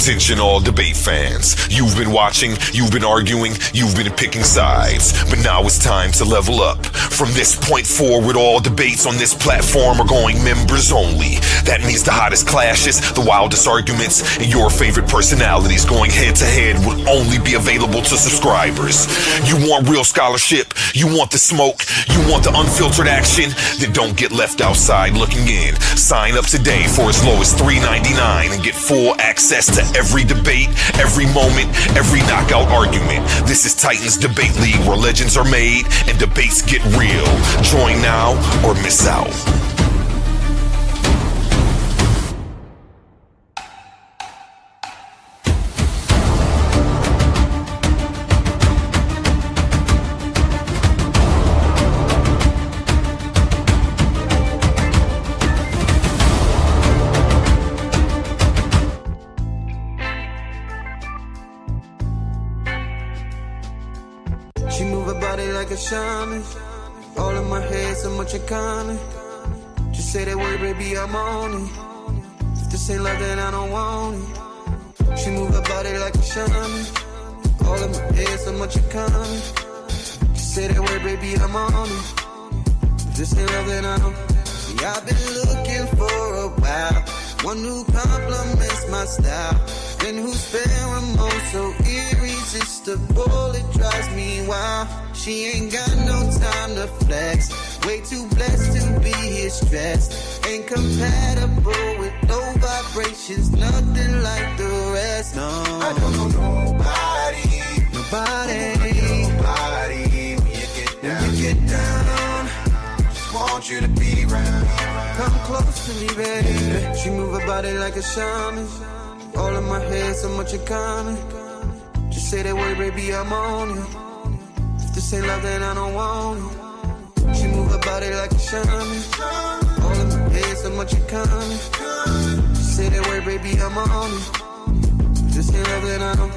Attention all debate fans. You've been watching, you've been arguing, you've been picking sides. But now it's time to level up. From this point forward, all debates on this platform are going members only. That means the hottest clashes, the wildest arguments, and your favorite personalities going head to head will only be available to subscribers. You want real scholarship, you want the smoke, you want the unfiltered action, then don't get left outside looking in. Sign up today for as low as $3.99 and get full access to every debate, every moment, every knockout argument. This is Titans Debate League, where legends are made and debates get real. Join now or miss out. She move her body like a shaman. All in my head, so much iconic. Just say that word, baby, I'm on it. If this ain't love, then I don't want it. She move her body like a shaman. All in my head, so much iconic. Just say that word, baby, I'm on it. If this ain't love, then I don't. See, I've been looking for a while. One who compliments my style, and whose pheromones so irresistible, it drives me wild. She ain't got no time to flex, way too blessed to be here stressed. Ain't compatible with low vibrations, nothing like the rest. No, I don't know nobody when you get down. Just want you to be around. Come close to me, baby. She move her body like a shaman. All in my head, so much iconic. Just say that word, baby, I'm on it. If this ain't love, then I don't want it. She move her body like a shaman. All in my head, so much iconic. Just say that word, baby, I'm on it. If this ain't love, then I don't.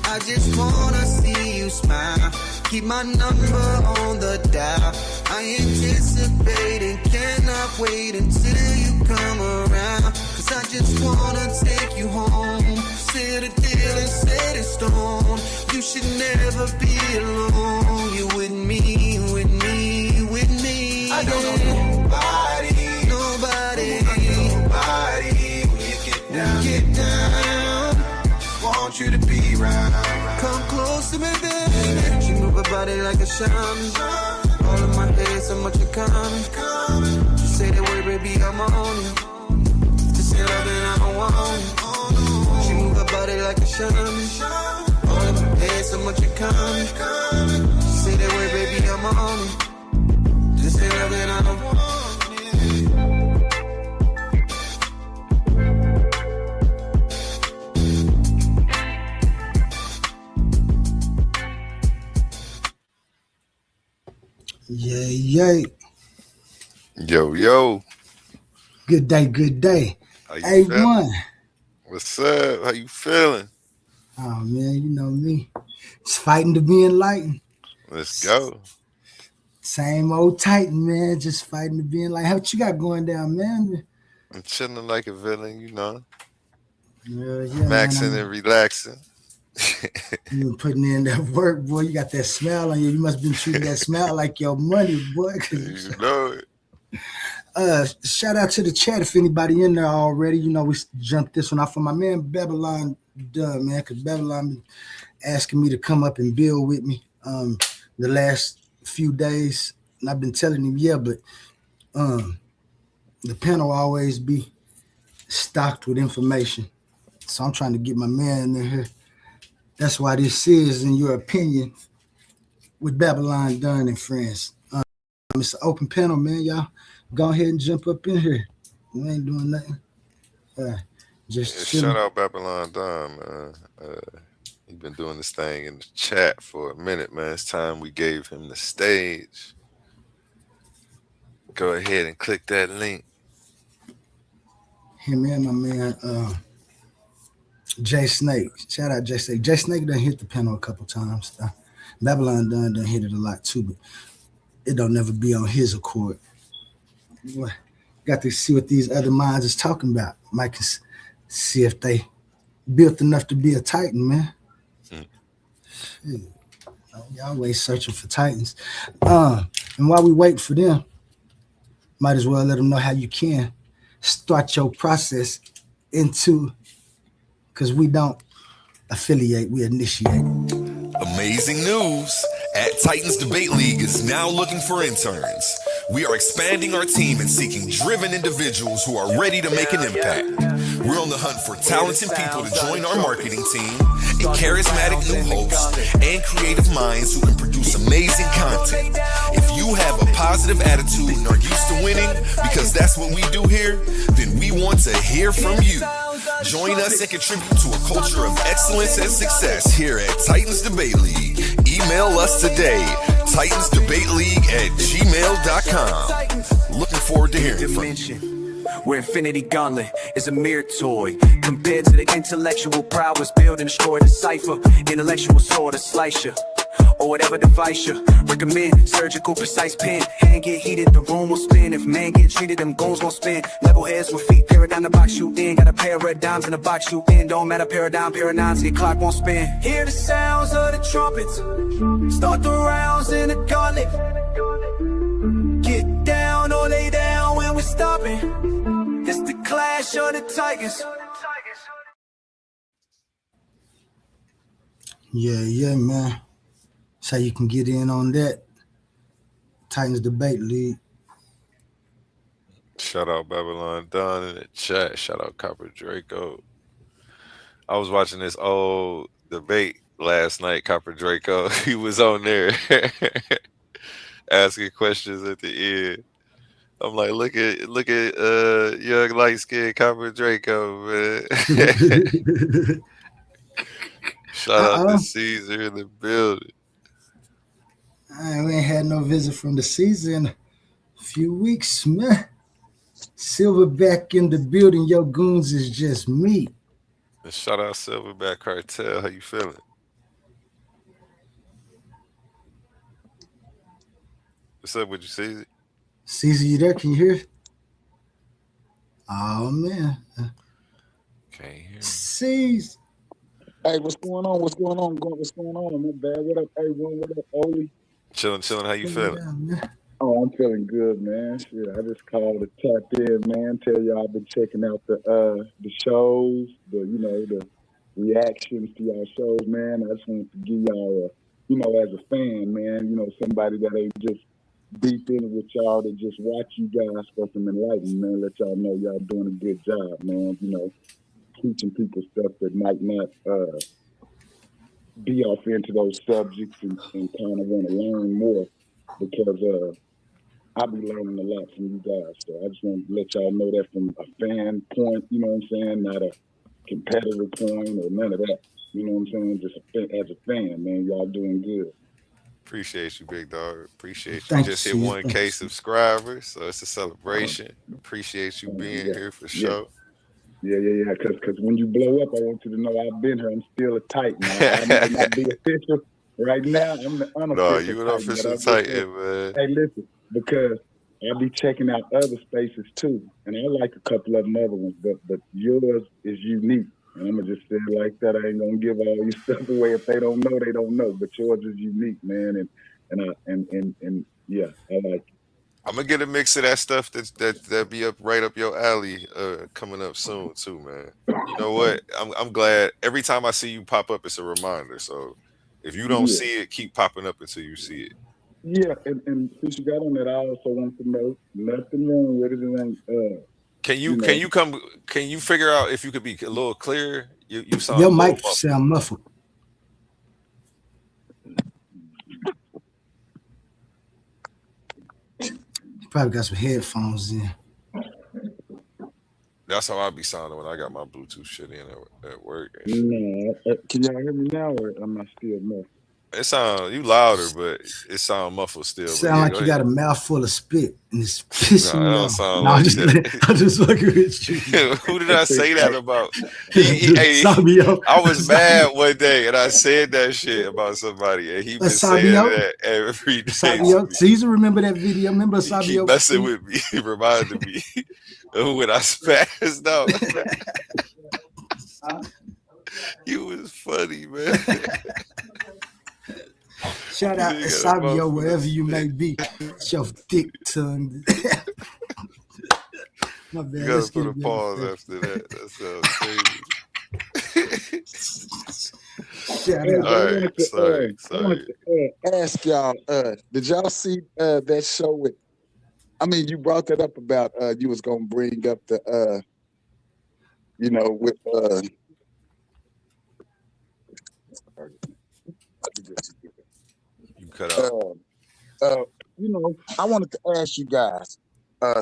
I just wanna see you smile. Keep my number on the dial. I anticipate and cannot wait until you come around. Cause I just wanna take you home. Sit a deal and set in stone. You should never be alone. You with me, with me, with me. I don't know nobody when you get down. Want you to be around. Come close to me, baby. She move her body like a shaman. All in my head, so much iconic. Just say that word, baby, I'm on it. Just say love, then I don't want it. She move her body like a shaman. All in my head, so much iconic. Just say that word, baby, I'm on it. Just say love, then I don't want it. Yeah. Yo. Good day. How you A1. feeling? What's up? How you feeling? Oh, man, you know me. Just fighting to be enlightened. Let's go. Same old Titan, man. Just fighting to be enlightened. What you got going down, man? I'm chilling like a villain, you know. Yeah, Maxing man, and relaxing. You been putting in that work, boy. You got that smile on you. You must have been treating that smile like your money, boy. You know it. Shout out to the chat if anybody in there already. You know, we jumped this one off for my man BABYLUNDun, man, because Babylon been asking me to come up and build with me the last few days. And I've been telling him, but the panel always be stocked with information. So I'm trying to get my man in here. That's why this is, in your opinion, with BABYLUNDun and friends. It's an open panel, man. Y'all go ahead and jump up in here. We ain't doing nothing. Just shout out BABYLUNDun, man. He's been doing this thing in the chat for a minute, man. It's time we gave him the stage. Go ahead and click that link. Him and my man, Jay Snake. Shout out Jay Snake. Jay Snake done hit the panel a couple times. BABYLUNDun done hit it a lot too, but it don't never be on his accord. Got to see what these other minds is talking about. Might can see if they built enough to be a Titan, man. Mm. Shit. Y'all always searching for Titans. And while we wait for them, might as well let them know how you can start your process into, because we don't affiliate, we initiate. Amazing news! At Titans Debate League is now looking for interns. We are expanding our team and seeking driven individuals who are ready to make an impact. We're on the hunt for talented people to join our marketing team, a charismatic new host, and creative minds who can produce amazing content. If you have a positive attitude and are used to winning, because that's what we do here, then we want to hear from you. Join us and contribute to a culture of excellence and success here at Titans Debate League. Email us today, titansdebateleague@gmail.com. Looking forward to hearing from you. Where Infinity Gauntlet is a mere toy compared to the intellectual prowess build and destroy the cipher. Intellectual sword to slice you, or whatever device you recommend. Surgical precise pen, hand get heated, the room will spin. If man get treated, them goals gon' spin. Level heads with feet, paradigm the box you in. Got a pair of red dimes in the box you in. Don't matter paradigms, the clock won't spin. Hear the sounds of the trumpets, start the rounds in the gauntlet. Get down or lay down when we're stopping. It's the clash of the Tigers. Yeah, man. That's how you can get in on that. Titans Debate League. Shout out BABYLUNDun in the chat. Shout out Copper Draco. I was watching this old debate last night. Copper Draco, he was on there asking questions at the end. I'm like, look at young light skinned Copper Draco, man. Shout out to Caesar in the building. We ain't had no visit from the Caesar in a few weeks, man. Silverback in the building. Your goons is just me. And shout out Silverback Cartel. How you feeling? What's up with you, Caesar? Caesar, you there? Can you hear? Oh, man. Can't hear me. Caesar. Hey, what's going on? What's going on? What's going on? My bad. What up, everyone? What up, Oli? Chilling. How you feeling? Yeah, Oh, I'm feeling good, man. Shit, I just called to tap in, man. Tell y'all I've been checking out the shows, the reactions to y'all shows, man. I just wanted to give y'all as a fan, man, somebody that ain't just deep in with y'all, to just watch you guys for some enlightenment, man. Let y'all know y'all doing a good job, man. Teaching people stuff that might not be off into those subjects and kind of want to learn more, because I'll be learning a lot from you guys. So I just want to let y'all know that from a fan point, you know what I'm saying? Not a competitor point or none of that. You know what I'm saying? Just as a fan, man, y'all doing good. Appreciate you, big dog. Appreciate you. Thanks, Just hit Caesar. 1K subscribers, so it's a celebration. Appreciate you being here for sure. Yeah. Because when you blow up, I want you to know I've been here. I'm still a Titan. I might not be official right now. I'm the unofficial. No, you an official Titan, man. Hey, listen, because I'll be checking out other spaces too, and I like a couple of them other ones, but yours is unique. And I'm gonna just say it like that. I ain't gonna give all your stuff away. If they don't know, they don't know. But yours is unique, man. And yeah, I like it. I'm gonna get a mix of that stuff that be right up your alley coming up soon too, man. You know what? I'm glad every time I see you pop up, it's a reminder. So if you don't see it, keep popping up until you see it. Yeah, and since you got on that, I also want to know nothing wrong with it. And can you figure out if you could be a little clearer? You sound your mic sound muffled. Probably got some headphones in. That's how I be sounding when I got my Bluetooth shit in at work. No, can y'all hear me now, or am I still muffled? It sound you louder, but it sound muffled still. Sound like you got a mouthful of spit and it's pissing me off. I'm just fucking with you. Who did I say that about? I was mad one day and I said that shit about somebody, and he been saying that every day. Caesar, remember that video? Remember Sabio? He keep messing with me. He reminded me when I spazzed out. You was funny, man. Shout You out ain't to got a mouth Sabio, full of wherever you may spit. be. It's your thick tongue. My You bad. gotta Let's put get a it back to pause fashion. after that. That sounds crazy. Shout Hey, out. but All right, sorry, I wanted sorry. to ask y'all, did y'all see that show with? I mean, you brought that up about you was gonna bring up the with You cut out. uh I wanted to ask you guys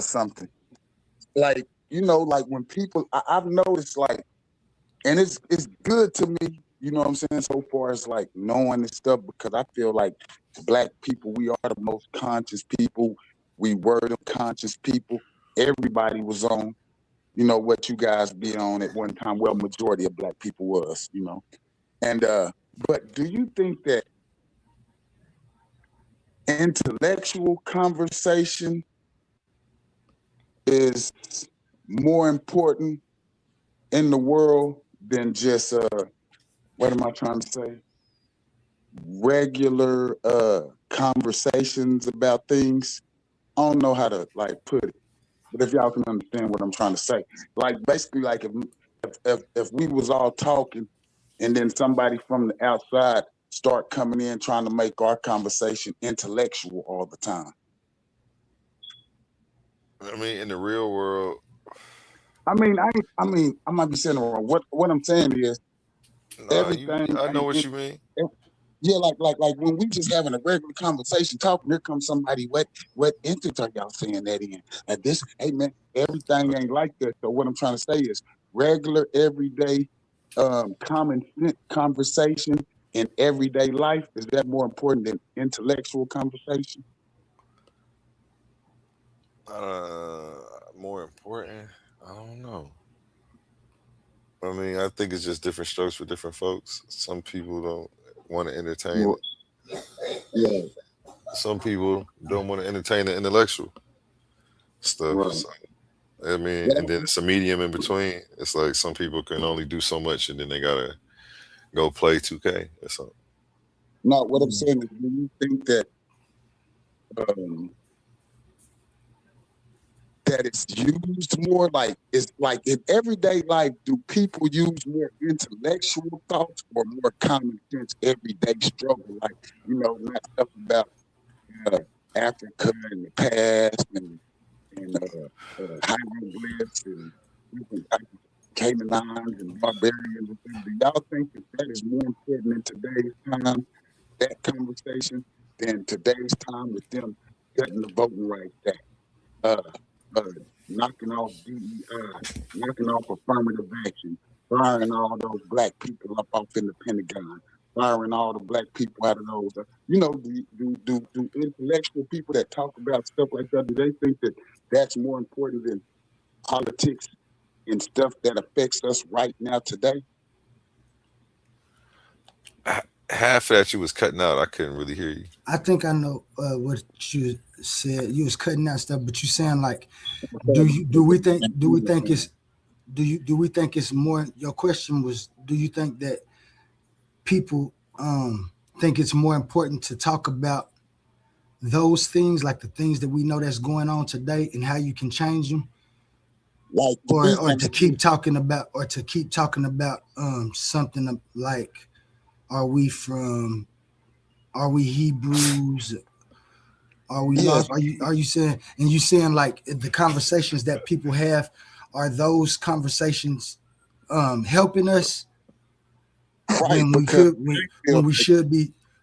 something. Like, like when people I've noticed, like, and it's good to me, you know what I'm saying, so far as like knowing this stuff, because I feel like black people, we are the most conscious people. We were the conscious people. Everybody was on, what you guys be on at one time. Well, majority of black people was, And but do you think that intellectual conversation is more important in the world than just what am I trying to say? Regular conversations about things. I don't know how to like put it, but if y'all can understand what I'm trying to say, like basically, like if we was all talking, and then somebody from the outside start coming in trying to make our conversation intellectual all the time. I mean, in the real world, I might be saying it wrong. What I'm saying is nah, everything I know ain't what you mean. yeah, like when we just having a regular conversation talking, here comes somebody. What instance are y'all saying that in? This, hey man, everything ain't like that. So what I'm trying to say is regular, everyday, common sense conversation in everyday life, is that more important than intellectual conversation? More important. I don't know. I mean, I think it's just different strokes for different folks. Some people don't want to entertain. Well, yeah, Some people don't want to entertain the intellectual stuff. right. So, I mean, and Well, then it's a medium in between. It's like some people can only do so much, and then they gotta go play 2K or something. no, what I'm saying is, do you think that um, that it's used more, like it's like in everyday life, do people use more intellectual thoughts or more common sense everyday struggle, like, not stuff about uh, Africa and the past and hieroglyphs and different types of Canaanites and barbarians and things. Do y'all think that that is more important in today's time, that conversation, than today's time with them getting the voting rights back? uh, uh, Knocking off DEI, knocking off affirmative action, firing all those black people up off in the Pentagon, firing all the black people out of those. Do intellectual people that talk about stuff like that, do they think that that's more important than politics and stuff that affects us right now today? Half of that you was cutting out. I couldn't really hear you. I think I know what you said. You was cutting out stuff, but you saying like, do we think it's more? Your question was, do you think that people think it's more important to talk about those things, like the things that we know that's going on today and how you can change them, Like to or me, or to keep talking about something like, are we from, are we Hebrews, are we yeah, lost, are you saying, and you saying like the conversations that people have, are those conversations helping us right. when we Because could I feel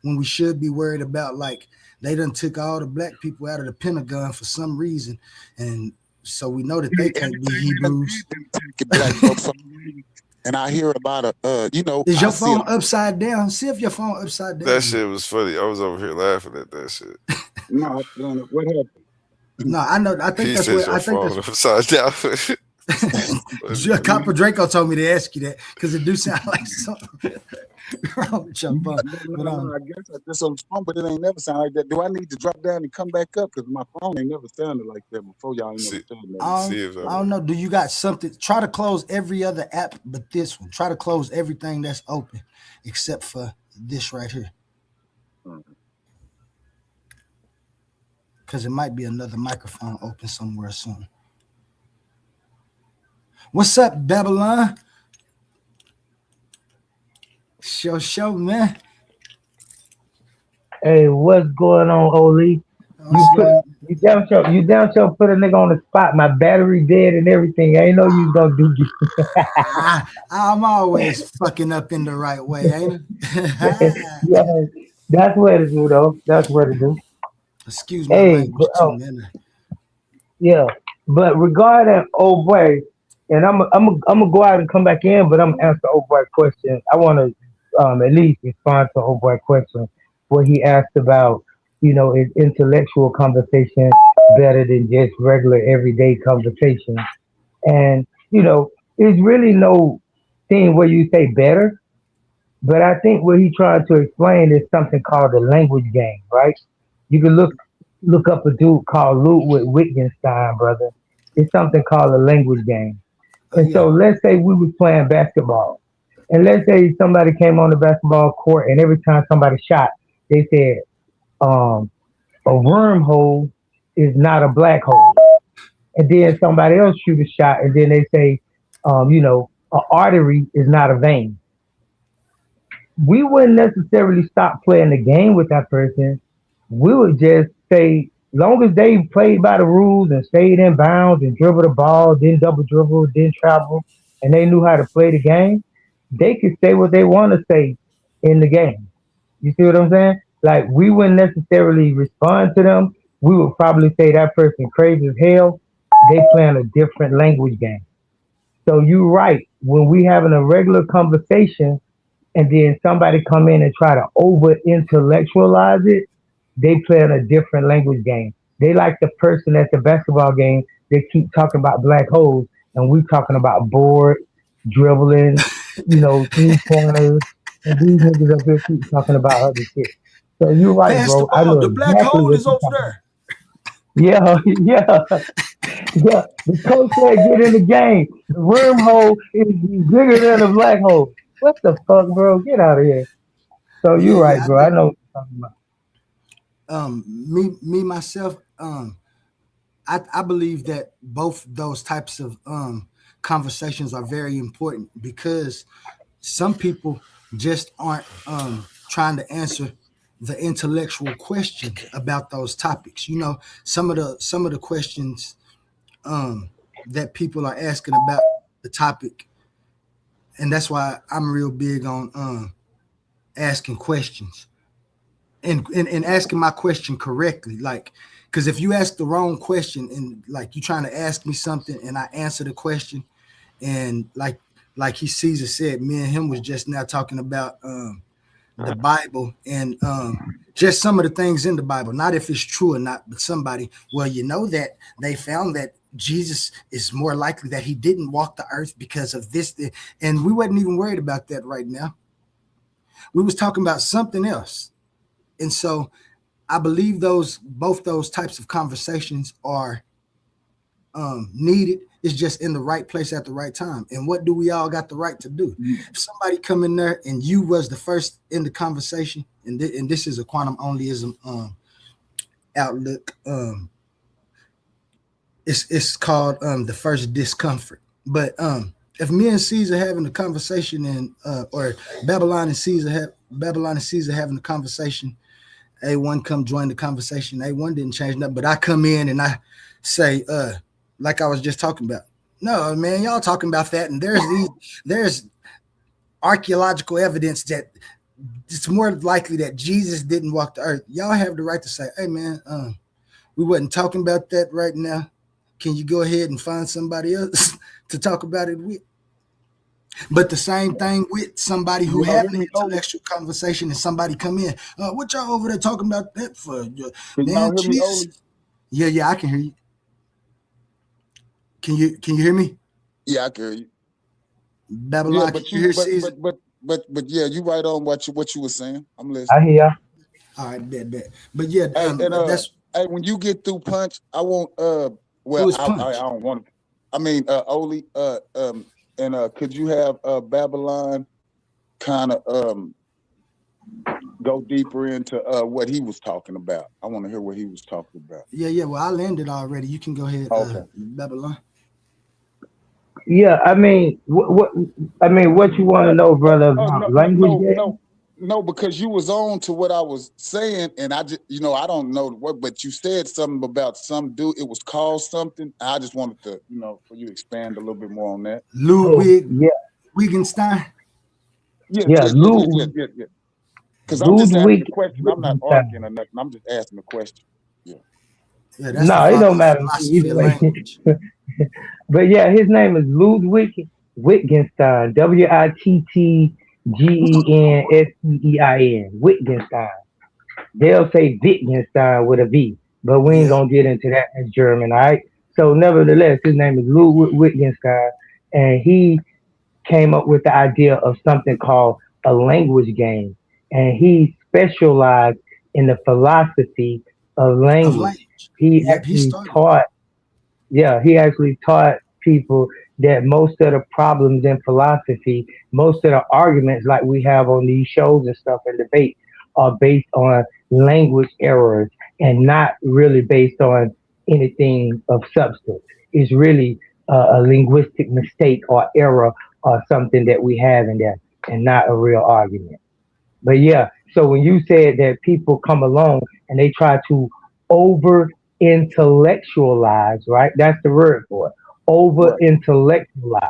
when we should be worried about, like, they done took all the black people out of the Pentagon for some reason, and so we know that they can't be everything they done Hebrews. did didn't take black folks. And I hear a lot of, Is I your see a phone upside down? See if your phone upside That down. shit was funny. I was over here laughing at that shit. no, what happened? No, I know. I think He that's says what your I think phone that's. upside down. Copper Draco told me to ask you that because it do sound like something wrong with your phone. But I guess I just on the phone, but it ain't never sound like that. Do I need to drop down and come back up? Because my phone ain't never sounded like that before. Y'all ain't never sounded like that. I don't know. Do you got something? Try to close every other app but this one. Try to close everything that's open except for this right here. Because it might be another microphone open somewhere soon. What's up, Babylon? Show, man. Hey, what's going on, Oli? You down to put a nigga on the spot. My battery dead and everything. I ain't know you was gonna do this. I'm always fucking up in the right way, ain't it? Yeah, that's what to do though. That's what to do. Excuse my Hey, language too, man. yeah. But regarding old boy, and I'm gonna go out and come back in, but I'm gonna answer old boy question. I want to at least respond to old boy question where he asked about, is intellectual conversation better than just regular everyday conversation? And it's really no thing where you say better, but I think what he trying to explain is something called the language game, right? You can look up a dude called Ludwig Wittgenstein, brother. It's something called a language game. And so let's say we was playing basketball, and let's say somebody came on the basketball court, and every time somebody shot, they said, a wormhole is not a black hole. And then somebody else shoot a shot, and then they say, an artery is not a vein. We wouldn't necessarily stop playing the game with that person. We would just say, long as they played by the rules and stayed in bounds and dribbled the ball, didn't double dribble, didn't travel, and they knew how to play the game, they could say what they want to say in the game. You see what I'm saying? Like, we wouldn't necessarily respond to them. We would probably say that person crazy as hell. They playing a different language game. So you're right. When we having a regular conversation and then somebody come in and try to over intellectualize it, they playing a different language game. They like the person at the basketball game. They keep talking about black holes, and we talking about board, dribbling, 3-pointers, and these niggas up here keep talking about other shit. So you're right, Pass bro. the I ball. know The black exactly hole what is you're over talking there. about. Yeah. The coach said get in the game. The wormhole is bigger than the black hole. What the fuck, bro? Get out of here. So you're right, I bro. I think know what you're talking about. me myself, I believe that both those types of conversations are very important because some people just aren't trying to answer the intellectual questions about those topics. Some of the questions that people are asking about the topic, and that's why I'm real big on asking questions and asking my question correctly. Like, because if you ask the wrong question and like you trying to ask me something and I answer the question and like he Caesar said, me and him was just now talking about the Bible and just some of the things in the Bible, not if it's true or not, but somebody, well, that they found that Jesus is more likely that he didn't walk the earth because of this. And we wasn't even worried about that right now. We was talking about something else. And so I believe both those types of conversations are needed. It's just in the right place at the right time. And what do we all got the right to do? If somebody come in there and you was the first in the conversation, and this is a quantum onlyism outlook. It's called the first discomfort. But if me and Caesar having a conversation and or Babylon and Caesar having a conversation, A1 come join the conversation. A1 didn't change nothing, but I come in and I say, like I was just talking about. No, man, y'all talking about that, and there's archaeological evidence that it's more likely that Jesus didn't walk the earth. Y'all have the right to say, hey, man, we wasn't talking about that right now. Can you go ahead and find somebody else to talk about it with? But the same thing with somebody who having an intellectual conversation and somebody come in, what y'all over there talking about that for? Man, Jesus. Yeah, I can hear you. Can you hear me? Yeah, I can hear you. Babylon, Yeah, can but you hear you, Caesar? but yeah, you right on what you were saying. I'm I listening. hear. All right, bet. But yeah, Hey, and that's hey, when you get through punch, I won't. who Well, is I Punch. don't want. I mean, Oli, and could you have Babylon kind of go deeper into what he was talking about? I want to hear what he was talking about. Yeah. Well, I landed already. You can go ahead, Okay. Babylon. Yeah, I mean, what I mean, what you want to know, brother, Oh about no, no, language no, game? no, no, because you was on to what I was saying, and I just, I don't know what, but you said something about some dude. It was called something. I just wanted to, for you to expand a little bit more on that. Oh, Ludwig yeah, Wittgenstein. Yes, yeah, yes, yes, yes, yes, yes, yes. Because I'm just asking Ludwig a question. I'm not arguing Wittgenstein. or nothing. I'm just asking a question. Yeah. Yeah, that's the No, it father don't of matter to me philosophy either of way. language. But yeah, his name is Ludwig Wittgenstein. Wittgenstein. Wittgenstein. They'll say Wittgenstein with a V, but we ain't Yeah. gonna get into that in German, all right? So, nevertheless, his name is Ludwig Wittgenstein, and he came up with the idea of something called a language game, and he specialized in the philosophy of Of language. language. He Yep, he actually started. taught, yeah, he actually taught people that most of the problems in philosophy, most of the arguments like we have on these shows and stuff and debate are based on language errors and not really based on anything of substance. It's really a linguistic mistake or error or something that we have in there and not a real argument. But yeah, so when you said that people come along and they try to over intellectualize, right? That's the word for it. Over Right. intellectualize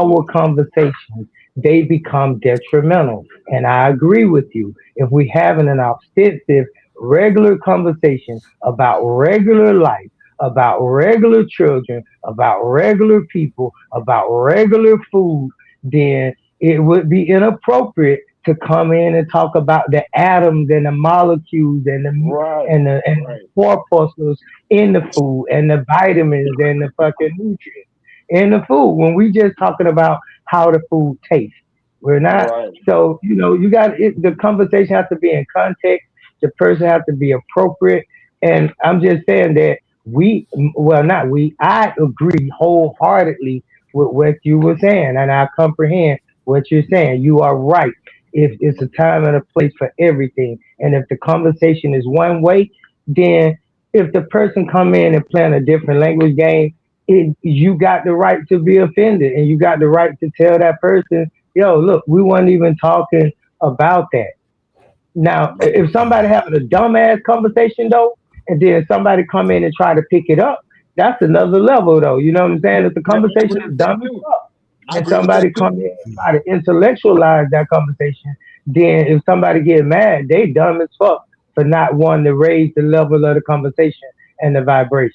Yeah. our conversations, they become detrimental. And I agree with you. If we having an extensive, regular conversation about regular life, about regular children, about regular people, about regular food, then it would be inappropriate to come in and talk about the atoms and the molecules and the Right. and the Right. corpuscles in the food and the vitamins and the fucking nutrients in the food when we just talking about how the food tastes. We're not. Right. So you got it, the conversation has to be in context. The person has to be appropriate. And I'm just saying that well, not we. I agree wholeheartedly with what you were saying, and I comprehend what you're saying. You are right. If it's a time and a place for everything, and if the conversation is one way, then if the person come in and playing a different language game, you got the right to be offended, and you got the right to tell that person, "Yo, look, we weren't even talking about that." Now, Right. if somebody having a dumbass conversation though, and then somebody come in and try to pick it up, that's another level though. You know what I'm saying? If the Yeah, I conversation agree is with that dumb as too. fuck, I and agree with somebody that come too. in and try to intellectualize that conversation, then if somebody get mad, they dumb as fuck for not wanting to raise the level of the conversation and the vibration.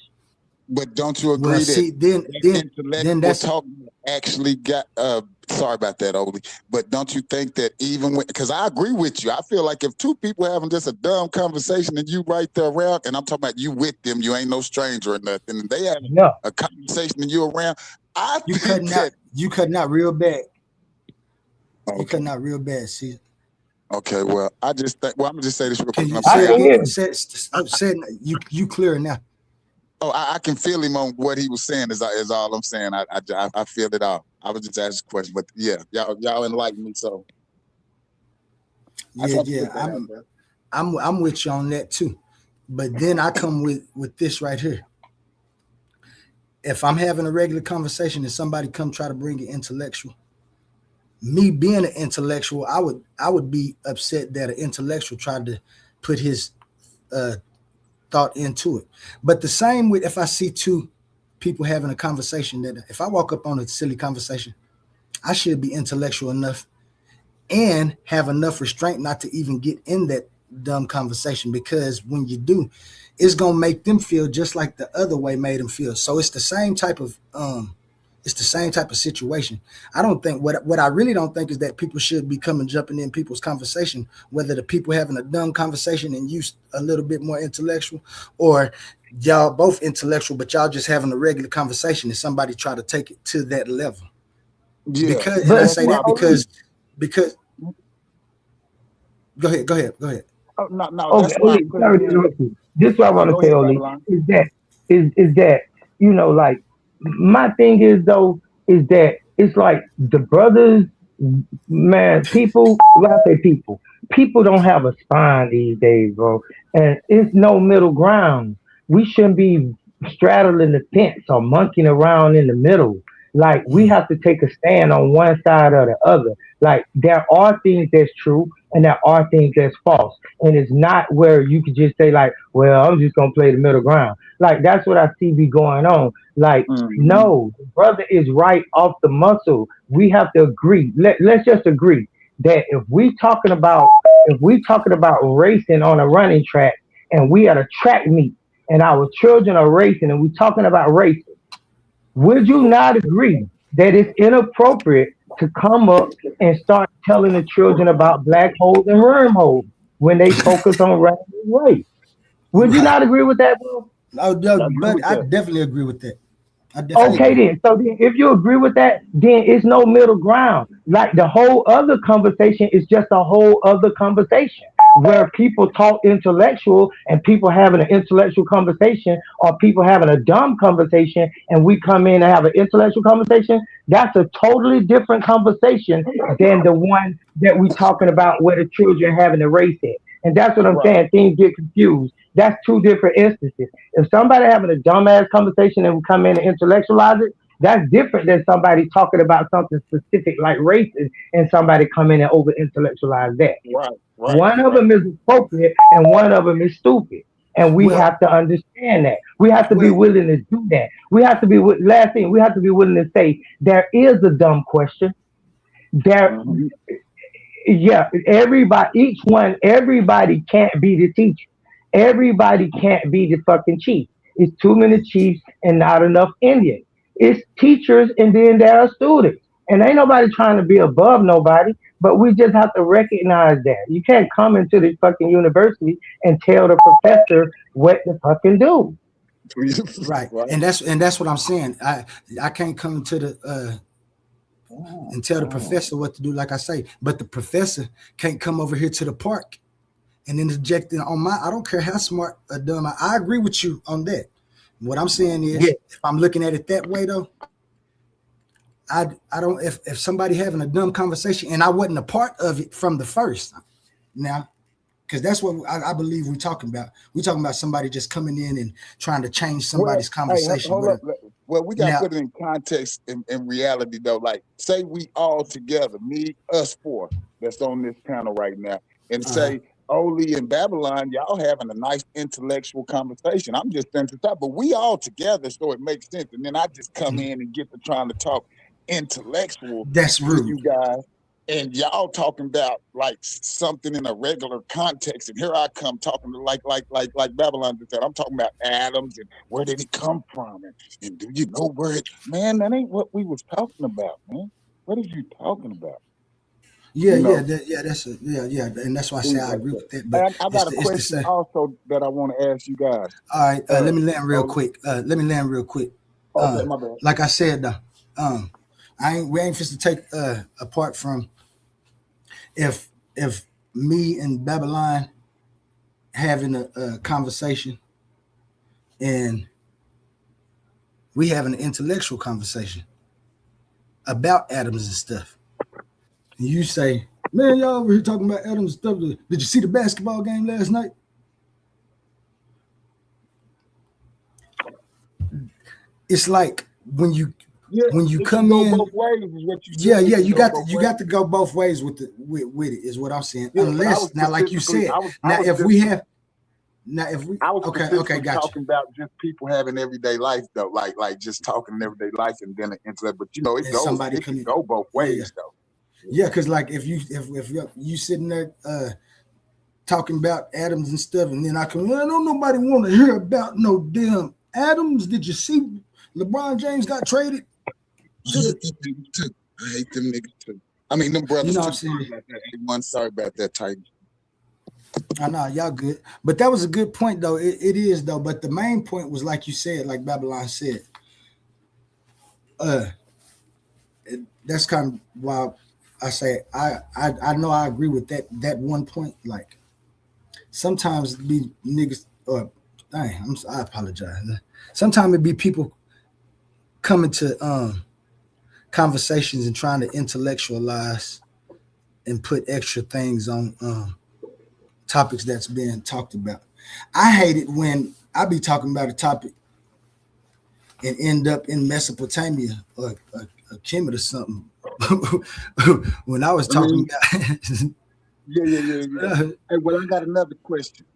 But don't you Well, agree that see, then that then then intellectual that's talk actually got sorry about that, Oli, but don't you think that even when, because I agree with you, I feel like if two people having just a dumb conversation and you right there around, and I'm talking about you with them, you ain't no stranger or nothing, and they having No, a conversation and you around, I you think cutting out that you cutting out real bad. You okay. cutting out real bad. See, Okay, well, I just think, well, I'm gonna just say this real can quick, and you I'm gonna I say say, can again? hear. You. Said you clear now. I can feel him on what he was saying. Is all I'm saying. I feel it all. I was just asking a question, but yeah, y'all enlighten me. So I just Yeah, want to yeah. put that out there. I'm with you on that too. But then I come with this right here. If I'm having a regular conversation and somebody come try to bring it intellectual, me being an intellectual, I would be upset that an intellectual tried to put his uh, thought into it. But the same with if I see two people having a conversation, that if I walk up on a silly conversation, I should be intellectual enough and have enough restraint not to even get in that dumb conversation, because when you do, it's gonna make them feel just like the other way made them feel. So it's the same type of It's the same type of situation. I don't think what I really don't think is that people should be jumping in people's conversation, whether the people having a dumb conversation and you a little bit more intellectual, or y'all both intellectual, but y'all just having a regular conversation and somebody try to take it to that level. Yeah, Because and But I say that because go ahead. oh, no, okay, that's why I put sorry it to in. interrupt you. This is what I No, want to go say, ahead, Oli, Babylon. is that like my thing is though is that it's like the brothers, man, people don't have a spine these days, bro, and it's no middle ground. We shouldn't be straddling the fence or monkeying around in the middle. Like we Mm, have to take a stand on one side or the other. Like there are things that's true and there are things that's false. And it's not where you could just say like, well, I'm just gonna play the middle ground. Like that's what I see be going on. Like, Mm-hmm. no, the brother is right off the muscle. We have to agree. Let's just agree that if we talking about racing on a running track and we at a track meet and our children are racing and we talking about racing, would you not agree that it's inappropriate to come up and start telling the children about black holes and wormholes when they focus on running the race? Would you right. not agree with that, bro? I agree But with I that. definitely agree with that. I definitely Okay, agree. then. So then, if you agree with that, then it's no middle ground. Like the whole other conversation is just a whole other conversation where people talk intellectual and people having an intellectual conversation, or people having a dumb conversation, and we come in and have an intellectual conversation. That's a totally different conversation than the one that we talking about where the children having a race at. And that's what I'm Right. saying. Things get confused. That's two different instances. If somebody having a dumbass conversation and we come in and intellectualize it, that's different than somebody talking about something specific like races and somebody come in and over intellectualize that. Right. Right. One of Right. them is appropriate and one of them is stupid. And we Well, have to understand that. We have to be well, willing to do that. We have to be, last thing, we have to be willing to say, there is a dumb question. There, Mm-hmm. yeah, everybody can't be the teacher. Everybody can't be the fucking chief. It's too many chiefs and not enough Indians. It's teachers and then there are students. And ain't nobody trying to be above nobody, but we just have to recognize that. You can't come into the fucking university and tell the professor what to fucking do. right. Right. And that's what I'm saying. I can't come to the Oh, and tell the oh. professor what to do, like I say, but the professor can't come over here to the park and interject on my. I don't care how smart or dumb. I agree with you on that. What I'm saying Yeah, is, if I'm looking at it that way, though, I don't. If somebody having a dumb conversation and I wasn't a part of it from the first, now, because that's what I believe we're talking about. We're talking about somebody just coming in and trying to change Well, somebody's hey, conversation hold with up. a. Well, we got to Now, put it in context in reality, though. Like, say we all together, us four that's on this panel right now, and uh, say Oli and Babylon, y'all having a nice intellectual conversation. I'm just into that, but we all together, so it makes sense. And then I just come in and get to trying to talk intellectual that's to you rude. guys, and y'all talking about like something in a regular context, and here I come talking to like Babylon just said. I'm talking about atoms and where did it come from, and do you know where it? Man, that ain't what we was talking about, man. What are you talking about? Yeah, You yeah, know, yeah, and that's why I say things I like agree that. with that. But I it's got a the question same. also that I want to ask you guys. All right, let me land real Oli, quick. okay, my bad. Like I said, um, we ain't supposed to take apart from if me and Babylon having a conversation and we having an intellectual conversation about atoms and stuff, and you say, "Man, y'all over here talking about atoms and stuff. Did you see the basketball game last night?" It's like Yeah, when you it can come go in. both ways, is what you Yeah, said. It yeah, can you go got to both you got ways. to go both ways with it is what I'm saying. Yeah, but Unless now, like you said, I now was if just we have now if we I was okay, specifically gotcha. talking about just people having everyday life though, like just talking everyday life and then the intellect. But you know, And somebody it come can in, go both yeah, yeah, ways though. yeah. Because like if you sitting there talking about atoms and stuff, and then I come, well, don't nobody want to hear about no damn atoms. Did you see LeBron James got traded? to the, them niggas too. I hate them niggas too. I mean, them brothers you know what too. I'm Sorry saying? about that. A1, sorry about that, Titan. I know y'all good, but that was a good point though. It is though, but the main point was like you said, like Babylon said. That's kind of why I say I know I agree with that one point. Like sometimes it be niggas or dang, I apologize. Sometimes it be people coming to conversations and trying to intellectualize and put extra things on topics that's being talked about. I hate it when I be talking about a topic and end up in Mesopotamia or Kemet or something. When I was talking about Yeah. Hey, well, I got another question.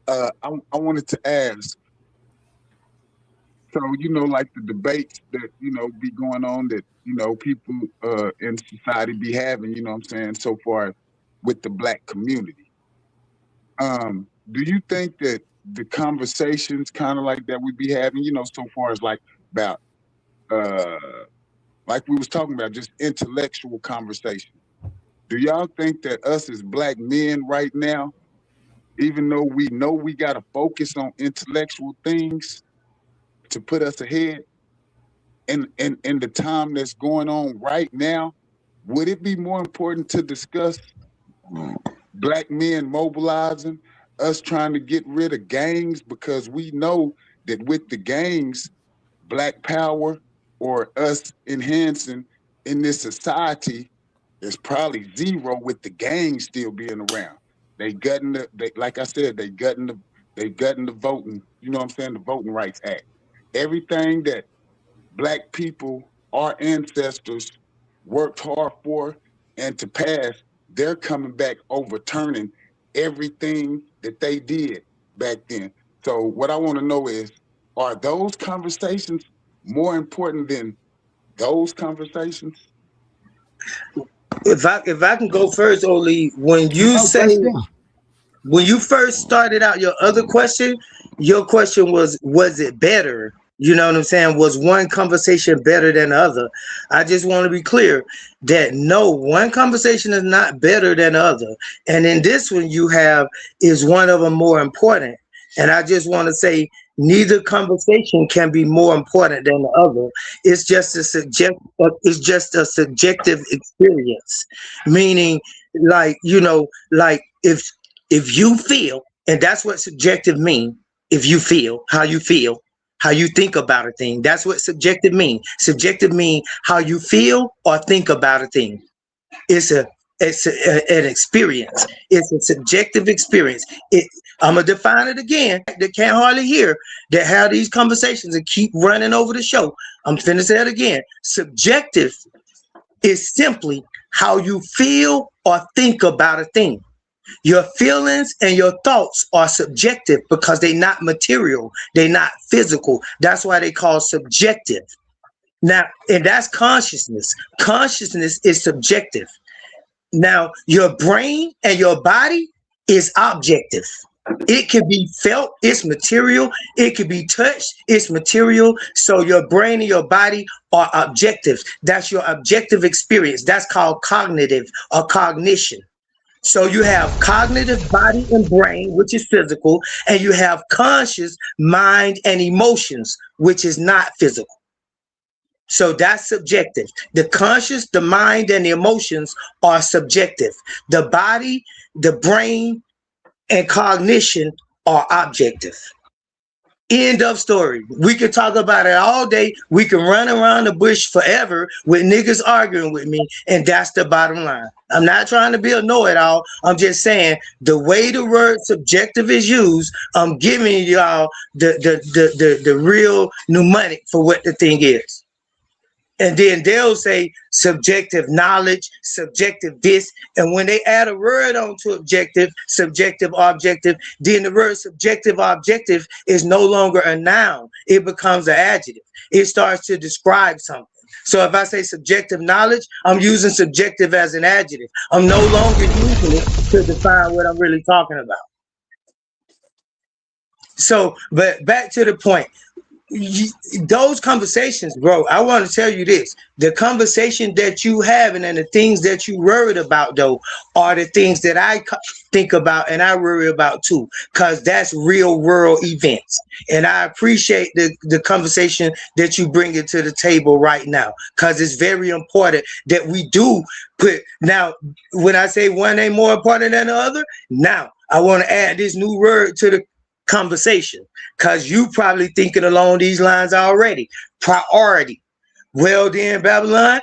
I wanted to ask. So, like the debates that, be going on that, people in society be having, you know what I'm saying, so far with the Black community. Do you think that the conversations kind of like that we be having, so far as like about, like we was talking about, just intellectual conversation. Do y'all think that us as Black men right now, even though we know we got to focus on intellectual things to put us ahead, in the time that's going on right now, would it be more important to discuss Black men mobilizing, us trying to get rid of gangs? Because we know that with the gangs, Black power or us enhancing in this society is probably zero with the gangs still being around. They gutting like I said, they gutting the voting, you know what I'm saying, the Voting Rights Act. Everything that Black people, our ancestors, worked hard for and to pass, they're coming back overturning everything that they did back then. So what I want to know is, are those conversations more important than those conversations? If I can go first, Oli, when you oh, say, break it down. when you first started out your other question, your question was it better? You know what I'm saying? Was one conversation better than the other? I just want to be clear that no, one conversation is not better than the other. And in this one you have, is one of them more important? And I just want to say neither conversation can be more important than the other. It's just a subjective experience. Meaning, like, like if you feel, and that's what subjective mean, if you feel, how you think about a thing. That's what subjective mean. Subjective mean how you feel or think about a thing. It's an experience. It's a subjective experience. I'm gonna define it again. They can't hardly hear that have these conversations and keep running over the show. I'm finna say it again. Subjective is simply how you feel or think about a thing. Your feelings and your thoughts are subjective because they're not material, they're not physical. That's why they call subjective. Now, and that's consciousness. Consciousness is subjective. Now, your brain and your body is objective. It can be felt, it's material. It can be touched, it's material. So your brain and your body are objective. That's your objective experience. That's called cognitive or cognition. So you have cognitive body and brain, which is physical, and you have conscious mind and emotions, which is not physical. So that's subjective. The conscious, the mind, and the emotions are subjective. The body, the brain, and cognition are objective. End of story. We could talk about it all day. We can run around the bush forever with niggas arguing with me, and that's the bottom line. I'm not trying to be a know-it-all. I'm just saying the way the word subjective is used, I'm giving y'all the real mnemonic for what the thing is. And then they'll say subjective knowledge, subjective this. And when they add a word onto objective, subjective, objective, then the word subjective, objective is no longer a noun. It becomes an adjective. It starts to describe something. So if I say subjective knowledge, I'm using subjective as an adjective. I'm no longer using it to define what I'm really talking about. So, but back to the point. those conversations, bro, I want to tell you this. The conversation that you having and the things that you worried about, though, are the things that I think about and I worry about too, because that's real world events. And I appreciate the conversation that you bring it to the table right now, because it's very important that we do put. Now, when I say one ain't more important than the other, now I want to add this new word to the conversation, because you probably thinking along these lines already. Priority. Well then, Babylon,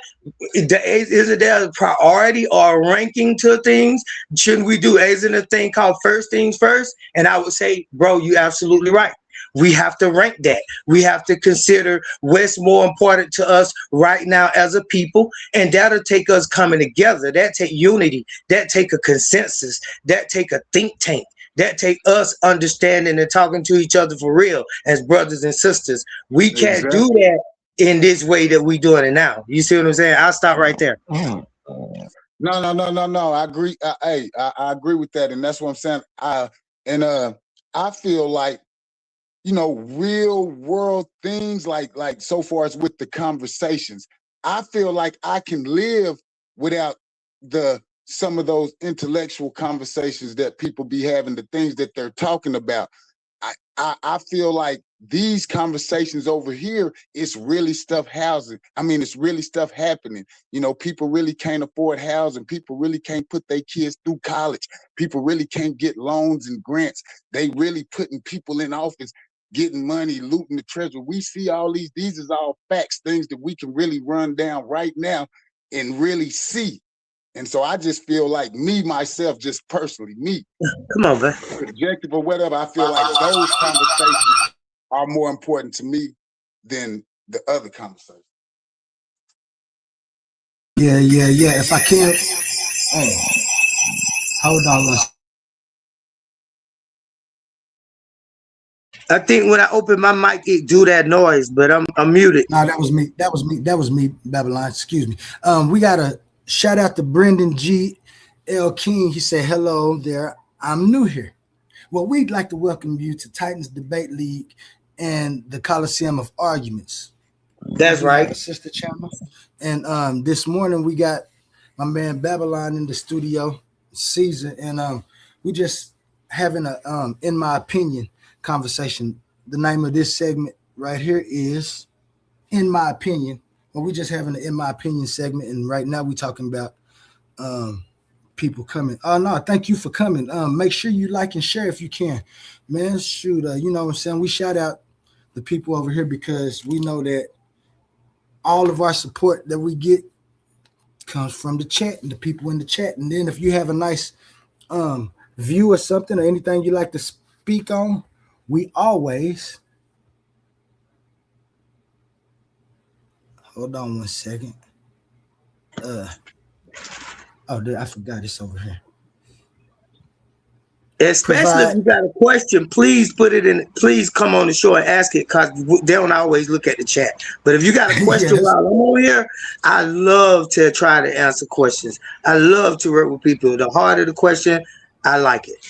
isn't there a priority or a ranking to things? Shouldn't we do, isn't a thing called first things first? And I would say, bro, you absolutely right. We have to rank that. We have to consider what's more important to us right now as a people, and that'll take us coming together. That take unity. That take a consensus. That take a think tank. That take us understanding and talking to each other for real as brothers and sisters. We can't do Exactly. that in this way that we doing it now. You see what I'm saying? I'll stop right there. No. I agree. I agree with that, and that's what I'm saying. I feel like, real world things like so far as with the conversations, I feel like I can live without some of those intellectual conversations that people be having, the things that they're talking about. I feel like these conversations over here, it's really stuff housing. I mean, it's really stuff happening. People really can't afford housing. People really can't put their kids through college. People really can't get loans and grants. They really putting people in office, getting money, looting the treasury. We see all these is all facts, things that we can really run down right now and really see. And so I just feel like myself, just personally, Come on, man. subjective or whatever, I feel like those conversations are more important to me than the other conversations. Yeah. If I can, hold on one. I think when I open my mic, it do that noise, but I'm muted. No, that was me, Babylon. Excuse me. We got a shout out to Brendan G. L. King. He said, hello there. I'm new here. Well, we'd like to welcome you to Titans Debate League and the Coliseum of Arguments. That's right. Sister channel. And this morning we got my man Babylon in the studio, Caesar, and we just having a in my opinion conversation. The name of this segment right here is In My Opinion. Well, we just having an In My Opinion segment, and right now we talking about people coming. Oh no, thank you for coming. Make sure you like and share if you can, man. Shoot, you know what I'm saying? We shout out the people over here because we know that all of our support that we get comes from the chat and the people in the chat. And then if you have a nice view or something or anything you like to speak on, we always hold on one second. I forgot it's over here. Especially if you got a question, please put it in. Please come on the show and ask it, because they don't always look at the chat. But if you got a question Yes. while I'm on here, I love to try to answer questions. I love to work with people. The harder the question, I like it.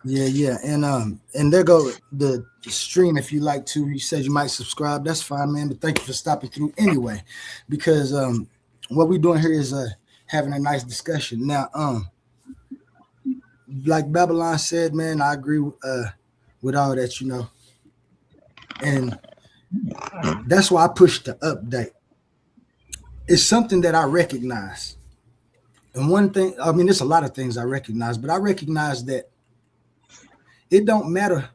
Yeah. And there go the stream. If you like to, you said you might subscribe. That's fine, man. But thank you for stopping through anyway, because what we're doing here is having a nice discussion. Now, like Babylon said, man, I agree with all that, and that's why I pushed the update. It's something that I recognize. And one thing, I mean, there's a lot of things I recognize, but I recognize that it don't matter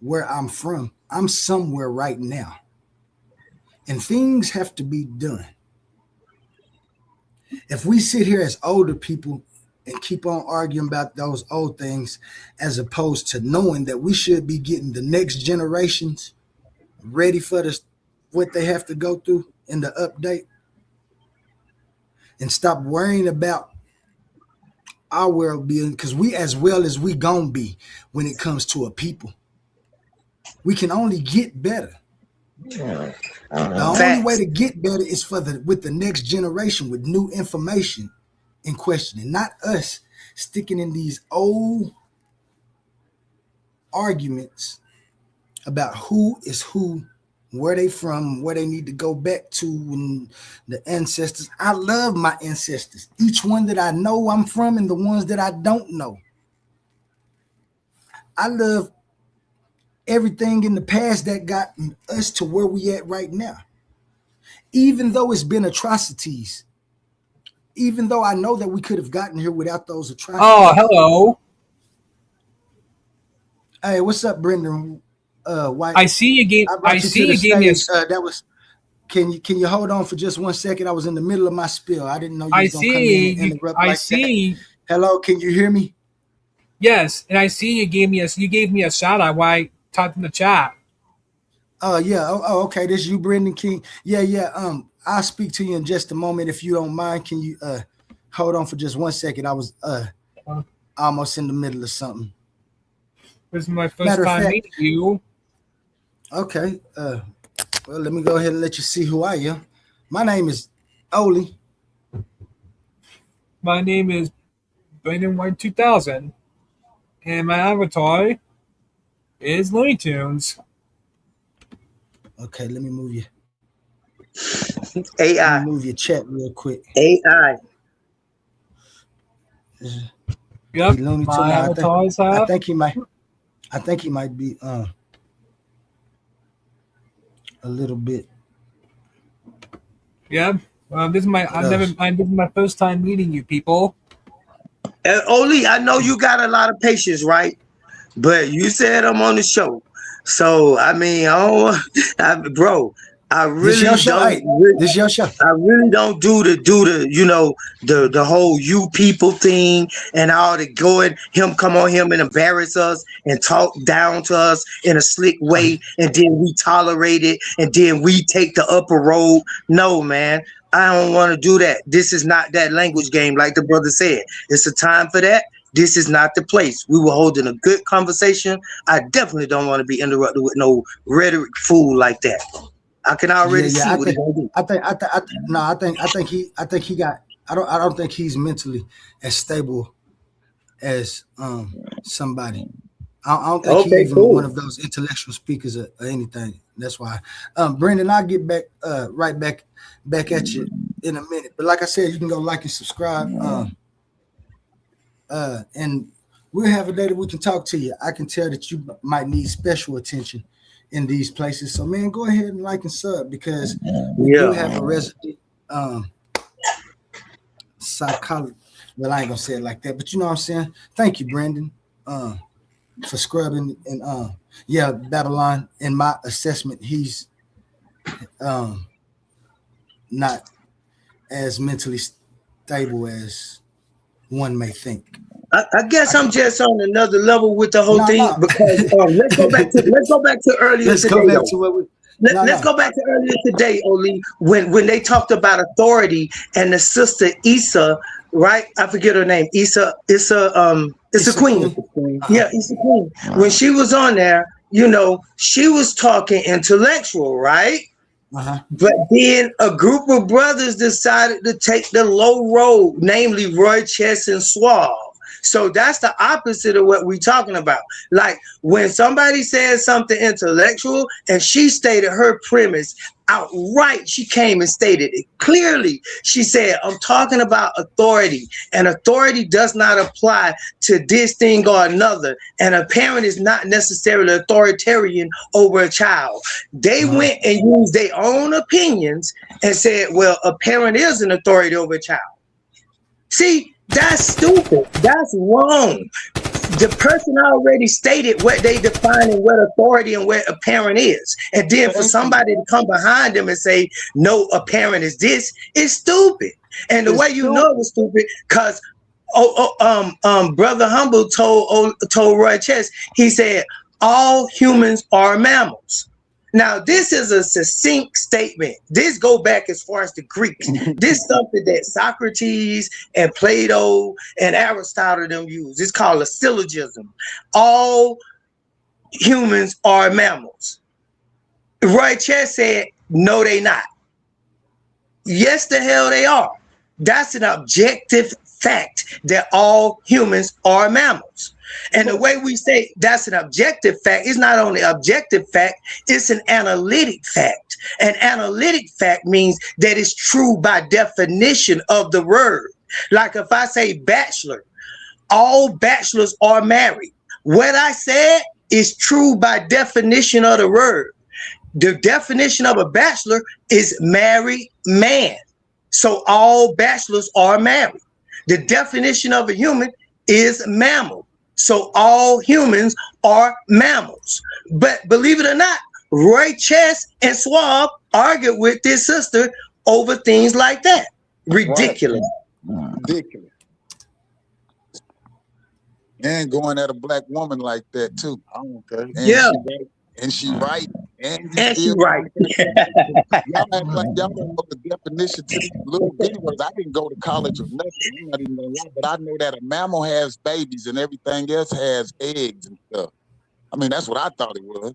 where I'm from. I'm somewhere right now. And things have to be done. If we sit here as older people and keep on arguing about those old things, as opposed to knowing that we should be getting the next generations ready for what they have to go through in the update, and stop worrying about our world being, because we as well as we gonna be when it comes to a people. We can only get better. The only way to get better is with the next generation, with new information and questioning, not us sticking in these old arguments about who is who, where they from, where they need to go back to, and the ancestors. I love my ancestors. Each one that I know I'm from and the ones that I don't know. I love everything in the past that got us to where we at right now. Even though it's been atrocities, even though I know that we could have gotten here without those atrocities. Oh, hello. Hey, what's up, Brendan? White. I see you gave. I see you gave me. That was. Can you hold on for just 1 second? I was in the middle of my spiel. I didn't know you I was gonna come in and interrupt like that. Hello, can you hear me? Yes, and I see you gave me a shout out while I talked in the chat. Yeah. Oh, okay. This you, Brendan King. Yeah. I'll speak to you in just a moment if you don't mind. Can you hold on for just 1 second? I was almost in the middle of something. This is my first time meeting you. Okay. Well, let me go ahead and let you see who I am. My name is Oli. My name is Brandon White 2000, and my avatar is Looney Tunes. Okay, let me move you. AI. Let me move your chat real quick. AI. Yep. My avatars have. I think he might be a little bit. Yeah. This is my first time meeting you people. Oli, I know you got a lot of patience, right? But you said I'm on the show, so I mean, bro, I really don't. This your show. I really don't do the whole you people thing and all the him come on him and embarrass us and talk down to us in a slick way, and then we tolerate it and then we take the upper road. No, man. I don't want to do that. This is not that language game, like the brother said. It's a time for that. This is not the place. We were holding a good conversation. I definitely don't want to be interrupted with no rhetoric fool like that. I can already see what he's gonna do. I don't think he's mentally as stable as somebody. I don't think he's even one of those intellectual speakers or anything. That's why. Brendan, I'll get back right back at you in a minute. But like I said, you can go like and subscribe. And we'll have a day that we can talk to you. I can tell that you might need special attention in these places. So man, go ahead and like and sub, because we do have a resident psychologist. Well, I ain't gonna say it like that, but you know what I'm saying. Thank you, Brendan, for scrubbing. And Babylon, in my assessment, he's not as mentally stable as one may think. I guess I'm just on another level with the whole thing because let's go back to earlier today. Let's go back to earlier today, Oli, when they talked about authority and the sister Issa, right? I forget her name. Issa Queen. Yeah, Issa Queen. When she was on there, she was talking intellectual, right? But then a group of brothers decided to take the low road, namely Roy Chess and Suave. So that's the opposite of what we're talking about. Like when somebody says something intellectual and she stated her premise outright, she came and stated it clearly. She said, I'm talking about authority, and authority does not apply to this thing or another. And a parent is not necessarily authoritarian over a child. They went and used their own opinions and said, well, a parent is an authority over a child. See, that's stupid. That's wrong. The person already stated what they define and what authority and what a parent is. And then for somebody to come behind them and say, no, a parent is this, is stupid. And the way you know it was stupid, because Brother Humble told Roy Chess, he said, all humans are mammals. Now, this is a succinct statement. This go back as far as the Greeks. This is something that Socrates and Plato and Aristotle them use. It's called a syllogism. All humans are mammals. Roy Chess said, no, they not. Yes, the hell they are. That's an objective fact that all humans are mammals. And the way we say that's an objective fact, it's not only objective fact, it's an analytic fact. An analytic fact means that it's true by definition of the word. Like if I say bachelor, all bachelors are married. What I said is true by definition of the word. The definition of a bachelor is married man. So all bachelors are married. The definition of a human is mammal. So all humans are mammals. But believe it or not, Roy Chess and Swab argued with this sister over things like that. Ridiculous. Right. Ridiculous. And going at a black woman like that too. I don't care. And yeah. She right. And she right. Y'all act like y'all don't know the definition to these little bitty words. I didn't go to college or nothing. I'm not even gonna lie, but I know that a mammal has babies and everything else has eggs and stuff. I mean, that's what I thought it was.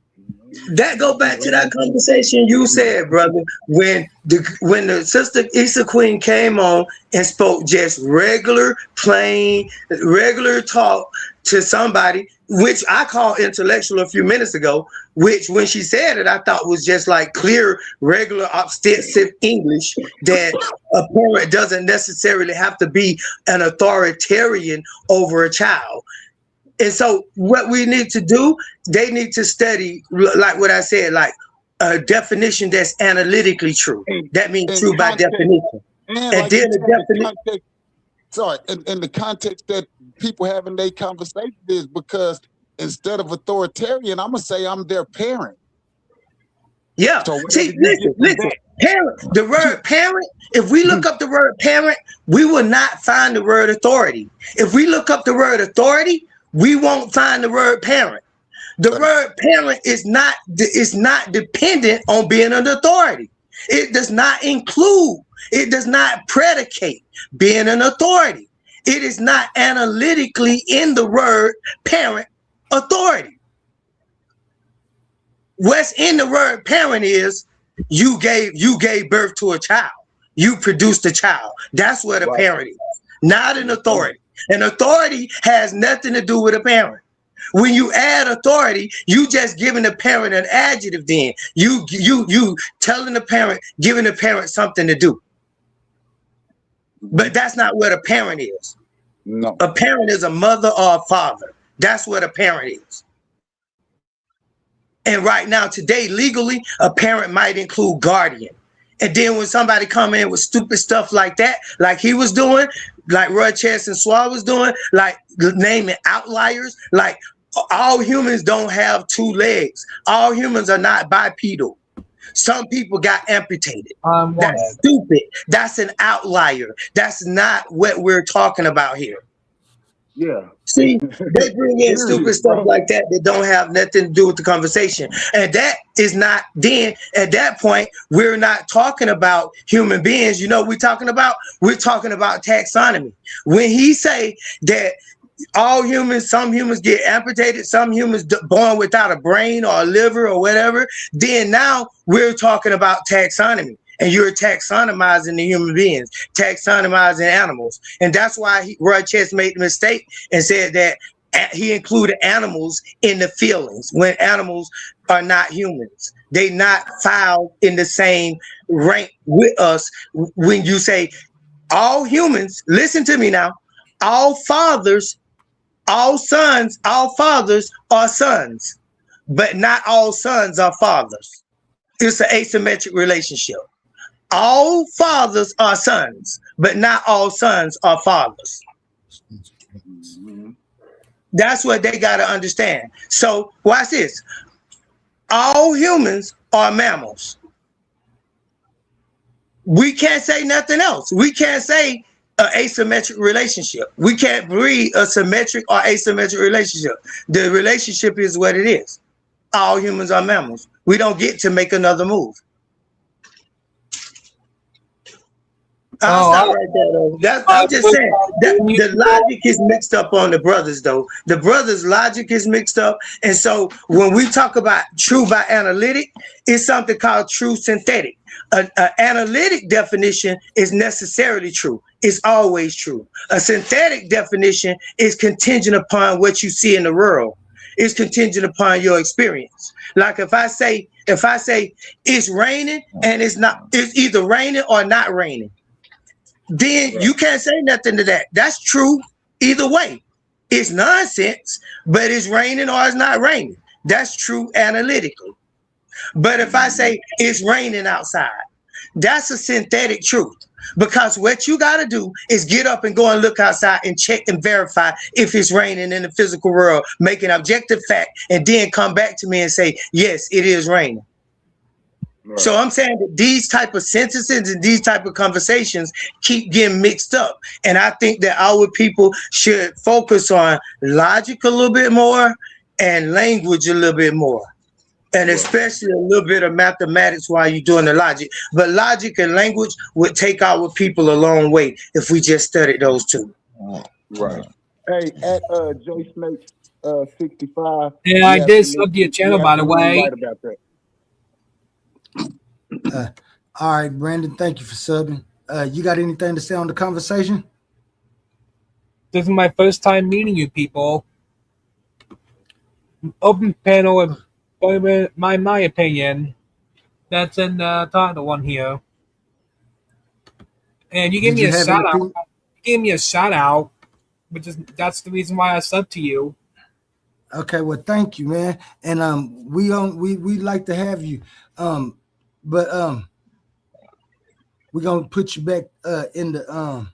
That go back to that conversation you said, brother, when the sister Issa Queen came on and spoke just regular, plain, regular talk to somebody, which I called intellectual a few minutes ago, which when she said it, I thought was just like clear, regular, extensive English, that a parent doesn't necessarily have to be an authoritarian over a child. And so what we need to do, they need to study, like what I said, like a definition that's analytically true. That means true by definition. And then the definition. Sorry, in the context that people have in their conversation is because instead of authoritarian, I'm going to say I'm their parent. Yeah. So see, listen, parent, the word parent, if we look up the word parent, we will not find the word authority. If we look up the word authority, we won't find the word parent. The word parent is not dependent on being an authority. It does not include, it does not predicate being an authority. It is not analytically in the word parent authority. What's in the word parent is you gave birth to a child. You produced a child. That's what a parent is, not an authority. An authority has nothing to do with a parent. When you add authority, you just giving the parent an adjective. Then you telling the parent, giving the parent something to do. But that's not what a parent is. No. A parent is a mother or a father. That's what a parent is. And right now, today, legally, a parent might include guardian. And then when somebody come in with stupid stuff like that, like he was doing, like Roy Chess and Swab was doing, like naming outliers, like all humans don't have two legs. All humans are not bipedal. Some people got amputated. That's stupid. That's an outlier. That's not what we're talking about here. Yeah. See, they bring in stupid stuff like that that don't have nothing to do with the conversation. And that is not, then at that point, we're not talking about human beings. You know what we're talking about? We're talking about taxonomy. When he say that all humans, some humans get amputated, some humans born without a brain or a liver or whatever, then now we're talking about taxonomy. And you're taxonomizing the human beings, taxonomizing animals. And that's why Roy Chess made the mistake and said that he included animals in the feelings when animals are not humans. They not filed in the same rank with us. When you say all humans, listen to me now, all fathers, all sons, all fathers are sons, but not all sons are fathers. It's an asymmetric relationship. All fathers are sons, but not all sons are fathers. That's what they got to understand. So watch this. All humans are mammals. We can't say nothing else. We can't say an asymmetric relationship. We can't breed a symmetric or asymmetric relationship. The relationship is what it is. All humans are mammals. We don't get to make another move. I'll stop right there, though. I'm just saying that the logic is mixed up on the brothers, though. The brothers' logic is mixed up, and so when we talk about true by analytic, it's something called true synthetic. An analytic definition is necessarily true. It's always true. A synthetic definition is contingent upon what you see in the world. It's contingent upon your experience. Like if I say it's raining and it's either raining or not raining, then you can't say nothing to that. That's true either way. It's nonsense, but it's raining or it's not raining. That's true analytically. But if I say it's raining outside, that's a synthetic truth. Because what you got to do is get up and go and look outside and check and verify if it's raining in the physical world, make an objective fact, and then come back to me and say, yes, it is raining. Right. So I'm saying that these type of sentences and these type of conversations keep getting mixed up. And I think that our people should focus on logic a little bit more and language a little bit more. And especially a little bit of mathematics while you're doing the logic. But logic and language would take our people a long way if we just studied those two. Right. Hey, at J Snake 65. Yeah, I did sub to your channel, by the way. Right about that. All right, Brandon, thank you for subbing. You got anything to say on the conversation? This is my first time meeting you people. Open panel of my opinion. That's in the title one here. And you gave me a shout out. You gave me a shout out, which is that's the reason why I subbed to you. Okay, well, thank you, man. And we like to have you. But we're gonna put you back in the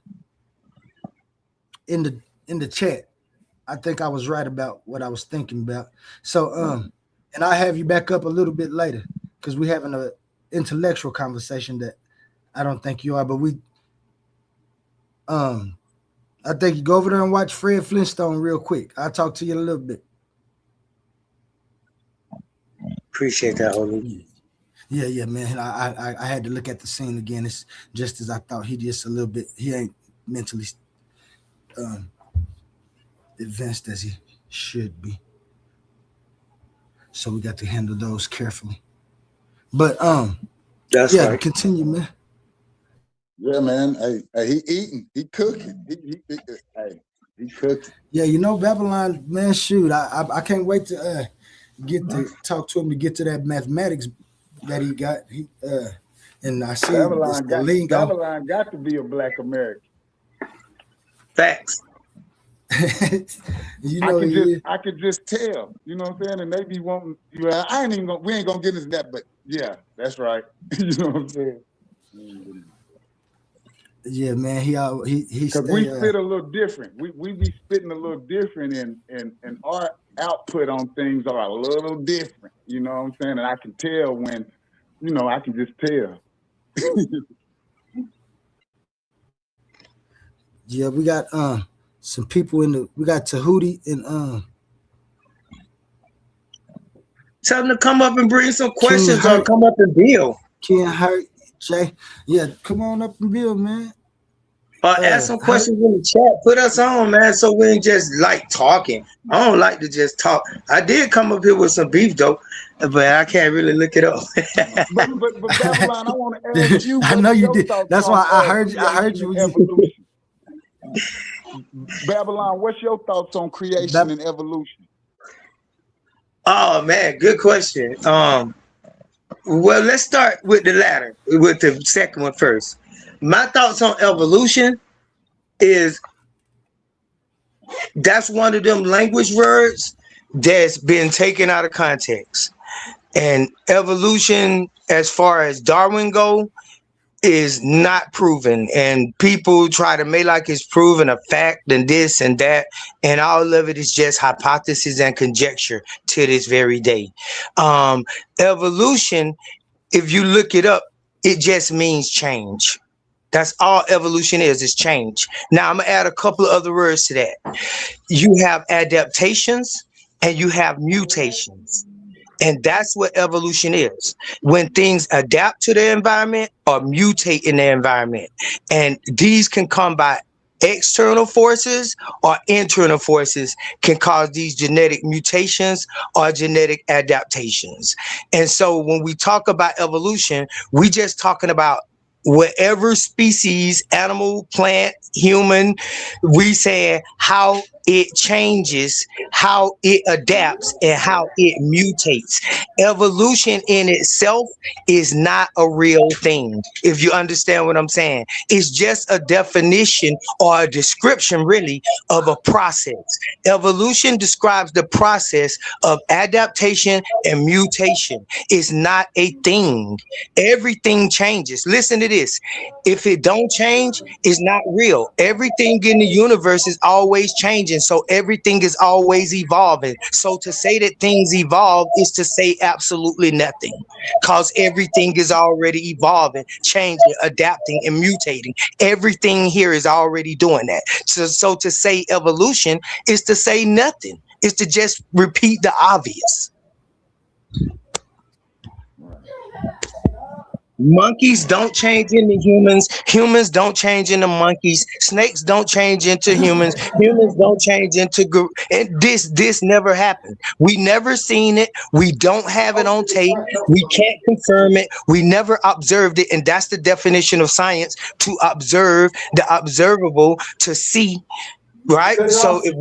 chat. I think I was right about what I was thinking about. So and I'll have you back up a little bit later because we're having an intellectual conversation that I don't think you are, but I think you go over there and watch Fred Flintstone real quick. I'll talk to you in a little bit. Appreciate that, Oli. Yeah, man. I had to look at the scene again. It's just as I thought. He just a little bit. He ain't mentally advanced as he should be. So we got to handle those carefully. But that's yeah, right. Continue, man. Yeah, man. Hey, he eating, he cooking. He cooking. Yeah, you know, Babylon, man, shoot. I can't wait to get to talk to him to get to that mathematics that he got. And I see Babylon got to be a Black American. Facts. You know, I could just tell, you know what I'm saying? And they be wanting, we ain't gonna get into that, but yeah, that's right. You know what I'm saying? Yeah, man, he because we spit a little different. We be spitting a little different, and our output on things are a little different. You know what I'm saying? And I can tell when, you know, I can just tell. Yeah, we got some people we got Tahuti and tell them to come up and bring some questions or come up and build. Ken Hurt, Jay. Yeah, come on up and build, man. Ask some questions in the chat. Put us on, man, so we ain't just like talking. I don't like to just talk. I did come up here with some beef, though, but I can't really look it up. but Babylon, I want to ask you. I know you did. That's why I heard you. Evolution. Babylon, what's your thoughts on creation and evolution? Oh man, good question. Well, let's start with the latter, with the second one first. My thoughts on evolution is that's one of them language words that's been taken out of context. And evolution, as far as Darwin go, is not proven. And people try to make like it's proven a fact and this and that. And all of it is just hypothesis and conjecture to this very day. Evolution, if you look it up, it just means change. That's all evolution is change. Now I'm gonna add a couple of other words to that. You have adaptations and you have mutations. And that's what evolution is. When things adapt to their environment or mutate in their environment. And these can come by external forces or internal forces can cause these genetic mutations or genetic adaptations. And so when we talk about evolution, we just talking about whatever species, animal, plant, human, we say how it changes, how it adapts, and how it mutates. Evolution in itself is not a real thing, if you understand what I'm saying. It's just a definition or a description, really, of a process. Evolution describes the process of adaptation and mutation. It's not a thing. Everything changes. Listen to this. If it don't change, it's not real. Everything in the universe is always changing, so everything is always evolving. So to say that things evolve is to say absolutely nothing, because everything is already evolving, changing, adapting, and mutating. Everything here is already doing that. So to say evolution is to say nothing. It's to just repeat the obvious. Monkeys don't change into humans. Humans don't change into monkeys. Snakes don't change into humans. Humans don't change into and this never happened. We never seen it. We don't have it on tape. We can't confirm it. We never observed it. And that's the definition of science: to observe the observable, to see. Right. So if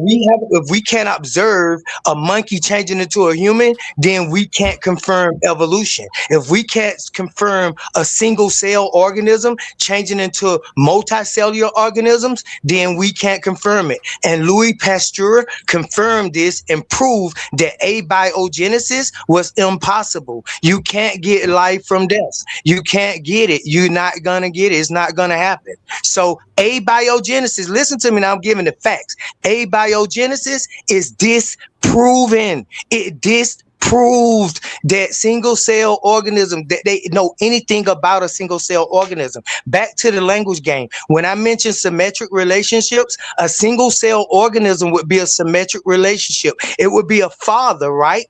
we can't observe a monkey changing into a human, then we can't confirm evolution. If we can't confirm a single cell organism changing into multicellular organisms, then we can't confirm it. And Louis Pasteur confirmed this and proved that abiogenesis was impossible. You can't get life from death. You can't get it. You're not gonna get it. It's not gonna happen. So abiogenesis, listen to me now, I'm giving the facts. Abiogenesis is disproven. It disproved that single cell organism, that they know anything about a single cell organism. Back to the language game. When I mention symmetric relationships, a single cell organism would be a symmetric relationship. It would be a father, right?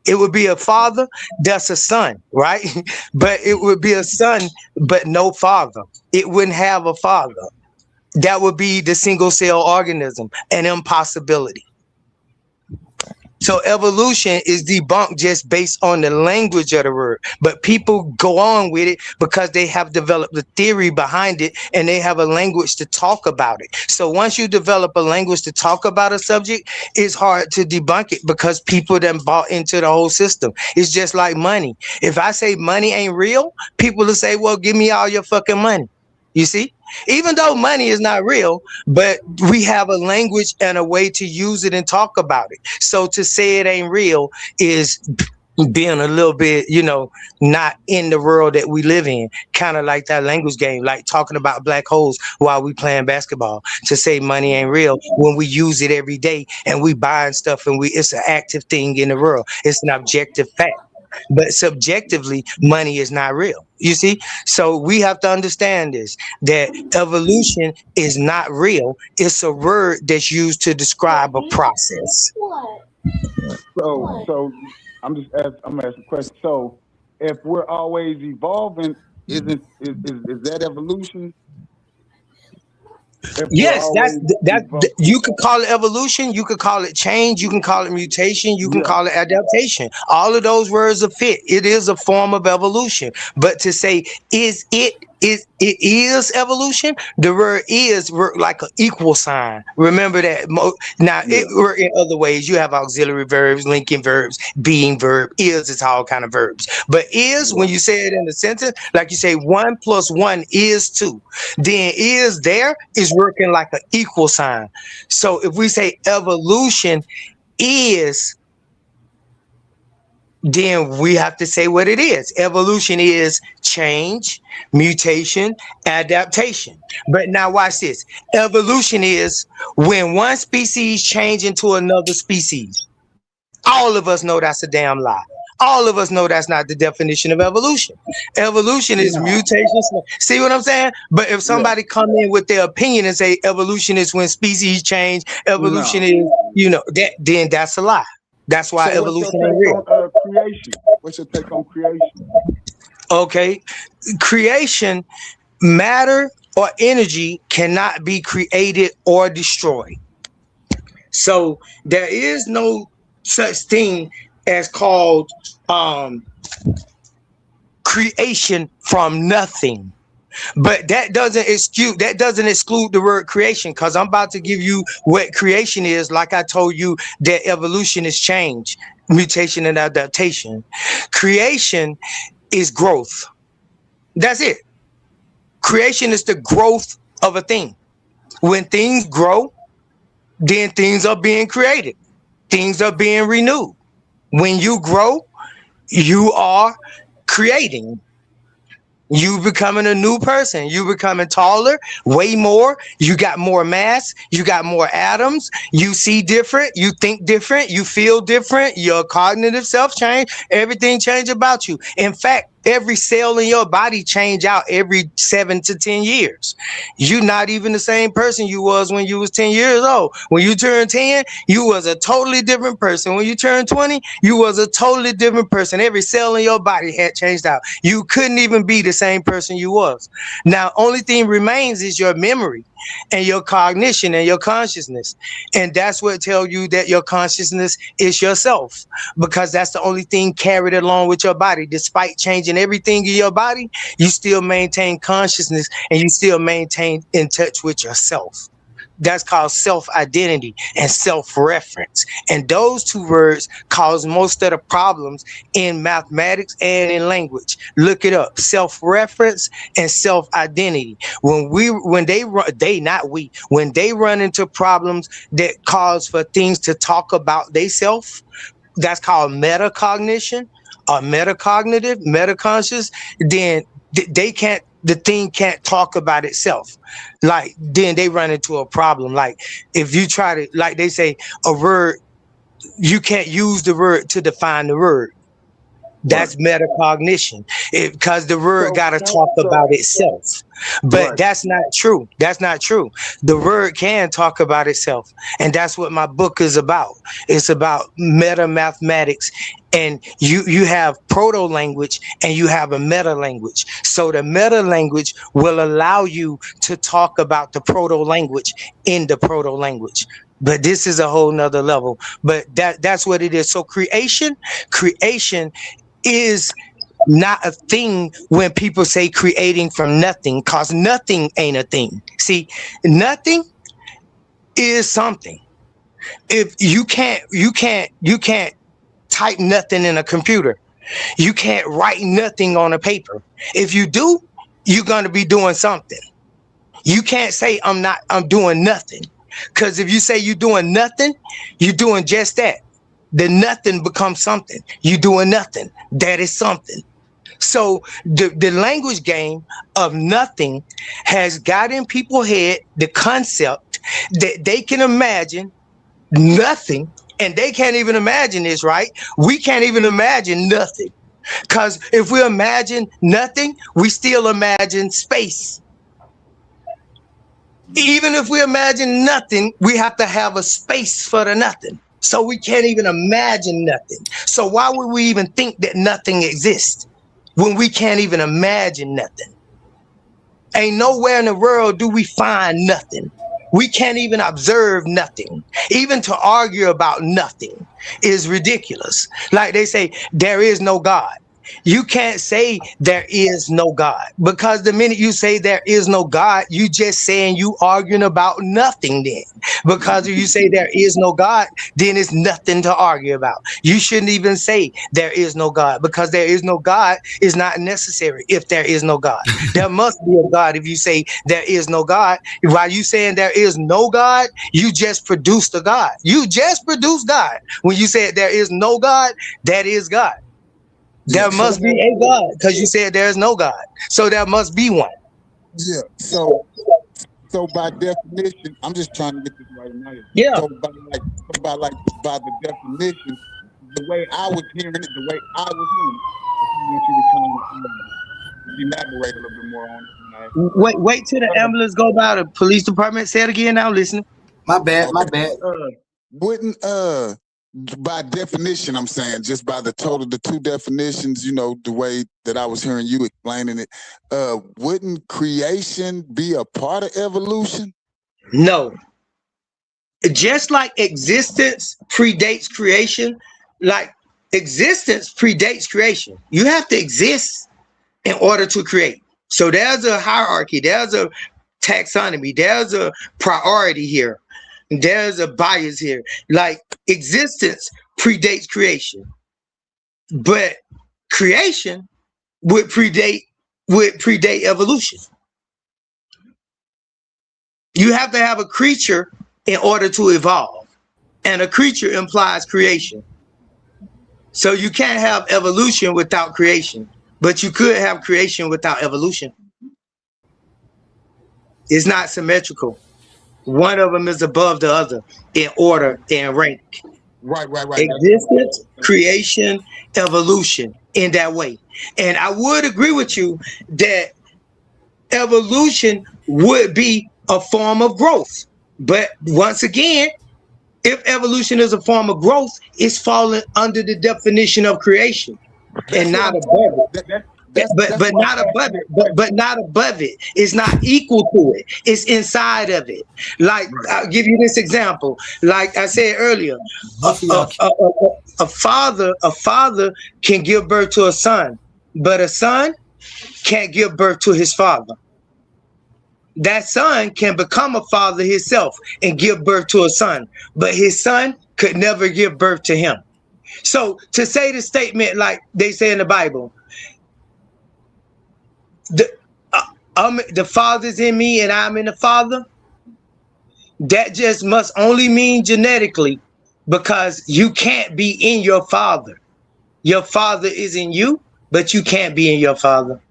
It would be a father, that's a son, right? But it would be a son, but no father. It wouldn't have a father. That would be the single cell organism, an impossibility. So evolution is debunked just based on the language of the word, but people go on with it because they have developed the theory behind it and they have a language to talk about it. So once you develop a language to talk about a subject, it's hard to debunk it because people then bought into the whole system. It's just like money. If I say money ain't real, people will say, well, give me all your fucking money. You see? Even though money is not real, but we have a language and a way to use it and talk about it. So to say it ain't real is being a little bit, not in the world that we live in. Kind of like that language game, like talking about black holes while we playing basketball. To say money ain't real when we use it every day and we buying stuff and it's an active thing in the world. It's an objective fact. But subjectively, money is not real. You see? So we have to understand this, that evolution is not real. It's a word that's used to describe a process. So I'm asking a question. So if we're always evolving, is that evolution? Yes, that's you could call it evolution, you could call it change, you can call it mutation, you can call it adaptation. All of those words are fit. It is a form of evolution. But to say it is evolution, the word is work like an equal sign. Remember that. Now it work in other ways. You have auxiliary verbs, linking verbs, being verb, is all kind of verbs. But is, when you say it in the sentence, like you say 1 + 1 is 2, then is there is working like an equal sign. So if we say evolution is, then we have to say what it is. Evolution is change, mutation, adaptation. But now watch this. Evolution is when one species change into another species. All of us know that's a damn lie. All of us know that's not the definition of evolution. Evolution is mutation. See what I'm saying? But if somebody come in with their opinion and say evolution is when species change, evolution is, then that's a lie. That's why evolution ain't real. creation? What's your take on creation? Okay, creation, matter or energy cannot be created or destroyed. So there is no such thing as called creation from nothing. But that doesn't exclude the word creation, because I'm about to give you what creation is. Like I told you, that evolution is change, mutation, and adaptation. Creation is growth. That's it. Creation is the growth of a thing. When things grow, then things are being created. Things are being renewed. When you grow, you are creating. You becoming a new person. You becoming taller, way more. You got more mass. You got more atoms. You see different. You think different. You feel different. Your cognitive self change. Everything change about you. In fact, every cell in your body change out every 7 to 10 years. You're not even the same person you was when you was 10 years old. When you turned 10, you was a totally different person. When you turned 20, you was a totally different person. Every cell in your body had changed out. You couldn't even be the same person you was. Now, only thing remains is your memory and your cognition and your consciousness. And that's what tells you that your consciousness is yourself, because that's the only thing carried along with your body. Despite changing everything in your body, you still maintain consciousness and you still maintain in touch with yourself. That's called self-identity and self-reference. And those two words cause most of the problems in mathematics and in language. Look it up. Self-reference and self-identity. When they run into problems that cause for things to talk about themselves, that's called metacognition or metacognitive, metaconscious, then the thing can't talk about itself. Like, then they run into a problem. Like, if you try to, like they say, a word, you can't use the word to define the word. That's metacognition, because the word got to talk about itself. But that's not true. That's not true. The word can talk about itself. And that's what my book is about. It's about meta mathematics. And you have proto language and you have a meta language. So the meta language will allow you to talk about the proto language in the proto language. But this is a whole nother level. But that's what it is. So creation is not a thing when people say creating from nothing, because nothing ain't a thing. See, nothing is something. If you can't type nothing in a computer. You can't write nothing on a paper. If you do, you're going to be doing something. You can't say I'm doing nothing. Because if you say you're doing nothing, you're doing just that. The nothing becomes something. You're doing nothing. That is something. So the language game of nothing has got in people's head the concept that they can imagine nothing. And they can't even imagine this, right? We can't even imagine nothing. Because if we imagine nothing, we still imagine space. Even if we imagine nothing, we have to have a space for the nothing. So we can't even imagine nothing. So why would we even think that nothing exists when we can't even imagine nothing? Ain't nowhere in the world do we find nothing. We can't even observe nothing. Even to argue about nothing is ridiculous. Like they say, there is no God. You can't say there is no God, because the minute you say there is no God, you just saying you arguing about nothing then. Because if you say there is no God, then it's nothing to argue about. You shouldn't even say there is no God, because there is no God is not necessary if there is no God. There must be a God if you say there is no God. While you saying there is no God, you just produced a God. You just produced God. When you said there is no God, that is God. There must be a God, because you said there's no God. So there must be one. Yeah. So by definition, I'm just trying to get this right now. Yeah. So by the definition, the way I was hearing it, I want you to kind of elaborate a little bit more on it. Wait till the ambulance go by. The police department. Say it again now. Listen. My bad. Wouldn't by definition, I'm saying, just by the two definitions, you know, the way that I was hearing you explaining it, wouldn't creation be a part of evolution? No. Just like existence predates creation, like existence predates creation. You have to exist in order to create. So there's a hierarchy, there's a taxonomy, there's a priority here, there's a bias here. Like existence predates creation, but creation would predate evolution. You have to have a creature in order to evolve, and a creature implies creation. So you can't have evolution without creation, but you could have creation without evolution. It's not symmetrical. One of them is above the other in order and rank. Right. Existence, creation, evolution, in that way. And I would agree with you that evolution would be a form of growth. But once again, if evolution is a form of growth, it's falling under the definition of creation and not above it. But not above it. But not above it. It's not equal to it. It's inside of it. Like, I'll give you this example. Like I said earlier, a father can give birth to a son, but a son can't give birth to his father. That son can become a father himself and give birth to a son, but his son could never give birth to him. So to say the statement like they say in the Bible, the Father's in me and I'm in the Father, that just must only mean genetically, because you can't be in your father. Your father is in you, but you can't be in your father.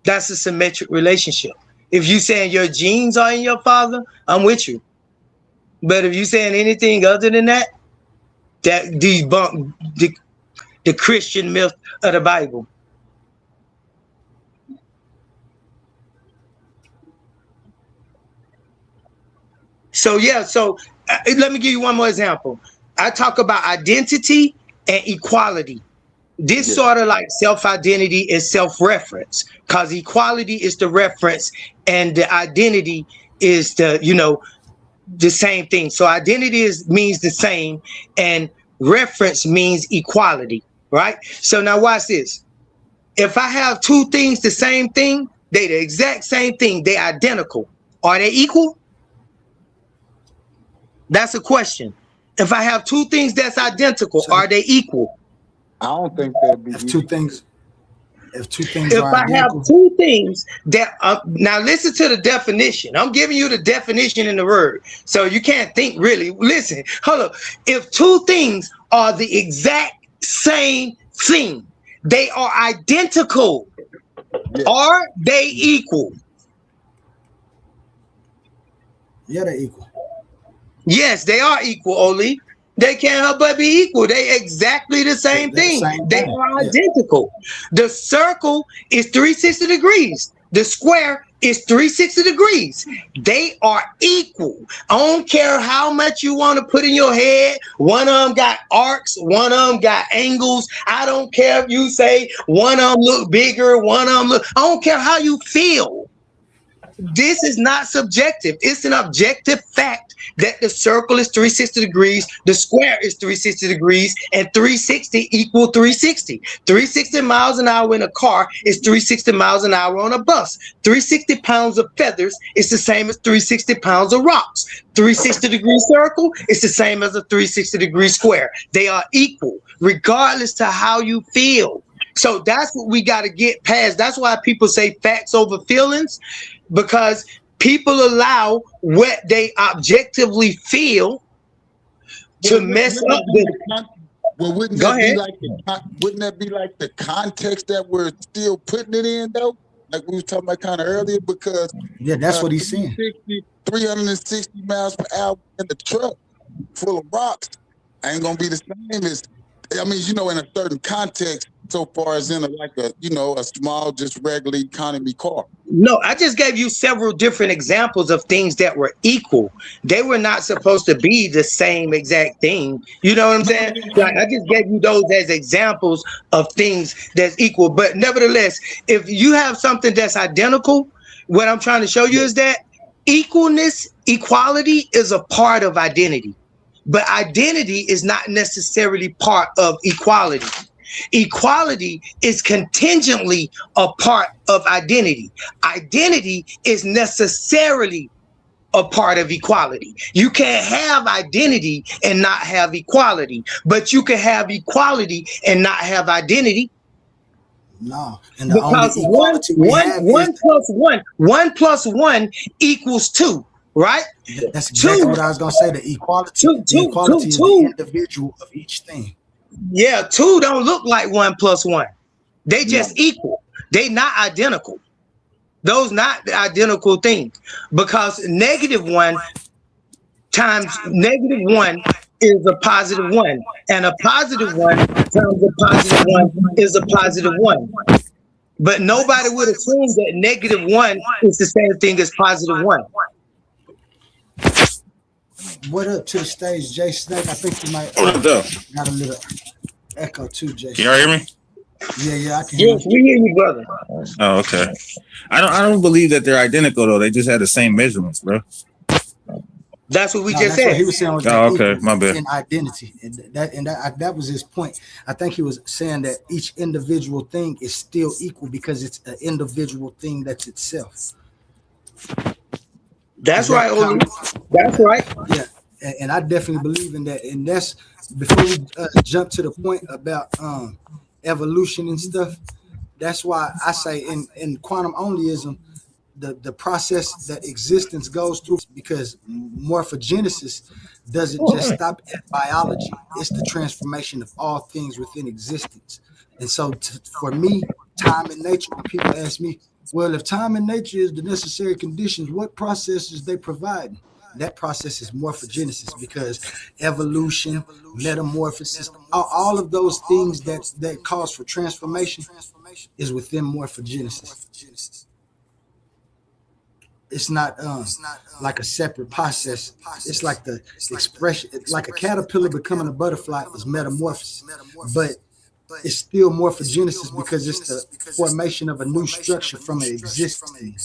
That's a symmetric relationship. If you saying your genes are in your father, I'm with you. But if you saying anything other than that, that debunk the Christian myth of the Bible. So yeah, let me give you one more example. I talk about identity and equality. This sort of like self-identity is self-reference, because equality is the reference and the identity is the, you know, the same thing. So identity means the same and reference means equality, right? So now watch this. If I have two things the same thing, they the exact same thing, they identical. Are they equal? That's a question. If I have two things that's identical, are they equal? I don't think that'd be if two things if are I identical. have two things that now listen to the definition. I'm giving you the definition in the word, so you can't think really. Listen, hold up. If two things are the exact same thing, they are identical. Yeah. Are they equal? Yeah, they're equal. Yes, they are equal, Oli. They can't help but be equal. They exactly the same thing. They are identical. The circle is 360 degrees. The square is 360 degrees. They are equal. I don't care how much you want to put in your head. One of them got arcs. One of them got angles. I don't care if you say one of them look bigger. One of them look. I don't care how you feel. This is not subjective. It's an objective fact that the circle is 360 degrees, the square is 360 degrees, and 360 equal 360. 360 miles an hour in a car is 360 miles an hour on a bus. 360 pounds of feathers is the same as 360 pounds of rocks. 360 degree circle is the same as a 360 degree square. They are equal, regardless to how you feel. So that's what we got to get past. That's why people say facts over feelings, because people allow what they objectively feel to mess up the. Well, wouldn't that be like the context that we're still putting it in, though? Like we were talking about kind of earlier, because that's what he's saying. 360 miles per hour in the truck full of rocks ain't gonna be the same as, I mean, you know, in a certain context, so far as in a small, just regular economy car. No, I just gave you several different examples of things that were equal. They were not supposed to be the same exact thing. You know what I'm saying? Like, I just gave you those as examples of things that's equal. But nevertheless, if you have something that's identical, what I'm trying to show you is that equality is a part of identity. But identity is not necessarily part of equality. Equality is contingently a part of identity. Identity is necessarily a part of equality. You can't have identity and not have equality, but you can have equality and not have identity. No, and the because only equality we have is one plus one equals two, right? That's exactly what I was gonna say. The equality is the individual of each thing. Yeah, two don't look like 1 plus 1. They just equal. They not identical. Those not the identical things, because -1 times -1 is a +1, and a +1 times a +1 is a +1. But nobody would assume that -1 is the same thing as +1. What up to the stage, Jay Snake? I think you might got a little echo too, Jay. Can y'all hear me? Yeah, I can hear you. Yes, we hear you, brother. Oh, okay. I don't believe that they're identical though. They just had the same measurements, bro. That's what we just said. What he was saying was okay, my bad. In identity, and that was his point. I think he was saying that each individual thing is still equal because it's an individual thing that's itself. That's right, Oli. That's right. Yeah, and I definitely believe in that. And that's before we jump to the point about evolution and stuff. That's why I say in quantum onlyism, the process that existence goes through, because morphogenesis doesn't just stop at biology. It's the transformation of all things within existence. And so for me, time and nature, when people ask me, well, if time and nature is the necessary conditions, what processes they provide? That process is morphogenesis, because evolution, metamorphosis, all of those things that cause for transformation is within morphogenesis. It's not like a separate process. It's like the expression, like a caterpillar becoming a butterfly is metamorphosis, but it's still morphogenesis because it's the formation of a new structure from an existing.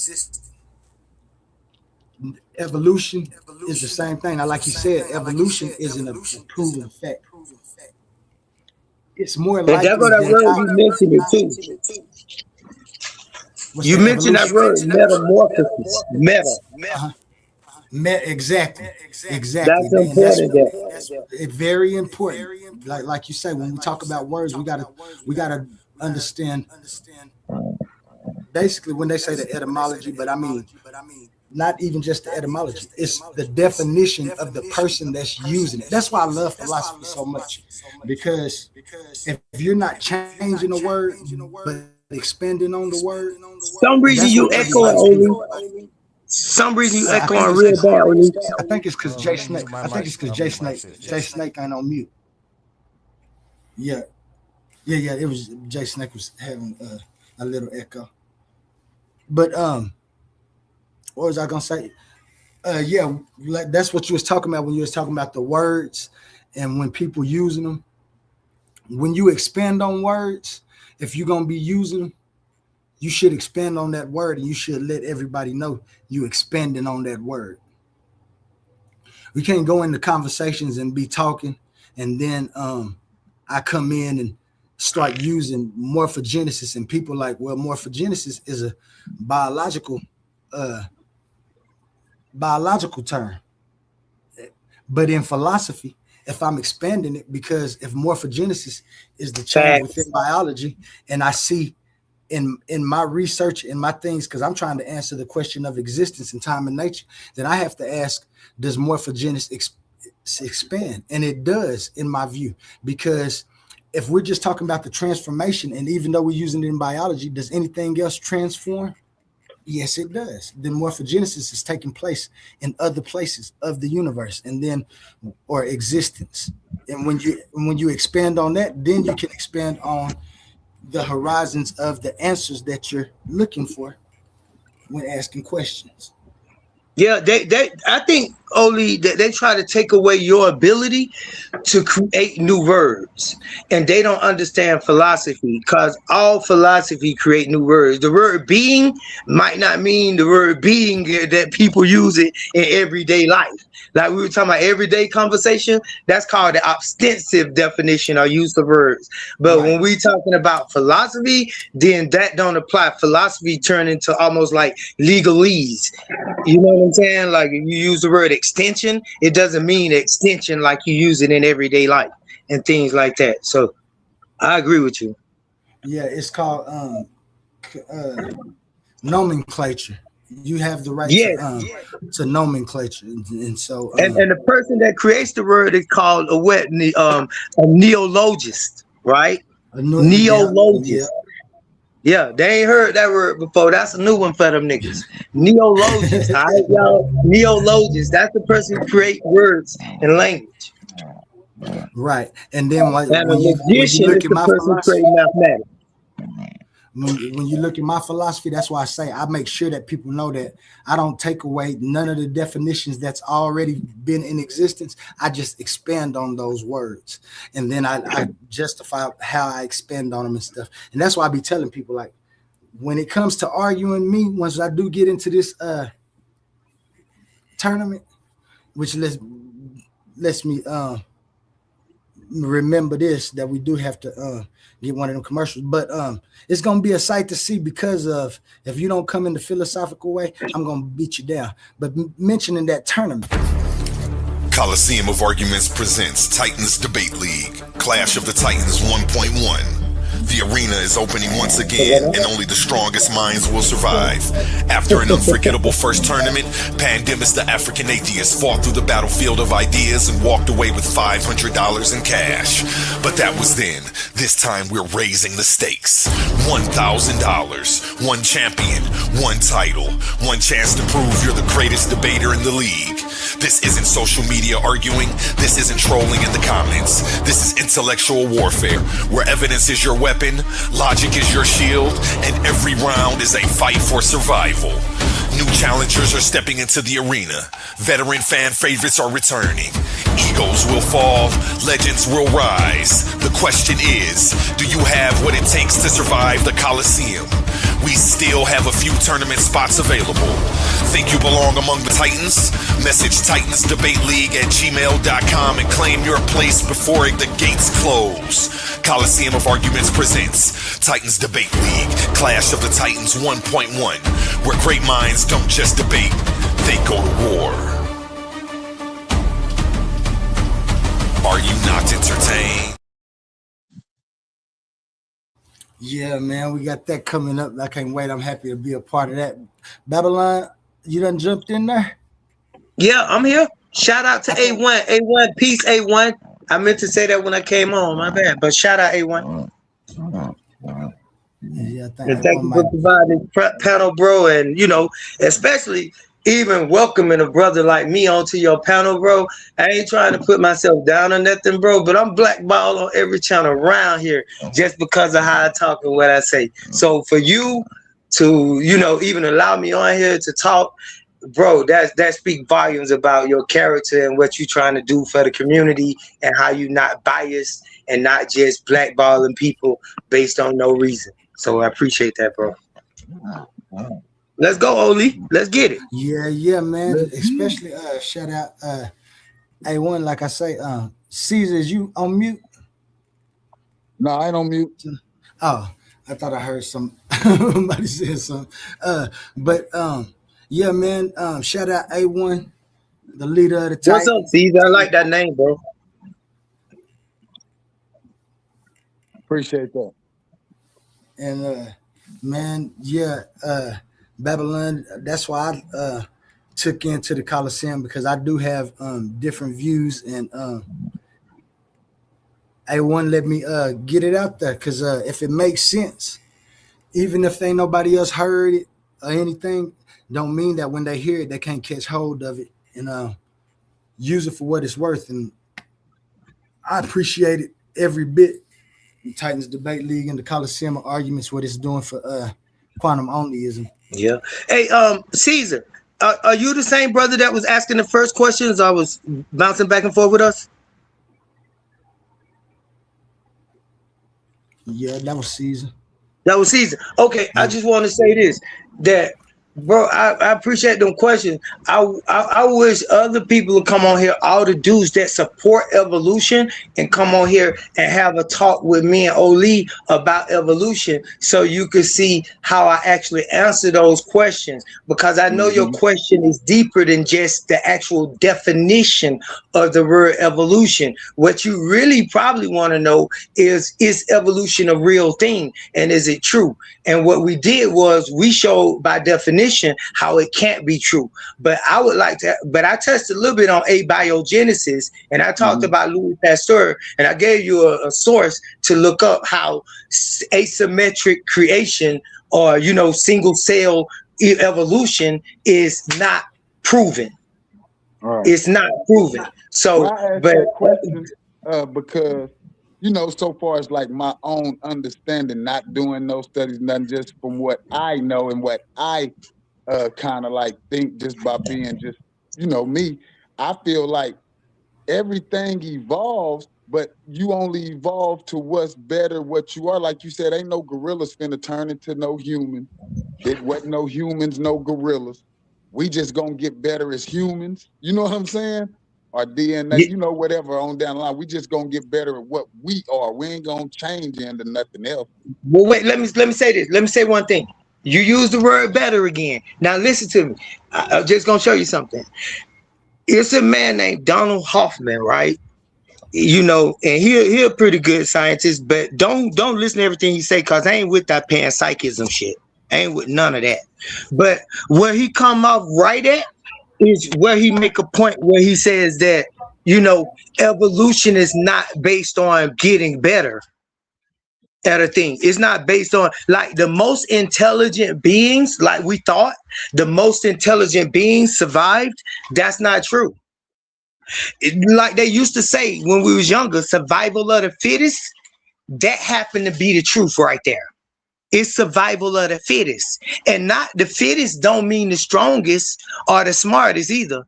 Evolution is the same thing. Now, like you said, evolution isn't a proven fact. It's more like that word you mentioned it too. You mentioned that word metamorphosis. Exactly. That's important. That's very important. Like you say, when we talk about words, we gotta understand. Basically, when they say the etymology, but I mean, not even just the etymology. It's the definition of the person that's using it. That's why I love philosophy so much, because if you're not changing the word, but expanding on the word, some reason you echoing Oli. Some reason you echoing real bad, Oli. I think it's because Jay Snake. Jay Snake ain't on mute. Yeah. It was Jay Snake was having a little echo. But what was I gonna say? Like that's what you was talking about when you was talking about the words and when people using them. When you expand on words, if you're gonna be using them, you should expand on that word, and you should let everybody know you expanding on that word. We can't go into conversations and be talking, and then I come in and start using morphogenesis, and people like, well, morphogenesis is a biological term. But in philosophy, if I'm expanding it, because if morphogenesis is the change within biology, and I see in my research, in my things, because I'm trying to answer the question of existence and time and nature, then I have to ask, does morphogenesis expand? And it does, in my view, because if we're just talking about the transformation, and even though we're using it in biology, does anything else transform? Yes, it does. Then morphogenesis is taking place in other places of the universe, and then or existence. And when you expand on that, then you can expand on the horizons of the answers that you're looking for when asking questions. Yeah, I think only that they try to take away your ability to create new words, and they don't understand philosophy, because all philosophy create new words. The word being might not mean the word being that people use it in everyday life. Like we were talking about everyday conversation, that's called the ostensive definition or use of words. But Right. when we talking about philosophy, then that don't apply. Philosophy turn into almost like legalese. You know what I'm saying? Like if you use the word extension, it doesn't mean extension like you use it in everyday life and things like that. So I agree with you. Yeah, it's called nomenclature. You have the right Yes. to nomenclature, and so And the person that creates the word is called a what? A neologist, right? Neologist. Yeah, they ain't heard that word before. That's a new one for them niggas. Neologist. All right, y'all. Neologist. That's the person who create words and language. Right. And then And a when you logician look is at the my person who philosophy, create mathematics. when you look at my philosophy, that's why I say I make sure that people know that I don't take away none of the definitions that's already been in existence. I just expand on those words, and then I justify how I expand on them and stuff. And that's why I be telling people, like, when it comes to arguing me, once I do get into this tournament, which lets me remember this, that we do have to get one of them commercials, but it's gonna be a sight to see, because of if you don't come in the philosophical way, I'm gonna beat you down. But mentioning that tournament, Coliseum of Arguments presents Titans Debate League, Clash of the Titans 1.1. The arena is opening once again, and only the strongest minds will survive. After an unforgettable first tournament, Pandemus the African Atheist fought through the battlefield of ideas and walked away with $500 in cash. But that was then. This time we're raising the stakes. $1,000, one champion, one title, one chance to prove you're the greatest debater in the league. This isn't social media arguing. This isn't trolling in the comments. This is intellectual warfare, where evidence is your weapon, logic is your shield, and every round is a fight for survival. New challengers are stepping into the arena. Veteran fan favorites are returning. Egos will fall, legends will rise. The question is, do you have what it takes to survive the Coliseum? We still have a few tournament spots available. Think you belong among the Titans? Message TitansDebateLeague@gmail.com and claim your place before the gates close. Coliseum of Arguments presents Titans Debate League, Clash of the Titans 1.1, where great minds don't just debate, they go to war. Are you not entertained? yeah, man, we got that coming up. I can't wait. I'm happy to be a part of that. Babylon, you done jumped in there? Yeah, I'm here. Shout out to A1. A1, peace, A1. I meant to say that when I came on, my bad. But shout out A1. Yeah, And thank you for providing panel, bro. And, especially even welcoming a brother like me onto your panel, bro. I ain't trying to put myself down or nothing, bro, but I'm blackballed on every channel around here just because of how I talk and what I say. So for you to, even allow me on here to talk, bro, that speaks volumes about your character and what you're trying to do for the community, and how you not biased and not just blackballing people based on no reason. So I appreciate that, bro. Let's go, Oli. Let's get it. Yeah, man. Especially shout out A1, like I say, Caesar, is you on mute? No, I ain't on mute. Oh, I thought I heard somebody said something. Yeah, man. Shout out A1, the leader of the Titans. What's up, Caesar? I like that name, bro. Appreciate that. And man, yeah, Babylon. That's why I took into the Coliseum, because I do have different views, and A1 let me get it out there, because if it makes sense, even if ain't nobody else heard it or anything, don't mean that when they hear it they can't catch hold of it and use it for what it's worth. And I appreciate it every bit Titans Debate League and the Coliseum arguments, what it's doing for quantum onlyism. Yeah. Hey, Caesar, are you the same brother that was asking the first questions? I was bouncing back and forth with us. Yeah, that was Caesar. That was Caesar. Okay, I just want to say this, that bro, I appreciate them questions. I wish other people would come on here, all the dudes that support evolution, and come on here and have a talk with me and Oli about evolution, so you could see how I actually answer those questions, because I know your question is deeper than just the actual definition of the word evolution. What you really probably want to know is evolution a real thing, and is it true? And what we did was we showed by definition how it can't be true. But I would like to, but I touched a little bit on abiogenesis, and I talked about Louis Pasteur, and I gave you a source to look up how asymmetric creation, or single cell evolution, is not proven. Right. It's not proven. So, well, I asked that question because so far as like my own understanding, not doing those studies, nothing, just from what I know and what I kind of like think, just by being just me, I feel like everything evolves, but you only evolve to what's better, what you are. Like you said, ain't no gorillas finna turn into no human. It wasn't no humans, no gorillas. We just gonna get better as humans. You know what I'm saying? Our DNA, whatever on down the line. We just gonna get better at what we are. We ain't gonna change into nothing else. Well, wait, let me say this. Let me say one thing. You use the word better again. Now listen to me. I'm just gonna show you something. It's a man named Donald Hoffman, right? And he a pretty good scientist, but don't listen to everything he say, because I ain't with that panpsychism shit. I ain't with none of that. But where he come off right at is where he make a point where he says that, evolution is not based on getting better at a thing. It's not based on, like, the most intelligent beings, like we thought, the most intelligent beings survived. That's not true. Like they used to say when we was younger, survival of the fittest, that happened to be the truth right there. It's survival of the fittest. And not the fittest don't mean the strongest or the smartest either.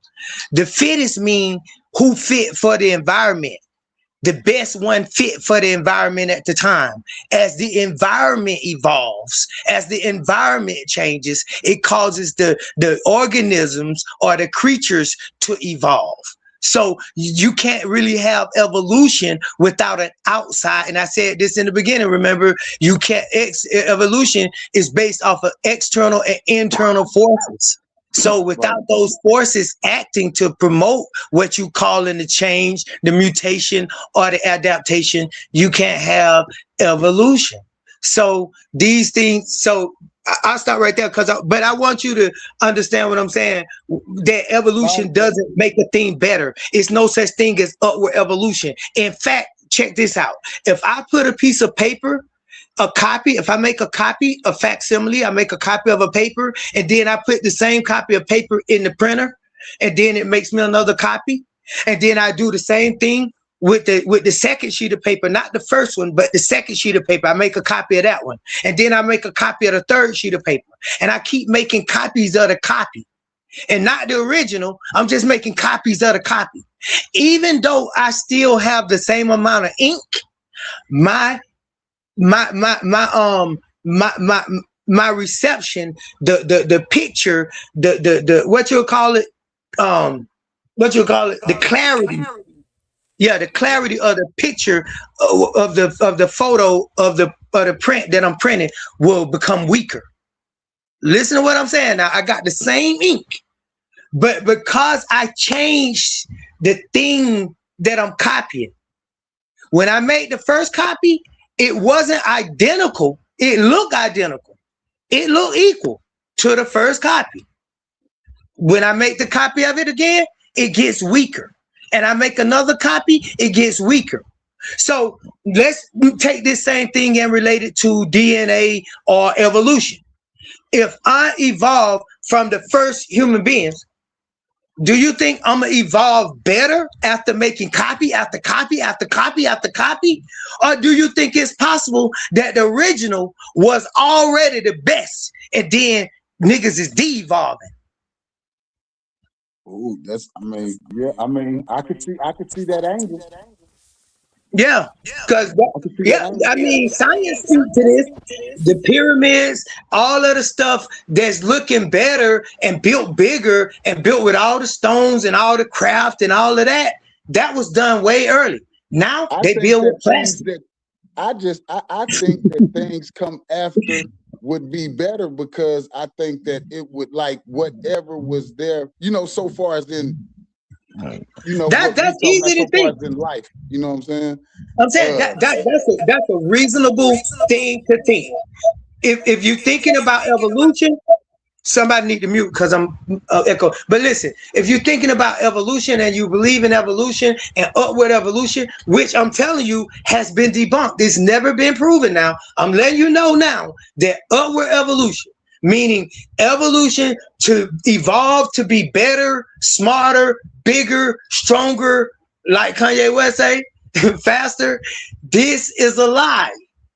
The fittest mean who fit for the environment. The best one fit for the environment at the time. As the environment evolves, as the environment changes, it causes the organisms or the creatures to evolve. So you can't really have evolution without an outside. And I said this in the beginning, remember, you can't, evolution is based off of external and internal forces. So without those forces acting to promote what you call in the change, the mutation, or the adaptation, you can't have evolution. So these things, I'll stop right there, but I want you to understand what I'm saying, that evolution doesn't make a thing better. It's no such thing as upward evolution. In fact, check this out. If I put a piece of paper, if I make a copy, a facsimile, I make a copy of a paper, and then I put the same copy of paper in the printer, and then it makes me another copy, and then I do the same thing with the second sheet of paper, not the first one, but the second sheet of paper. I make a copy of that one, and then I make a copy of the third sheet of paper, and I keep making copies of the copy, and not the original. I'm just making copies of the copy. Even though I still have the same amount of ink, my reception, the picture, the what you'll call it, the clarity. Yeah, the clarity of the picture of the photo of the print that I'm printing will become weaker. Listen to what I'm saying. Now, I got the same ink, but because I changed the thing that I'm copying, when I made the first copy, it wasn't identical. It looked identical. It looked equal to the first copy. When I make the copy of it again, it gets weaker. And I make another copy, it gets weaker. So let's take this same thing and relate it to DNA or evolution. If I evolve from the first human beings, Do you think I'm gonna evolve better after making copy after copy after copy after copy? Or do you think it's possible that the original was already the best and then niggas is de-evolving? Ooh, I could see that angle. Yeah, because I mean, science speaks to this. The pyramids, all of the stuff that's looking better and built bigger and built with all the stones and all the craft and all of that, that was done way early. Now they build with plastic. I think that things come after would be better, because I think that it would, like, whatever was there, so far as in, that's easy to think in life. You know what I'm saying? I'm saying that's a reasonable thing to think. If you're thinking about evolution, somebody need to mute because I'm echo. But listen, if you're thinking about evolution and you believe in evolution and upward evolution, which I'm telling you has been debunked, it's never been proven. Now I'm letting you know now that upward evolution, meaning evolution to evolve to be better, smarter, bigger, stronger, like Kanye West say, faster. This is a lie.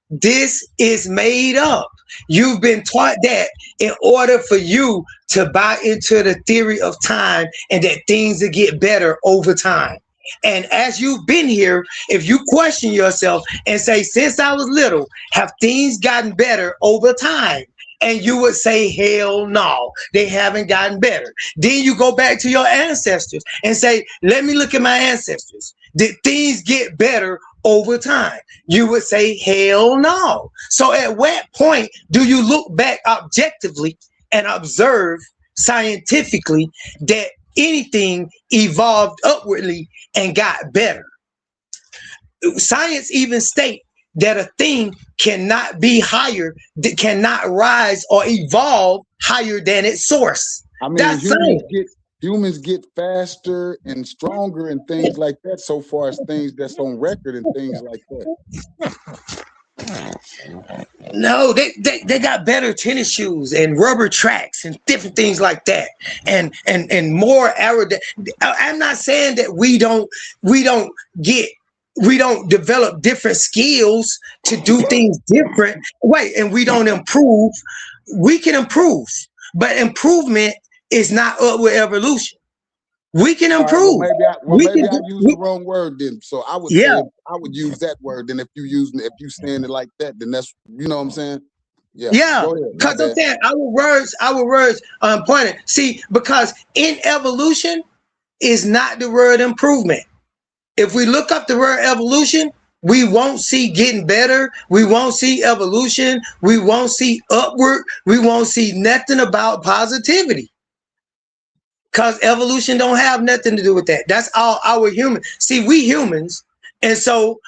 This is made up. You've been taught that in order for you to buy into the theory of time and that things will get better over time. And as you've been here, if you question yourself and say, since I was little, have things gotten better over time? And you would say, hell no, they haven't gotten better. Then you go back to your ancestors and say, let me look at my ancestors. Did things get better over time? You would say, hell no. So at what point do you look back objectively and observe scientifically that anything evolved upwardly and got better? Science even states that a thing cannot be higher, that cannot rise or evolve higher than its source. I mean, that's humans get faster and stronger and things like that, so far as things that's on record and things like that. No, they got better tennis shoes and rubber tracks and different things like that, and more aerodynamic. I'm not saying that we don't develop different skills to do things different. Wait, and we don't improve. We can improve, but improvement is not upward evolution. We can improve. Right, maybe I used the wrong word then. So I would say I would use that word. Then if you saying it like that, then that's, you know what I'm saying? Yeah. Because I'm saying our words are important. See, because in evolution is not the word improvement. If we look up the word evolution, we won't see getting better. We won't see evolution. We won't see upward. We won't see nothing about positivity. Because evolution don't have nothing to do with that. That's all our humans. See, we humans. And so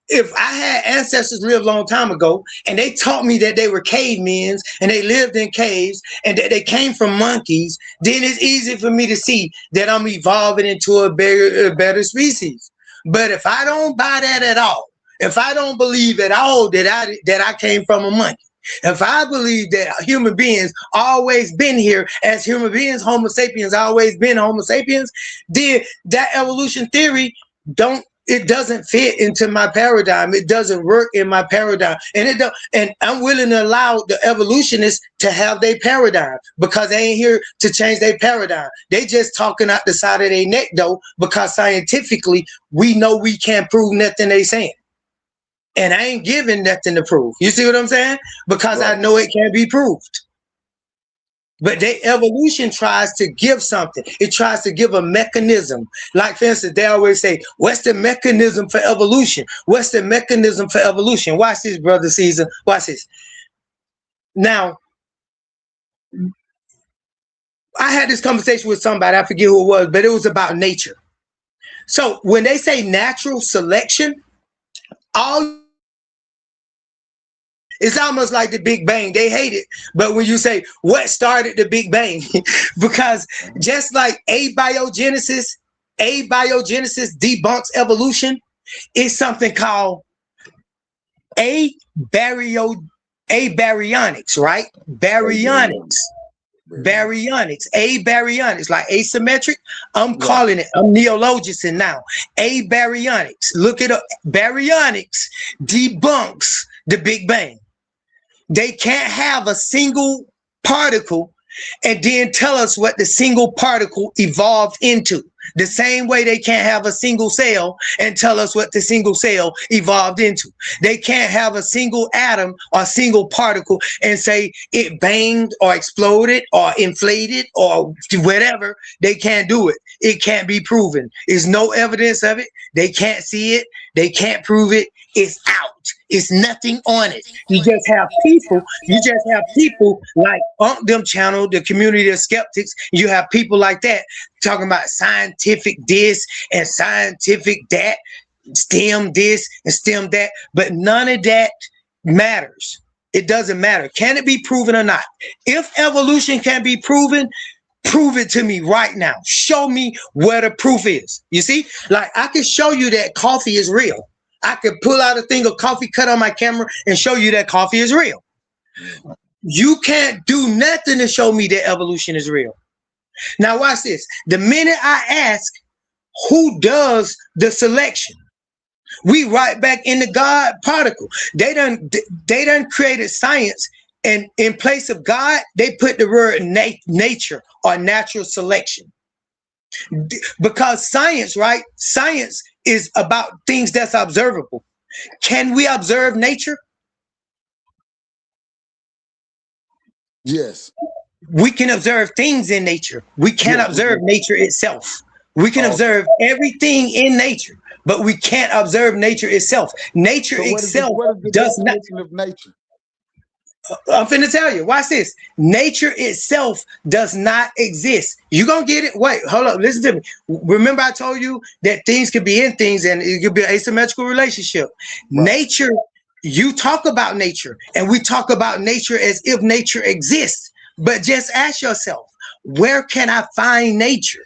if I had ancestors live a long time ago and they taught me that they were cavemen and they lived in caves and that they came from monkeys, then it's easy for me to see that I'm evolving into a better species. But if I don't buy that at all, if I don't believe at all that I came from a monkey, if I believe that human beings always been here as human beings, Homo sapiens always been Homo sapiens, then that evolution theory doesn't fit into my paradigm. It doesn't work in my paradigm, and I'm willing to allow the evolutionists to have their paradigm because they ain't here to change their paradigm. They just talking out the side of their neck though, because scientifically we know we can't prove nothing they saying. And I ain't giving nothing to prove. You see what I'm saying? Because I know it can't be proved. But the evolution tries to give something. It tries to give a mechanism. Like, for instance, they always say, what's the mechanism for evolution? What's the mechanism for evolution? Watch this, Brother Caesar. Watch this. Now, I had this conversation with somebody. I forget who it was, but it was about nature. So when they say natural selection, it's almost like the Big Bang. They hate it. But when you say, what started the Big Bang? Because just like abiogenesis debunks evolution, it's something called baryonics, right? Baryonics. Baryonics, abaryonics, like asymmetric. I'm calling it, I'm neologism now. Abaryonics. Look it up. Baryonics debunks the Big Bang. They can't have a single particle and then tell us what the single particle evolved into. The same way they can't have a single cell and tell us what the single cell evolved into. They can't have a single atom or single particle and say it banged or exploded or inflated or whatever. They can't do it. It can't be proven. There's no evidence of it. They can't see it. They can't prove it. It's out. It's nothing on it. You just have people like them channel, the community of skeptics. You have people like that talking about scientific this and scientific that, STEM this and STEM that, but none of that matters. It doesn't matter. Can it be proven or not? If evolution can be proven, prove it to me right now. Show me where the proof is. You see, like I can show you that coffee is real. I could pull out a thing of coffee, cut on my camera, and show you that coffee is real. You can't do nothing to show me that evolution is real. Now watch this. The minute I ask who does the selection, we right back in the God particle. They done created science, and in place of God, they put the word nature or natural selection. Because science, right? Science is about things that's observable. Can we observe nature? Yes. We can observe things in nature. We can't observe nature itself. We can observe everything in nature, but we can't observe nature itself. Nature itself does not. Of nature? I'm finna tell you. Watch this. Nature itself does not exist. You gonna get it? Wait, hold up. Listen to me. Remember, I told you that things could be in things, and it could be an asymmetrical relationship. Right. Nature. You talk about nature, and we talk about nature as if nature exists. But just ask yourself, where can I find nature?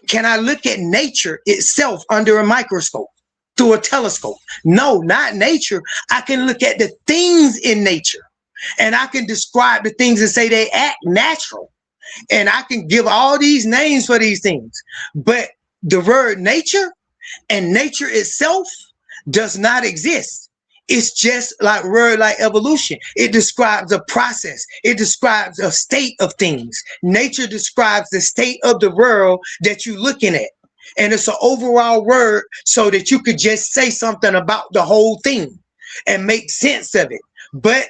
Can I look at nature itself under a microscope, through a telescope? No, not nature. I can look at the things in nature, and I can describe the things and say they act natural. And I can give all these names for these things. But the word nature and nature itself does not exist. It's just like word like evolution. It describes a process. It describes a state of things. Nature describes the state of the world that you're looking at. And it's an overall word so that you could just say something about the whole thing and make sense of it. But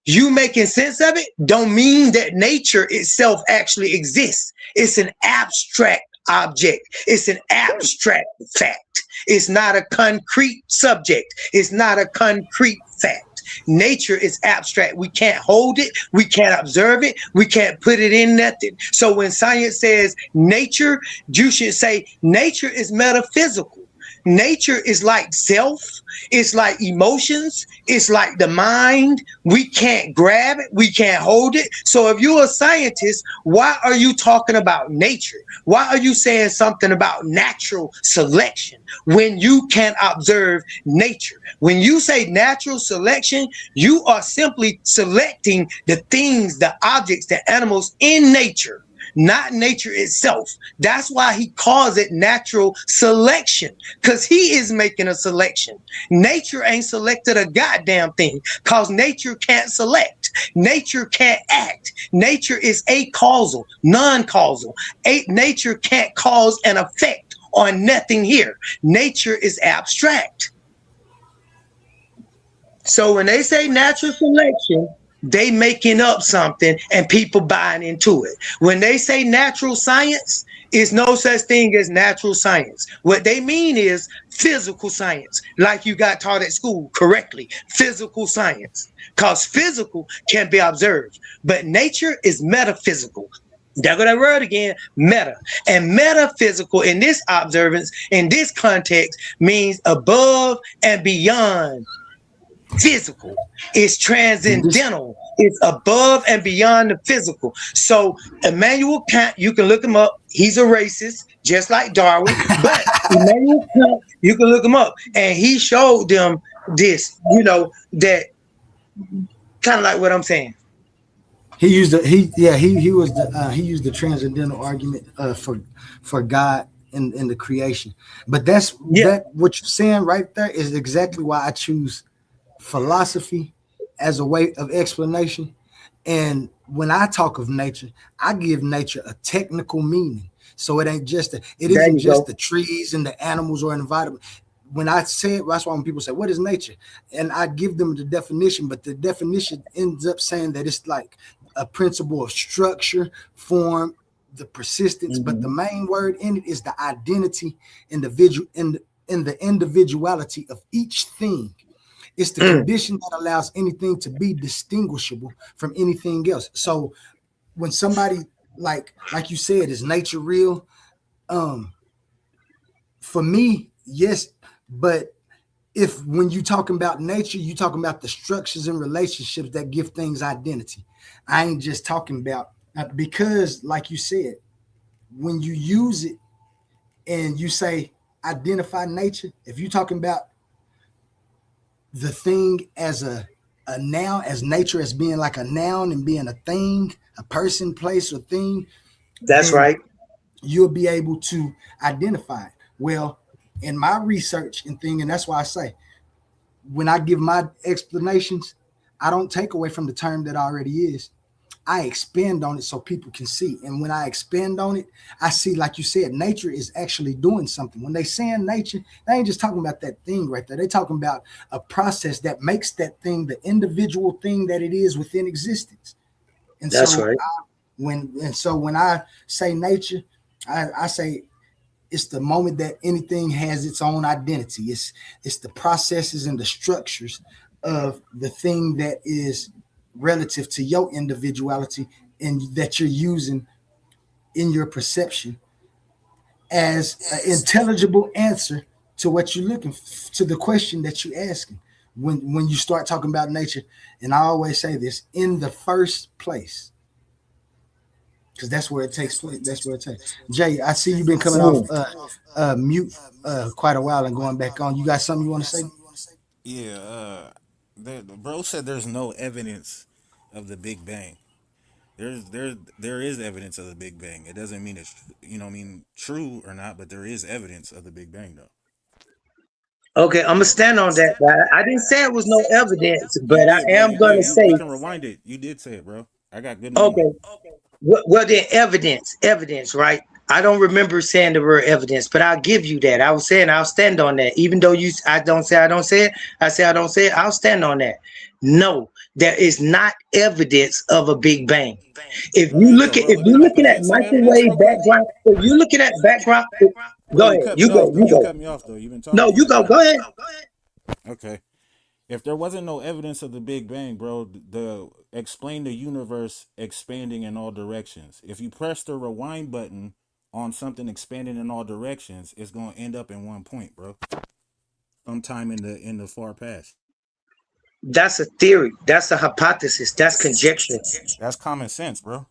you making sense of it don't mean that nature itself actually exists. It's an abstract object. It's an abstract fact. It's not a concrete subject. It's not a concrete fact. Nature is abstract. We can't hold it. We can't observe it. We can't put it in nothing. So when science says nature, you should say nature is metaphysical. Nature is like self. It's like emotions. It's like the mind. We can't grab it. We can't hold it. So if you're a scientist, why are you talking about nature? Why are you saying something about natural selection when you can't observe nature? When you say natural selection, you are simply selecting the things, the objects, the animals in nature, not nature itself. That's why he calls it natural selection, because he is making a selection. Nature ain't selected a goddamn thing, because nature can't select. Nature can't act. Nature is acausal, non-causal. Nature can't cause an effect on nothing here. Nature is abstract. So when they say natural selection, they making up something and people buying into it. When they say natural science, it's no such thing as natural science. What they mean is physical science, like you got taught at school correctly, physical science, because physical can be observed, but nature is metaphysical. There go that word again, meta. And metaphysical in this observance, in this context, means above and beyond. Physical is transcendental. It's above and beyond the physical. So Immanuel Kant, you can look him up. He's a racist, just like Darwin. But Immanuel Kant, you can look him up, and he showed them this. You know, that kind of like what I'm saying. He used the he used the transcendental argument for God in the creation. But that's Yeah, that what you're saying right there is exactly why I choose philosophy as a way of explanation. And when I talk of nature, I give nature a technical meaning. So it there isn't you just go. the trees and the animals or environment. When I say it, that's why when people say, "What is nature?" and I give them the definition, but the definition ends up saying that it's like a principle of structure, form, the persistence. But the Mhm. main word in it is the identity, individual in the individuality of each thing. It's the Mm. condition that allows anything to be distinguishable from anything else. So when somebody like you said, is nature real? Um, for me, yes, but if when you talking about nature, you talking about the structures and relationships that give things identity. I ain't just talking about because, like you said, when you use it and you say identify nature, if you're talking about the thing as a noun, as nature as being like a noun and being a thing, a person, place, or thing, That's then right. you'll be able to identify it. Well, in my research and thing, and that's why I say when I give my explanations, I don't take away from the term that already is. I expand on it so people can see. And when I expand on it, I see, like you said, nature is actually doing something. When they saying nature, they ain't just talking about that thing right there. They talking about a process that makes that thing the individual thing that it is within existence. And That's so right. when I say nature, I say it's the moment that anything has its own identity. It's the processes and the structures of the thing that is relative to your individuality and that you're using in your perception as an intelligible answer to what you're looking to the question that you're asking when you start talking about nature. And I always say this, in the first place, because that's where it takes place. That's where it takes. Jay, I see you've been coming off Mm. mute quite a while and going back on. You got something you want to say? Yeah, the bro said there's no evidence of the Big Bang. There is evidence of the Big Bang. It doesn't mean it's true or not, but there is evidence of the Big Bang though. Okay, I'm gonna stand on that. But I didn't say it was no evidence, You but I did, bro. am Yeah, gonna we say, can rewind it. You did say it, bro. I got good memory. okay, well then evidence, right? I don't remember saying the word evidence, but I'll give you that. I was saying I'll stand on that. Even though I don't say it, I say I don't say it, I'll stand on that. No, there is not evidence of a Big Bang. There is though, bro. If Can you're I looking at present some evidence microwave real quick? background, if you're looking at background, Bro, go you ahead, cut me you off go, though. you You go. cut me off though. You've been talking No, for you like go, 30 go ahead. seconds. Okay. If there wasn't no evidence of the Big Bang, bro, the explain the universe expanding in all directions. If you press the rewind button on something expanding in all directions, it's gonna end up in one point, bro. Sometime in the far past. That's a theory. That's a hypothesis. That's conjecture. That's common sense, bro.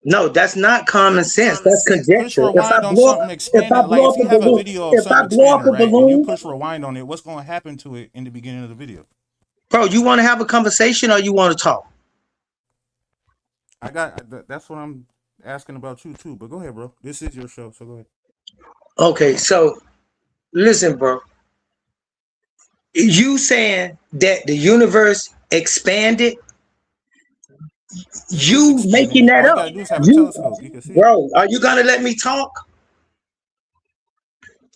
No, that's not common sense. That's Push conjecture. rewind on something If I expanding. Like blow if up you a have a balloon, video of if I something blow up expanding, a right, and you balloon, push rewind on it, what's gonna happen to it in the beginning of the video? bro, you want to have a conversation or you want to talk? That's what I'm asking about you too. But go ahead, bro. This is your show, so go ahead. Okay, so listen, bro. You saying that the universe expanded? It is You expanding. making that All you up? gotta do is have a You, telescope. You can see it. bro, are you gonna let me talk?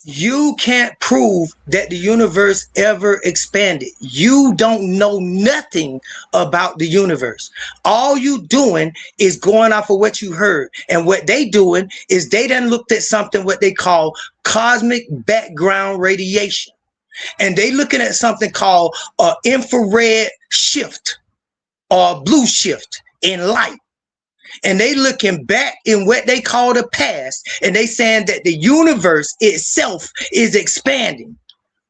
You can't prove that the universe ever expanded. You don't know nothing about the universe. All you doing is going off of what you heard. And what they doing is they done looked at something what they call cosmic background radiation. And they looking at something called infrared shift or blue shift in light. And they looking back in what they call the past, and they saying that the universe itself is expanding,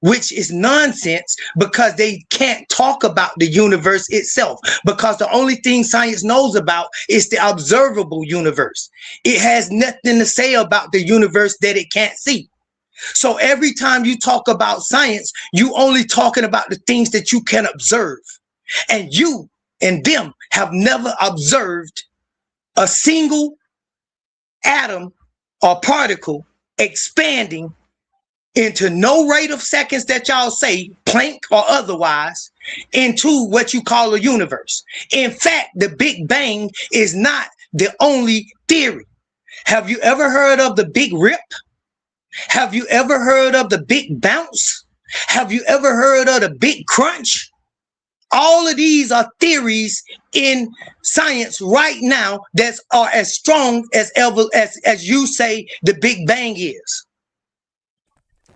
which is nonsense because they can't talk about the universe itself, because the only thing science knows about is the observable universe. It has nothing to say about the universe that it can't see. So every time you talk about science, you only talking about the things that you can observe. And you and them have never observed a single atom or particle expanding into no rate of seconds that y'all say, Planck or otherwise, into what you call a universe. In fact, the Big Bang is not the only theory. Have you ever heard of the Big Rip? Have you ever heard of the Big Bounce? Have you ever heard of the Big Crunch? All of these are theories in science right now that are as strong as ever as you say the Big Bang is.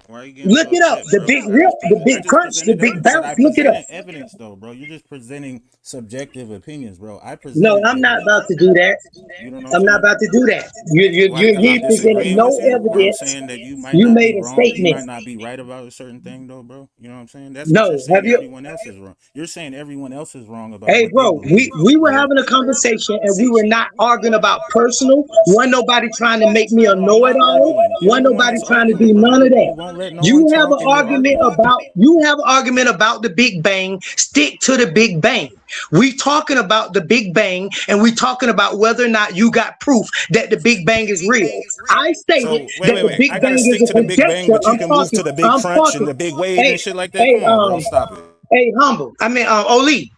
Why are you getting Look so it up. upset, The bro? Big Rip, the Big Crunch, the Big Bounce. I Look it up. presented evidence, though, bro. You're just presenting subjective opinions, bro. I No, presented I'm not evidence. about to do that. You know what I'm I'm not saying? about to do that. Why? Because I'm You presented disagreeing no with you, or I'm evidence. saying that you might You not made be a wrong. You statement. might not be right about a certain thing, though, bro. You know what I'm saying? That's what you're No, have saying. you? Everyone else is wrong. You're saying everyone else is wrong about Hey, what they bro, believe, we were right? having a conversation and we were not arguing about personal. Wasn't nobody trying to make me a Bro, I'm not know-it-all. arguing. You're Wasn't the one nobody that's trying to arguing, do bro. none of You that. won't let no one talk in your argument. You have an argument about the Big Bang. Stick to the Big Bang. We talking about the Big Bang, and we talking about whether or not you got proof that the Big Bang is real. I stated So that the wait. Big I gotta Bang is stick a to the Big Bang, conjecture. but you can move to the Big Crunch and the Big Wave and Hey, shit like that. hey, Come on, bro. Stop it. hey, humble. Oli.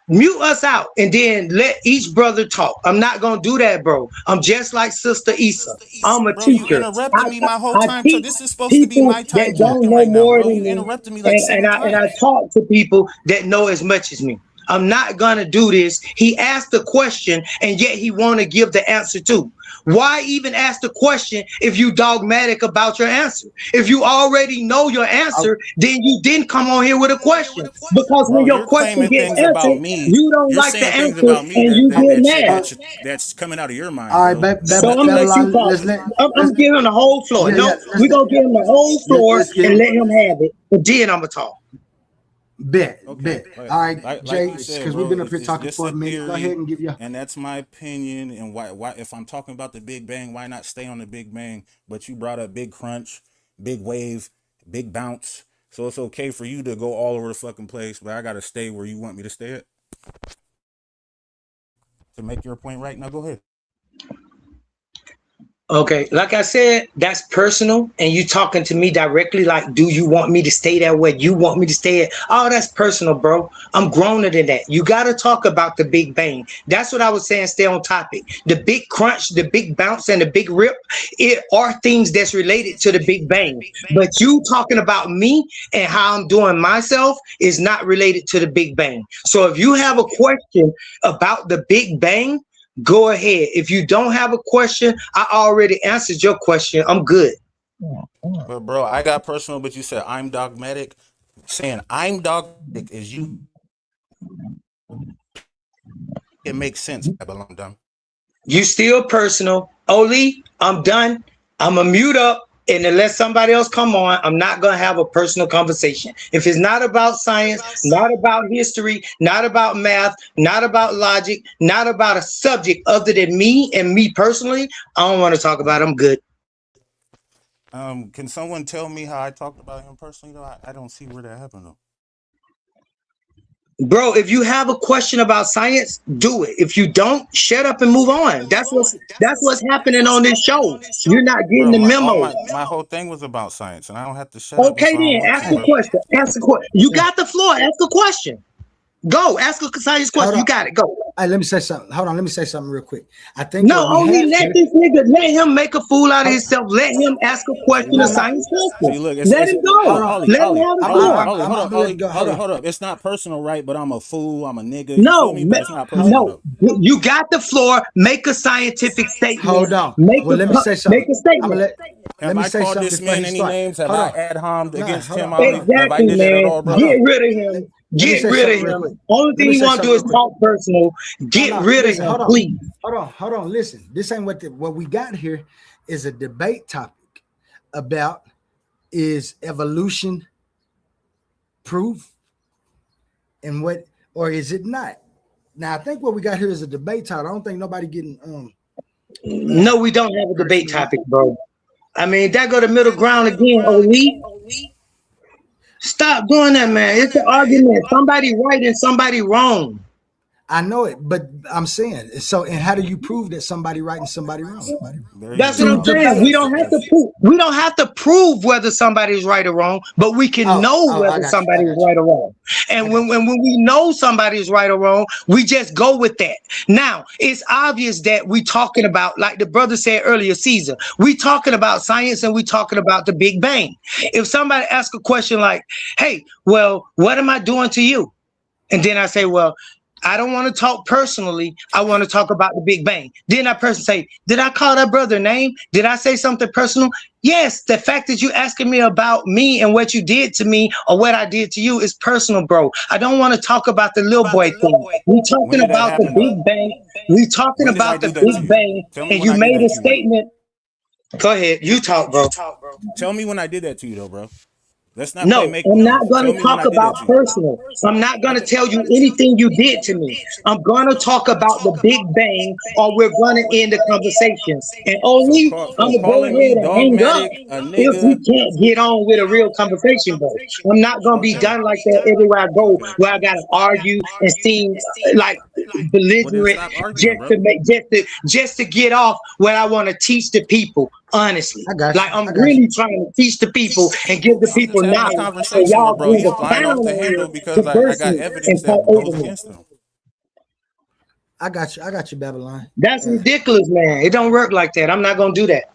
Mute us out and then let each brother talk. I'm not gonna do that, bro. I'm just like Sister Issa. I'm a Bro, you teacher. interrupted me my whole I time. So teach this is supposed to be people my time that don't talking know right now, more bro. than You me, interrupted me like and 7 I times. talk to people that know as much as me. I'm not gonna do this. He asked the question, and yet he want to give the answer too. Why even ask the question if you dogmatic about your answer? If you already know your answer, then you didn't come on here with a question. Because when Bro, your you're question claiming gets things about answered, me. you don't You're like the saying things answer about me and you get mad. that's coming out of your mind, All right, bro. That's So I'm nothing gonna to let do. you Babylon. talk. I'm giving him the whole floor. No, we're gonna give him the whole floor Let's get and let him have it. But then I'm gonna talk. bet. Okay, All right, like Jay, you said, because we've bro, been up here it's talking just for a a minute. Go ahead theory, and give you. and that's my opinion. And why, if I'm talking about the Big Bang, why not stay on the Big Bang? But you brought up Big Crunch, Big Wave, Big Bounce, so it's okay for you to go all over the fucking place, but I gotta stay where you want me to stay at to make your point right. Now, go ahead. Okay, like I said, that's personal, and you talking to me directly. Like, do you want me to stay there where you want me to stay at? Oh, that's personal, bro. I'm growner than that. You got to talk about the Big Bang. That's what I was saying. Stay on topic. The Big Crunch, the Big Bounce, and the Big Rip, it are things that's related to the Big Bang. But you talking about me and how I'm doing myself is not related to the Big Bang. So if you have a question about the Big Bang, go ahead. If you don't have a question, I already answered your question. I'm good. But bro, I got personal, but you said I'm dogmatic. Saying I'm dogmatic is you. It makes sense, Babylundun. You still personal. Oli, I'm done. I'm going to mute up. And unless somebody else come on, I'm not going to have a personal conversation. If it's not about science, not about history, not about math, not about logic, not about a subject other than me and me personally, I don't want to talk about it. I'm good. Can someone tell me how I talked about him personally? Though I don't see where that happened though. Bro, if you have a question about science, do it. If you don't, shut up and move on. That's what's happening on this show. You're not getting Bro, the memo. my whole thing was about science, and I don't have to shut up if Okay, I don't then want ask to, a bro. question. Ask a question. You got the floor. Ask a question. Go. Ask a science question. You got it. Go. All right, let me say something. Hold on. Let me say something real quick. I think No, what we only have let here, this nigga, let him make a fool out of himself. Let him ask a question, a science See, question. look, Let him go. Ollie, Let him have the floor. hold up. It's not personal, right? But I'm a fool. I'm a nigga. You feel No, me? But it's not personal no. though. You got the floor. Make a scientific statement. hold on. Make Well, let me say something. make a statement. I'm gonna let Have me I say called something this before man he any start. names? Have Hold I on. ad homed against Hold him, on. Ollie? Have I Exactly, did that at man. all, bro? Get rid of him. Let me Get say rid something of real him. quick. Only Let thing me you say want to do something is real quick. talk personal. Get rid Listen, of him, hold on. please. Hold on. Listen, this ain't what we got here is a debate topic about is evolution proof and what, or is it not? Now, I think what we got here is a debate topic. I don't think nobody getting No, we don't have a debate topic, bro. I mean, that go to middle ground again, Oli. Stop doing that, man. It's an argument. Somebody right and somebody wrong. I know it, but I'm saying so. And how do you prove that somebody right and somebody wrong? That's what I'm saying. We don't have to prove. We don't have to prove whether somebody's right or wrong, but we can know whether somebody's right or wrong. And when we know somebody's right or wrong, we just go with that. Now it's obvious that we talking about, like the brother said earlier, Caesar. We talking about science and we talking about the Big Bang. If somebody asks a question like, "Hey, well, what am I doing to you?" And then I say, "Well, I don't want to talk personally. I want to talk about the Big Bang." Then that person say, "Did I call that brother a name? Did I say something personal?" Yes, the fact that you asking me about me and what you did to me or what I did to you is personal, bro. I don't want to talk about the little boy thing. We talking about the Big Bang. We talking about the Big Bang. And you made a statement. Go ahead. You talk, bro. Tell me when I did that to you, though, bro. Let's not No, play make I'm not believe. going Tell to me when talk I did that about to you. personal. I'm not going to tell you anything you did to me. I'm going to talk about the Big Bang, or we're going to end the conversation. And only I'm going to go calling me ahead and hang up dogmatic, a if we nigga. can't get on with a real conversation, bro. I'm not going to be done like that everywhere I go, where I got to argue and seem like belligerent stop arguing, bro. just to get off what I want to teach the people. Honestly, like I'm really trying to teach the people and give the I'm just people having a knowledge. So conversation where, y'all bro, bring he's the flying clown off the on handle here because to I burst got me evidence and talk that goes over me. against him. I got you, Babylon. That's ridiculous, man. It don't work like that. I'm not gonna do that.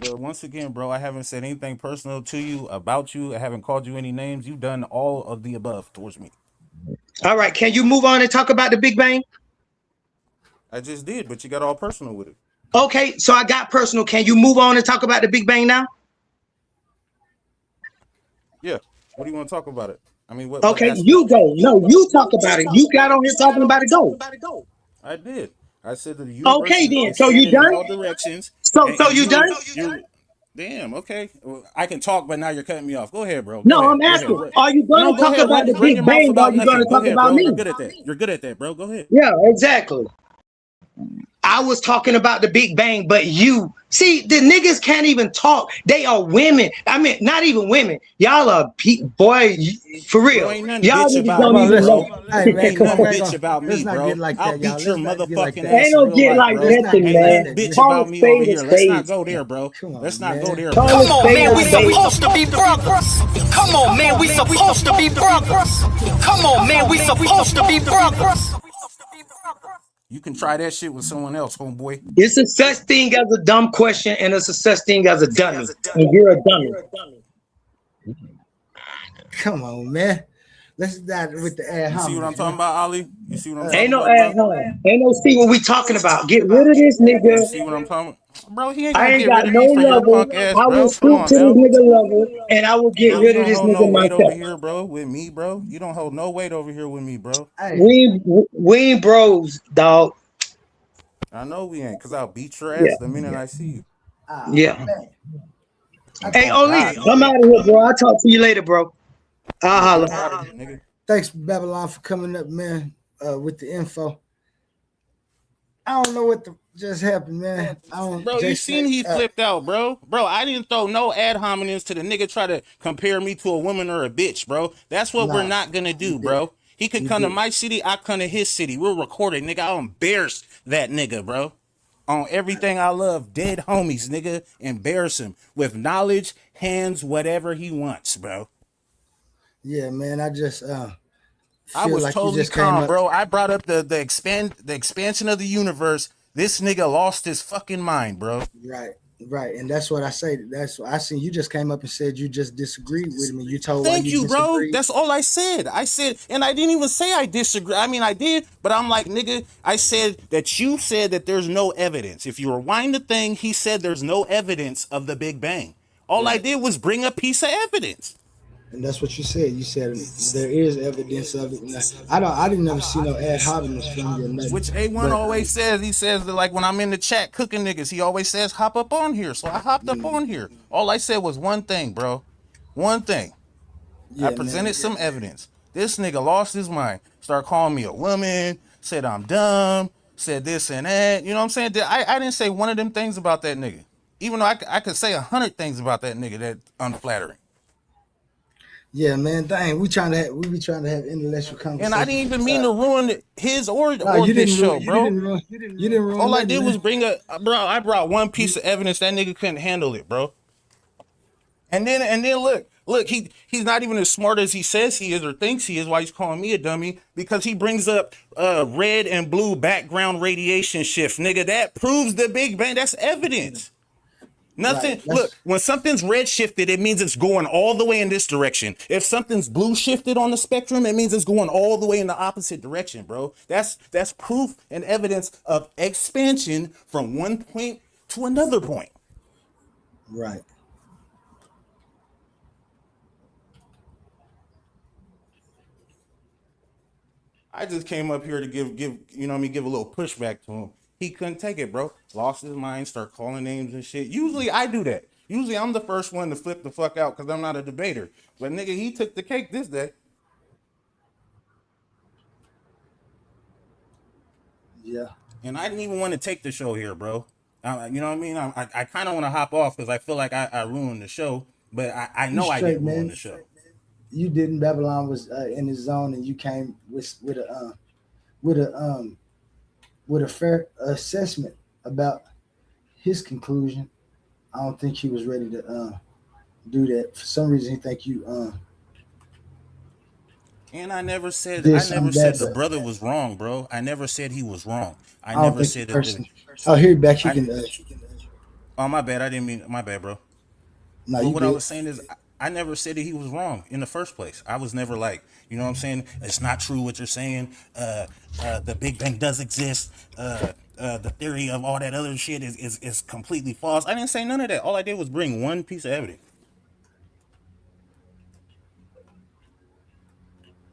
But once again, bro, I haven't said anything personal to you, about you. I haven't called you any names. You've done all of the above towards me. All right, can you move on and talk about the Big Bang? I just did, but you got all personal with it. Okay, so I got personal. Can you move on and talk about the Big Bang now? Yeah. What do you want to talk about it? I mean, what Okay, aspect? you go. No, you talk about it. You got on here talking about it. Go. I did. I said that the universe Okay, is then. So you expanding in done? all directions, So and you done? you're damn okay. Well, I can talk, but now you're cutting me off. Go ahead, bro. Go No, ahead. I'm Go ahead. asking. Are you No, gonna go talk ahead. about the Run your Big mouth Bang, or are about you gonna nothing. Go talk ahead, about bro. You're me? good at that. You're good at that, bro. Go ahead. Yeah, exactly. I was talking about the Big Bang, but you see, the niggas can't even talk. They are women. I mean, not even women. Y'all are for Bro, real. ain't nothing Y'all bitch niggas about don't me, even bro. know. Hey man, Ain't come on, nothing we ain't bitch gonna, about me, let's not get bro. like I'll that, y'all. beat your Let's not get like motherfucking that. ass Ain't in no real get life, like bro. Let's not nothing, get Ain't like man. nothing that. bitch Call a about me over spade a here. Let's not spade. go there, bro. Come Let's on, not go man. there, Call bro. a Come on, spade man, a we spade. supposed to be brothers. Come on, man, we supposed to be brothers. Come on, man, we supposed to be brothers. You can try that shit with someone else, homeboy. It's a such thing as a dumb question, and it's a such thing as a dummy. And you're a dummy. Come on, man. Let's not with the ad You see what I'm hominems, talking man. about, Ali? You see what I'm Ain't talking no about, ad bro? hom. Ain't no see what we talking about. Get rid of this You nigga. see what I'm talking about? Bro, he ain't I gonna ain't get got rid of no me for your level. punk ass, I will bro. Come stoop on to this now. nigga level, and I will get Bro, you rid of don't this hold no nigga weight over myself. here, bro, with me, bro. You don't hold no weight over here with me, bro. Hey, We ain't bros, dog. I know we ain't, because I'll beat your Yeah, ass the minute I see you. yeah. man. Hey, Oh, Oli, God, I'm nigga. out of here, bro. I'll talk to you later, bro. I'll Yeah, holler. get out of here, nigga. Thanks, Babylon, for coming up, man, with the info. I don't know what just happened, man. I don't, Bro, you Jason. seen he flipped out, bro. Bro, I didn't throw no ad hominems to the nigga try to compare me to a woman or a bitch, bro. That's what we're Nah, not gonna you do, did. bro. He can You come to did. my city, I come to his city. We're recording, nigga. I'll embarrass that nigga, bro. On everything I love, dead homies, nigga. Embarrass him with knowledge, hands, whatever he wants, bro. Yeah, man. I just I feel was like you totally just came calm, up. bro. I brought up the expansion of the universe. This nigga lost his fucking mind, bro. Right, right. And that's what I say. That's what I seen. You just came up and said you just disagreed with me. You told why Thank you you, bro. disagreed. That's all I said. I said, and I didn't even say I disagree. I mean, I did, but I'm like, nigga, I said that you said that there's no evidence. If you rewind the thing, he said there's no evidence of the Big Bang. All I Right. did was bring a piece of evidence. And that's what you said. You said there is evidence of it. Now, I didn't ever see no ad hominems from you or nothing. Which A1 But always says. He says that, like, when I'm in the chat cooking niggas, he always says, hop up on here. So I hopped up on here. All I said was one thing, bro. One thing. I yeah, man. presented some evidence. This nigga lost his mind. Started calling me a woman, said I'm dumb, said this and that. You know what I'm saying? I didn't say one of them things about that nigga. Even though I could say 100 things about that nigga that unflattering. Yeah, man. Dang, we be trying to have intellectual conversations. And I didn't even mean to ruin his or you his didn't show, ruin, bro. You didn't ruin. All I nothing, did man. was bring I brought one piece of evidence that nigga couldn't handle it, bro. And then look, he's not even as smart as he says he is or thinks he is. Why he's calling me a dummy? Because he brings up red and blue background radiation shift, nigga. That proves the Big Bang. That's evidence. Nothing. Right, look, when something's red shifted, it means it's going all the way in this direction. If something's blue shifted on the spectrum, it means it's going all the way in the opposite direction, bro. That's proof and evidence of expansion from one point to another point. Right. I just came up here to give you know what I mean, give a little pushback to him. He couldn't take it, bro. Lost his mind, start calling names and shit. Usually I do that. Usually I'm the first one to flip the fuck out because I'm not a debater. But nigga, he took the cake this day. Yeah. And I didn't even want to take the show here, bro. You know what I mean? I kind of want to hop off because I feel like I ruined the show. But I know I didn't ruin the show. You didn't. Babylon was in his zone, and you came with a fair assessment about his conclusion. I don't think he was ready to do that. For some reason, he think you. And I never said the brother was wrong, bro. I never said he was wrong. I never said that. Oh, here back. You can. Oh, my bad. I didn't mean my bad, bro. No, but what I was saying is, I never said that he was wrong in the first place. I was never like, you know what I'm saying? It's not true what you're saying. The Big Bang does exist. The theory of all that other shit is completely false. I didn't say none of that. All I did was bring one piece of evidence.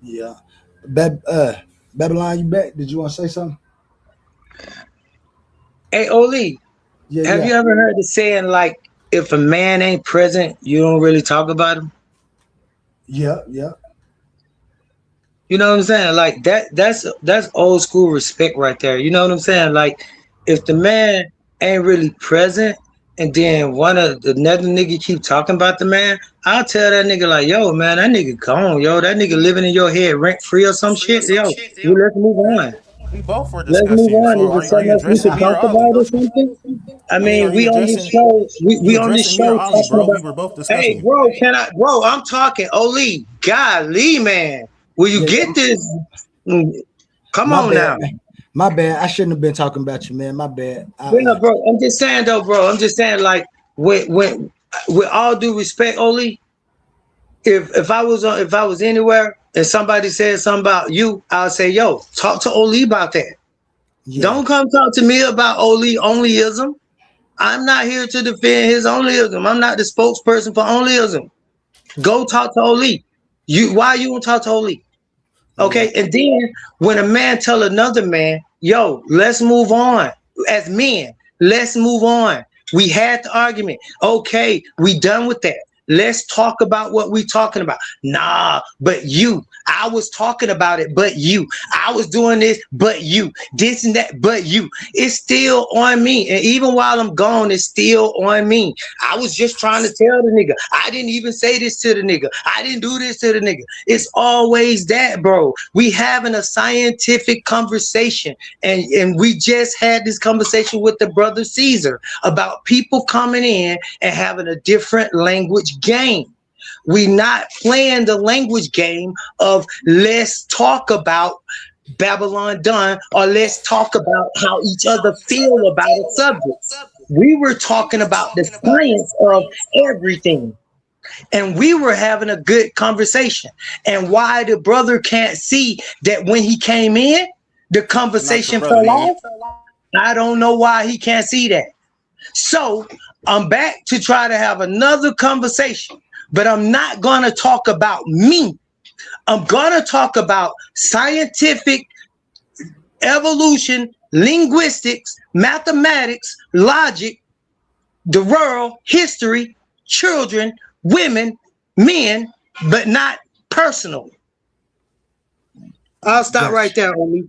Yeah. Babylon, you back? Did you want to say something? Hey, Oli, have you ever heard the saying, like, if a man ain't present, you don't really talk about him? Yeah. You know what I'm saying? Like, that's old school respect right there. You know what I'm saying? Like, if the man ain't really present, and then another nigga keep talking about the man, I'll tell that nigga, like, yo, man, that nigga gone, yo. That nigga living in your head rent free or some shit. Yo, let's move on. We both were Let's discussing. move on. Is there something else we can talk about or something? I mean, we on this show. We on this show talking about. We were both discussing. Hey, bro, bro, I'm talking. Oli, golly, man, will you get this? Come on now. My bad. I shouldn't have been talking about you, man. My bad. Yeah, bro. I'm just saying, though, bro. I'm just saying, like, when with all due respect, Oli, if I was anywhere and somebody said something about you, I'll say, yo, talk to Oli about that. Yeah. Don't come talk to me about Oli onlyism. I'm not here to defend his onlyism. I'm not the spokesperson for onlyism. Go talk to Oli. Why you won't talk to Oli? Okay, and then when a man tell another man, yo, let's move on. As men, let's move on. We had the argument. Okay, we done with that. Let's talk about what we talking about. Nah, but you. I was talking about it, but you. I was doing this, but you. This and that, but you. It's still on me. And even while I'm gone, it's still on me. I was just trying to tell the nigga. I didn't even say this to the nigga. I didn't do this to the nigga. It's always that, bro. We having a scientific conversation. And we just had this conversation with the brother Caesar about people coming in and having a different language game. We not playing the language game of let's talk about BABYLUNDUN or let's talk about how each other feel about a subject. We were talking about the science of everything. And we were having a good conversation. And why the brother can't see that when he came in, the conversation fell off? I don't know why he can't see that. So I'm back to try to have another conversation, but I'm not going to talk about me. I'm going to talk about scientific evolution, linguistics, mathematics, logic, the world, history, children, women, men, but not personal. I'll stop right there, Oli.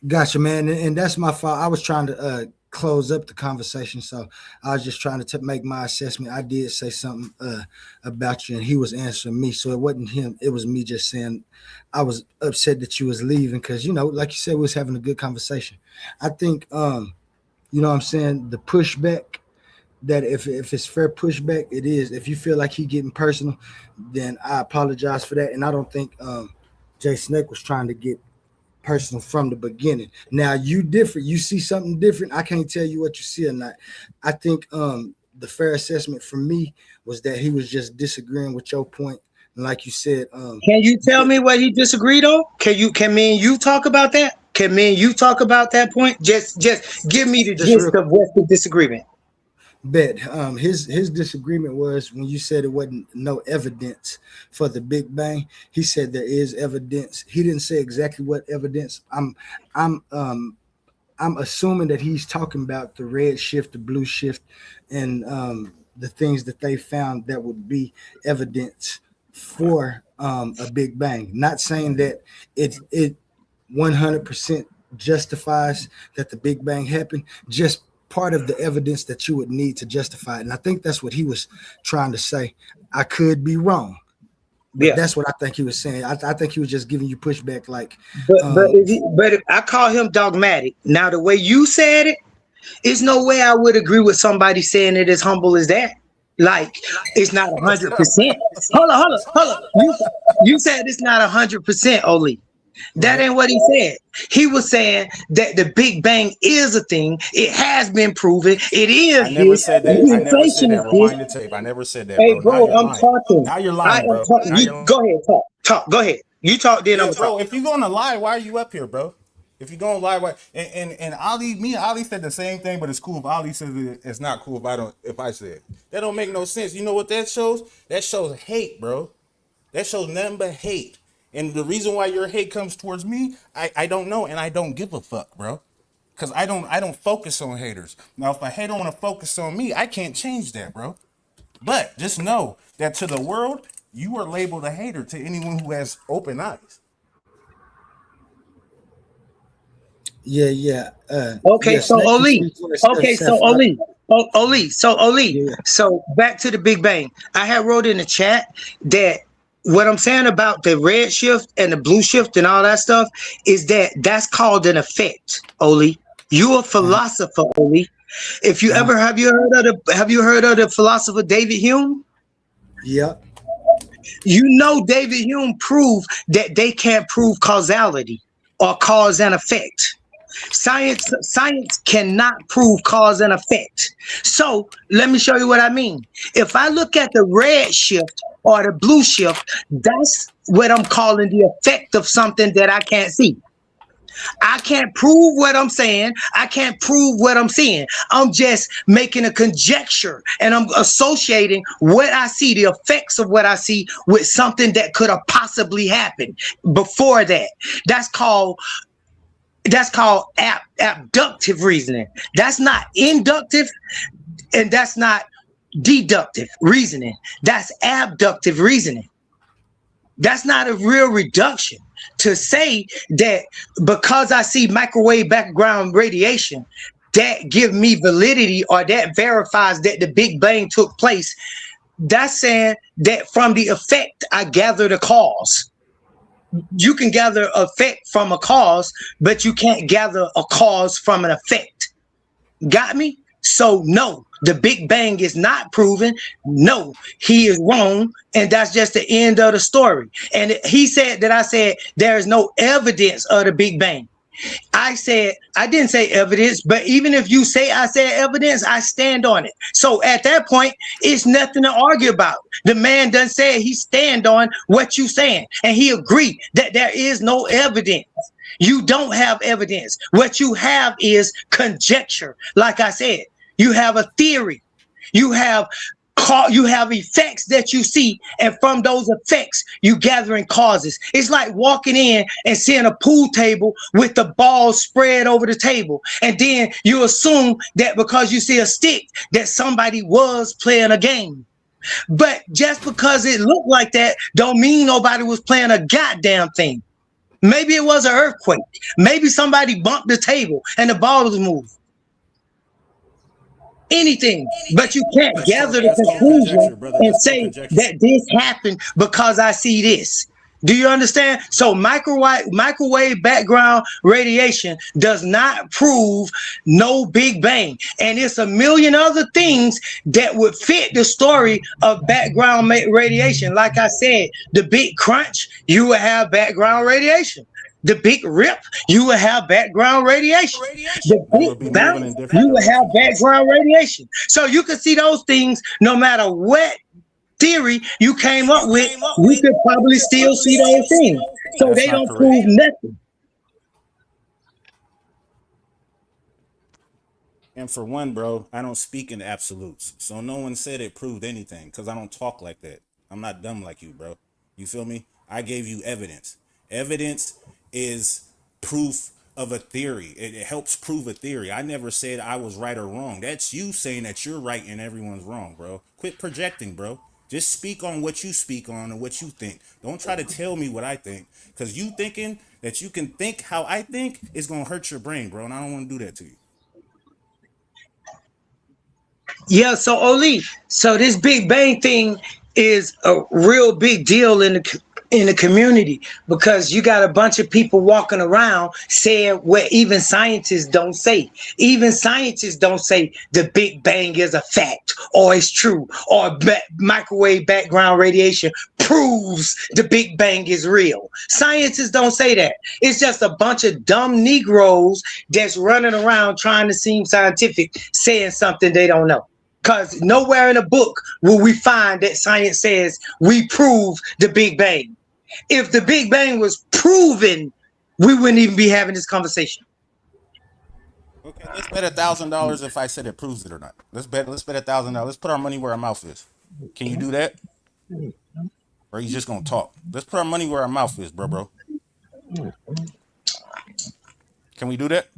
Gotcha, man. And that's my fault. I was trying to close up the conversation. So I was just trying to make my assessment. I did say something about you, and he was answering me. So it wasn't him. It was me just saying I was upset that you was leaving because, you know, like you said, we was having a good conversation. I think, you know what I'm saying, the pushback, that if it's fair pushback, it is. If you feel like he getting personal, then I apologize for that. And I don't think Jay Snake was trying to get personal from the beginning. Now you different. You see something different. I can't tell you what you see or not. I think the fair assessment for me was that he was just disagreeing with your point. And like you said, can you tell me what he disagreed on? Can me and you talk about that? Can me and you talk about that point? Just give me the gist of what's the disagreement. Bet his disagreement was when you said it wasn't no evidence for the Big Bang. He said there is evidence. He didn't say exactly what evidence. I'm assuming that he's talking about the red shift, the blue shift, and the things that they found that would be evidence for a Big Bang. Not saying that it 100% justifies that the Big Bang happened, just part of the evidence that you would need to justify it. And I think that's what he was trying to say. I could be wrong, but that's what I think he was saying. I think he was just giving you pushback, like. But I call him dogmatic. Now, the way you said it, there's no way I would agree with somebody saying it as humble as that. Like, it's not 100%. Hold on. You said it's not 100%, Oli. That ain't what he said. He was saying that the Big Bang is a thing. It has been proven. It is. I never said that. I never said that. Rewind the tape. I never said that, hey, bro. I'm talking. Now you're lying, bro. Go ahead, talk. Go ahead. You talk, then I'm bro. talk. If you're gonna lie, why are you up here, bro? If you're gonna lie, why? And Ali, me and Ali said the same thing, but it's cool if Ali says it's not cool if I say it. That don't make no sense. You know what that shows? That shows hate, bro. That shows nothing but hate. And the reason why your hate comes towards me, I don't know, and I don't give a fuck, bro. Cause I don't focus on haters. Now, if a hater want to focus on me, I can't change that, bro. But just know that to the world, you are labeled a hater to anyone who has open eyes. Yeah. Okay, yeah, so Oli. Okay, so Oli. Oli. Yeah. So back to the Big Bang. I had wrote in the chat that what I'm saying about the red shift and the blue shift and all that stuff is that's called an effect, Oli. You a philosopher, Oli. If you ever have you heard of the philosopher David Hume? Yep. You know David Hume proved that they can't prove causality or cause and effect. Science cannot prove cause and effect. So let me show you what I mean. If I look at the red shift or the blue shift, that's what I'm calling the effect of something that I can't see. I can't prove what I'm saying. I can't prove what I'm seeing. I'm just making a conjecture, and I'm associating what I see, the effects of what I see, with something that could have possibly happened before that. That's called abductive reasoning. That's not inductive, and that's not deductive reasoning. That's abductive reasoning. That's not a real reduction. To say that because I see microwave background radiation, that give me validity or that verifies that the Big Bang took place, that's saying that from the effect, I gather the cause. You can gather effect from a cause, but you can't gather a cause from an effect. Got me? So no, the Big Bang is not proven. No, he is wrong. And that's just the end of the story. And he said that I said there is no evidence of the Big Bang. I didn't say evidence, but even if you say I said evidence, I stand on it. So at that point, it's nothing to argue about. The man done said he stand on what you saying, and he agreed that there is no evidence. You don't have evidence. What you have is conjecture. Like I said, you have a theory. You have effects that you see, and from those effects, you gathering causes. It's like walking in and seeing a pool table with the balls spread over the table, and then you assume that because you see a stick that somebody was playing a game. But just because it looked like that don't mean nobody was playing a goddamn thing. Maybe it was an earthquake. Maybe somebody bumped the table and the ball was moved. anything, but you can't gather the That's called conclusion conjecture, brother. and That's called say conjecture. that this happened because I see this. Do you understand? So microwave background radiation does not prove no Big Bang, and it's a million other things that would fit the story of background radiation. Like I said, the Big Crunch, you will have background radiation. The Big Rip, you will have background radiation. The They Big would be moving Bounce, in different you will have directions, though. background radiation. So you can see those things no matter what theory you came up with, you could probably still see those things. So That's they not don't correct. prove nothing. And for one, bro, I don't speak in absolutes. So no one said it proved anything because I don't talk like that. I'm not dumb like you, bro. You feel me? I gave you evidence. Evidence is proof of a theory. It helps prove a theory. I never said I was right or wrong. That's you saying that you're right and everyone's wrong, bro. Quit projecting, bro. Just speak on what you speak on and what you think. Don't try to tell me what I think. Because you thinking that you can think how I think is going to hurt your brain, bro. And I don't want to do that to you. Yeah, so Oli, so this Big Bang thing is a real big deal in the community because you got a bunch of people walking around saying what even scientists don't say. Even scientists don't say the Big Bang is a fact or it's true or microwave background radiation proves the Big Bang is real. Scientists don't say that. It's just a bunch of dumb Negroes that's running around trying to seem scientific, saying something they don't know. Because nowhere in a book will we find that science says we prove the Big Bang. If the Big Bang was proven, we wouldn't even be having this conversation. Okay, let's bet $1,000 if I said it proves it or not. Let's bet $1,000. Let's put our money where our mouth is. Can you do that? Or are you just gonna talk? Let's put our money where our mouth is, bro. Can we do that?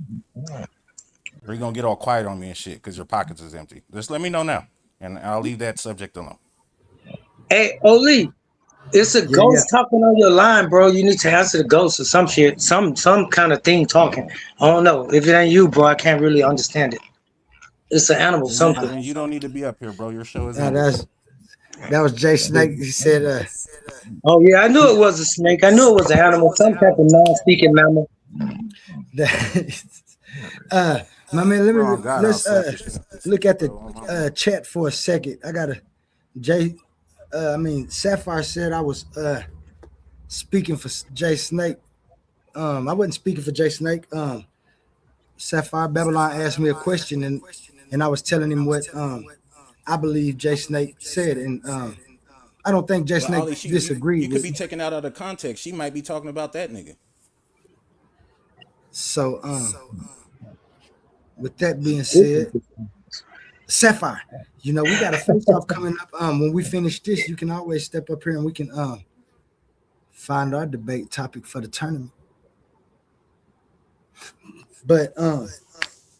Or are you gonna get all quiet on me and shit because your pockets is empty? Just let me know now, and I'll leave that subject alone. Hey, Oli, it's a ghost talking on your line, bro. You need to answer the ghost or some shit, some kind of thing talking. I don't know. If it ain't you, bro, I can't really understand it. It's an animal, something. Then you don't need to be up here, bro. Your show is. That was Jay Snake. He said, "Oh yeah, I knew it was a snake. I knew it was an animal, some type of non-speaking mammal." My man, let's look at the chat for a second. I got Sapphire said I was speaking for Jay Snake. I wasn't speaking for Jay Snake. Sapphire Babylon asked me a question, and I was telling him what I believe Jay Snake said, and I don't think Jay Snake disagreed. You could be taken out of the context. She might be talking about that nigga. So, with that being said, Sapphire, we got a face-off coming up. When we finish this, you can always step up here and we can find our debate topic for the tournament. But yeah,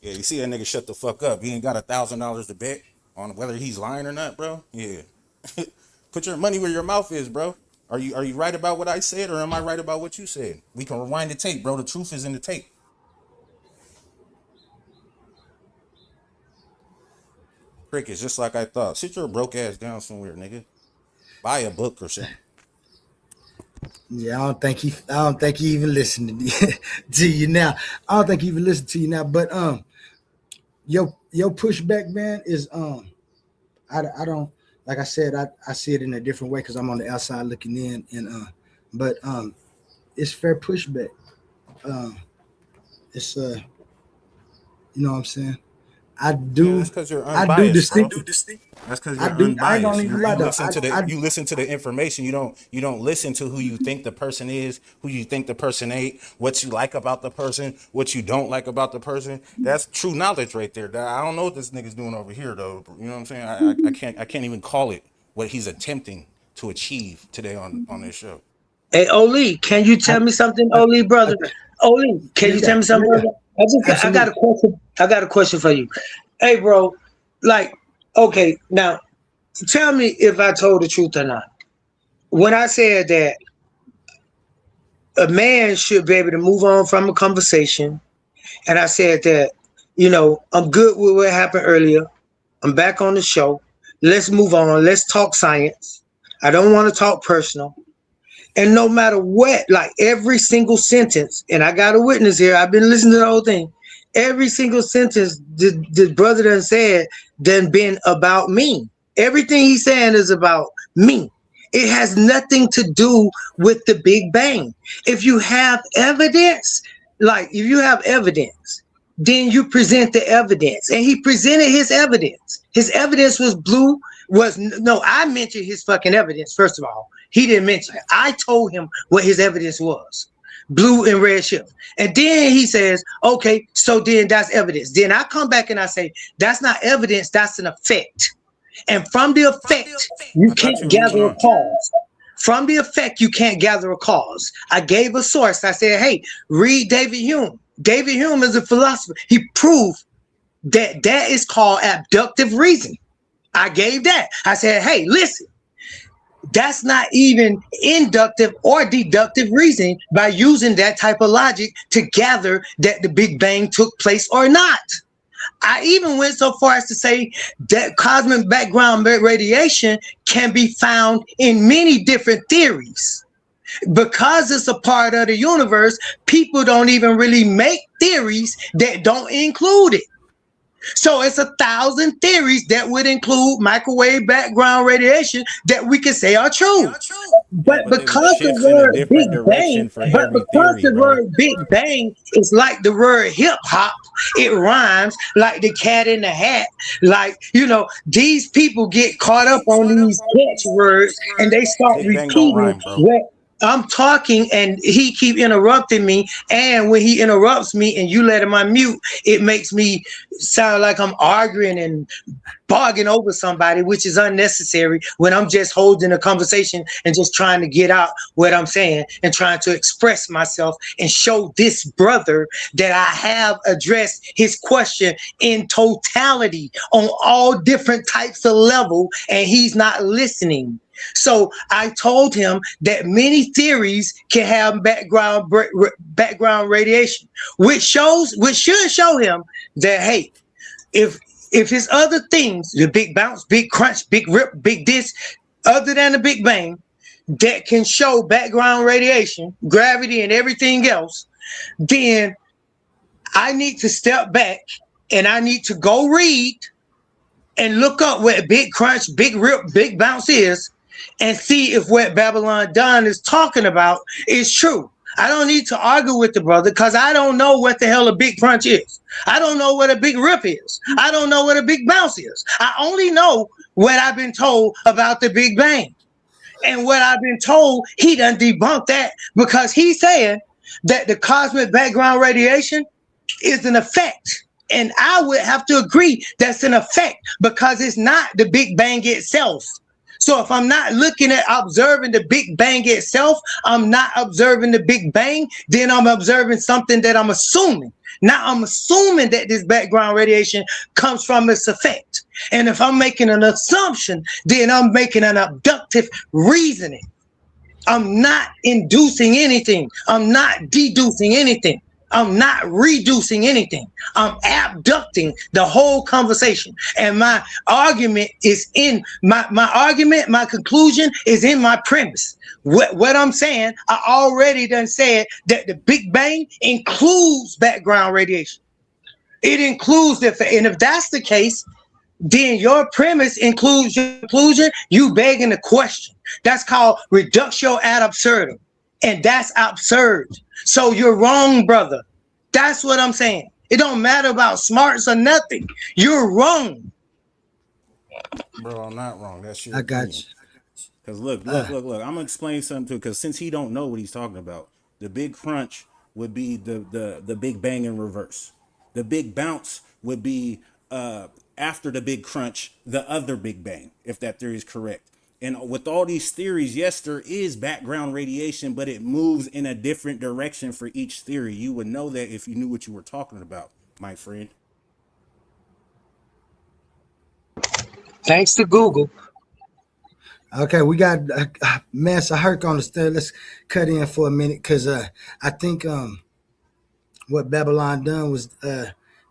you see that nigga shut the fuck up. He ain't got $1,000 to bet on whether he's lying or not, bro. Yeah, put your money where your mouth is, bro. Are you right about what I said, or am I right about what you said? We can rewind the tape, bro. The truth is in the tape. Crickets, just like I thought. Sit your broke ass down somewhere, nigga. Buy a book or something. Yeah, I don't think he even listened to you now. I don't think he even listened to you now. But your pushback, man, is I don't, like I said, I see it in a different way because I'm on the outside looking in, and but it's fair pushback. It's you know what I'm saying. I do. That's because you're unbiased. I do distinct. That's because you're unbiased. I don't even lie. You listen to the information. You don't listen to who you think the person is, who you think the person ain't, what you like about the person, what you don't like about the person. That's true knowledge right there. I don't know what this nigga's doing over here though. You know what I'm saying? I can't even call it what he's attempting to achieve today on this show. Hey, Oli, can you tell me something, Oli, brother? Oli, can you tell me something, brother? I got a question. I got a question for you. Hey, bro, okay, now tell me if I told the truth or not. When I said that a man should be able to move on from a conversation, and I said that, I'm good with what happened earlier. I'm back on the show. Let's move on. Let's talk science. I don't want to talk personal. And no matter what, like every single sentence, and I got a witness here. I've been listening to the whole thing. Every single sentence the brother done said done been about me. Everything he's saying is about me. It has nothing to do with the Big Bang. If you have evidence, then you present the evidence. And he presented his evidence. His evidence was I mentioned his fucking evidence, first of all. He didn't mention it. I told him what his evidence was. Blue and red shift. And then he says, okay, so then that's evidence. Then I come back and I say, that's not evidence, that's an effect. And from the effect, you can't gather a cause. From the effect, you can't gather a cause. I gave a source. I said, hey, read David Hume. David Hume is a philosopher. He proved that is called abductive reasoning. I gave that. I said, hey, listen, that's not even inductive or deductive reasoning by using that type of logic to gather that the Big Bang took place or not. I even went so far as to say that cosmic background radiation can be found in many different theories. Because it's a part of the universe, people don't even really make theories that don't include it. So it's 1,000 theories that would include microwave background radiation that we can say are true. But because the word Big Bang is like the word hip hop, it rhymes like the cat in the hat. Like, these people get caught up on these catchwords and they start repeating what I'm talking, and he keep interrupting me. And when he interrupts me and you let him unmute, it makes me sound like I'm arguing and bargaining over somebody, which is unnecessary when I'm just holding a conversation and just trying to get out what I'm saying and trying to express myself and show this brother that I have addressed his question in totality on all different types of level, and he's not listening. So I told him that many theories can have background radiation, which should show him that, hey, if his other things, the big bounce, big crunch, big rip, big this, other than the Big Bang, that can show background radiation, gravity, and everything else, then I need to step back and I need to go read and look up what big crunch, big rip, big bounce is, and see if what BABYLUNDUN is talking about is true. I don't need to argue with the brother because I don't know what the hell a big crunch is. I don't know what a big rip is. I don't know what a big bounce is. I only know what I've been told about the Big Bang. And what I've been told, he done debunked that because he's saying that the cosmic background radiation is an effect. And I would have to agree that's an effect because it's not the Big Bang itself. So if I'm not looking at observing the Big Bang itself, I'm not observing the Big Bang, then I'm observing something that I'm assuming. Now I'm assuming that this background radiation comes from its effect. And if I'm making an assumption, then I'm making an abductive reasoning. I'm not inducing anything. I'm not deducing anything. I'm not reducing anything. I'm abducting the whole conversation. And my argument is in my argument, my conclusion is in my premise. What I'm saying, I already done said that the Big Bang includes background radiation. It includes and if that's the case, then your premise includes your conclusion, you begging the question. That's called reductio ad absurdum. And that's absurd. So you're wrong, brother. That's what I'm saying. It don't matter about smarts or nothing. You're wrong. Bro, I'm not wrong. That's your I got you. Because look. I'm going to explain something to you. Because since he don't know what he's talking about, the big crunch would be the Big Bang in reverse. The big bounce would be after the big crunch, the other Big Bang, if that theory is correct. And with all these theories, yes, there is background radiation, but it moves in a different direction for each theory. You would know that if you knew what you were talking about, my friend. Thanks to Google. Okay, we got Master Herc on the stand. Let's cut in for a minute because I think what BABYLUNDUN was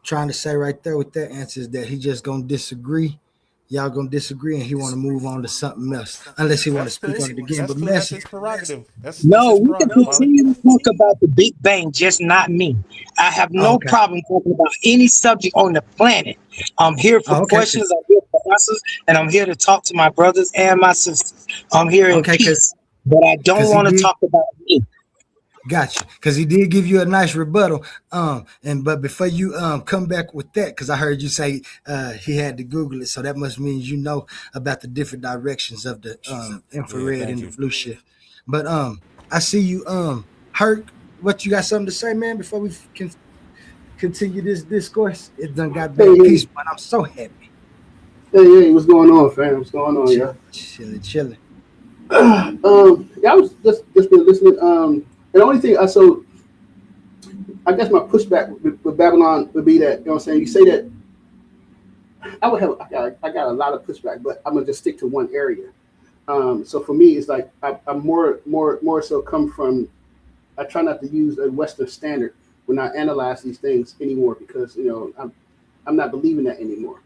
trying to say right there with that answer is that he just gonna disagree. Y'all gonna disagree, and he want to move on to something else, unless he want to That's speak cool. on it again. That's But cool. That's message. his prerogative. That's No, his we can prerogative, father. continue to talk about the Big Bang, just not me. I have Oh, no okay. problem talking about any subject on the planet. I'm here for Oh, okay. questions, I'm here for answers, and I'm here to talk to my brothers and my sisters. I'm here in Okay, peace, but I don't because he want to did. talk about me. Gotcha. Because he did give you a nice rebuttal. But before you come back with that, because I heard you say he had to Google it, so that must mean you know about the different directions of the Yeah, infrared thank and the you. blue shift. But I see you Herc, what you got something to say, man, before we can continue this discourse? It done got Hey, back peaceful, and I'm so happy. hey, what's going on, fam? What's going on, yeah? Chilling. Yeah, I was just been listening. And the only thing, so I guess my pushback with Babylon would be that, you know what I'm saying? You say that I got a lot of pushback, but I'm gonna just stick to one area. So for me, it's like I'm more so come from. I try not to use a Western standard when I analyze these things anymore because I'm not believing that anymore.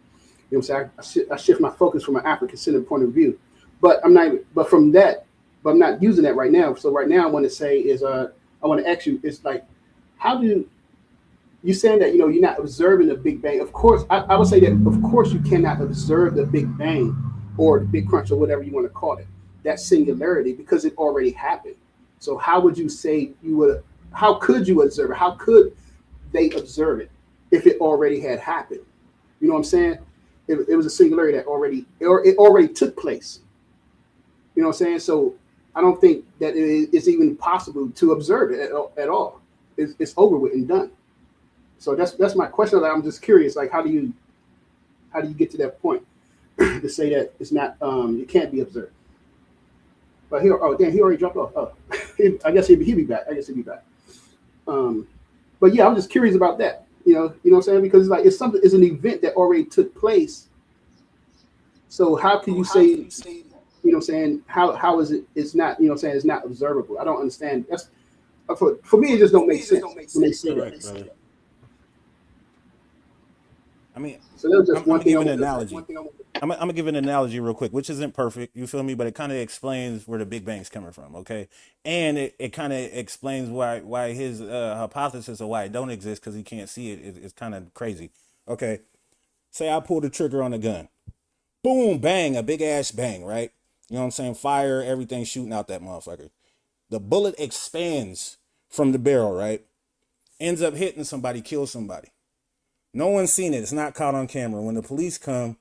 You know what I'm saying? I shift my focus from an African-centered point of view, but I'm not. But from that, but I'm not using that right now. So right now, I want to say is I want to ask you. It's like, how do you saying that you're not observing the Big Bang? Of course, I would say that of course you cannot observe the Big Bang or the Big Crunch or whatever you want to call it, that singularity because it already happened. So how would you say you would? How could you observe it? How could they observe it if it already had happened? You know what I'm saying? It was a singularity that it already took place. You know what I'm saying? So I don't think that it's even possible to observe it at all. It's over with and done. So that's my question. That I'm just curious, like how do you get to that point to say that it's not it can't be observed? But he already dropped off. Oh, I guess he'll be back. But yeah, I'm just curious about that. You know what I'm saying? Because it's an event that already took place. So how can you say, you know what I'm saying, how is it's not, you know what I'm saying, it's not observable? I don't understand. That's for me, it just don't make sense when they say Correct, that. brother. I mean, So that was I'm just one gonna thing give I an wanted to analogy. I'm gonna give an analogy real quick, which isn't perfect. You feel me? But it kind of explains where the Big Bang's coming from. Okay, and it kind of explains why his hypothesis of why it don't exist because he can't see it is kind of crazy. Okay, say I pull the trigger on a gun, boom, bang, a big ass bang, right? You know what I'm saying? Fire, everything shooting out that motherfucker. The bullet expands from the barrel, right? Ends up hitting somebody, kills somebody. No one's seen it. It's not caught on camera. When the police come,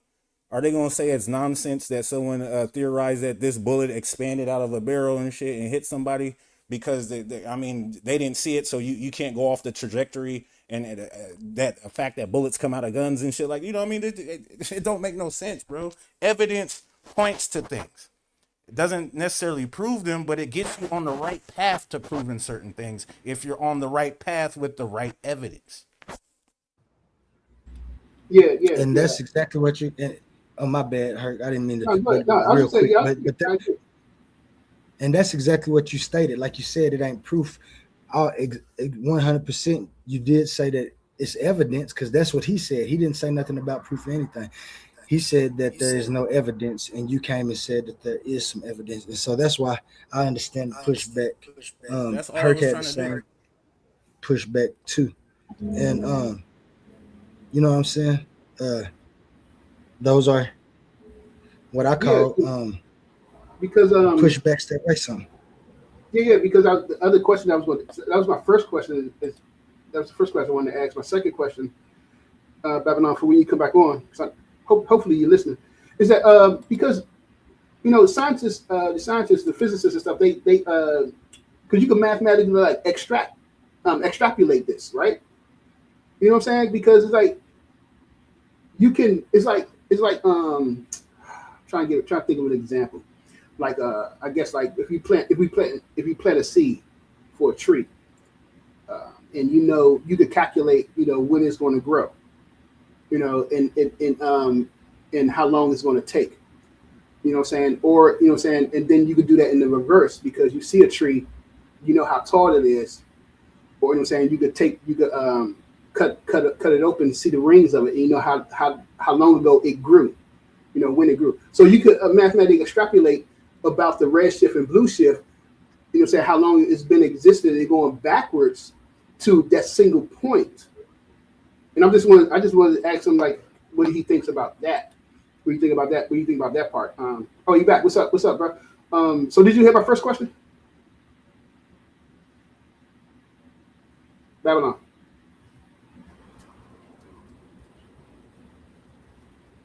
are they gonna say it's nonsense that someone theorized that this bullet expanded out of a barrel and shit and hit somebody because they didn't see it, so you can't go off the trajectory and that fact that bullets come out of guns and shit like you know what I mean? It don't make no sense, bro. Evidence points to things. It doesn't necessarily prove them, but it gets you on the right path to proving certain things if you're on the right path with the right evidence. And Yeah. that's exactly what you. Oh, my bad, Herc. I didn't mean to. No, But no, I was real just saying, quick, yeah, but and that's exactly what you stated. Like you said, it ain't proof. 100%. You did say that it's evidence because that's what he said. He didn't say nothing about proof or anything. He said that there is no evidence, and you came and said that there is some evidence, and so that's why I understand the pushback. That's all I Herc was had the trying to do. same pushback too, and you know what I'm saying. Those are what I yeah, call because pushbacks that way some. yeah, because the other question that was my first question that was the first question I wanted to ask. My second question, Babylon, for when you come back on, so hopefully you're listening, is that because scientists, the physicists and stuff, they because you can mathematically like extrapolate this, right? You know what I'm saying? Because it's like you can, it's like trying to think of an example. Like I guess like if you plant a seed for a tree, and you could calculate when it's going to grow, and how long it's going to take. You know what I'm saying? Or you know what I'm saying, and then you could do that in the reverse because you see a tree, you know how tall it is, or you know what I'm saying, you could cut it open and see the rings of it, and you know how long ago it grew, you know, when it grew. So you could mathematically extrapolate about the red shift and blue shift, you know, say how long it's been existed and going backwards to that single point. And I just wanted to ask him, like, what he thinks about that. What do you think about that? What do you think about that part? Oh, you back? What's up, bro? So did you hear my first question? Babylon.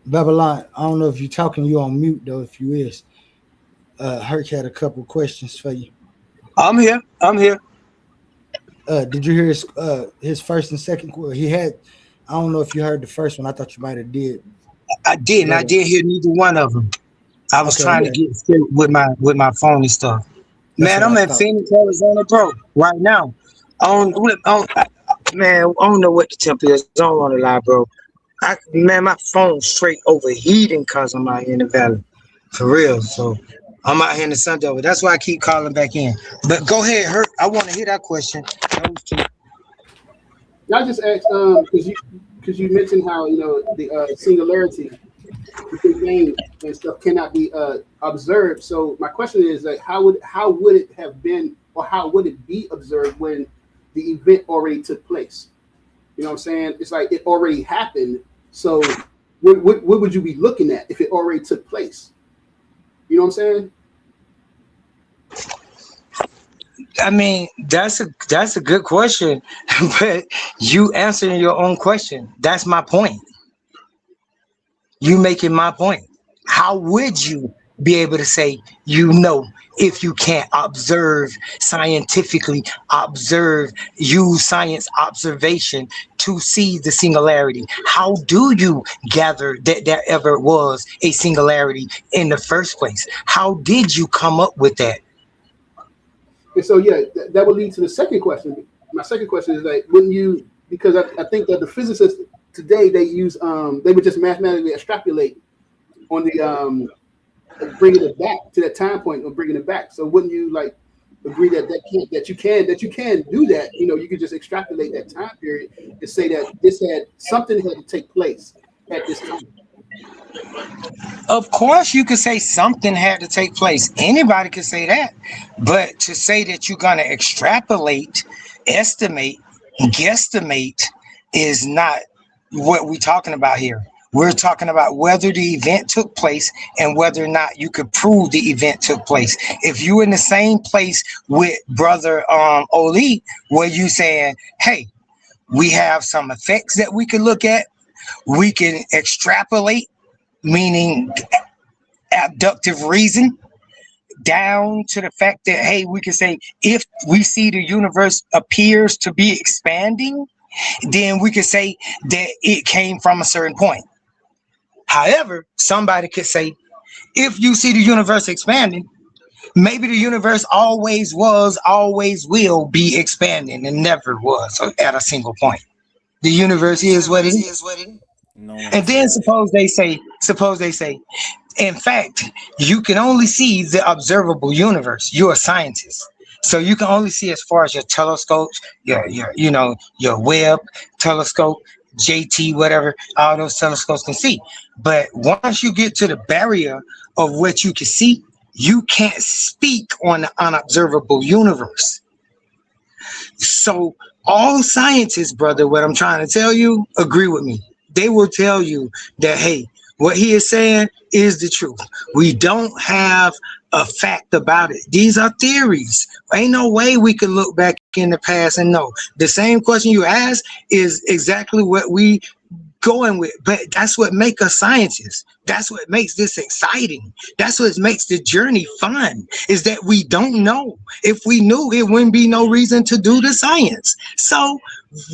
Babylon, I don't know if you're talking, you on mute though. If you is, Herc had a couple questions for you. I'm here. Did you hear his first and second? He had. I don't know if you heard the first one. I thought you might have did. I didn't. I didn't hear neither one of them. I was trying to get straight with my phone and stuff. Man, I'm at Phoenix, Arizona, bro, right now. Man, I don't know what the temp is. I don't want to lie, bro. Man, my phone's straight overheating because I'm out here in the valley. For real. So I'm out here in the sun devil. That's why I keep calling back in. But go ahead, Herc. I want to hear that question. I just asked because you mentioned how, you know, the singularity, the big bang and stuff cannot be observed. So my question is, like, how would it have been, or how would it be observed when the event already took place? You know what I'm saying? It's like it already happened. So what would you be looking at if it already took place? You know what I'm saying? I mean, that's a good question, but you answering your own question. That's my point. You making my point. How would you be able to say, you know, if you can't scientifically use science observation to see the singularity? How do you gather that there ever was a singularity in the first place? How did you come up with that? And so, yeah, that would lead to the second question. My second question is, like, wouldn't you, because I think that the physicists today, they use, they would just mathematically extrapolate on the, bringing it back to that time point of bringing it back. So wouldn't you, like, agree that you can do that? You know, you could just extrapolate that time period and say that something had to take place at this time. Of course, you could say something had to take place. Anybody could say that. But to say that you're going to extrapolate, estimate, guesstimate is not what we're talking about here. We're talking about whether the event took place and whether or not you could prove the event took place. If you're in the same place with brother Oli, where you saying, hey, we have some effects that we can look at, we can extrapolate, meaning abductive reason, down to the fact that, hey, we can say if we see the universe appears to be expanding, then we could say that it came from a certain point. However, somebody could say, if you see the universe expanding, maybe the universe always was, always will be expanding and never was at a single point. The universe is what it is. And then suppose they say, in fact, you can only see the observable universe. You're a scientist. So you can only see as far as your telescopes, your Webb telescope, JT, whatever, all those telescopes can see. But once you get to the barrier of what you can see, you can't speak on the unobservable universe. So all scientists, brother, what I'm trying to tell you, agree with me. They will tell you that, hey, what he is saying is the truth. We don't have a fact about it. These are theories. Ain't no way we can look back in the past and know. The same question you asked is exactly what we going with, but that's what makes us scientists. That's what makes this exciting. That's what makes the journey fun, is that we don't know. If we knew, it wouldn't be no reason to do the science. So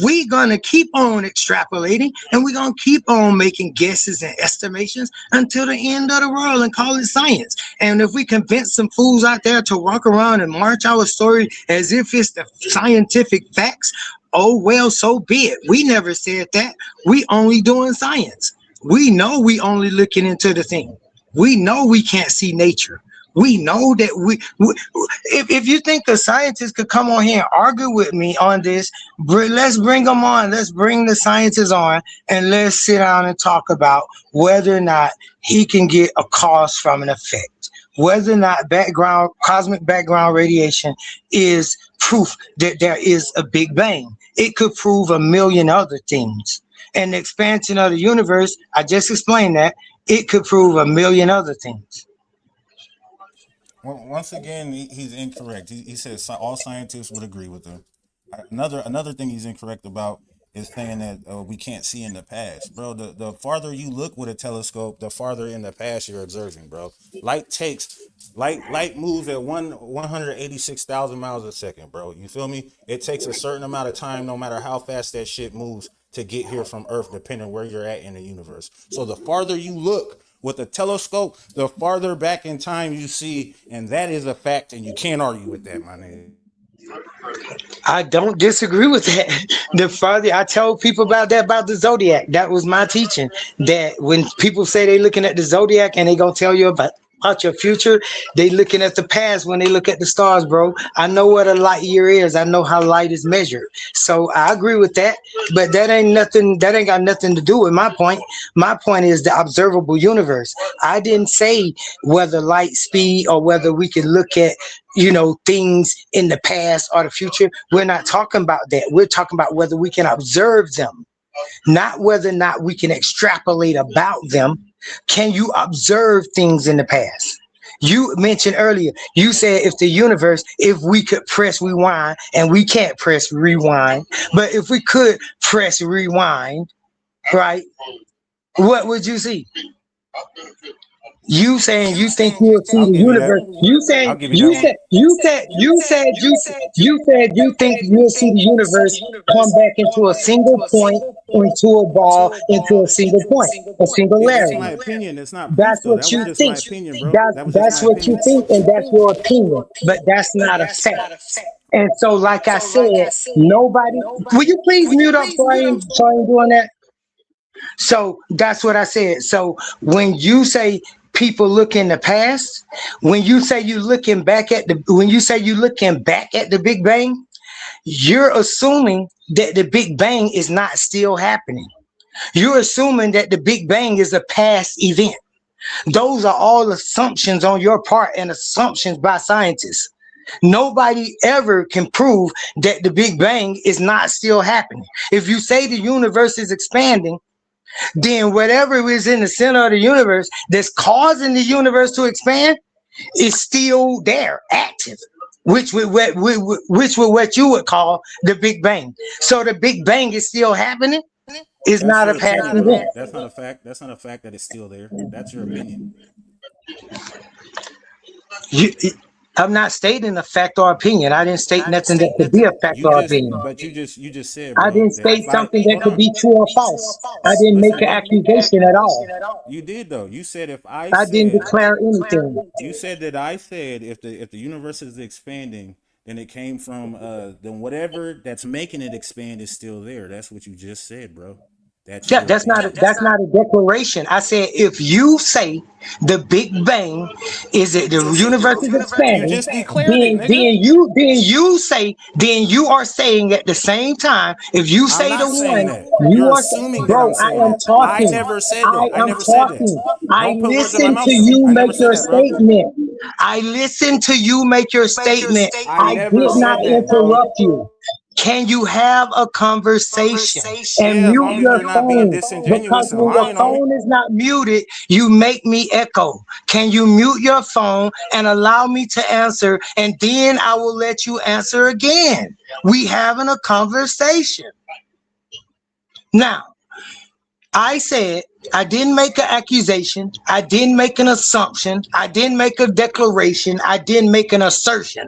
we're gonna keep on extrapolating, and we're gonna keep on making guesses and estimations until the end of the world and call it science. And if we convince some fools out there to walk around and march our story as if it's the scientific facts, oh, well, so be it. We never said that. We only doing science. We know we only looking into the thing. We know we can't see nature. We know that if you think a scientist could come on here and argue with me on this, let's bring them on. Let's bring the scientists on and let's sit down and talk about whether or not he can get a cause from an effect, whether or not cosmic background radiation is proof that there is a Big Bang. It could prove a million other things. And the expansion of the universe, I just explained that, it could prove a million other things. Well, once again, he's incorrect. He says all scientists would agree with him. Another thing he's incorrect about is saying that we can't see in the past, bro. The farther you look with a telescope, the farther in the past you're observing, bro. Light moves at 186,000 miles a second, bro. You feel me? It takes a certain amount of time, no matter how fast that shit moves, to get here from Earth, depending where you're at in the universe. So the farther you look with a telescope, the farther back in time you see, and that is a fact, and you can't argue with that, my nigga. I don't disagree with that. The farther I tell people about the zodiac, that was my teaching. That when people say they looking at the zodiac and they gonna tell you about your future, they looking at the past when they look at the stars, bro. I know what a light year is. I know how light is measured. So I agree with that, but that ain't got nothing to do with my point. My point is the observable universe. I didn't say whether light speed or whether we can look at things in the past or the future. We're not talking about that. We're talking about whether we can observe them, not whether or not we can extrapolate about them. Can you observe things in the past? You mentioned earlier, you said if we could press rewind, and we can't press rewind, but if we could press rewind, right, what would you see? You saying you think you'll see the universe. You said you think you'll see the universe come back into a single point, into a ball, into a single point, a singularity. That's my opinion. It's not. That's what you think. That's what you think, and that's your opinion. But that's not a fact. And so, like I said, nobody. Will you please mute up so I ain't doing that? So that's what I said. So when you say people look in the past, when you say you looking back at the Big Bang, you're assuming that the Big Bang is not still happening. You're assuming that the Big Bang is a past event. Those are all assumptions on your part and assumptions by scientists. Nobody ever can prove that the Big Bang is not still happening. If you say the universe is expanding, then whatever is in the center of the universe that's causing the universe to expand is still there, active, which would what you would call the Big Bang. So the Big Bang is still happening. It's not a past event. That's not a fact. That's not a fact that it's still there. That's your opinion. I'm not stating a fact or opinion. I didn't state nothing that could be a fact or opinion. But you just said, bro, I didn't state something that could be true or false. I didn't make an accusation at all. You did though. You said I didn't declare anything. You said that I said if the universe is expanding, then it came from then whatever that's making it expand is still there. That's what you just said, bro. That's not a declaration. I said if you say the Big Bang is it the universe is expanding, you just declared it, nigga. then you are saying at the same time, if you say the one, you are assuming that I'm saying that. I never said that. I never said that. I listen to you make your statement. I listen to you make your statement. I did not interrupt you. Can you have a conversation and mute your phone? Because when your phone is not muted, you make me echo. Can you mute your phone and allow me to answer? And then I will let you answer again. We having a conversation. Now, I said I didn't make an accusation. I didn't make an assumption. I didn't make a declaration. I didn't make an assertion.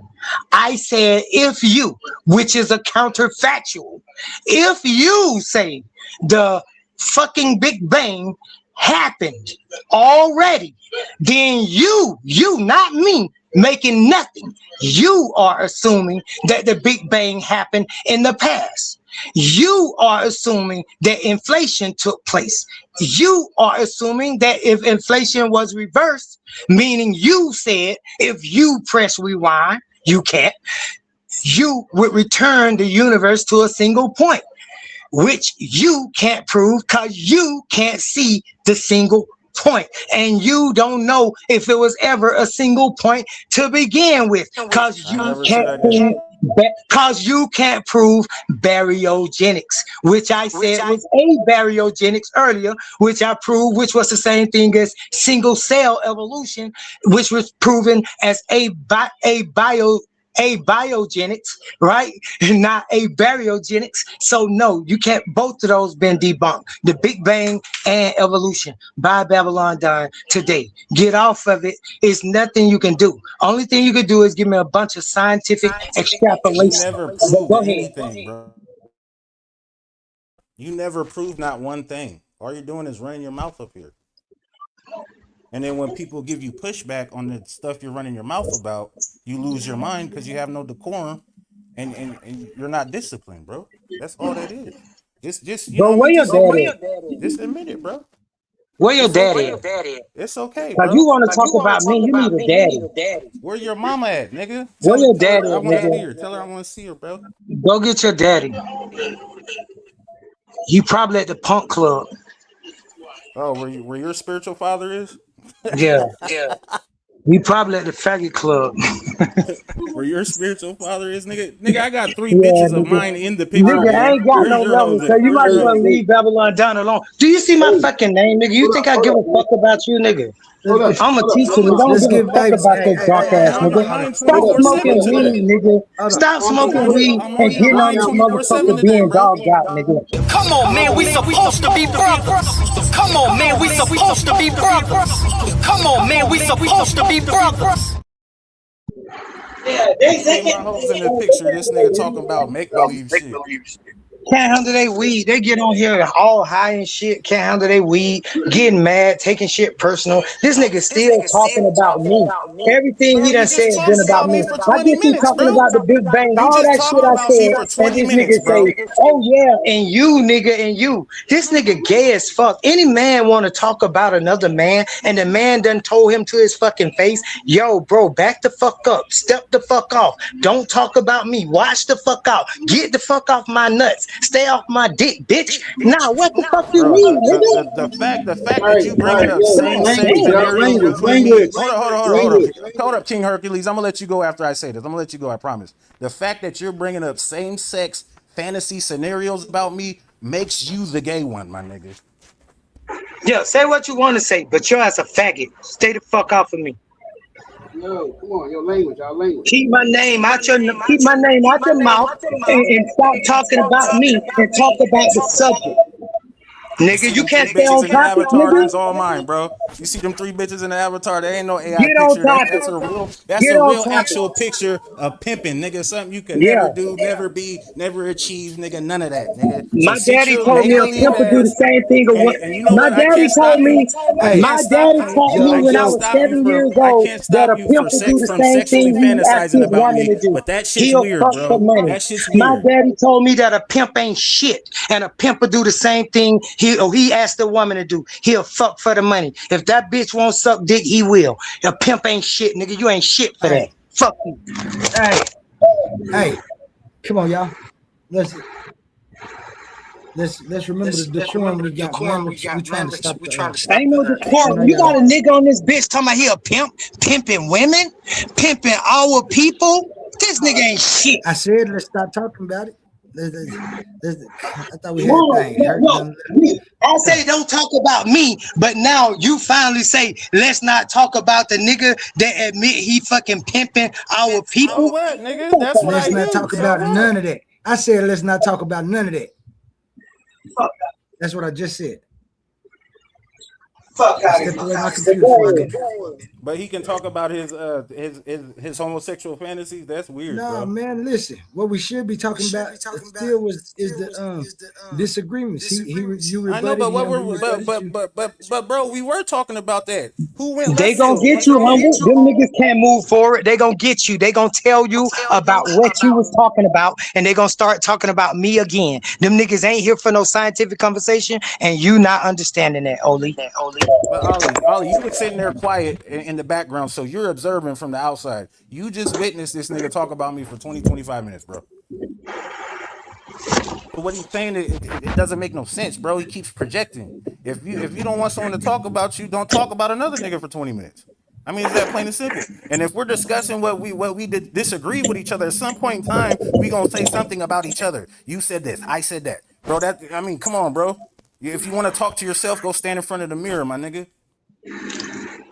I said if you, which is a counterfactual, if you say the fucking Big Bang happened already, then you, not me, making nothing. You are assuming that the Big Bang happened in the past. You are assuming that inflation took place. You are assuming that if inflation was reversed, meaning you said if you press rewind, you can't, you would return the universe to a single point, which you can't prove because you can't see the single point, and you don't know if it was ever a single point to begin with, because you can't prove baryogenics, which I said was baryogenics earlier, which I proved, which was the same thing as single cell evolution, which was proven as biogenics, right? Not a baryogenics. So no, you can't. Both of those been debunked. The Big Bang and evolution by Babylon Done today. Get off of it. It's nothing you can do. Only thing you can do is give me a bunch of scientific extrapolation. You never proved anything, bro. You never proved not one thing. All you're doing is running your mouth up here. And then when people give you pushback on the stuff you're running your mouth about, you lose your mind because you have no decorum and you're not disciplined, bro. That's all that is. Just you know what I mean? Just admit it, bro. Where your daddy at? It's okay, bro. You want to talk about me, you need a daddy. Where your mama at, nigga? Where your daddy I at, want to see nigga? her. Tell her I want to see her, bro. Go get your daddy. You probably at the punk club. Oh, where your spiritual father is? Yeah. We probably at the faggot club. Where your spiritual father is, nigga? Nigga, I got 3 bitches of mine in the picture. Nigga, I ain't got Where's no your level, hoes so at? you might as well Where's leave Babylon Done alone. Do you see my fucking name, nigga? You think I give a fuck about you, nigga? I'm a teacher, nigga. Don't give a fuck about that dark ass, nigga. Stop smoking weed, nigga. Stop smoking weed and getting on this motherfucker being dogged out, nigga. Come on, man, we supposed to be brothers. Come on, man, we supposed to be brothers. Come on, man, we supposed to be brothers. my hoes in the picture? This nigga talking about make believe shit. Can't handle their weed. They get on here all high and shit. Can't handle their weed. Getting mad, taking shit personal. This nigga still talking about me. Everything he done said been about me. I just be talking about the Big Bang. All that shit I said. And this nigga say, oh yeah, and you, nigga, and you. This nigga gay as fuck. Any man want to talk about another man, and the man done told him to his fucking face, yo, bro, back the fuck up. Step the fuck off. Don't talk about me. Watch the fuck out. Get the fuck off my nuts. Stay off my dick, bitch. Nah, what the fuck you mean, nigga? The fact that you bringing up same-sex scenarios between me. Hold up, King Hercules. I'm gonna let you go after I say this. I'm gonna let you go. I promise. The fact that you're bringing up same-sex fantasy scenarios about me makes you the gay one, my nigga. Yeah, say what you want to say, but your ass a faggot. Stay the fuck off of me. Yo, come on, your language, our language. Keep my name out your mouth and stop talking about me and talk about the subject. Nigga, you can't stay on topic, nigga. That's all mine, bro. You see them 3 bitches in the avatar? There ain't no AI Get on picture. topic. That's a real actual picture of pimping, nigga. Something you can never do, never be, never achieve, nigga. None of that, nigga. My daddy told me a pimp would do the same thing. And you know my what? daddy told me. My daddy taught me when I was 7 years old that a pimp would do the same thing he asked his woman to do. But that shit's He'll weird, fuck bro. for money. That shit's weird. My daddy told me that a pimp ain't shit, and a pimp would do the same thing he asked the woman to do. He'll fuck for the money. If that bitch won't suck dick, he will. A pimp ain't shit, nigga. You ain't shit for that. Fuck you. Hey, come on, y'all. Let's remember the decorum we got. We trying to stop. Ain't no decorum. You got a nigga on this bitch talking about he a pimp, pimping women, pimping our people. This nigga ain't shit. I said let's stop talking about it. I thought we had I say don't talk about me, but now you finally say let's not talk about the nigga that admit he fucking pimping our people. What, nigga? That's what let's not talk about none of that. I said let's not talk about none of that. That's what I just said. Fuck out Step of away my here. computer for a minute. But he can talk about his homosexual fantasies. That's weird, No, bro. man, listen. What we should be talking about still is the disagreements. You I know, rebutted but what him. we're He rebutted you. but bro, we were talking about that. Who went They left gonna field, my get you, nigga? humble. Them niggas can't move forward. They gonna get you. They gonna tell you about what you was talking about, and they gonna start talking about me again. Them niggas ain't here for no scientific conversation, and you not understanding that, Oli. But Ollie, you were sitting there quiet in the background, so you're observing from the outside. You just witnessed this nigga talk about me for 25 minutes, bro. So what he's saying, it doesn't make no sense, bro. He keeps projecting. If you don't want someone to talk about you, don't talk about another nigga for 20 minutes. I mean, it's that plain and simple. And if we're discussing what we disagree with each other, at some point in time, we gonna say something about each other. You said this, I said that, bro. I mean, come on, bro. If you want to talk to yourself, go stand in front of the mirror, my nigga.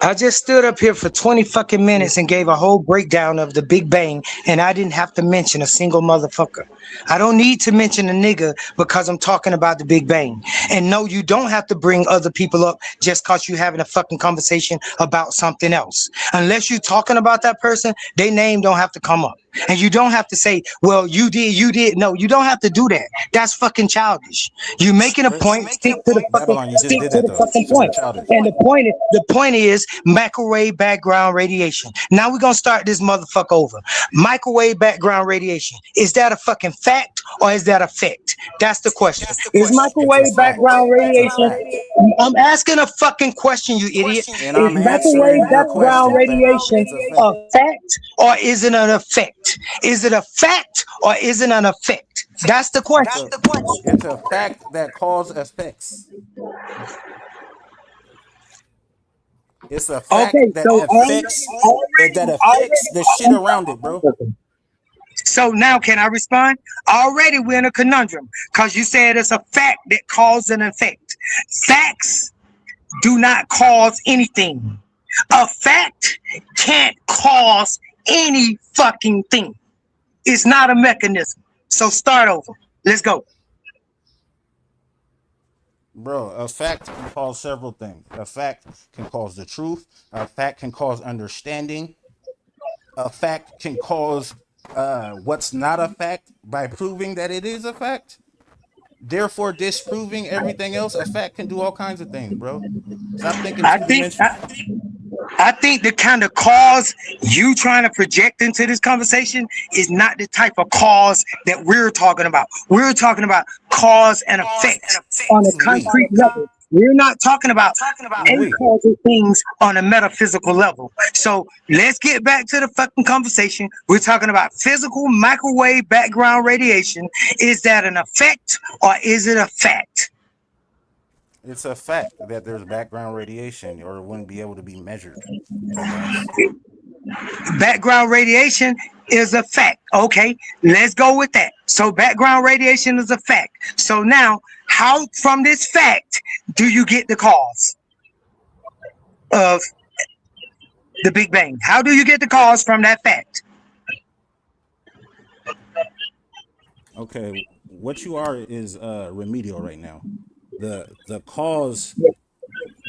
I just stood up here for 20 fucking minutes and gave a whole breakdown of the Big Bang, and I didn't have to mention a single motherfucker. I don't need to mention a nigga because I'm talking about the Big Bang. And no, you don't have to bring other people up just because you're having a fucking conversation about something else. Unless you're talking about that person, their name don't have to come up. And you don't have to say, well, you did. No, you don't have to do that. That's fucking childish. You making a point, stick to the Babylon, you just did that though. fucking It's not point. childish. And the point is microwave background radiation. Now we're gonna start this motherfucker over. Microwave background radiation. Is that a fucking fact or is that a fact? That's the question. Is microwave background radiation? I'm asking a fucking question, you idiot. And Is I'm microwave answering your background question. radiation It's a a fact or is it an effect? Is it a fact or is it an effect? That's the question. It's a fact that cause effects. It's a fact Okay, that so affects the shit around it, bro. So now can I respond? Already we're in a conundrum because you said it's a fact that causes an effect. Facts do not cause anything. A fact can't cause any fucking thing. It's not a mechanism. So start over. Let's go. Bro, a fact can cause several things. A fact can cause the truth. A fact can cause understanding. A fact can cause what's not a fact by proving that it is a fact. Therefore, disproving everything else. A fact can do all kinds of things, bro. Stop thinking I two think dimensional. I think the kind of cause you trying to project into this conversation is not the type of cause that we're talking about. We're talking about cause and effect on a concrete level. We're not talking about causal things on a metaphysical level. So let's get back to the fucking conversation. We're talking about physical microwave background radiation. Is that an effect or is it a fact? It's a fact that there's background radiation or it wouldn't be able to be measured. Background radiation is a fact. Okay, let's go with that. So background radiation is a fact. So now, how from this fact do you get the cause of the Big Bang? How do you get the cause from that fact? Okay, what you are is remedial right now. The cause,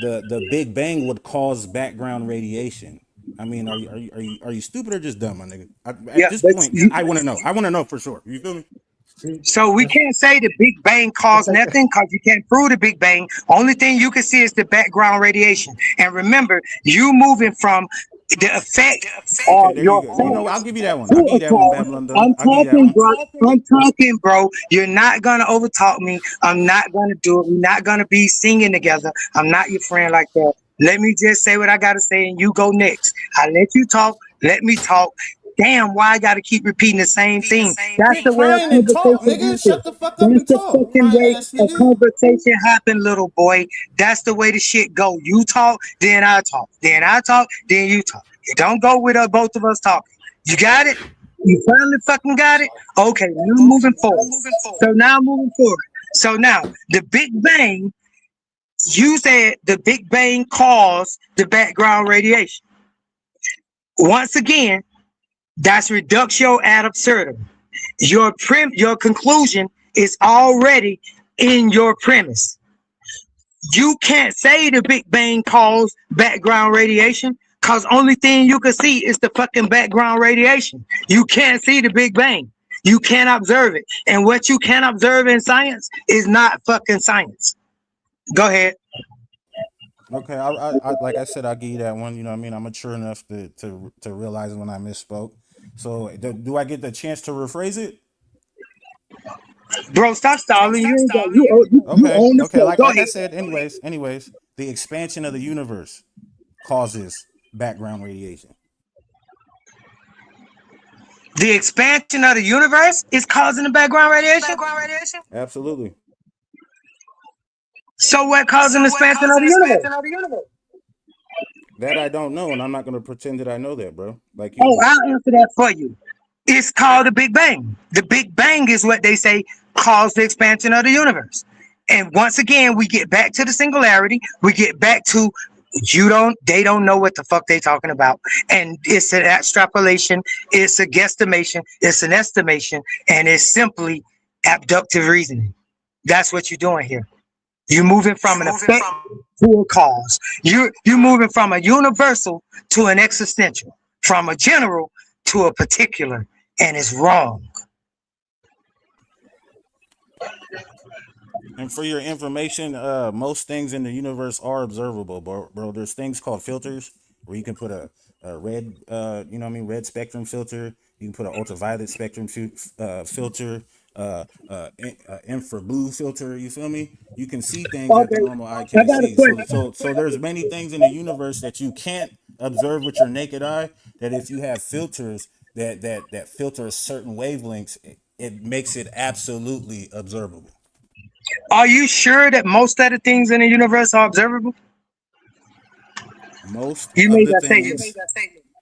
the Big Bang would cause background radiation. I mean, are you stupid or just dumb, my nigga? At this point, I want to know. I want to know for sure. You feel me? So we can't say the Big Bang caused nothing because you can't prove the Big Bang. Only thing you can see is the background radiation. And remember, you moving from the effect Okay, there you go. You know, I'll give you that one. I'll give you that one, BABYLUNDUN. I'm talking, bro. I'm talking, bro. You're not gonna overtalk me. I'm not gonna do it. We're not gonna be singing together. I'm not your friend like that. Let me just say what I gotta say, and you go next. I let you talk. Let me talk. Damn, why I gotta keep repeating the same thing? That's the way a conversation happens. Shut the fuck up That's and the talk. fucking way a conversation happen, little boy. That's the way the shit go. You talk, then I talk. Then I talk, then you talk. It don't go with both of us talking. You got it? You finally fucking got it? Okay, now I'm moving forward. So now, the Big Bang, you said the Big Bang caused the background radiation. Once again, that's reductio ad absurdum. Your conclusion is already in your premise. You can't say the Big Bang caused background radiation because only thing you can see is the fucking background radiation. You can't see the Big Bang. You can't observe it. And what you can observe in science is not fucking science. Go ahead. Okay, I like I said, I'll give you that one. You know what I mean? I'm mature enough to realize when I misspoke. So do I get the chance to rephrase it? Bro, stop stalling. You ain't got you Okay, own the okay. floor. Go Like I ahead. said, anyways, the expansion of the universe causes background radiation. The expansion of the universe is causing the background radiation. Absolutely. So what causing the expansion of the universe? That I don't know, and I'm not gonna pretend that I know that, bro. Like you Oh, do. I'll answer that for you. It's called the Big Bang. The Big Bang is what they say caused the expansion of the universe. And once again, we get back to the singularity. We get back to they don't know what the fuck they talking about. And it's an extrapolation, it's a guesstimation, it's an estimation, and it's simply abductive reasoning. That's what you're doing here. You're moving from an effect to a cause. You're moving from a universal to an existential, from a general to a particular, and it's wrong. And for your information, most things in the universe are observable, bro. There's things called filters where you can put a red, you know what I mean, red spectrum filter. You can put an ultraviolet spectrum filter, infra blue filter. You feel me? You can see things that the Okay, normal eye I can't got a see. question. So there's many things in the universe that you can't observe with your naked eye. That if you have filters that filter certain wavelengths, it makes it absolutely observable. Are you sure that most of the things in the universe are observable? Most You of made the that statement. things,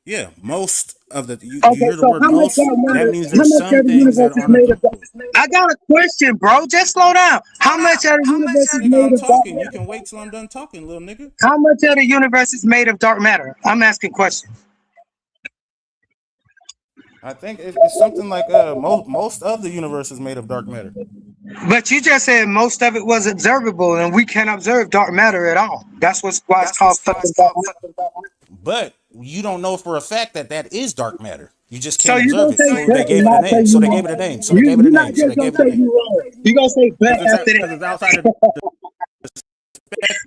yeah, most of the you Okay, hear the so word how much most, dark that matter? means How there's much some of the things that universe is aren't made of dark? observable. I got a question, bro. Just slow down. How much of the universe is Nigga, made I'm of dark talking. You matter? can wait till I'm done talking, little nigga. How much of the universe is made of dark matter? I'm asking questions. I think it's something like most of the universe is made of dark matter. But you just said most of it was observable, and we can't observe dark matter at all. That's why it's called fucking dark matter. But you don't know for a fact that that is dark matter. You just So can't you observe gonna it. say So bet they and gave it a not say name. So you they gave wrong? it a name. So they gave it a You're not name. So just they gonna gave it a say name. you wrong. You gonna say bet after Because that. it's outside of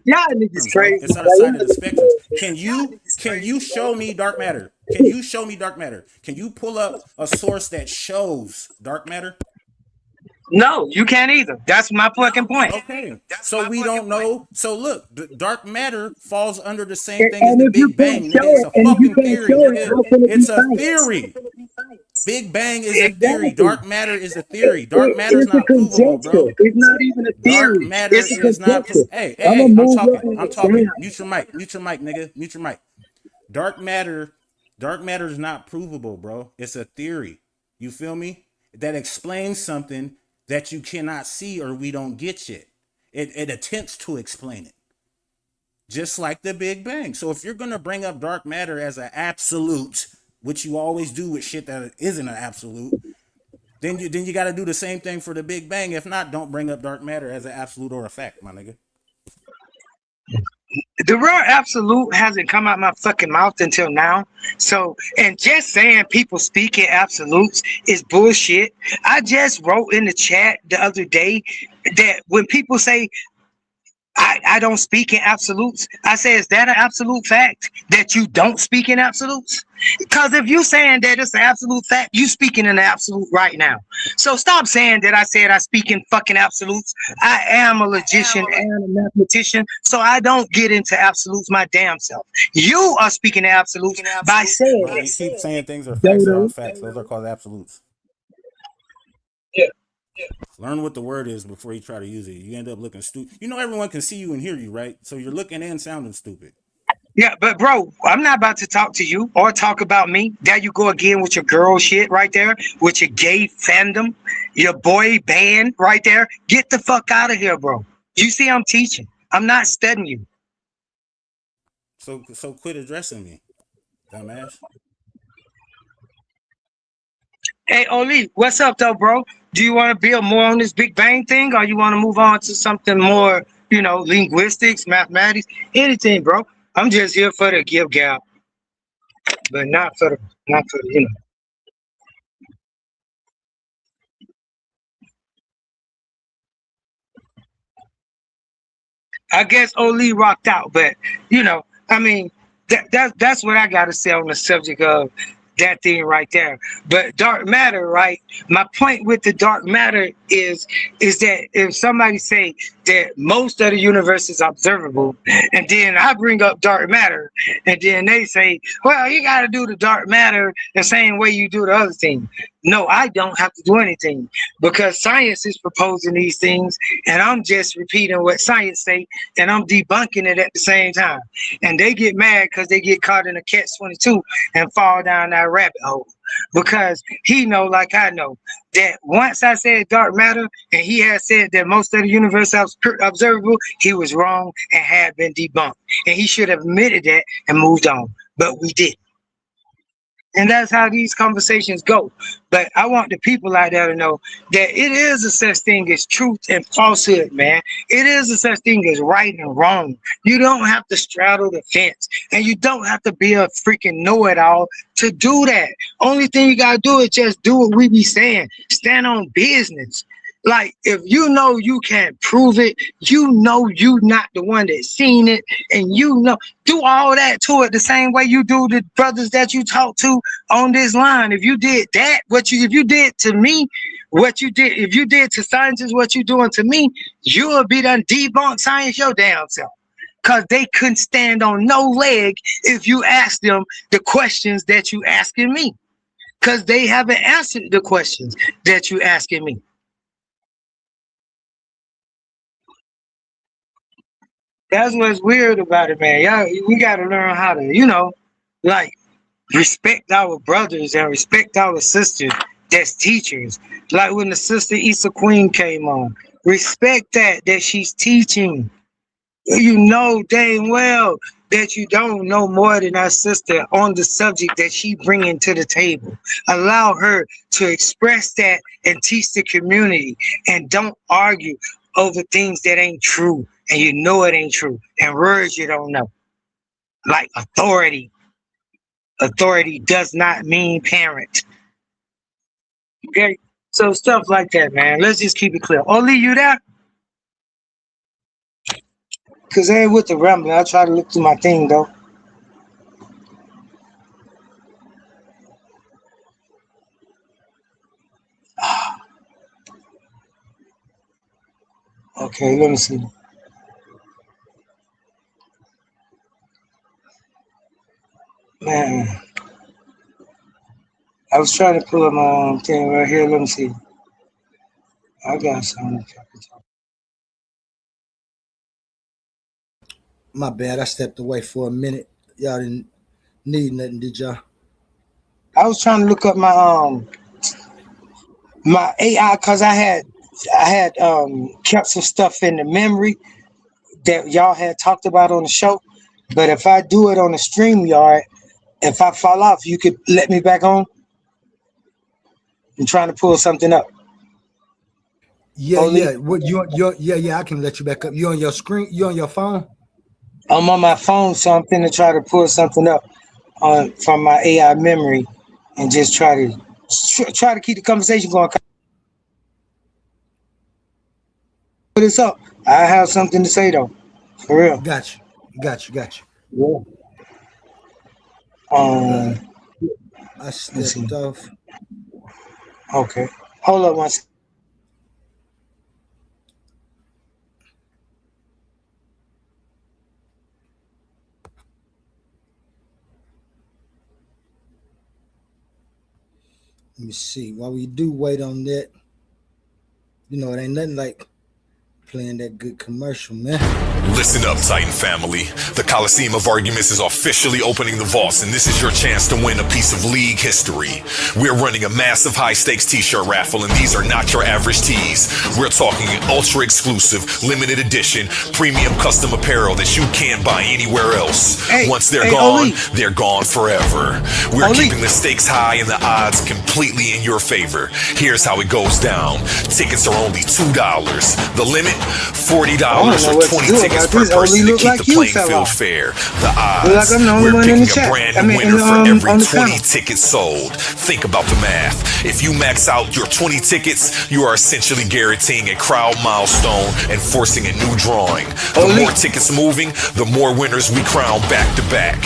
Y'all niggas bro. crazy, It's bro. outside of the spectrums. Can you show me dark matter? Can you show me dark matter? Can you pull up a source that shows dark matter? No, you can't either. That's my fucking point. Okay. So we don't know. So look, the dark matter falls under the same thing as And the if you Big can't Bang, nigga. show It's it, a and if you fucking can't theory, show it, nigga. how can it be It's a science? theory. Big Bang is a theory. Exactly. Dark matter is a theory. Dark matter is It's a not provable, conjecture. bro. It's not even a Dark theory. matter It's a is not. conjecture. Hey, I'm gonna I'm move your talking. I'm ass talking. down. Mute your mic. Mute your mic, nigga. Mute your mic. Dark matter, dark matter is not provable, bro. It's a theory. You feel me? That explains something that you cannot see or we don't get yet. It attempts to explain it. Just like the Big Bang. So if you're gonna bring up dark matter as an absolute, which you always do with shit that isn't an absolute, then you got to do the same thing for the Big Bang. If not, don't bring up dark matter as an absolute or a fact, my nigga. The word absolute hasn't come out my fucking mouth until now. So, and just saying people speak in absolutes is bullshit. I just wrote in the chat the other day that when people say I don't speak in absolutes, I say, is that an absolute fact that you don't speak in absolutes? Because if you saying that it's an absolute fact, you speaking in an absolute right now. So stop saying that I said I speak in fucking absolutes. I am a logician and a mathematician, so I don't get into absolutes my damn self. You are speaking in absolutes by saying Bro, you this. keep saying things are facts that Dodo. aren't facts. Those are called absolutes. Yeah. Learn what the word is before you try to use it. You end up looking stupid. You know everyone can see you and hear you, right? So you're looking and sounding stupid. Yeah, but bro, I'm not about to talk to you or talk about me. There you go again with your girl shit right there, with your gay fandom, your boy band right there. Get the fuck out of here, bro. You see, I'm teaching. I'm not studying you. So quit addressing me, dumbass. Hey, Oli, what's up, though, bro? Do you want to build more on this Big Bang thing, or you want to move on to something more linguistics, mathematics, anything, bro. I'm just here for the give gap, but not for the. I guess Oli rocked out, but I mean, that's what I gotta say on the subject of that thing right there. But dark matter, right? My point with the dark matter is that if somebody say that most of the universe is observable, and then I bring up dark matter, and then they say, well, you gotta do the dark matter the same way you do the other thing. No, I don't have to do anything because science is proposing these things, and I'm just repeating what science say, and I'm debunking it at the same time. And they get mad because they get caught in a catch-22 and fall down that rabbit hole. Because he know, like I know, that once I said dark matter, and he had said that most of the universe is observable, he was wrong and had been debunked. And he should have admitted that and moved on. But we didn't. And that's how these conversations go. But I want the people out there to know that it is a such thing as truth and falsehood, man. It is a such thing as right and wrong. You don't have to straddle the fence. And you don't have to be a freaking know-it-all to do that. Only thing you got to do is just do what we be saying. Stand on business. Like, if you know you can't prove it, you know you not the one that seen it, and do all that to it the same way you do the brothers that you talk to on this line. If you did that, if you did to me, if you did to scientists what you doing to me, you would be done debunked science your damn self. Because they couldn't stand on no leg if you asked them the questions that you asking me. Because they haven't answered the questions that you asking me. That's what's weird about it, man. Y'all, we got to learn how to, respect our brothers and respect our sisters that's teachers. Like when the sister Issa Queen came on, respect that she's teaching. You know dang well that you don't know more than our sister on the subject that she bringing to the table. Allow her to express that and teach the community, and don't argue over things that ain't true, and you know it ain't true, and words you don't know. Like authority. Authority does not mean parent. Okay? So stuff like that, man. Let's just keep it clear. Oli, you there? Because I ain't with the rambling. I try to look through my thing, though. Okay, let me see. Man, I was trying to pull up my thing right here. Let me see. I got something. My bad. I stepped away for a minute. Y'all didn't need nothing, did y'all? I was trying to look up my my AI because I had kept some stuff in the memory that y'all had talked about on the show. But if I do it on the StreamYard, if I fall off, you could let me back on. I'm trying to pull something up. Yeah, Oli? Yeah. What yeah, I can let you back up. You on your screen? You on your phone? I'm on my phone, so I'm finna try to pull something up from my AI memory and just try to keep the conversation going. Put this up. I have something to say though. For real. Got you. Yeah. I stepped off. Okay. Hold up one second. Let me see. While we do wait on that, it ain't nothing like playing that good commercial, man. Listen up, Titan family. The Coliseum of Arguments is officially opening the vaults, and this is your chance to win a piece of league history. We're running a massive high-stakes t-shirt raffle, and these are not your average tees. We're talking ultra-exclusive, limited edition, premium custom apparel that you can't buy anywhere else. Once they're gone, they're gone forever. We're keeping the stakes high and the odds completely in your favor. Here's how it goes down. Tickets are only $2. The limit, $40 or 20 tickets per person to keep the playing field fair. The odds, we're picking a brand new winner for every 20 tickets sold. Think about the math. If you max out your 20 tickets, you are essentially guaranteeing a crowd milestone and forcing a new drawing. The more tickets moving, the more winners we crown back to back.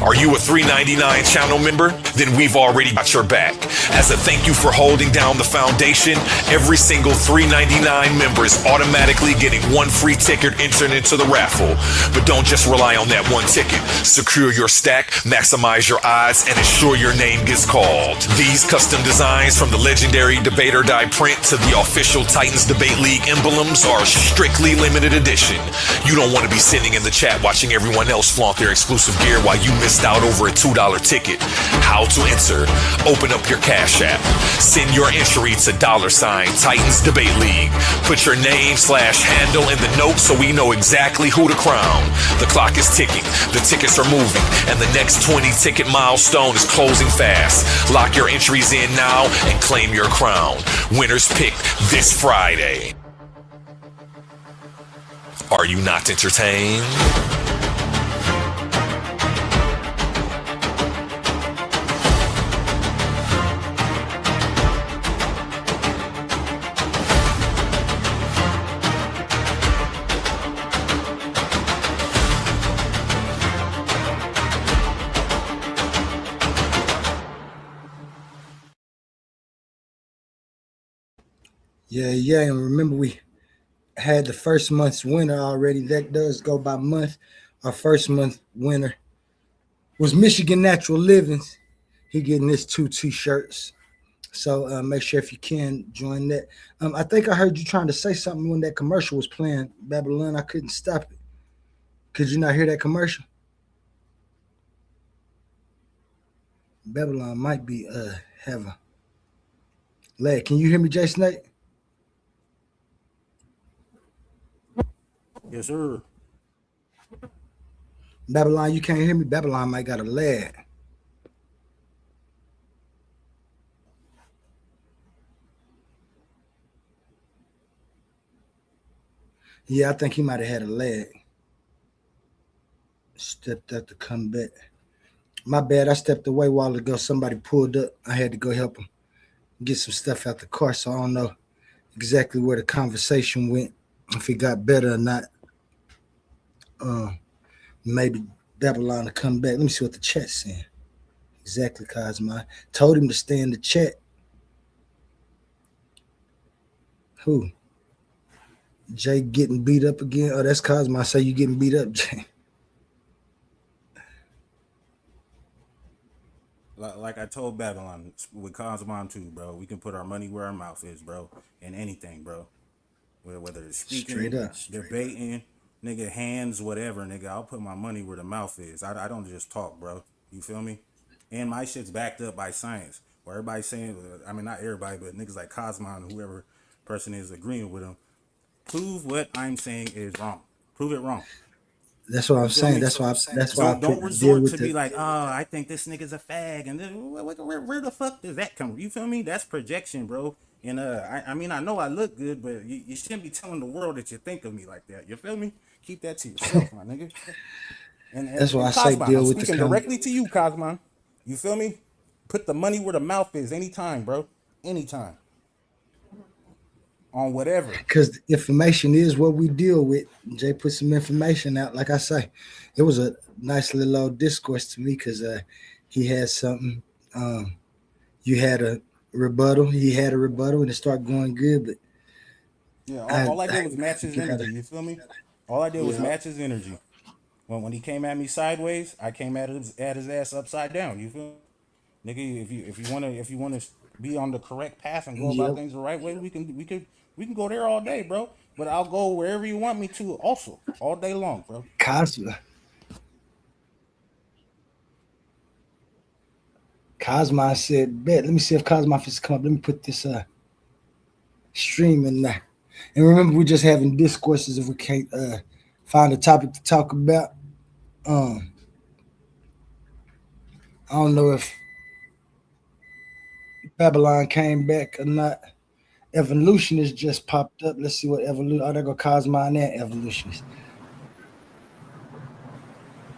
Are you a $3.99 channel member? Then we've already got your back. As a thank you for holding down the foundation, every single $3.99 member is automatically getting one free ticket entered into the raffle. But don't just rely on that one ticket. Secure your stack, maximize your odds, and ensure your name gets called. These custom designs, from the legendary Debate or Die print to the official Titans Debate League emblems, are strictly limited edition. You don't want to be sitting in the chat watching everyone else flaunt their exclusive gear while you missed out over a $2 ticket. How to enter? Open up your Cash App. Send your entry to $Titans Debate League. Put your name/handle in the note so we know exactly who to crown. The clock is ticking, the tickets are moving, and the next 20 ticket milestone is closing fast. Lock your entries in now and claim your crown. Winners picked this Friday. Are you not entertained? Yeah, and remember we had the first month's winner already. That does go by month. Our first month winner was Michigan Natural Livings. He getting his 2 t-shirts. So make sure if you can join that. I think I heard you trying to say something when that commercial was playing, Babylon. I couldn't stop it. Could you not hear that commercial? Babylon might be have a lag. Can you hear me, Jay Snake? Yes, sir. Babylon, you can't hear me? Babylon might got a lag. Yeah, I think he might have had a lag. Stepped up to come back. My bad, I stepped away a while ago. Somebody pulled up. I had to go help him get some stuff out the car, so I don't know exactly where the conversation went, if it got better or not. Maybe Babylon to come back. Let me see what the chat's saying. Exactly, Cosmo. Told him to stay in the chat. Who? Jay getting beat up again? Oh, that's Cosmo. I say you getting beat up, Jay. Like I told Babylon with Cosmon too, bro. We can put our money where our mouth is, bro. In anything, bro. Whether it's speaking, debating, nigga, hands, whatever, nigga. I'll put my money where the mouth is. I don't just talk, bro. You feel me? And my shit's backed up by science. Where everybody's saying, I mean, not everybody, but niggas like Cosmon, whoever person is agreeing with him, prove what I'm saying is wrong. Prove it wrong. That's what I'm saying. That's why I don't resort to be like, oh, I think this nigga's a fag, and then where the fuck does that come from? You feel me? That's projection, bro. And I mean, I know I look good, but you shouldn't be telling the world that you think of me like that. You feel me? Keep that to yourself, my nigga. And that's why I Cosmon, say deal I'm with speaking directly to you, Cosmon. You feel me? Put the money where the mouth is anytime, bro. Anytime. On whatever. Because information is what we deal with. Jay put some information out. Like I say, it was a nice little discourse to me because he had something. You had a rebuttal. He had a rebuttal, and it started going good. But yeah, all I did was match his energy. You feel me? All I did was match his energy. When he came at me sideways, I came at his ass upside down. You feel me? Nigga, if you wanna be on the correct path and go about things the right way, we can go there all day, bro. But I'll go wherever you want me to also, all day long, bro. Cosmo said, bet. Let me see if Cosmo is come up. Let me put this stream in there. And remember, we're just having discourses if we can't find a topic to talk about. I don't know if Babylon came back or not. Evolutionist just popped up. Let's see what evolution. Oh, there go Cosmon and Evolutionist.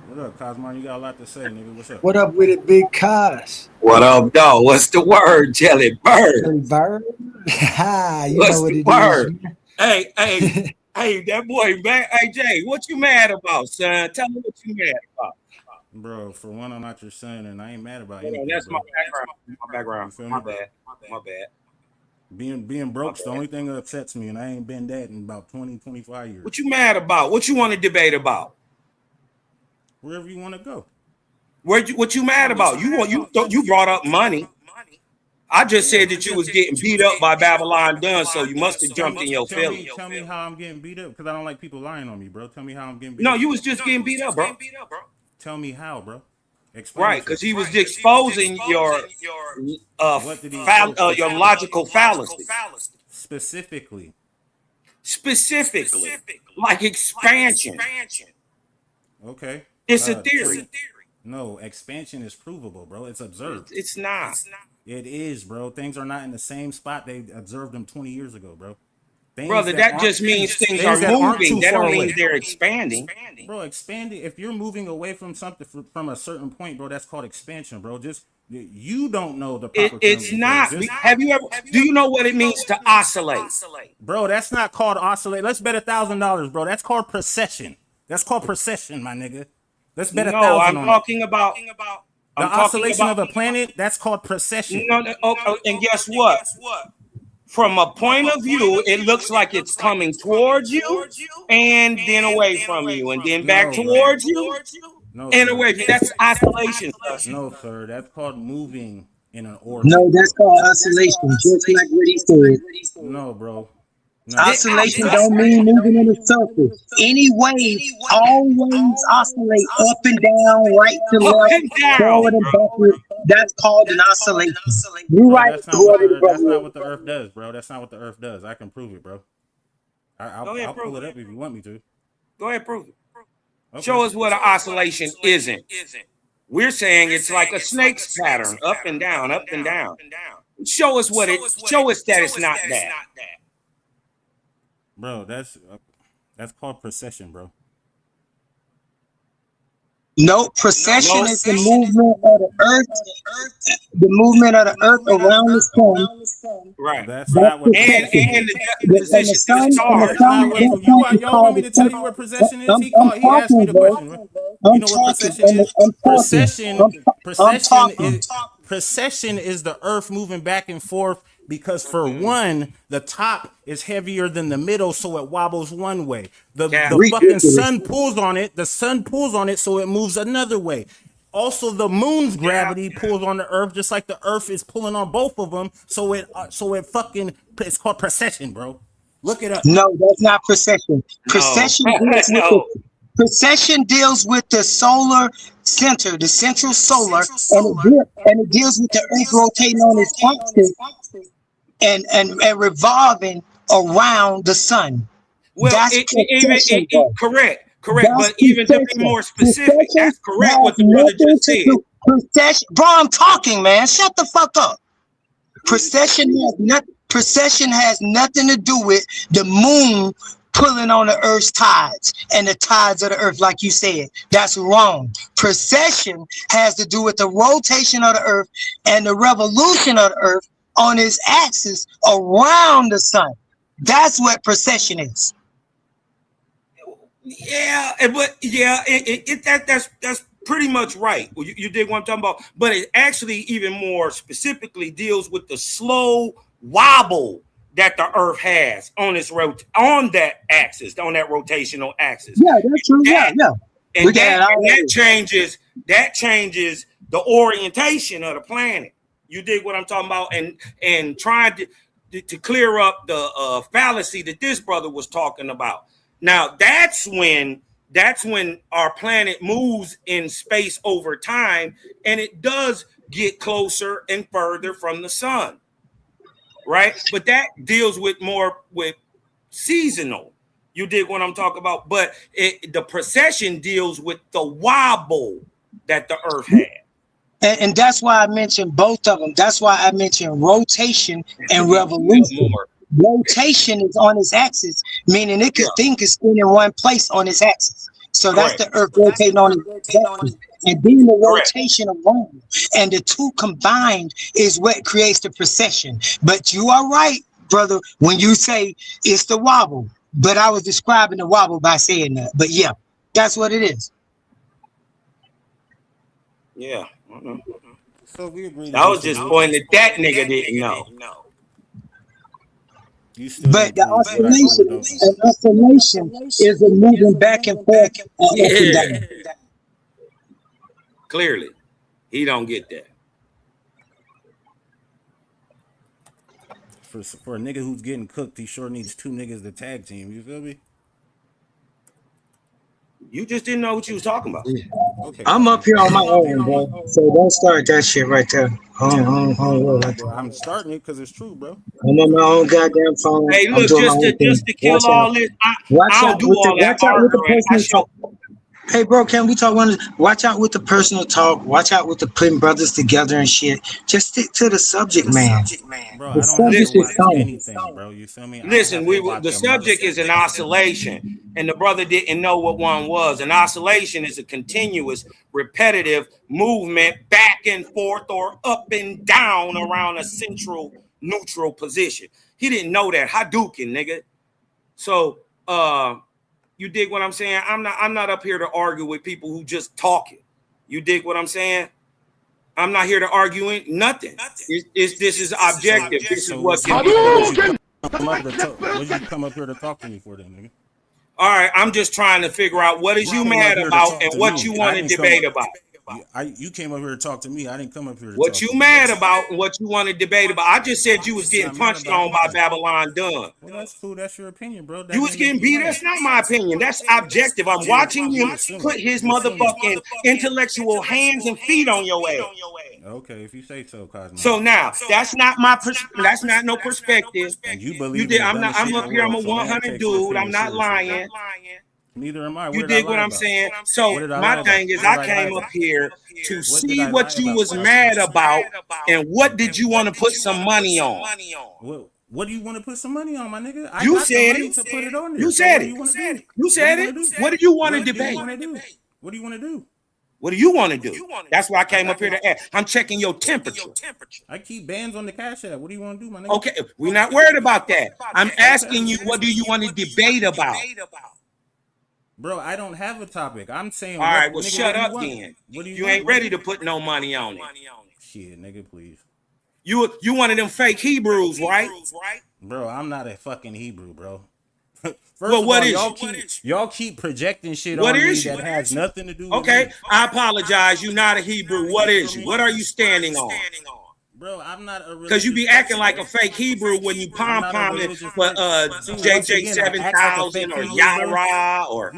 What up, Cosmon? You got a lot to say, nigga. What's up? What up with it, Big Cos? What up, dog? What's the word, Jelly Bird? Jelly Bird? You What's know what the it word? is. Hey, hey, that boy, man. Hey, Jay, what you mad about, son? Tell me what you mad about. Bro, for one, I'm not your son, and I ain't mad about Yeah, anything, that's bro. my background. You feel My me? bad. My bad. Being broke's the only thing that upsets me, and I ain't been that in about 20, 25 years. What you mad about? What you want to debate about? Wherever you want to go. What you mad about? You brought up money. I just said that you was getting beat up by Babylon Dunn, so you must have jumped in your feelings. Tell me how I'm getting beat up, because I don't like people lying on me, bro. Tell me how I'm getting beat No, up. you was just getting beat up, bro. Tell me how, bro. Explain. Right, because he was exposing your your logical fallacies. Specifically, like expansion. Okay. It's a theory. No, expansion is provable, bro. It's observed. It's not. It is, bro. Things are not in the same spot they observed them 20 years ago, bro. Brother, that just means things are moving. That don't mean they're expanding. Bro, expanding. If you're moving away from something from a certain point, bro, that's called expansion, bro. Just you don't know the proper term. It's not. Have you ever? Do you know what it means to oscillate? Bro, that's not called oscillate. Let's bet $1,000, bro. That's called precession. That's called precession, my nigga. Let's bet $1,000 on it. I'm talking about the oscillation of a planet. That's called precession. And guess what? From a point of view, it looks like it's coming towards you and then away from you and then back towards you and away from you. That's oscillation. No, sir. That's called moving in an orbit. No, that's called oscillation, just like what he said. No, bro. No. Oscillation don't mean moving in a circle. Any wave always oscillate up and down, right to left, forward and backward. That's called an oscillation. You're right. That's not what the Earth does, bro. That's not what the Earth does. I can prove it, bro. I'll pull it up if you want me to. Go ahead, prove it. Okay. Show us what an oscillation isn't. We're saying it's like a snake's pattern, up and down, up and down. Show us what it. Show us that it's not that. Bro, that's called precession, bro. No, precession is the movement of the Earth, the movement of the Earth around the sun. Right. That's not what. And the position of the stars. Y'all want me to tell you what precession is? He asked me the question. You know what precession is? Precession is the Earth moving back and forth. Because for one, the top is heavier than the middle, so it wobbles one way. The fucking sun pulls on it. The sun pulls on it, so it moves another way. Also, the moon's gravity pulls on the Earth, just like the Earth is pulling on both of them. So it fucking, it's called precession, bro. Look it up. No, that's not precession. Precession deals with the solar center, the central solar, and it deals with the Earth rotating on its axis. And revolving around the sun. Well, correct. But even to be more specific, that's correct what the brother just said. Precession, bro, I'm talking, man. Shut the fuck up. Precession has nothing to do with the moon pulling on the Earth's tides and the tides of the Earth, like you said. That's wrong. Precession has to do with the rotation of the Earth and the revolution of the Earth on its axis around the sun. That's what precession is. That's pretty much right. You dig what I'm talking about? But it actually even more specifically deals with the slow wobble that the Earth has on its on that rotational axis. Yeah, that's true. And that changes the orientation of the planet. You dig what I'm talking about? And trying to clear up the fallacy that this brother was talking about. Now that's when our planet moves in space over time, and it does get closer and further from the sun, right? But that deals with more with seasonal. You dig what I'm talking about? But the precession deals with the wobble that the Earth had. And that's why I mentioned both of them. That's why I mentioned rotation and revolution. rotation is on its axis, meaning it could think is spin in one place on its axis. So that's Correct. the Earth rotating on its axis. And then the Correct. rotation of Rome. And the two combined is what creates the precession. But you are right, brother, when you say it's the wobble. But I was describing the wobble by saying that. But yeah, that's what it is. Yeah. So we agree. I was just pointing that nigga didn't know. But the oscillation is a moving back and forth up and down. Clearly, he don't get that. For a nigga who's getting cooked, he sure needs two niggas to tag team. You feel me? You just didn't know what you was talking about. Okay. I'm up here on my own, bro. So don't start that shit right there. I'm starting it because it's true, bro. I'm on my own goddamn phone. Hey, look, just to kill all this, I don't do all that arguing. Hey, bro, can we talk one? Watch out with the personal talk. Watch out with the putting brothers together and shit. Just stick to the subject, man. Bro, the subject is anything, bro. You feel me? Listen, the subject is an oscillation, and the brother didn't know what one was. An oscillation is a continuous, repetitive movement back and forth or up and down around a central neutral position. He didn't know that. Hadouken, nigga. So, you dig what I'm saying? I'm not up here to argue with people who just talking. You dig what I'm saying? I'm not here to argue nothing. This is objective. This is what's in the What did you come up here to talk to me for then, nigga? All right, I'm just trying to figure out what is you mad about and what you want to debate about. You came up here to talk to me. I didn't come up here to what you mad about and what you want to debate about. I just said you was getting punched on by Babylon Dun. Well, that's cool. That's your opinion, bro. You was getting beat. That's not my opinion. That's objective. I'm watching you put his motherfucking intellectual hands and feet on your ass. Okay, if you say so, Cosmo. So now that's not my that's not no perspective. And you believe you did. I'm up here. I'm a 100 dude. I'm not lying. Neither am I. You dig what I'm saying? So my thing is, I came up here to see what you was mad about, and what did you want to put some money on? What do you want to put some money on, my nigga? You said it. To put it on there. You said it. You said it. What do you want to debate? What do you want to do? What do you want to do? That's why I came up here to ask. I'm checking your temperature. I keep bands on the Cash App. What do you want to do, my nigga? Okay, we're not worried about that. I'm asking you, what do you want to debate about? Bro, I don't have a topic. I'm saying. All right, well, shut up then. You ain't ready to put no money on it. Shit, nigga, please. You one of them fake Hebrews, right? Bro, I'm not a fucking Hebrew, bro. First well, what is y'all keep projecting shit on me that has nothing to do with me. I apologize. You're not a Hebrew. What is you? What are you standing on? Bro, I'm not a because you be acting like a fake Hebrew when you pom-pomming for JJ 7000 or Yara or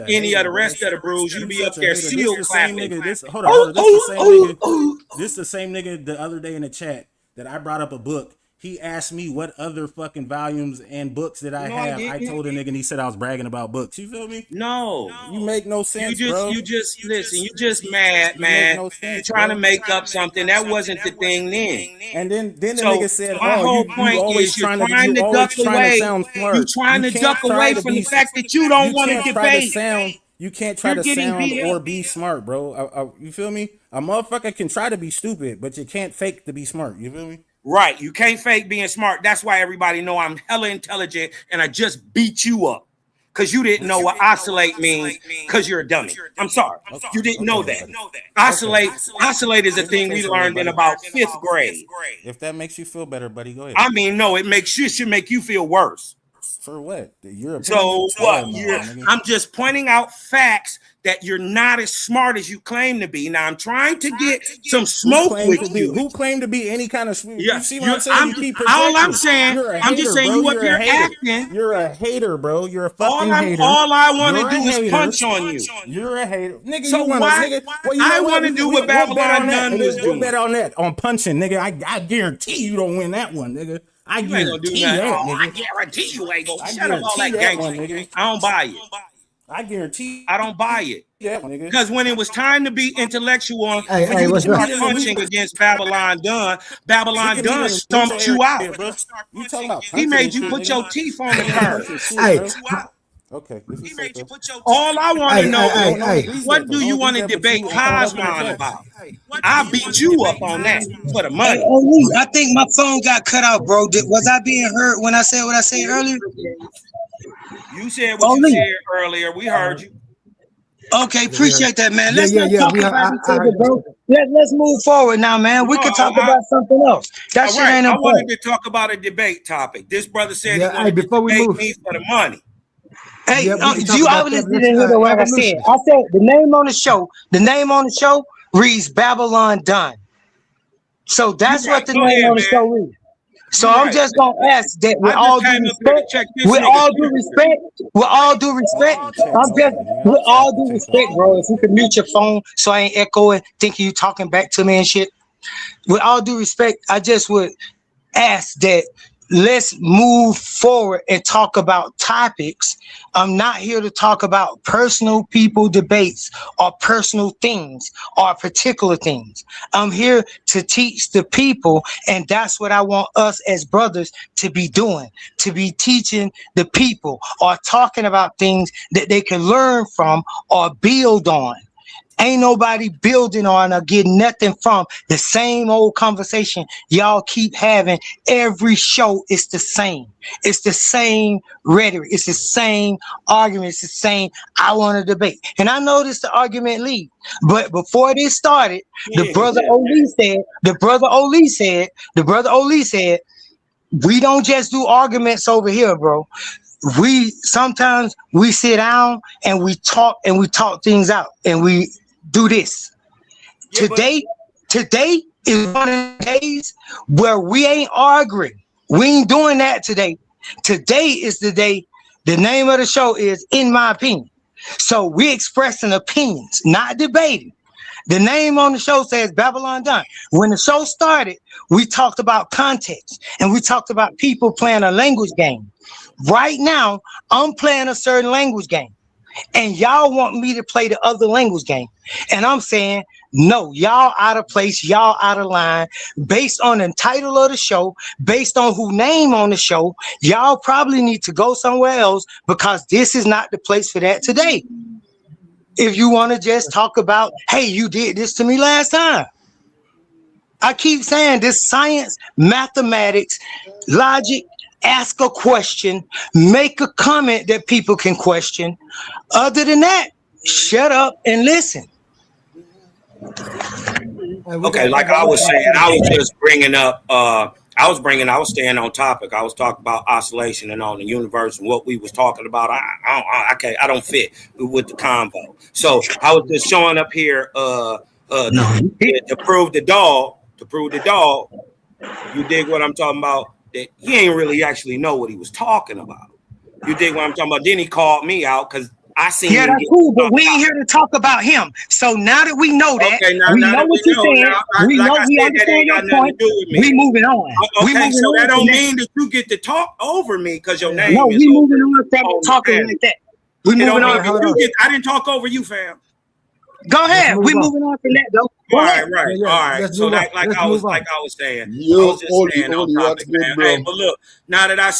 any of the rest of the brews. You be up there seal clapping. Hold on. This the same nigga the other day in the chat that I brought up a book. He asked me what other fucking volumes and books that I have. I told a nigga and he said I was bragging about books. You feel me? No. You make no sense, bro. You just listen. You just mad, man. No sense, trying to make up something. That wasn't the thing then. And then the nigga said, my whole point is you're trying to duck away. You're trying to duck away from the fact that you don't want to debate. You can't try to sound or be smart, bro. You feel me? A motherfucker can try to be stupid, but you can't fake to be smart. You feel me? Right. You can't fake being smart. That's why everybody know I'm hella intelligent and I just beat you up. Because you didn't know what oscillate means because you're a dummy. I'm sorry. You didn't know that. Oscillate is a thing we learned in about 5th grade. If that makes you feel better, buddy, go ahead. I mean, no, it should make you feel worse. For what? So what? I'm just pointing out facts that you're not as smart as you claim to be. Now I'm trying to get some smoke with you. Who claimed to be any kind of smoke? Yeah, you see what I'm saying? All I'm saying, I'm just saying you up here acting. You're a hater, bro. You're a fucking hater. All I want to do is punch on you. You're a hater, nigga. So I want to do what Babylon Dun was doing. Bet on that on punching, nigga. I guarantee you don't win that one, nigga. I guarantee that, nigga. I guarantee you ain't gonna shut up all that gangster. I don't buy it. I guarantee I don't buy it. Yeah, nigga. Because when it was time to be intellectual, Hey, for you to start up? punching against Babylon Dunn stumped you out. You talking about He made you shit, put nigga. your teeth on the curb. Hey, okay, if you say so. All I want to know hey, is, what do you want to debate Cosmon about? I beat you up on that for the Hey, money. Oli, I think my phone got cut out, bro. Was I being heard when I said what I said earlier? You said what you said earlier. We heard you. Okay, appreciate that, man. Yeah, Let's not talk about each other, bro. Let's move forward now, man. We can talk about something else. That shit ain't I important. wanted to talk about a debate topic. This brother said he wanted to debate me for the money. Hey, you obviously didn't hear the word I said. I said the name on the show. The name on the show reads Babylon Dunn. So that's what the name on the show reads. So I'm just gonna ask that with all due respect, bro. If you could mute your phone so I ain't echoing, thinking you talking back to me and shit. With all due respect, I just would ask that let's move forward and talk about topics. I'm not here to talk about personal people debates or personal things or particular things. I'm here to teach the people, and that's what I want us as brothers to be doing, to be teaching the people or talking about things that they can learn from or build on. Ain't nobody building on or getting nothing from the same old conversation y'all keep having. Every show is the same. It's the same rhetoric. It's the same argument. It's the same, I want to debate. And I noticed the argument lead. But before this started, the brother Oli said, we don't just do arguments over here, bro. Sometimes we sit down and we talk things out, and we do this. Today is one of the days where we ain't arguing. We ain't doing that today. Today is the day. The name of the show is In My Opinion. So we expressing opinions, not debating. The name on the show says Babylon Dunn. When the show started, we talked about context and we talked about people playing a language game. Right now, I'm playing a certain language game, and y'all want me to play the other language game. And I'm saying, no, y'all out of place, y'all out of line. Based on the title of the show, based on who name on the show, y'all probably need to go somewhere else, because this is not the place for that today. If you want to just talk about, hey, you did this to me last time. I keep saying this: science, mathematics, logic. Ask a question, make a comment that people can question. Other than that, shut up and listen. Okay, like I was saying, I was just bringing up, I was staying on topic. I was talking about oscillation and on the universe and what we was talking about. I don't fit with the convo. So I was just showing up here to prove the dog. You dig what I'm talking about? That he ain't really actually know what he was talking about. You dig what I'm talking about? Then he called me out because I seen him. Yeah, that's cool, but we ain't here to talk about him. So now that we know that, okay, we know what you're saying. We know we understand your point. We moving on. Okay, so that don't mean that you get to talk over me because your name is. No, we moving on from talking like that. We moving on. I didn't talk over you, fam. Go ahead. We moving on from that, though. All right. So like I was saying, I was just staying on topic, man. Hey, but look, now that I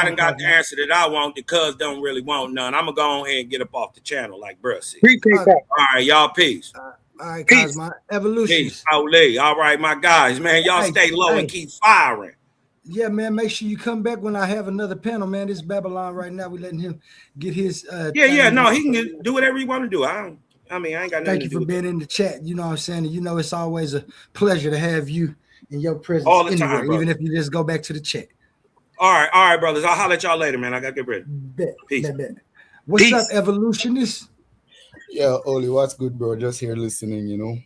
done got the answer that I want, the cuz don't really want none, I'm gonna go ahead and get up off the channel like bruh said. Appreciate that. All right, y'all, peace. All right, guys, my evolution. Peace. Oli. All right, my guys, man, y'all stay low and keep firing. Yeah, man, make sure you come back when I have another panel, man. This is Babylon right now. We letting him get his no, he can do whatever he want to do. I ain't got nothing Thank you for being in the chat. You know what I'm saying? You know, it's always a pleasure to have you in your presence all the time, even if you just go back to the chat. All right, brothers. I'll holler at y'all later, man. I got to get ready. Peace. What's up, evolutionists? Yeah, Oli, what's good, bro? Just here listening, you know.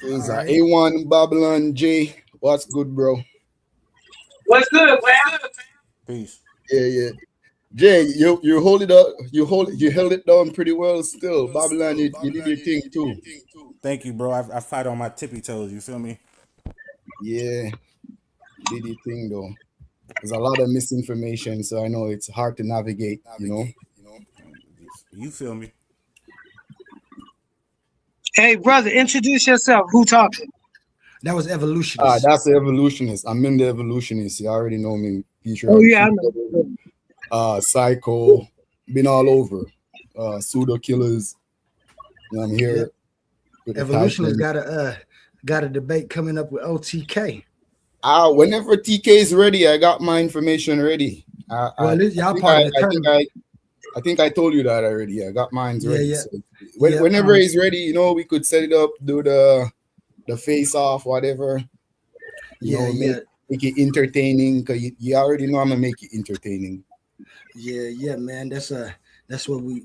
It's A1 Babylon J. What's good, bro? What's good, man? Peace. Yeah. Jay, you hold it up. You held it down pretty well still. Babylon, you did your thing too. Thank you, bro. I fight on my tippy toes. You feel me? Yeah, you did your thing though. There's a lot of misinformation, so I know it's hard to navigate. You know. You feel me? Hey, brother, introduce yourself. Who talking? That was Evolutionist. That's the Evolutionist. I'm in the Evolutionist. You already know me. Oh yeah, I know. Psycho, been all over. Pseudo Killers. I'm here. With Evolutionist got a debate coming up with OTK. Whenever TK is ready, I got my information ready. I think I told you that already. I got mine ready. Yeah. So whenever he's ready, you know, we could set it up, do the face off, whatever. Make it entertaining, because you already know I'm gonna make it entertaining. Yeah, man. That's what we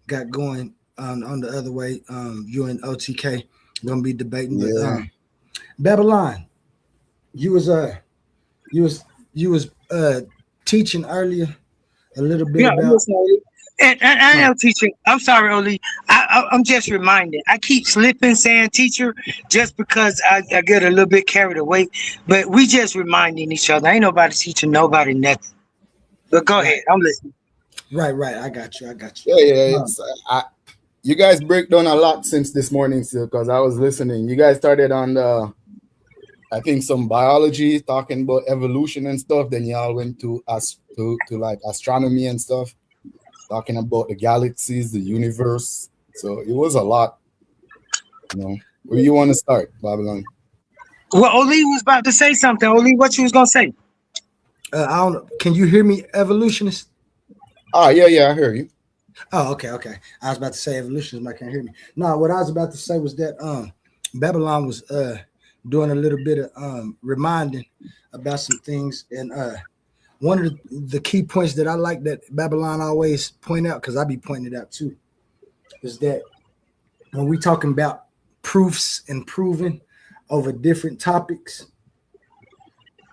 got going on the other way. You and OTK gonna be debating, but Babylon, you was teaching earlier a little bit about. And I am teaching. I'm sorry, Oli. I'm just reminded. I keep slipping saying teacher just because I get a little bit carried away. But we just reminding each other. Ain't nobody teaching nobody nothing. But go ahead. I'm listening. Right. I got you. Yeah. You guys break down a lot since this morning, still, because I was listening. You guys started on I think some biology, talking about evolution and stuff. Then y'all went to like astronomy and stuff, talking about the galaxies, the universe. So it was a lot. You know, where you want to start, Babylon? Well, Oli was about to say something. Oli, what you was gonna say? I don't know. Can you hear me, Evolutionist? Yeah, I hear you. Oh, okay. I was about to say Evolutionist, I can't hear me. No, what I was about to say was that Babylon was doing a little bit of reminding about some things, and one of the key points that I like that Babylon always point out, because I be pointing it out too, is that when we talking about proofs and proving over different topics,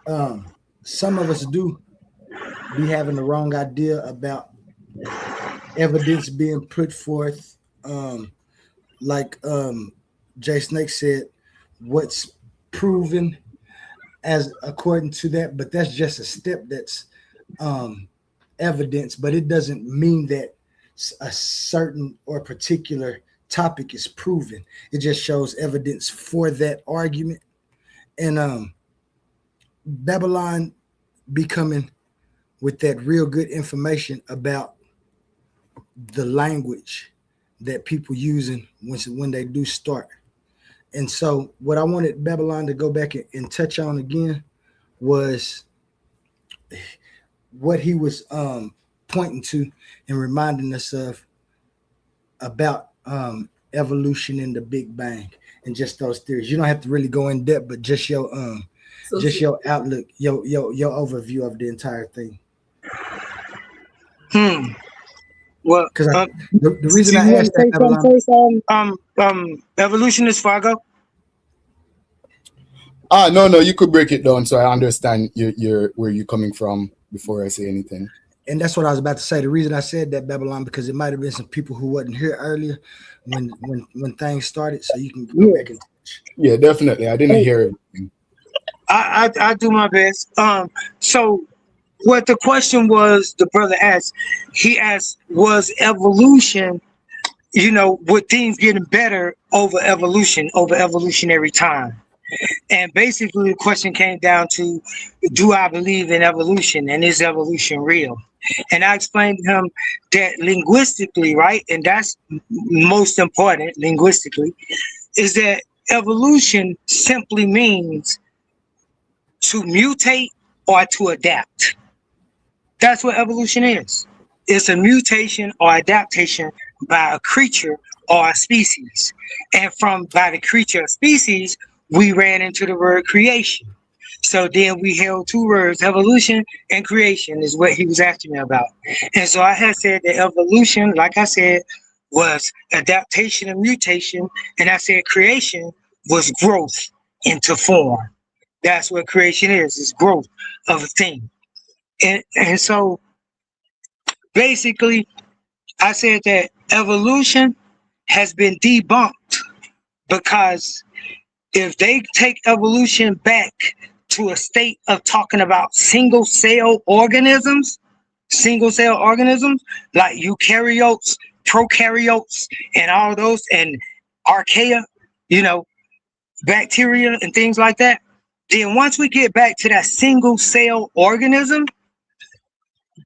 some of us do be having the wrong idea about evidence being put forth. Like Jay Snake said, what's proven as according to that, but that's just a step that's evidence, but it doesn't mean that a certain or particular topic is proven. It just shows evidence for that argument. And Babylon be coming with that real good information about the language that people using when they do start. And so what I wanted Babylon to go back and touch on again was what he was pointing to and reminding us of about evolution and the Big Bang and just those theories. You don't have to really go in depth, but just your your outlook, your overview of the entire thing. Well, because the reason I asked that, Evolutionist Fargo. No, you could break it down so I understand your where you're coming from before I say anything. And that's what I was about to say. The reason I said that, Babylon, because it might have been some people who wasn't here earlier when things started, so you can go back and touch. Yeah, definitely. I didn't hear everything. I do my best. So what the question was, the brother asked, he asked, was evolution, with things getting better over evolution, over evolutionary time? And basically the question came down to, do I believe in evolution, and is evolution real? And I explained to him that linguistically, right, and that's most important, linguistically, is that evolution simply means to mutate or to adapt. That's what evolution is. It's a mutation or adaptation by a creature or a species. And by the creature or species, we ran into the word creation. So then we held two words, evolution and creation, is what he was asking me about. And so I had said that evolution, like I said, was adaptation and mutation. And I said creation was growth into form. That's what creation is growth of a thing. And so basically, I said that evolution has been debunked, because if they take evolution back to a state of talking about single cell organisms like eukaryotes prokaryotes and all those and archaea, bacteria and things like that, then once we get back to that single cell organism,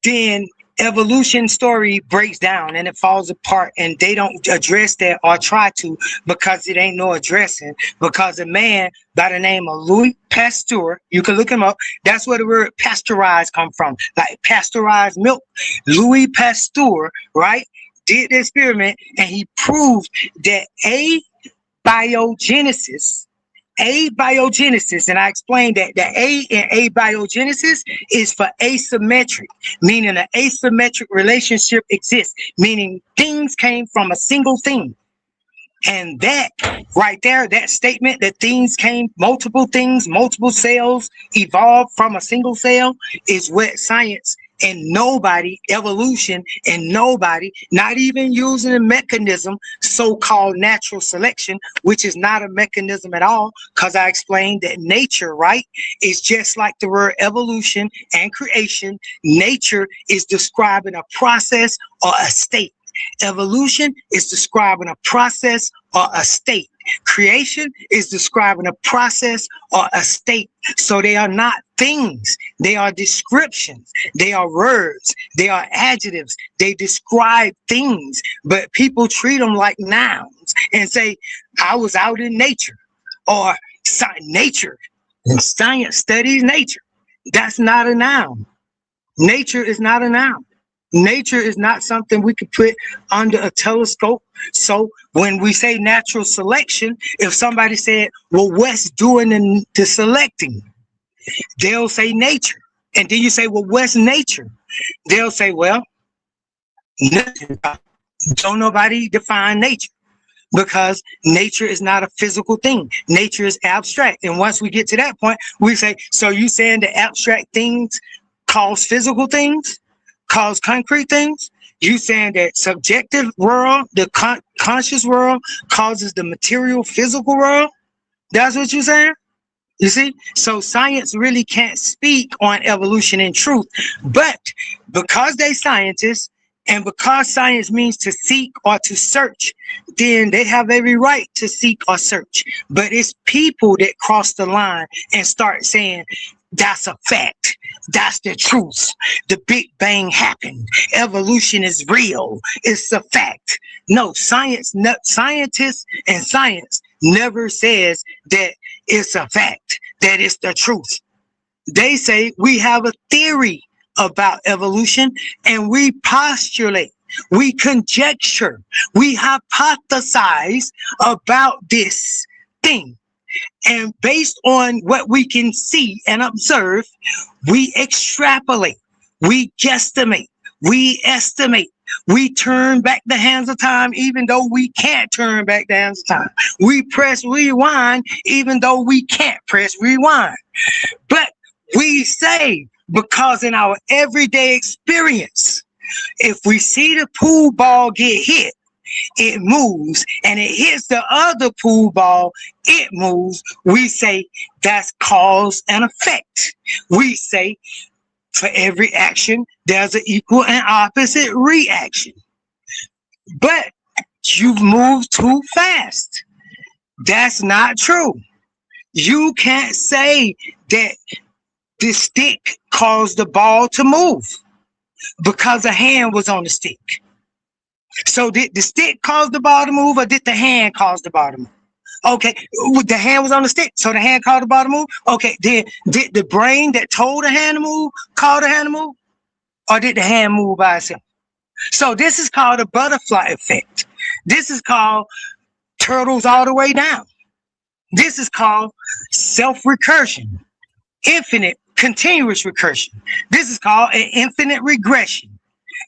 then evolution story breaks down and it falls apart, and they don't address that or try to, because it ain't no addressing. Because a man by the name of Louis Pasteur, you can look him up, that's where the word pasteurized come from, like pasteurized milk. Louis Pasteur, right, did the experiment and he proved that abiogenesis, and I explained that the A in abiogenesis is for asymmetric, meaning an asymmetric relationship exists, meaning things came from a single thing. And that right there, that statement that multiple things, multiple cells evolved from a single cell, is what science and nobody, evolution and nobody, not even using a mechanism, so-called natural selection, which is not a mechanism at all, because I explained that nature, right, is just like the word evolution and creation. Nature is describing a process or a state. Evolution is describing a process or a state. Creation is describing a process or a state. So they are not things. They are descriptions. They are words. They are adjectives. They describe things, but people treat them like nouns and say, I was out in nature, or nature, and science studies nature. That's not a noun. Nature is not a noun. Nature is not something we could put under a telescope. So when we say natural selection, if somebody said, well, what's doing the selecting? They'll say nature. And then you say, well, what's nature? They'll say, well, nothing. Don't nobody define nature, because nature is not a physical thing. Nature is abstract. And once we get to that point, we say, so you saying the abstract things cause physical things? Cause concrete things? You saying that subjective world, the conscious world, causes the material physical world? That's what you're saying? You see? So science really can't speak on evolution and truth, but because they scientists, and because science means to seek or to search, then they have every right to seek or search. But it's people that cross the line and start saying, that's a fact. That's the truth. The Big Bang happened. Evolution is real. It's a fact. No, scientists and science never says that it's a fact, that it's the truth. They say we have a theory about evolution, and we postulate, we conjecture, we hypothesize about this thing. And based on what we can see and observe, we extrapolate, we guesstimate, we estimate, we turn back the hands of time even though we can't turn back the hands of time. We press rewind even though we can't press rewind. But we say, because in our everyday experience, if we see the pool ball get hit, it moves, and it hits the other pool ball, it moves. We say that's cause and effect. We say for every action, there's an equal and opposite reaction. But you've moved too fast. That's not true. You can't say that the stick caused the ball to move because a hand was on the stick. So did the stick cause the ball to move, or did the hand cause the ball to move? Okay, the hand was on the stick, so the hand caused the ball to move. Okay, then did the brain that told the hand to move cause the hand to move, or did the hand move by itself? So this is called a butterfly effect. This is called turtles all the way down. This is called self-recursion, infinite continuous recursion. This is called an infinite regression.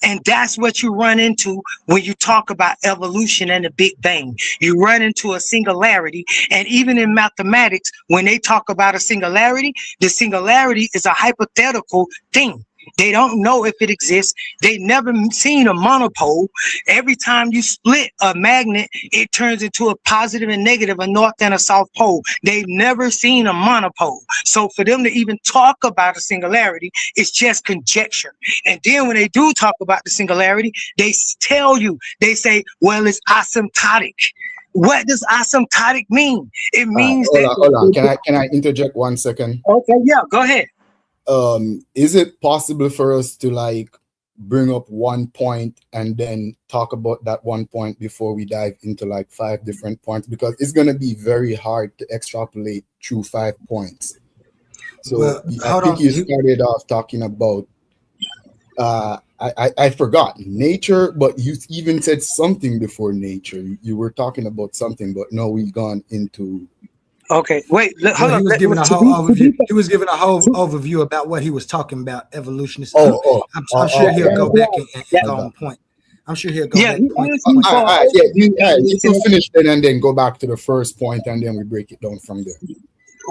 And that's what you run into when you talk about evolution and the Big Bang. You run into a singularity. And even in mathematics, when they talk about a singularity, the singularity is a hypothetical thing. They don't know if it exists. They've never seen a monopole. Every time you split a magnet, it turns into a positive and negative, a north and a south pole. They've never seen a monopole. So for them to even talk about a singularity, it's just conjecture. And then when they do talk about the singularity, they tell you, they say, well, it's asymptotic. What does asymptotic mean? It means hold on. Can I interject 1 second? Okay, yeah, go ahead. Is it possible for us to like bring up one point and then talk about that one point before we dive into like 5 different points? Because it's going to be very hard to extrapolate through 5 points. So Well, I think you started off talking about I forgot nature, but you even said something before nature. You were talking about something, but no, we've gone into. Okay, wait. Hold on. He was giving a whole overview. He was giving a whole overview about what he was talking about, evolutionists. I'm sure he'll go back and go on point. I'm sure he'll go back point. You can finish then and then go back to the first point, and then we break it down from there.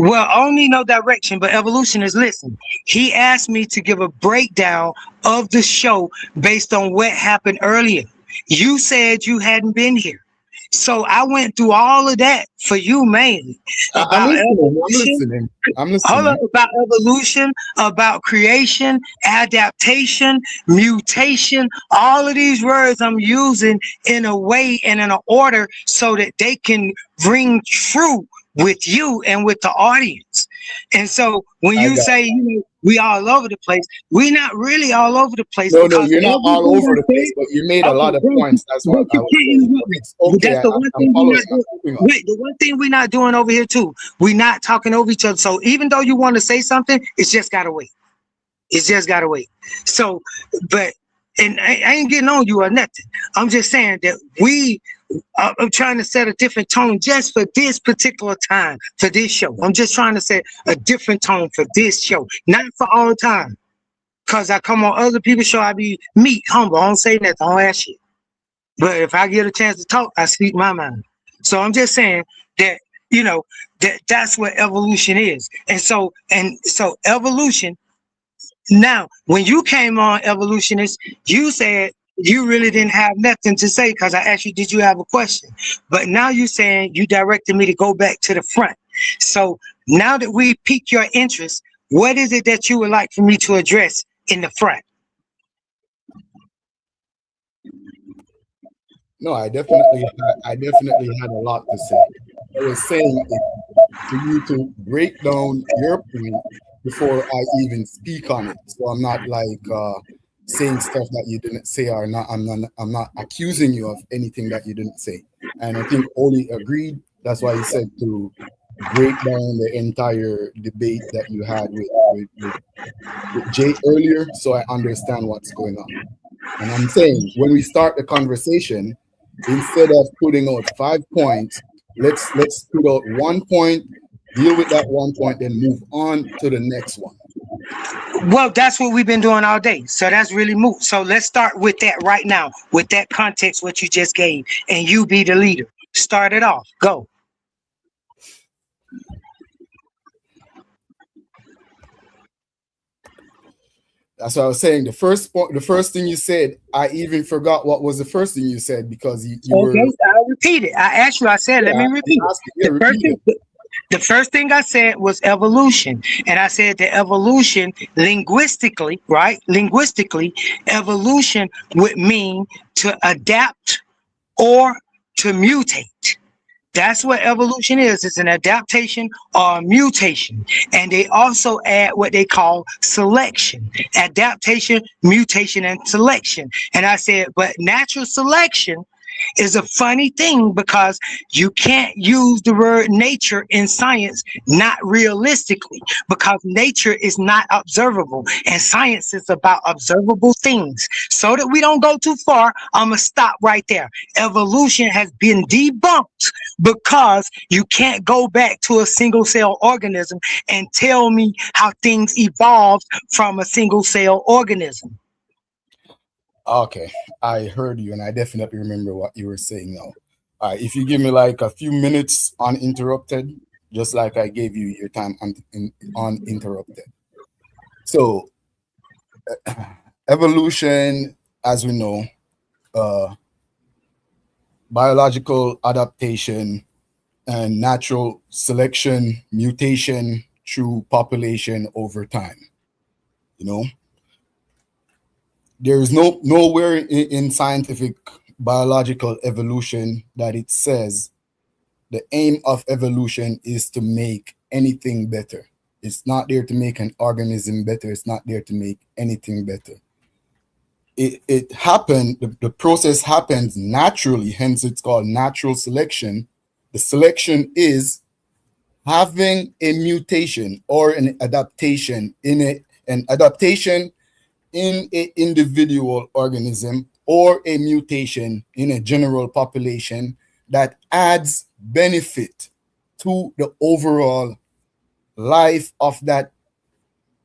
Well, I don't need no direction, but evolutionists, listen. He asked me to give a breakdown of the show based on what happened earlier. You said you hadn't been here. So I went through all of that for you mainly. I'm listening. Hold on, about evolution, about creation, adaptation, mutation, all of these words I'm using in a way and in an order so that they can ring true with you and with the audience. And so when you say, you know, we all over the place, we're not really all over the place. No, you're not all over the place, but you made a lot of points. That's what I was saying. That's the one thing we're not doing. Wait, the one thing we're not doing over here too, we're not talking over each other. So even though you want to say something, it's just gotta wait. It's just gotta wait. So, but and I ain't getting on you or nothing. I'm just saying that I'm trying to set a different tone just for this particular time, for this show. I'm just trying to set a different tone for this show, not for all time. Because I come on other people's show, I be meek, humble. I don't say nothing, I don't ask shit. But if I get a chance to talk, I speak my mind. So I'm just saying that, you know, that's what evolution is. And so evolution. Now, when you came on, evolutionists, you said you really didn't have nothing to say because I asked you, did you have a question? But now you're saying you directed me to go back to the front. So now that we piqued your interest, what is it that you would like for me to address in the front? No, I definitely had a lot to say. I was saying for you to break down your point before I even speak on it, so I'm not like saying stuff that you didn't say, or not. I'm not accusing you of anything that you didn't say. And I think Oli agreed. That's why he said to break down the entire debate that you had with Jay earlier, so I understand what's going on. And I'm saying when we start the conversation, instead of putting out 5 points, let's put out 1 point, deal with that 1 point, then move on to the next one. Well, that's what we've been doing all day. So that's really moot. So let's start with that right now, with that context, what you just gave, and you be the leader. Start it off. Go. That's what I was saying. The first thing you said, I even forgot what was the first thing you said because you were. Okay, I'll repeat it. I asked you. I said, let me repeat it. The first thing I said was evolution, and I said that evolution, linguistically, right? Linguistically, evolution would mean to adapt or to mutate. That's what evolution is. It's an adaptation or a mutation. And they also add what they call selection, adaptation, mutation, and selection. And I said, but natural selection is a funny thing because you can't use the word nature in science, not realistically, because nature is not observable and science is about observable things. So that we don't go too far, I'm gonna stop right there. Evolution has been debunked because you can't go back to a single cell organism and tell me how things evolved from a single cell organism. Okay, I heard you, and I definitely remember what you were saying now. All right, if you give me like a few minutes uninterrupted, just like I gave you your time uninterrupted. So, evolution, as we know, biological adaptation and natural selection, mutation through population over time. You know, there is nowhere in scientific biological evolution that it says the aim of evolution is to make anything better. It's not there to make an organism better. It's not there to make anything better. It happened, the process happens naturally, hence it's called natural selection. The selection is having a mutation or an adaptation in an adaptation in an individual organism or a mutation in a general population that adds benefit to the overall life of that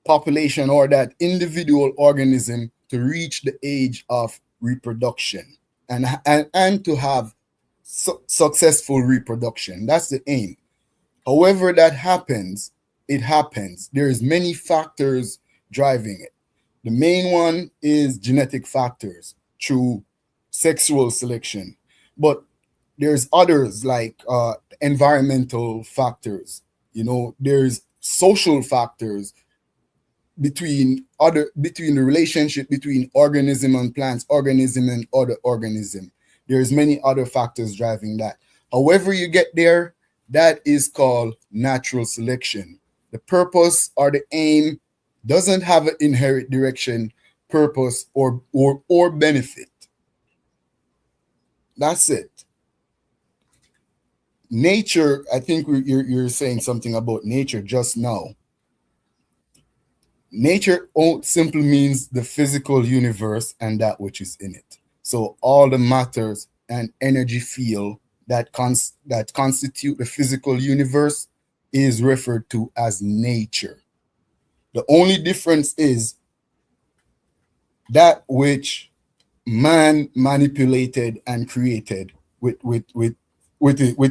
population or that individual organism to reach the age of reproduction and to have successful reproduction. That's the aim. However that happens, it happens. There's many factors driving it. The main one is genetic factors through sexual selection, but there's others like environmental factors. You know, there's social factors between the relationship between organism and plants, organism and other organism. There's many other factors driving that. However you get there, that is called natural selection. The purpose or the aim doesn't have an inherent direction, purpose, or benefit. That's it. Nature, I think you're saying something about nature just now. Nature simply means the physical universe and that which is in it. So all the matters and energy field that constitute the physical universe is referred to as nature. The only difference is that which man manipulated and created with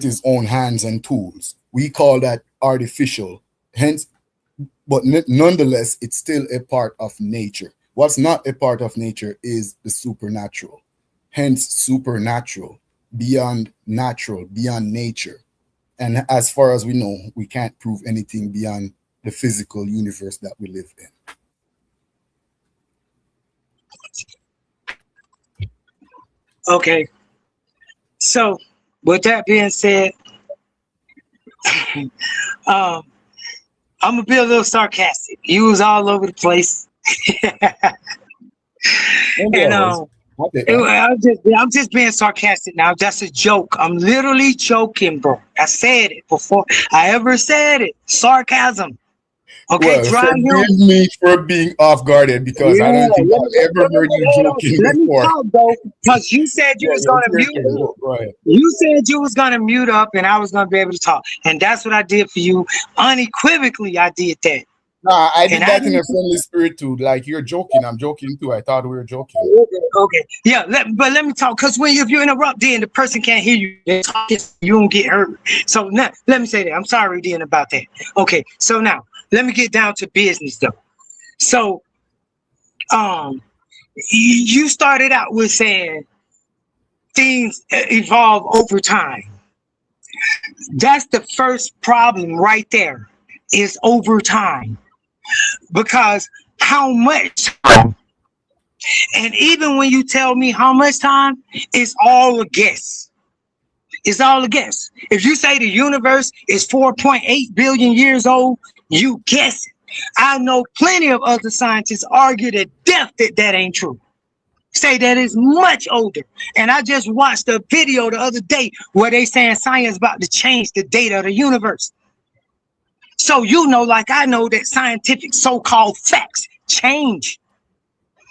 his own hands and tools. We call that artificial. Hence, but nonetheless, it's still a part of nature. What's not a part of nature is the supernatural. Hence, supernatural, beyond natural, beyond nature. And as far as we know, we can't prove anything beyond the physical universe that we live in. Okay. So, with that being said, I'm gonna be a little sarcastic. You was all over the place, and I'm just being sarcastic now. That's a joke. I'm literally joking, bro. I said it before I ever said it. Sarcasm. Okay, well, forgive me for being off guarded because I don't think I've ever heard you joking Let me before. talk though, because you said you was gonna mute up. You said you was gonna mute up, and I was gonna be able to talk, and that's what I did for you. Unequivocally, I did that. Nah, I did that in a friendly spirit too. Like you're joking, I'm joking too. I thought we were joking. Okay. Yeah, but let me talk, because if you interrupt, then the person can't hear you. They're talking, you don't get heard. So now, let me say that. I'm sorry, then, about that. Okay, so now let me get down to business though. So, you started out with saying things evolve over time. That's the first problem right there, is over time. Because how much time? And even when you tell me how much time, it's all a guess. It's all a guess. If you say the universe is 4.8 billion years old, you guess it. I know plenty of other scientists argue to death that that ain't true. Say that it's much older. And I just watched a video the other day where they saying science about to change the date of the universe. So you know, like I know, that scientific so-called facts change.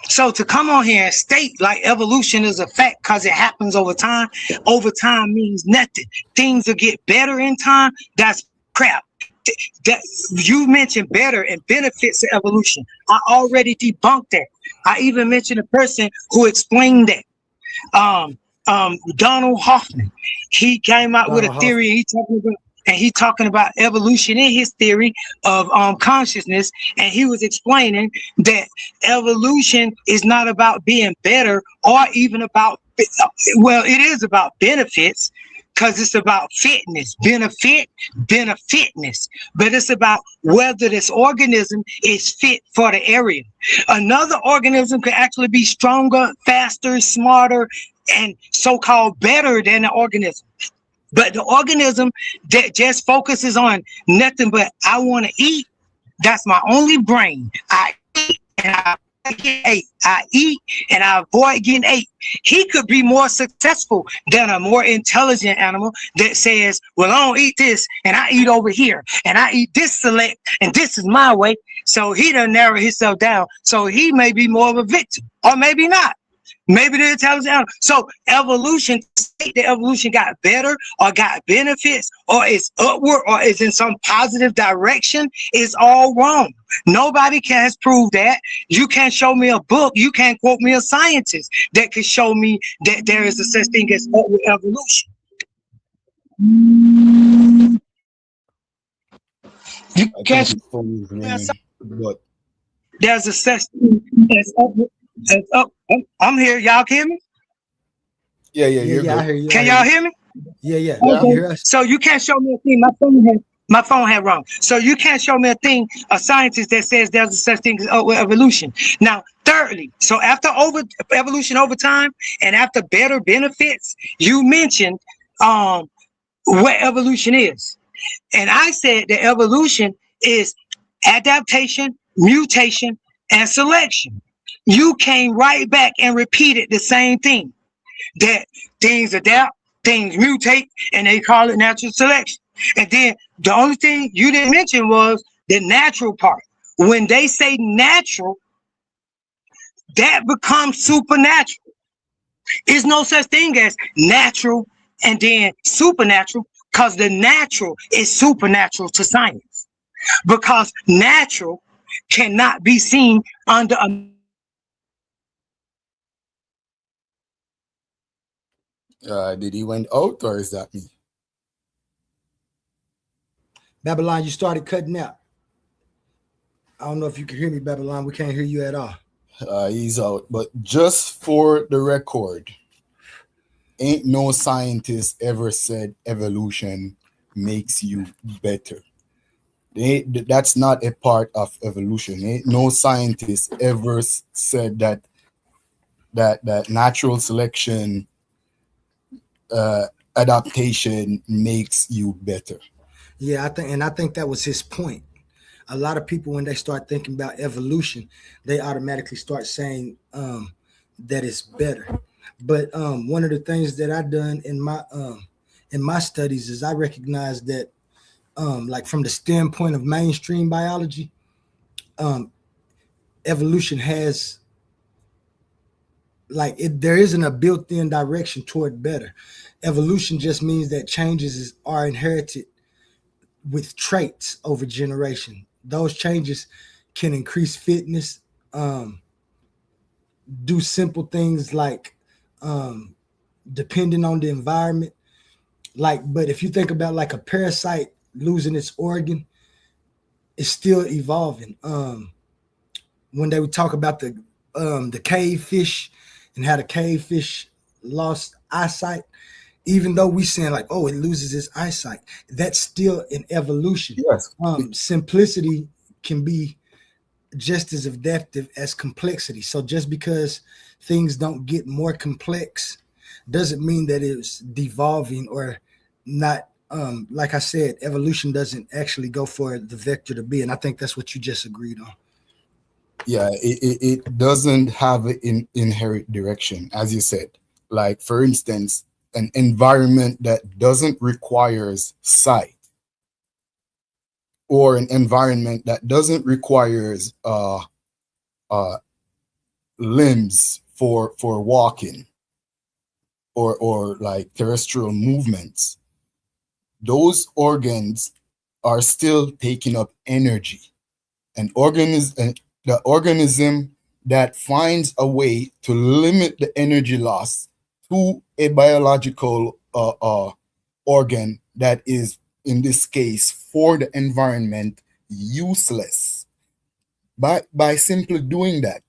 So to come on here and state like evolution is a fact because it happens over time means nothing. Things will get better in time. That's crap. That you mentioned better and benefits of evolution. I already debunked that. I even mentioned a person who explained that. Donald Hoffman. He came out with a theory. He talking about and he talking about evolution in his theory of consciousness, and he was explaining that evolution is not about being better or even about, well, it is about benefits, because it's about fitness, benefitness, but it's about whether this organism is fit for the area. Another organism could actually be stronger, faster, smarter, and so-called better than the organism. But the organism that just focuses on nothing but I want to eat, that's my only brain. I eat and I get ate. I eat and I avoid getting ate. He could be more successful than a more intelligent animal that says, well, I don't eat this and I eat over here and I eat this select and this is my way. So he done narrow himself down. So he may be more of a victim or maybe not. Maybe the intelligent animal. So evolution, state that evolution got better or got benefits or is upward or is in some positive direction is all wrong. Nobody has proved that. You can't show me a book. You can't quote me a scientist that can show me that there is a such thing as upward evolution. You can't show there's a such thing as upward. I'm here. Y'all hear me? Yeah, I hear you. Can y'all hear me? Yeah. Okay. So you can't show me a thing. My phone had wrong. So you can't show me a thing, a scientist that says there's a such thing as evolution. Now, thirdly, so after evolution over time and after better benefits, you mentioned what evolution is. And I said that evolution is adaptation, mutation, and selection. You came right back and repeated the same thing, that things adapt, things mutate, and they call it natural selection. And then the only thing you didn't mention was the natural part. When they say natural, that becomes supernatural. There's no such thing as natural and then supernatural, because the natural is supernatural to science. Because natural cannot be seen under a did he went out or is that me? Babylon, you started cutting out. I don't know if you can hear me, Babylon. We can't hear you at all. He's out. But just for the record, ain't no scientist ever said evolution makes you better. That's not a part of evolution. Ain't no scientist ever said that natural selection adaptation makes you better. Yeah, I think that was his point. A lot of people, when they start thinking about evolution, they automatically start saying that it's better. But one of the things that I've done in my studies is I recognize that like from the standpoint of mainstream biology, evolution has there isn't a built-in direction toward better. Evolution just means that changes are inherited with traits over generation. Those changes can increase fitness, do simple things like depending on the environment. But if you think about like a parasite losing its organ, it's still evolving. When they would talk about the cave fish and how the cave fish lost eyesight, even though we saying like, oh, it loses its eyesight, that's still an evolution. Yes. Simplicity can be just as adaptive as complexity. So just because things don't get more complex doesn't mean that it's devolving or not. Like I said, evolution doesn't actually go for the vector to be, and I think that's what you just agreed on. Yeah, it doesn't have an inherent direction, as you said. Like, for instance, an environment that doesn't require sight, or an environment that doesn't require limbs for walking, or like terrestrial movements, those organs are still taking up energy. The organism that finds a way to limit the energy loss to a biological organ that is in this case for the environment, useless. By simply doing that,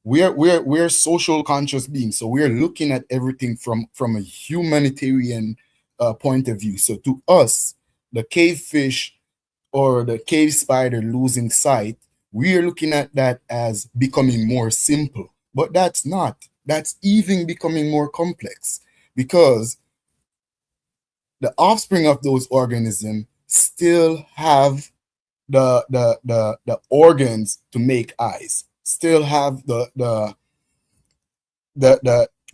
we're social conscious beings, so we're looking at everything from a humanitarian point of view. So to us, the cave fish or the cave spider losing sight, we're looking at that as becoming more simple, but that's not. That's even becoming more complex, because the offspring of those organisms still have the organs to make eyes, still have the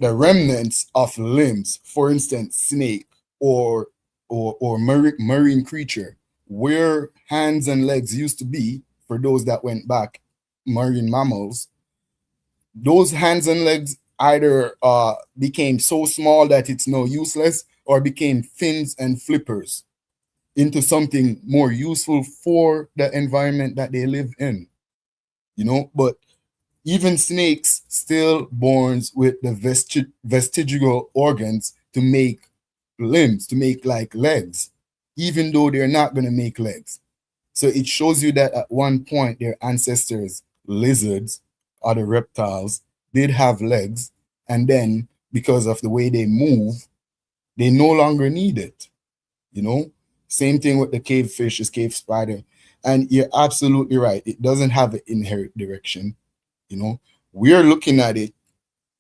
remnants of limbs. For instance, snake or marine creature, where hands and legs used to be, for those that went back, marine mammals, those hands and legs either became so small that it's no useless, or became fins and flippers into something more useful for the environment that they live in. But even snakes still born with the vestigial organs to make limbs, to make like legs, even though they're not going to make legs. So it shows you that at one point their ancestors, lizards, other reptiles, did have legs, and then because of the way they move, they no longer need it. Same thing with the cave fish, this cave spider. And you're absolutely right, it doesn't have an inherent direction. We're looking at it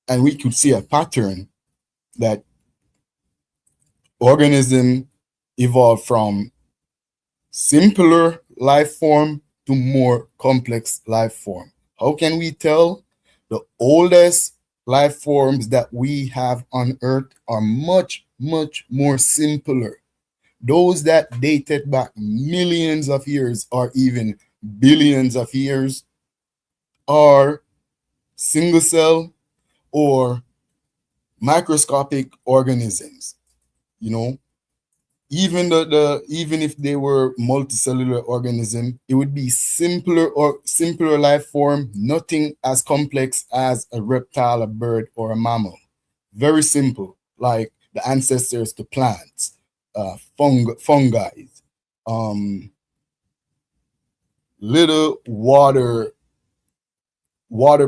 and we could see a pattern that organism evolved from simpler life form to more complex life form. How can we tell? The oldest life forms that we have on Earth are much, much more simpler. Those that dated back millions of years or even billions of years are single cell or microscopic organisms. Even even if they were multicellular organism, it would be simpler life form, nothing as complex as a reptile, a bird, or a mammal. Very simple, like the ancestors to plants, fungi, little water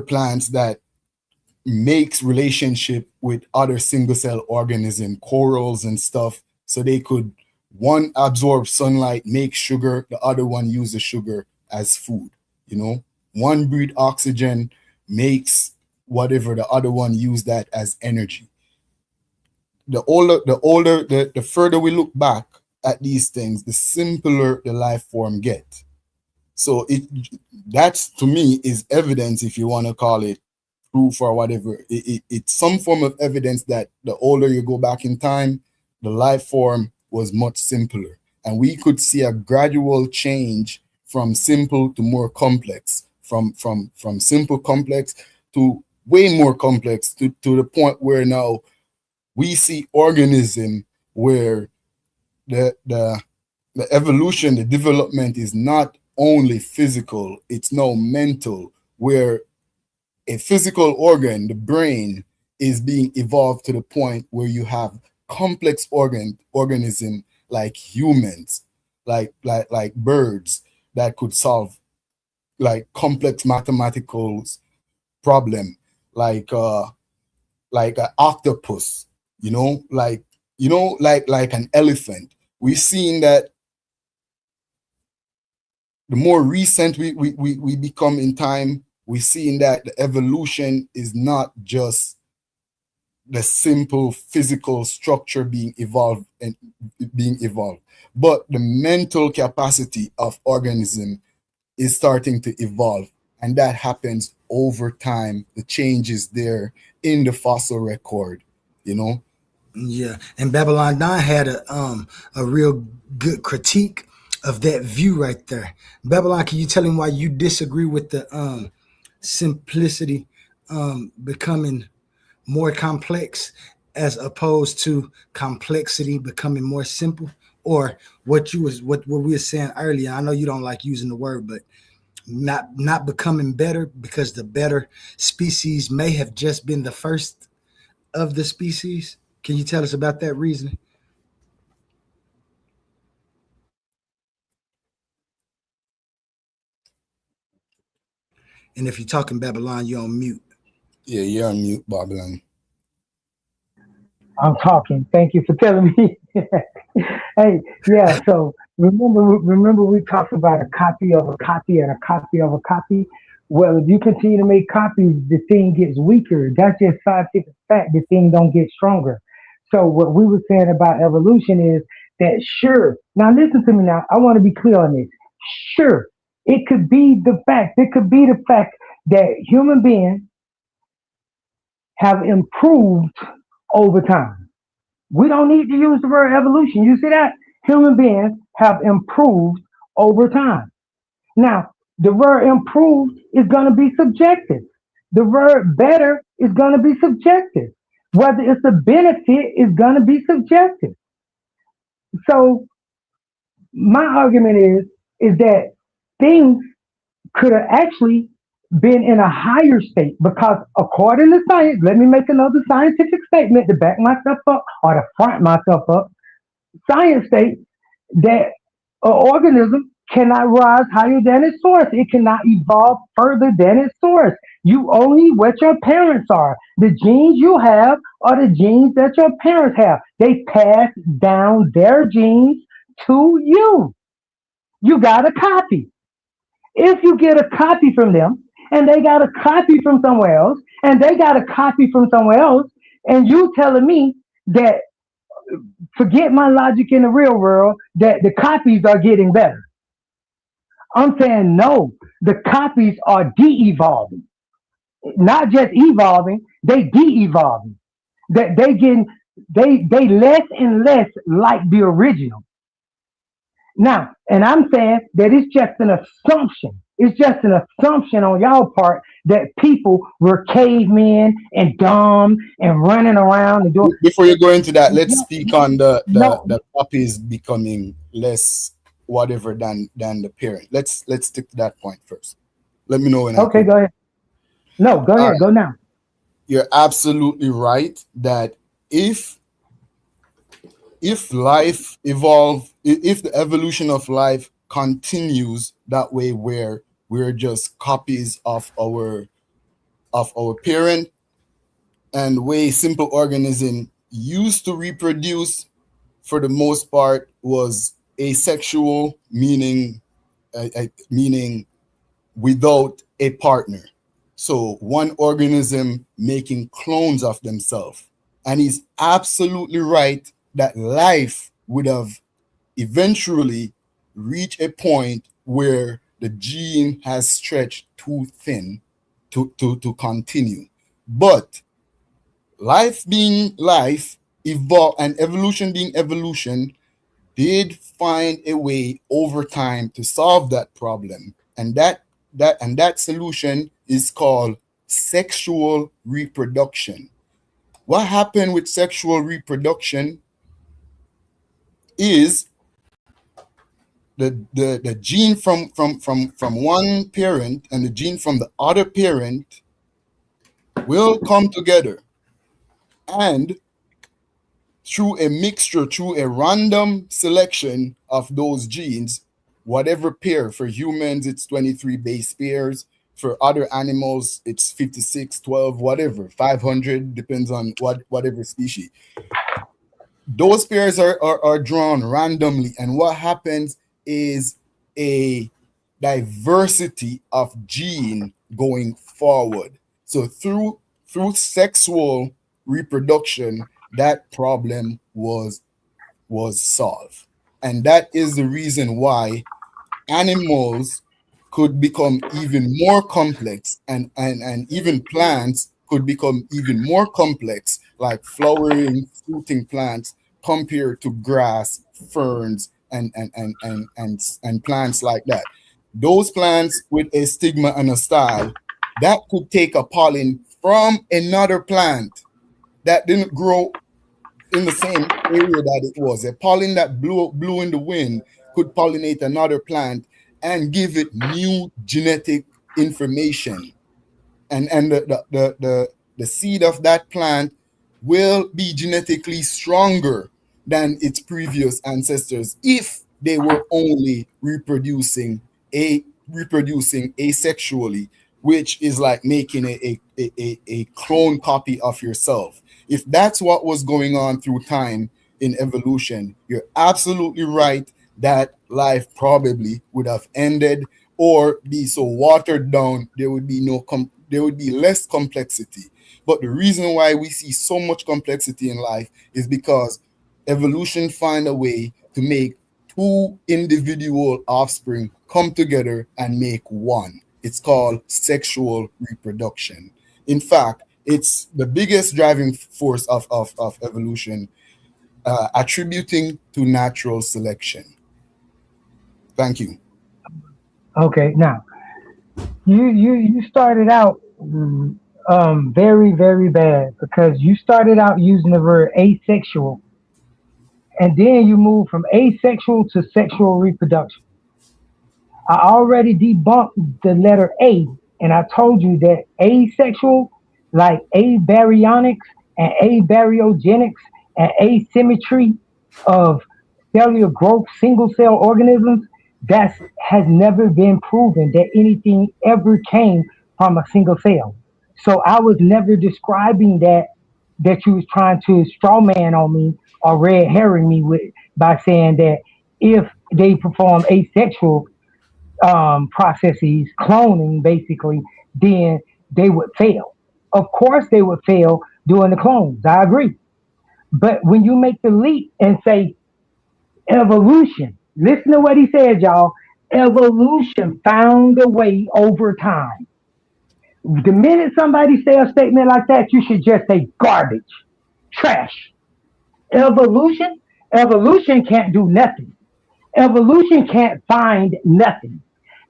plants that makes relationship with other single cell organism, corals and stuff, so they could one absorb sunlight, make sugar, the other one use the sugar as food. One breathe oxygen, makes whatever, the other one use that as energy. The further we look back at these things, the simpler the life form get. So that's, to me, is evidence, if you want to call it proof or whatever. It's some form of evidence that the older you go back in time, the life form was much simpler. And we could see a gradual change from simple to more complex, from simple complex to way more complex, to the point where now we see organism where the evolution, the development is not only physical, it's now mental, where a physical organ, the brain, is being evolved to the point where you have complex organism like humans, like birds that could solve like complex mathematical problem, like an octopus, like an elephant. We've seen that the more recent we become in time, we're seeing that the evolution is not just the simple physical structure being evolved, but the mental capacity of organism is starting to evolve, and that happens over time. The change is there in the fossil record. Yeah, and BABYLUNDUN had a real good critique of that view right there. Babylon, can you tell him why you disagree with the simplicity becoming more complex as opposed to complexity becoming more simple? Or what we were saying earlier, I know you don't like using the word, but not becoming better because the better species may have just been the first of the species. Can you tell us about that reasoning? And if you're talking Babylon, you're on mute. Yeah, you're on mute, Babylon. I'm talking. Thank you for telling me. Hey, yeah. So remember, we talked about a copy of a copy and a copy of a copy. Well, if you continue to make copies, the thing gets weaker. That's just scientific fact. The thing don't get stronger. So what we were saying about evolution is that sure. Now listen to me. Now I want to be clear on this. Sure, it could be the fact. It could be the fact that human beings have improved over time. We don't need to use the word evolution. You see that? Human beings have improved over time. Now, the word improved is going to be subjective. The word better is going to be subjective. Whether it's a benefit is going to be subjective. So my argument is that things could have actually been in a higher state because according to science, let me make another scientific statement to back myself up or to front myself up. Science states that an organism cannot rise higher than its source. It cannot evolve further than its source. You only what your parents are. The genes you have are the genes that your parents have. They pass down their genes to you. You got a copy. If you get a copy from them, and they got a copy from somewhere else, and they got a copy from somewhere else, and you telling me that, forget my logic in the real world, that the copies are getting better. I'm saying no, the copies are de-evolving. Not just evolving, they de-evolving. That they less and less like the original. Now, and I'm saying that it's just an assumption. It's just an assumption on y'all part that people were cavemen and dumb and running around and doing. Before you go into that, let's speak on the puppies becoming less whatever than the parent. Let's stick to that point first. Let me know when. Okay, go ahead. No, go ahead. Go now. You're absolutely right that if life evolve, if the evolution of life continues that way, where we're just copies of our parent, and way simple organism used to reproduce, for the most part, was asexual, meaning without a partner. So one organism making clones of themselves. And he's absolutely right that life would have eventually reached a point where the gene has stretched too thin to continue. But life being life, and evolution being evolution, did find a way over time to solve that problem. And that solution is called sexual reproduction. What happened with sexual reproduction is the gene from one parent and the gene from the other parent will come together, and through a mixture, through a random selection of those genes, whatever pair, for humans it's 23 base pairs, for other animals it's 56, 12, whatever, 500, depends on whatever species. Those pairs are drawn randomly, and what happens is a diversity of gene going forward. So through sexual reproduction, that problem was solved. And that is the reason why animals could become even more complex, and even plants could become even more complex, like flowering, fruiting plants compared to grass, ferns, and plants like that. Those plants with a stigma and a style that could take a pollen from another plant that didn't grow in the same area that it was. A pollen that blew in the wind could pollinate another plant and give it new genetic information. And the seed of that plant will be genetically stronger than its previous ancestors if they were only reproducing asexually, which is like making a clone copy of yourself. If that's what was going on through time in evolution, you're absolutely right that life probably would have ended or be so watered down there would be there would be less complexity. But the reason why we see so much complexity in life is because evolution find a way to make two individual offspring come together and make one. It's called sexual reproduction. In fact, it's the biggest driving force of evolution, attributing to natural selection. Thank you. Okay, now you started out very, very bad because you started out using the word asexual, and then you moved from asexual to sexual reproduction. I already debunked the letter A, and I told you that asexual, like abaryonics and abaryogenics and asymmetry of cellular growth, single cell organisms, that has never been proven that anything ever came from a single cell. So I was never describing that you was trying to straw man on me or red herring me with by saying that if they perform asexual processes, cloning basically, then they would fail. Of course, they would fail doing the clones. I agree. But when you make the leap and say evolution, listen to what he said, y'all. Evolution found a way over time. The minute somebody say a statement like that, you should just say garbage, trash. Evolution can't do nothing. Evolution can't find nothing.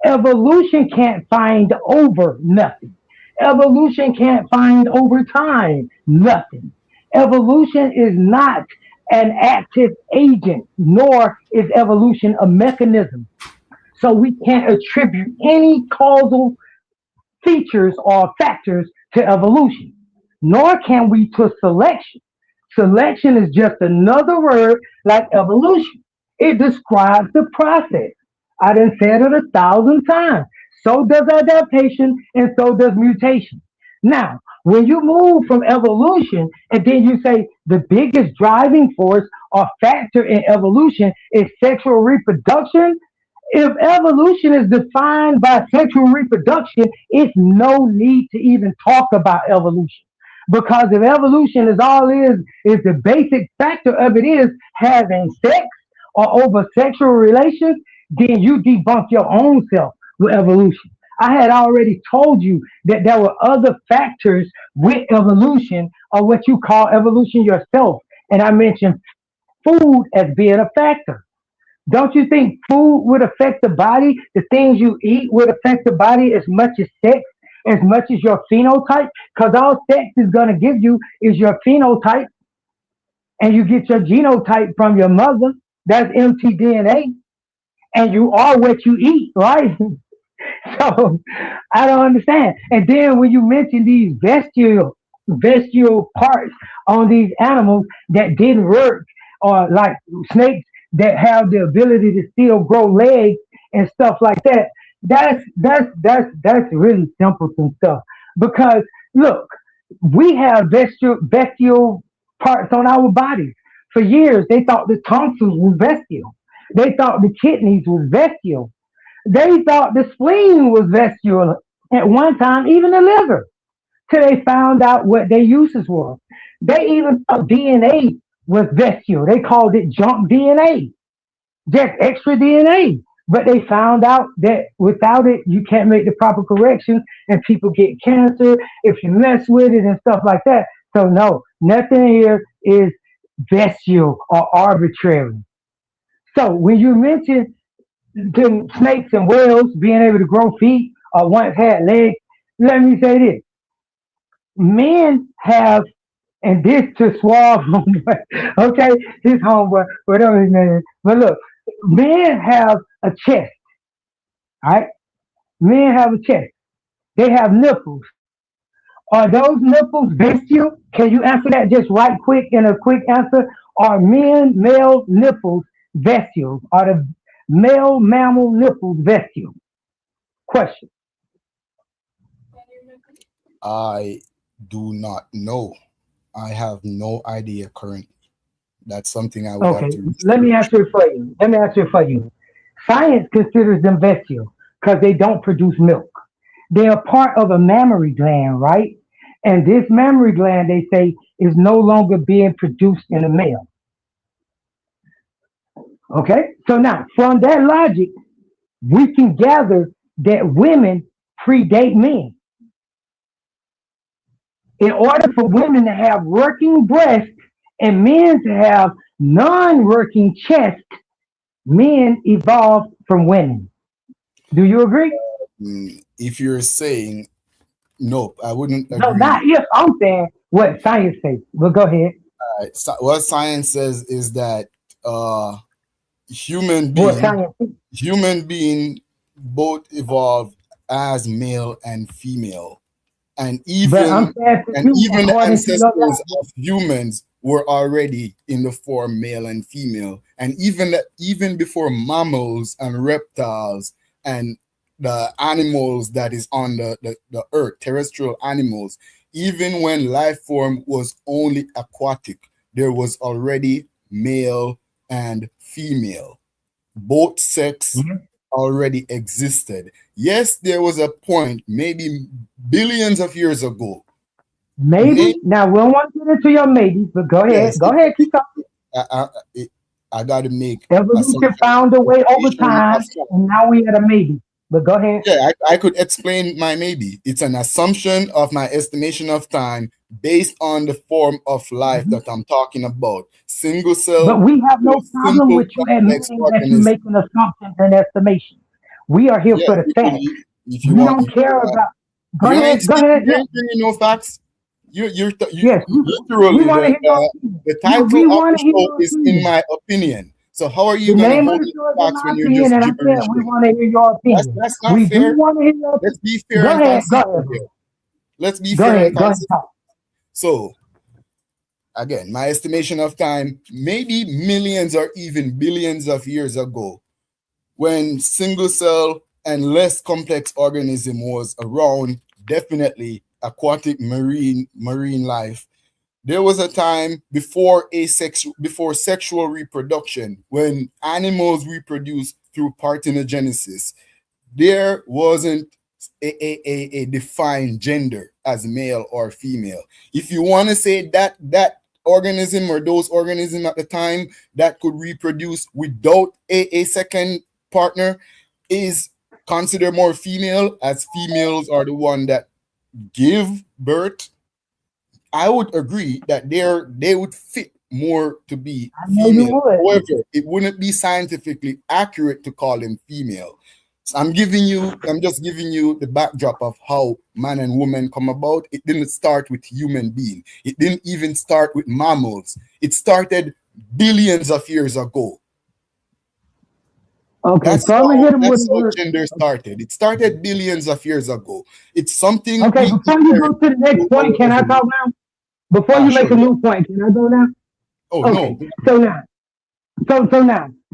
Evolution can't find over nothing. Evolution can't find over time nothing. Evolution is not an active agent, nor is evolution a mechanism. So we can't attribute any causal features or factors to evolution, nor can we to selection. Selection is just another word like evolution. It describes the process. I done said it 1,000 times. So does adaptation and so does mutation. Now, when you move from evolution and then you say the biggest driving force or factor in evolution is sexual reproduction, if evolution is defined by sexual reproduction, it's no need to even talk about evolution. Because if evolution is all is the basic factor of it is having sex or over sexual relations, then you debunk your own self with evolution. I had already told you that there were other factors with evolution or what you call evolution yourself. And I mentioned food as being a factor. Don't you think food would affect the body? The things you eat would affect the body as much as sex, as much as your phenotype? Because all sex is going to give you is your phenotype, and you get your genotype from your mother. That's mtDNA, and you are what you eat, right? So I don't understand. And then when you mention these bestial parts on these animals that didn't work, or like snakes that have the ability to still grow legs and stuff like that, that's really simpleton stuff. Because look, we have bestial parts on our bodies. For years, they thought the tonsils was bestial. They thought the kidneys was bestial. They thought the spleen was bestial at one time, even the liver, till they found out what their uses were. They even thought DNA was bestial. They called it junk DNA, just extra DNA. But they found out that without it, you can't make the proper corrections and people get cancer if you mess with it and stuff like that. So no, nothing here is bestial or arbitrary. So when you mention the snakes and whales being able to grow feet or once had legs, let me say this. Men have, and this to Suave homeboy, okay, his homeboy, whatever his name is. But look, men have a chest, all right? Men have a chest. They have nipples. Are those nipples bestial? Can you answer that just right quick in a quick answer? Are male nipples bestial? Are the male mammal nipples bestial? Question. I do not know. I have no idea currently. That's something I would have to. Let me answer it for you. Science considers them bestial because they don't produce milk. They are part of a mammary gland, right? And this mammary gland, they say, is no longer being produced in a male. Okay? So now, from that logic, we can gather that women predate men. In order for women to have working breasts and men to have non-working chest, men evolved from women. Do you agree? If you're saying nope, I wouldn't agree. No, not if. I'm saying what science says. But go ahead. What science says is that human being both evolved as male and female, and even the ancestors of humans were already in the form male and female, and even before mammals and reptiles and the animals that is on the earth, terrestrial animals, even when life form was only aquatic, there was already male and female. Both sex already existed. Yes, there was a point, maybe billions of years ago. Maybe. Now, we don't want to get into your maybe, but go ahead. Yes, go ahead, keep talking. I got to make evolution found a way over time, and now we had a maybe. But go ahead. Yeah, I could explain my maybe. It's an assumption of my estimation of time based on the form of life that I'm talking about. Single cell. But we have no problem with you admitting that you make an assumption and estimation. We are here for the facts. We don't care about. Go ahead. Go ahead. No facts. You're yes. literally the title of the show is in my opinion. So how are you going to hold the facts when you're just gibberish? We want to hear your opinion. That's not fair. Do want to hear your Let's be fair and consistent here. Let's be fair and consistent. So, again, my estimation of time, maybe millions or even billions of years ago, when single cell and less complex organism was around, definitely aquatic marine life. There was a time before sexual reproduction, when animals reproduced through parthenogenesis. There wasn't a defined gender as male or female. If you want to say that organism or those organisms at the time that could reproduce without a second partner is considered more female, as females are the one that give birth, I would agree that they would fit more to be female. However, it wouldn't be scientifically accurate to call them female. So I'm just giving you the backdrop of how man and woman come about. It didn't start with human being. It didn't even start with mammals. It started billions of years ago. Okay, that's how gender started. It started billions of years ago. It's something. Okay, before you go to the next point, can I talk now? Before you make a new point, can I go now? Oh okay. No.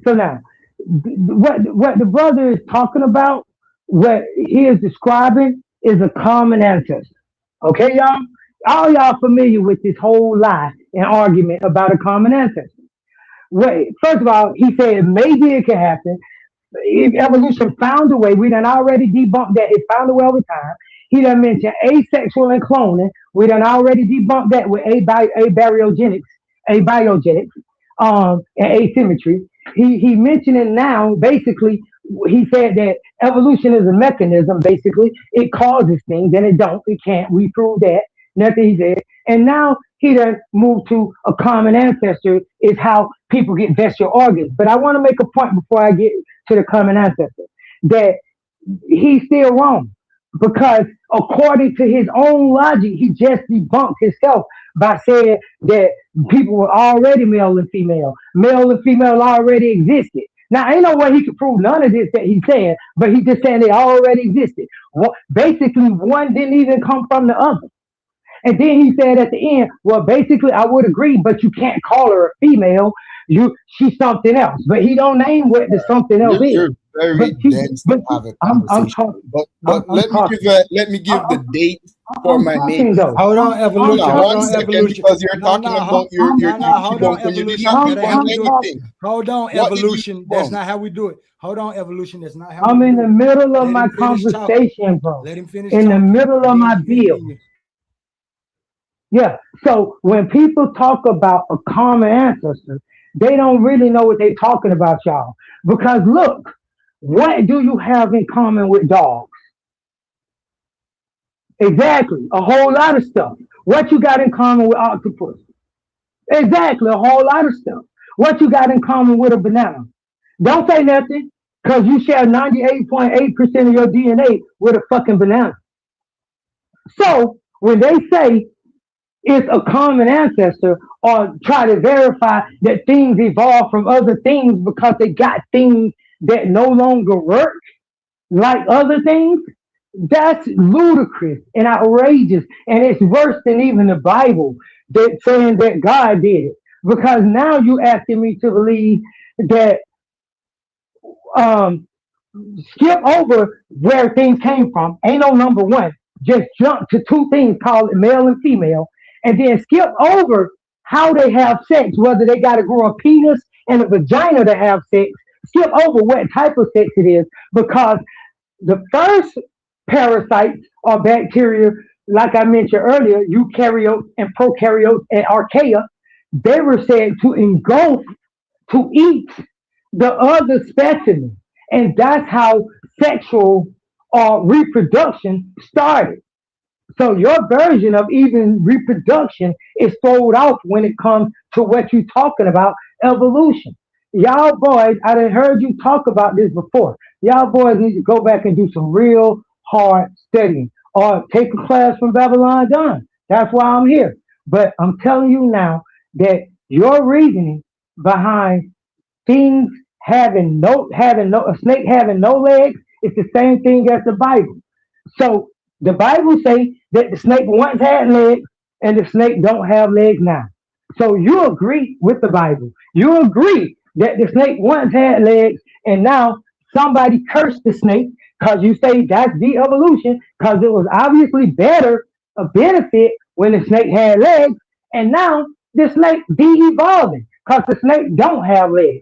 So now, what the brother is talking about, what he is describing, is a common ancestor. Okay, y'all? All y'all familiar with this whole lie and argument about a common ancestor. Wait, first of all, he said maybe it can happen. If evolution found a way, we done already debunked that. It found a way over time. He done mentioned asexual and cloning. We done already debunked that with abiogenics, and asymmetry. He mentioned it now. Basically, he said that evolution is a mechanism. Basically, it causes things, and it don't. It can't. We proved that. Nothing he said. And now he done moved to a common ancestor is how people get bestial organs. But I want to make a point before I get to the common ancestor, that he's still wrong, because according to his own logic, he just debunked himself by saying that people were already male and female. Male and female already existed. Now, ain't no way he could prove none of this that he's saying, but he's just saying they already existed. Basically, one didn't even come from the other. And then he said at the end, well, basically, I would agree, but you can't call her a female. She's something else. But he don't name what the something else is. You're very dense to have a conversation. But let me give the date for my neighbor. Hold on, evolution. Hold on, 1 second, evolution. because you're talking about your Hold on, debunk, and you did evolution. not That ain't how we do it. anything. Hold on, What did you evolution. That's debunk? not how we do it. Hold on, evolution. That's not how I'm we in do the it. middle of Let my him finish talking. conversation, bro. Let him finish In the talking. middle of Then my you bill. continue. Yeah. So when people talk about a common ancestor, they don't really know what they're talking about, y'all. Because look, what do you have in common with dogs? Exactly. A whole lot of stuff. What you got in common with octopus? Exactly. A whole lot of stuff. What you got in common with a banana? Don't say nothing, because you share 98.8% of your DNA with a fucking banana. So when they say it's a common ancestor or try to verify that things evolved from other things because they got things that no longer work like other things, that's ludicrous and outrageous. And it's worse than even the Bible that saying that God did it. Because now you asking me to believe that skip over where things came from. Ain't no number one. Just jump to two things called male and female, and then skip over how they have sex, whether they got to grow a penis and a vagina to have sex. Skip over what type of sex it is, because the first parasites or bacteria, like I mentioned earlier, eukaryotes and prokaryotes and archaea, they were said to engulf, to eat the other specimen. And that's how sexual reproduction started. So your version of even reproduction is thrown off when it comes to what you're talking about, evolution. Y'all boys, I done heard you talk about this before. Y'all boys need to go back and do some real hard studying or take a class from Babylon Dun. That's why I'm here. But I'm telling you now that your reasoning behind things a snake having no legs is the same thing as the Bible. So the Bible say that the snake once had legs and the snake don't have legs now. So you agree with the Bible. You agree that the snake once had legs and now somebody cursed the snake because you say that's de-evolution because it was obviously better, a benefit when the snake had legs, and now the snake de-evolving because the snake don't have legs.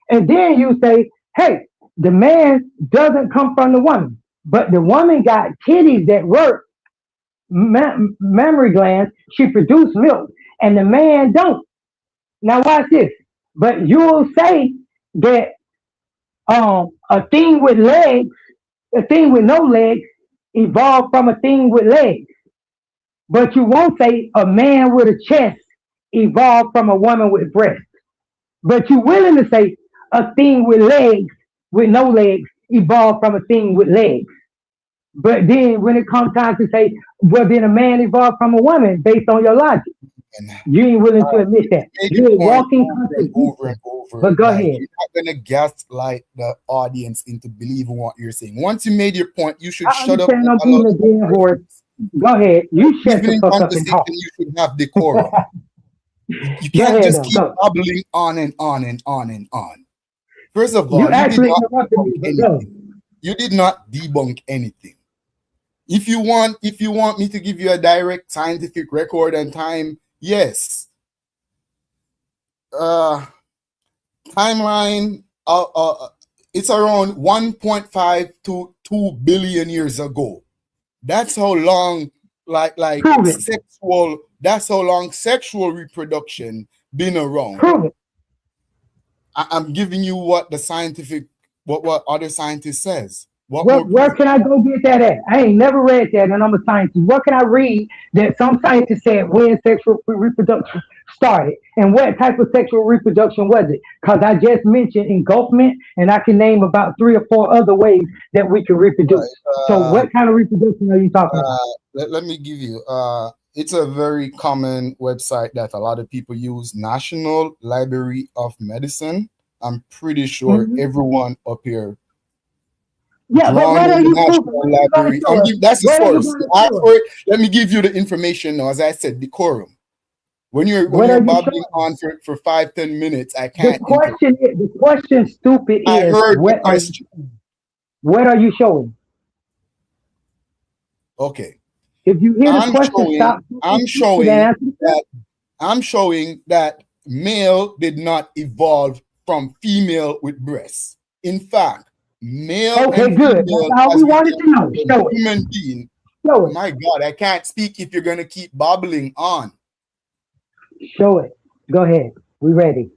And then you say, hey, the man doesn't come from the woman, but the woman got titties that work, mammary glands, she produced milk, and the man don't. Now watch this. But you'll say that a thing with legs, a thing with no legs, evolved from a thing with legs. But you won't say a man with a chest evolved from a woman with breasts. But you're willing to say a thing with legs, with no legs, evolved from a thing with legs. But then when it comes time to say, well, then a man evolved from a woman based on your logic, you ain't willing to admit that. You're walking over and over. But go ahead. You're not gonna gaslight the audience into believing what you're saying. Once you made your point, you should shut up. I'm being a damn horse. Go ahead. You shut the fuck up and talk. You should have decorum. You can't just keep babbling on and on and on and on. First of all, you did not debunk anything. If you want me to give you a direct scientific record and time, yes. Timeline, it's around 1.5 to 2 billion years ago. That's how long, that's how long sexual reproduction been around. I'm giving you what the scientific, what other scientists says. Where can I go get that at? I ain't never read that, and I'm a scientist. What can I read that some scientists said when sexual reproduction started, and what type of sexual reproduction was it? Because I just mentioned engulfment, and I can name about 3 or 4 other ways that we can reproduce. Right, so what kind of reproduction are you talking about? Let me give you. It's a very common website that a lot of people use, National Library of Medicine. I'm pretty sure everyone up here. Yeah, but what are you Library. That's the source. Let me give you the information now. As I said, decorum. When you're babbling on for 5-10 minutes, I can't. The question, stupid, is I heard the question. What are you showing? Okay. If you hear the question, stop. I'm showing that male did not evolve from female with breasts. In fact, male and good. female That's all we wanted to know. Show it. Human being. Show it. My God, I can't speak if you're gonna keep babbling on. Show it. Go ahead. We ready.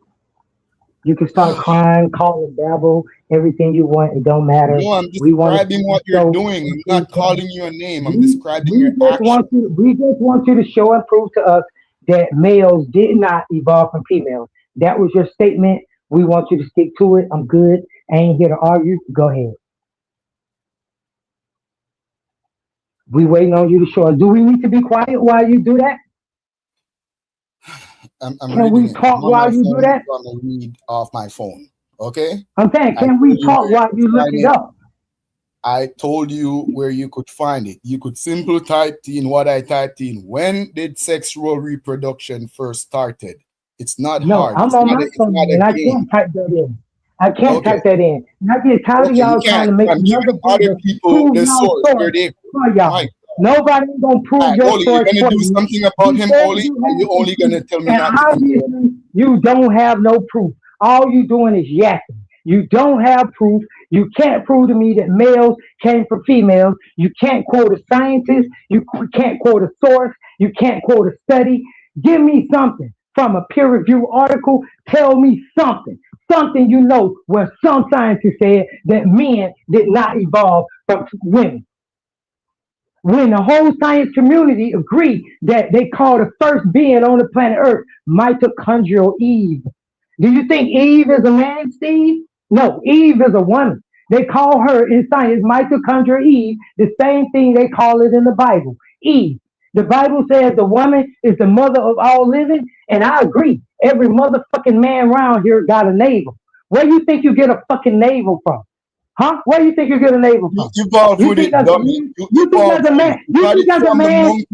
You can start crying, call and babble, everything you want. It don't matter. No, I'm describing what you're doing. I'm not calling you a name. I'm describing your action. We just want you to show and prove to us that males did not evolve from females. That was your statement. We want you to stick to it. I'm good. I ain't here to argue. Go ahead. We waiting on you to show us. Do we need to be quiet while you do that? Can we talk while you do that? I'm gonna read off my phone. Okay. I'm saying, can we talk while you look it up? I told you where you could find it. You could simply type in what I typed in. When did sexual reproduction first started? It's not hard. I'm on my phone and I can't type that in. I can't type that in. And I get tired of y'all trying to make other people the source. Nobody gonna prove your source. You're gonna do something about him, Oli? You're only gonna tell me not to do it. You don't have no proof. All you doing is yakking. You don't have proof. You can't prove to me that males came from females. You can't quote a scientist. You can't quote a source. You can't quote a study. Give me something from a peer-reviewed article. Tell me something. Something you know where some scientists said that men did not evolve from women. When the whole science community agreed that they called the first being on the planet Earth mitochondrial Eve. Do you think Eve is a man, Steve? No, Eve is a woman. They call her in science mitochondrial Eve, the same thing they call it in the Bible, Eve. The Bible says the woman is the mother of all living, and I agree. Every motherfucking man around here got a navel. Where do you think you get a fucking navel from? Huh? Where do you think you get a navel from? You evolved with it, dummy. You think as a man? You think as a man?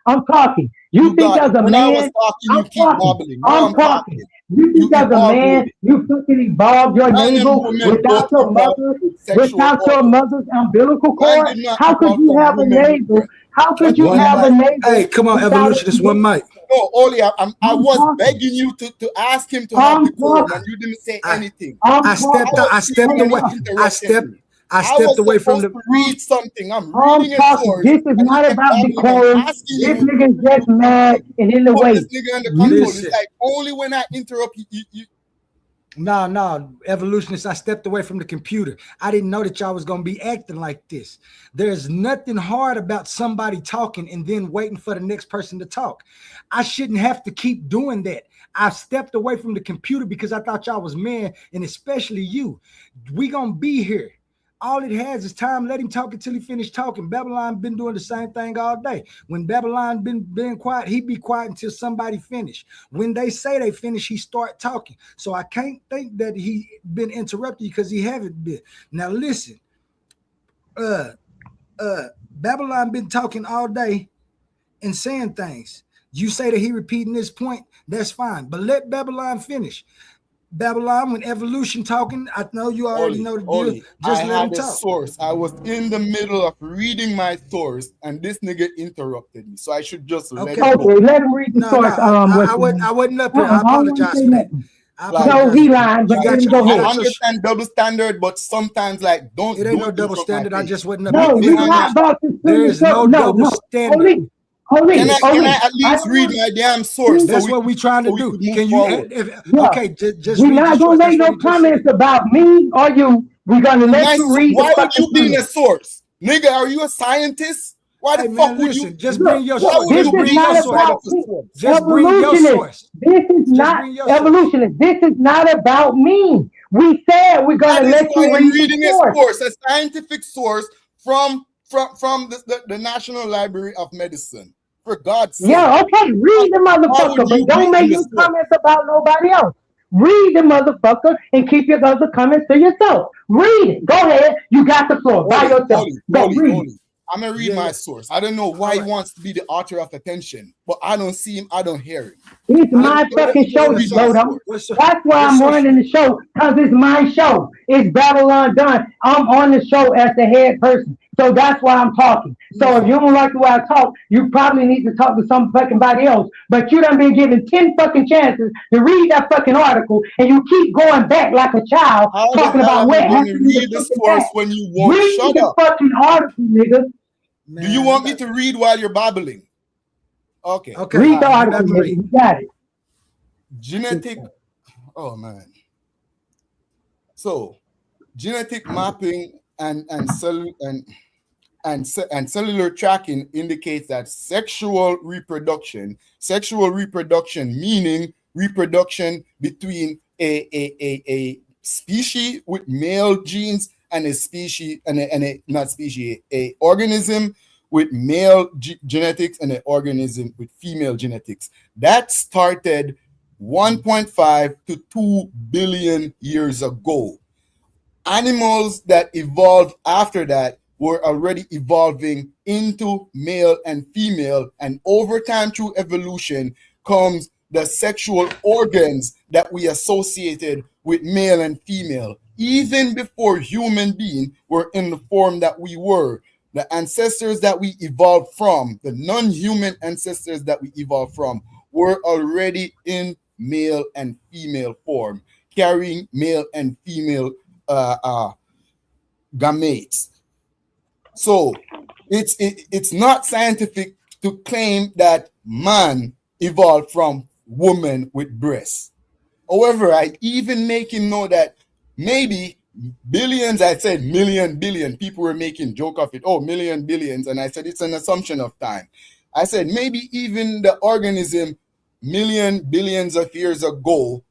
I'm talking. You think as a man? I'm talking. You think as a man, you fucking evolved your navel without your mother's umbilical cord? How could you have a navel? How could you have a navel? Hey, come on, evolutionist, one mic. No, Oli, I was begging you to ask him to have the quorum, and you didn't say anything. I stepped away from the. Read something. I'm reading it. This is not about decorum. This nigga's just mad and in the way. This nigga in the control. It's like only when I interrupt you. No, evolutionists, I stepped away from the computer. I didn't know that y'all was going to be acting like this. There's nothing hard about somebody talking and then waiting for the next person to talk. I shouldn't have to keep doing that. I stepped away from the computer because I thought y'all was men, and especially you. We going to be here. All it has is time. Let him talk until he finished talking. Babylon been doing the same thing all day. When Babylon been quiet, he be quiet until somebody finish. When they say they finish, he start talking. So I can't think that he been interrupted because he haven't been. Now listen, Babylon been talking all day and saying things. You say that he repeating this point, that's fine. But let Babylon finish. Babylon, when evolution talking, I know you already know the deal. Just let him talk. Source. I was in the middle of reading my source, and this nigga interrupted me. So I should just let him go. Let him read the source. I wasn't up here. I apologize for that. No, he lied, but I understand double standard, but sometimes don't. It ain't no double standard. I just wasn't up here. No, we not about to. There is no double standard. Can I at least read my damn source? That's what we trying to do. Can you? Okay, just we're not gonna make no comments about me or you. We're gonna let you read. Why would you be a source, nigga? Are you a scientist? Why the fuck would you? Just bring your source. This is not about just bring your source. This is not evolutionist. This is not about me. We said we're gonna let you read reading a source, a scientific source from the National Library of Medicine. For God's sake. Yeah, okay, read the motherfucker, but don't make any comments about nobody else. Read the motherfucker and keep your other comments to yourself. Read it. Go ahead. You got the floor by yourself. I'm gonna read my source. I don't know why he wants to be the author of attention, but I don't see him. I don't hear him. It's my fucking show, Slodo. That's why I'm running the show, because it's my show. It's Babylon Done. I'm on the show as the head person. So that's why I'm talking. So if you don't like the way I talk, you probably need to talk to some fucking body else. But you done been given 10 fucking chances to read that fucking article, and you keep going back like a child How the talking hell about am what I going to happened in the read the fucking source past. when you won't Read shut the up? fucking article, nigga. Do you want me to read while you're babbling? Okay. Read the article, nigga. You got it. Genetic. Oh man. So, genetic mapping and cellular tracking indicates that sexual reproduction meaning reproduction between a species with male genes and a species and a not species, a organism with male genetics and an organism with female genetics. That started 1.5 to 2 billion years ago. Animals that evolved after that were already evolving into male and female, and over time through evolution comes the sexual organs that we associated with male and female. Even before human beings were in the form that we were, the ancestors that we evolved from, the non-human ancestors that we evolved from, were already in male and female form, carrying male and female gametes. So it's not scientific to claim that man evolved from woman with breasts. However, I even make him know that maybe billions, I said million, billion, people were making joke of it. Oh, million, billions. And I said, it's an assumption of time. I said, maybe even the organism million, billions of years ago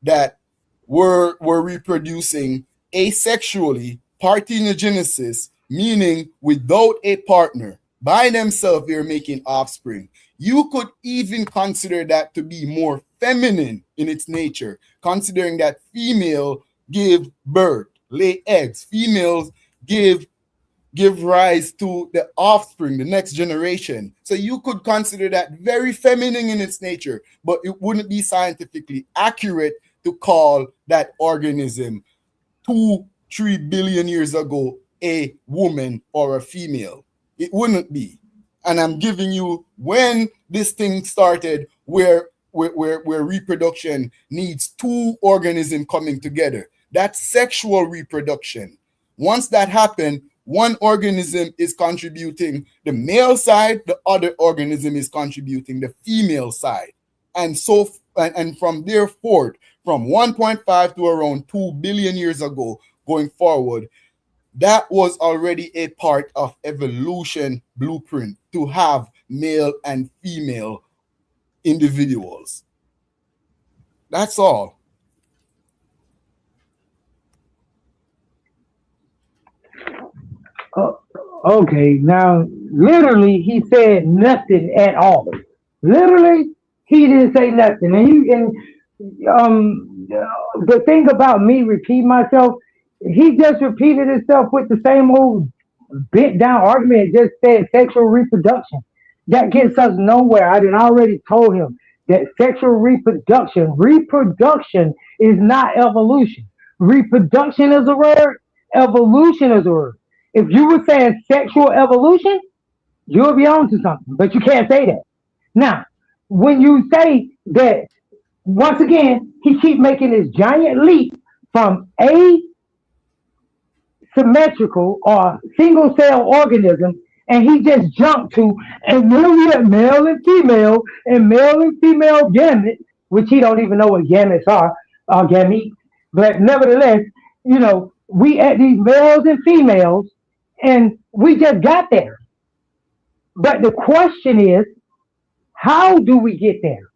that were reproducing asexually, parthenogenesis, meaning without a partner, by themselves, they're making offspring. You could even consider that to be more feminine in its nature, considering that female give birth, lay eggs. Females give rise to the offspring, the next generation. So you could consider that very feminine in its nature, but it wouldn't be scientifically accurate to call that organism 2-3 billion years ago a woman or a female. It wouldn't be. And I'm giving you when this thing started where reproduction needs two organisms coming together. That's sexual reproduction. Once that happened, one organism is contributing the male side, the other organism is contributing the female side. And so, and from there forth, from 1.5 to around 2 billion years ago, going forward, that was already a part of evolution blueprint to have male and female individuals. That's all. Okay, now literally he said nothing at all. Literally, he didn't say nothing. The thing about me repeating myself, he just repeated himself with the same old bent down argument. Just said sexual reproduction. That gets us nowhere. I did already told him that sexual reproduction is not evolution. Reproduction is a word. Evolution is a word. If you were saying sexual evolution, you'll be on to something, but you can't say that. Now, when you say that, once again, he keep making this giant leap from asymmetrical or single cell organism, and he just jumped to, and then we have male and female gametes, which he don't even know what gametes are, gametes. But nevertheless, we at these males and females, and we just got there. But the question is, how do we get there?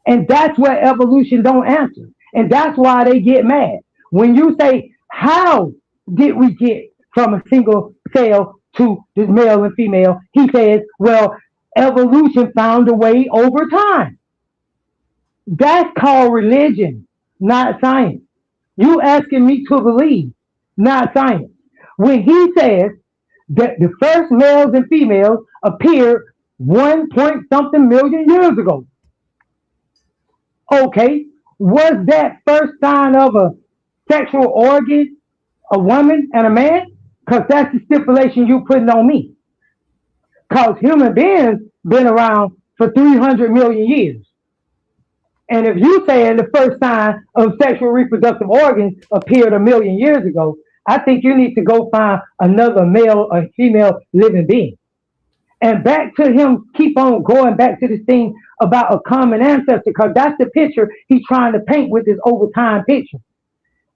And that's what evolution don't answer. And that's why they get mad. When you say, how did we get from a single cell to this male and female? He says, well, evolution found a way over time. That's called religion, not science. You asking me to believe, not science. When he says that the first males and females appeared 1 point something million years ago. Okay, was that first sign of a sexual organ a woman and a man? Because that's the stipulation you putting on me. Because human beings been around for 300 million years. And if you saying the first sign of sexual reproductive organs appeared 1,000,000 years ago, I think you need to go find another male or female living being. And back to him, keep on going back to this thing about a common ancestor, because that's the picture he's trying to paint with this overtime picture.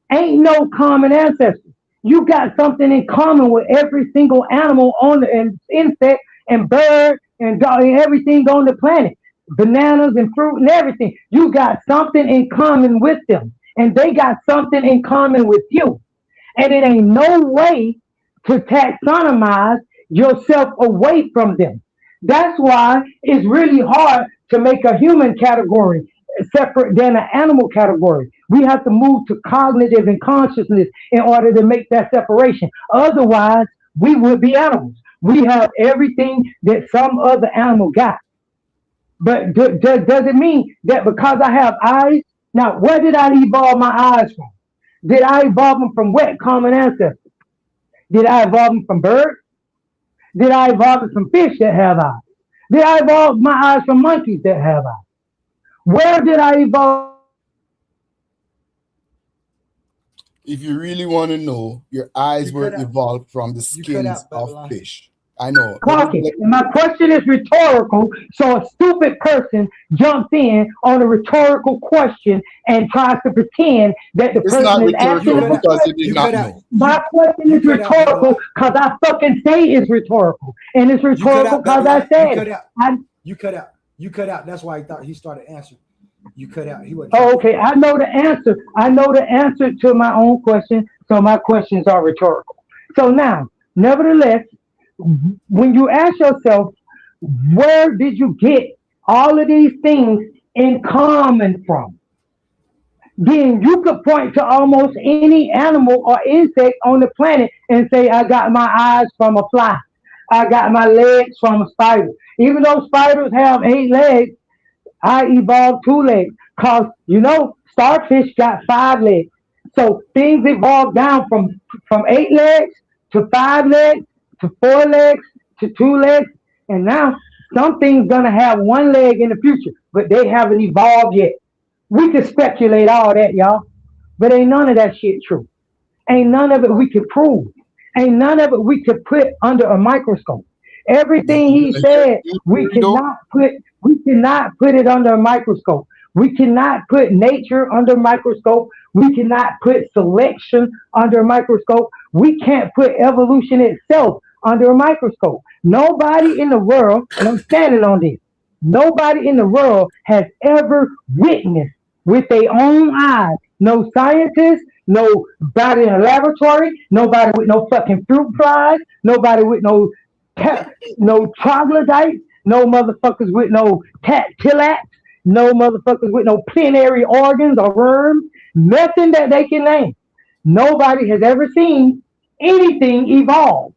Ain't no common ancestor. You got something in common with every single animal on the and insect and bird and dog and everything on the planet. Bananas and fruit and everything. You got something in common with them. And they got something in common with you. And it ain't no way to taxonomize yourself away from them. That's why it's really hard to make a human category separate than an animal category. We have to move to cognitive and consciousness in order to make that separation. Otherwise, we would be animals. We have everything that some other animal got. But does it mean that because I have eyes, now where did I evolve my eyes from? Did I evolve them from what common ancestors? Did I evolve them from birds? Did I evolve them from fish that have eyes? Did I evolve my eyes from monkeys that have eyes? Where did I evolve? If you really want to know, your eyes were evolved from the skins of fish. I know. And my question is rhetorical, so a stupid person jumps in on a rhetorical question and tries to pretend that the person is asking the question. My question is rhetorical because I fucking say it's rhetorical. And it's rhetorical because I said it. You cut out. You cut out. That's why he thought he started answering. You cut out. He wasn't. Oh, okay. I know the answer. I know the answer to my own question, so my questions are rhetorical. So now, nevertheless, when you ask yourself, where did you get all of these things in common from? Then you could point to almost any animal or insect on the planet and say, I got my eyes from a fly. I got my legs from a spider. Even though spiders have 8 legs, I evolved 2 legs. Because, starfish got 5 legs. So things evolved down from 8 legs to 5 legs to 4 legs to 2 legs. And now something's going to have 1 leg in the future, but they haven't evolved yet. We could speculate all that, y'all. But ain't none of that shit true. Ain't none of it we can prove. Ain't none of it we could put under a microscope. Everything he said, we cannot put it under a microscope. We cannot put nature under a microscope. We cannot put selection under a microscope. We can't put evolution itself under a microscope. Nobody in the world, and I'm standing on this, nobody in the world has ever witnessed with their own eyes. No scientist, nobody in a laboratory, nobody with no fucking fruit flies, nobody with no troglodytes, no motherfuckers with no tillacs, no motherfuckers with no plenary organs or worms, nothing that they can name. Nobody has ever seen anything evolve.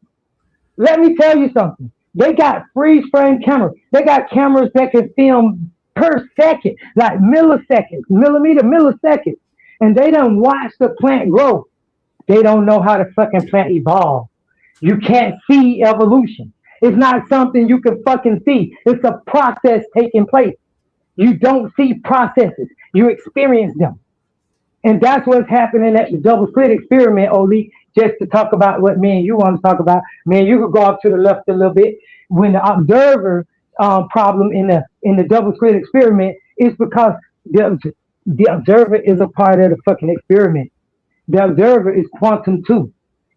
Let me tell you something. They got freeze frame cameras. They got cameras that can film per second, like milliseconds, milliseconds. And they don't watch the plant grow. They don't know how the fucking plant evolved. You can't see evolution. It's not something you can fucking see. It's a process taking place. You don't see processes. You experience them. And that's what's happening at the double slit experiment, Oli, just to talk about what me and you want to talk about. Man, you could go off to the left a little bit. When the observer problem in the double slit experiment is because the observer is a part of the fucking experiment. The observer is quantum too.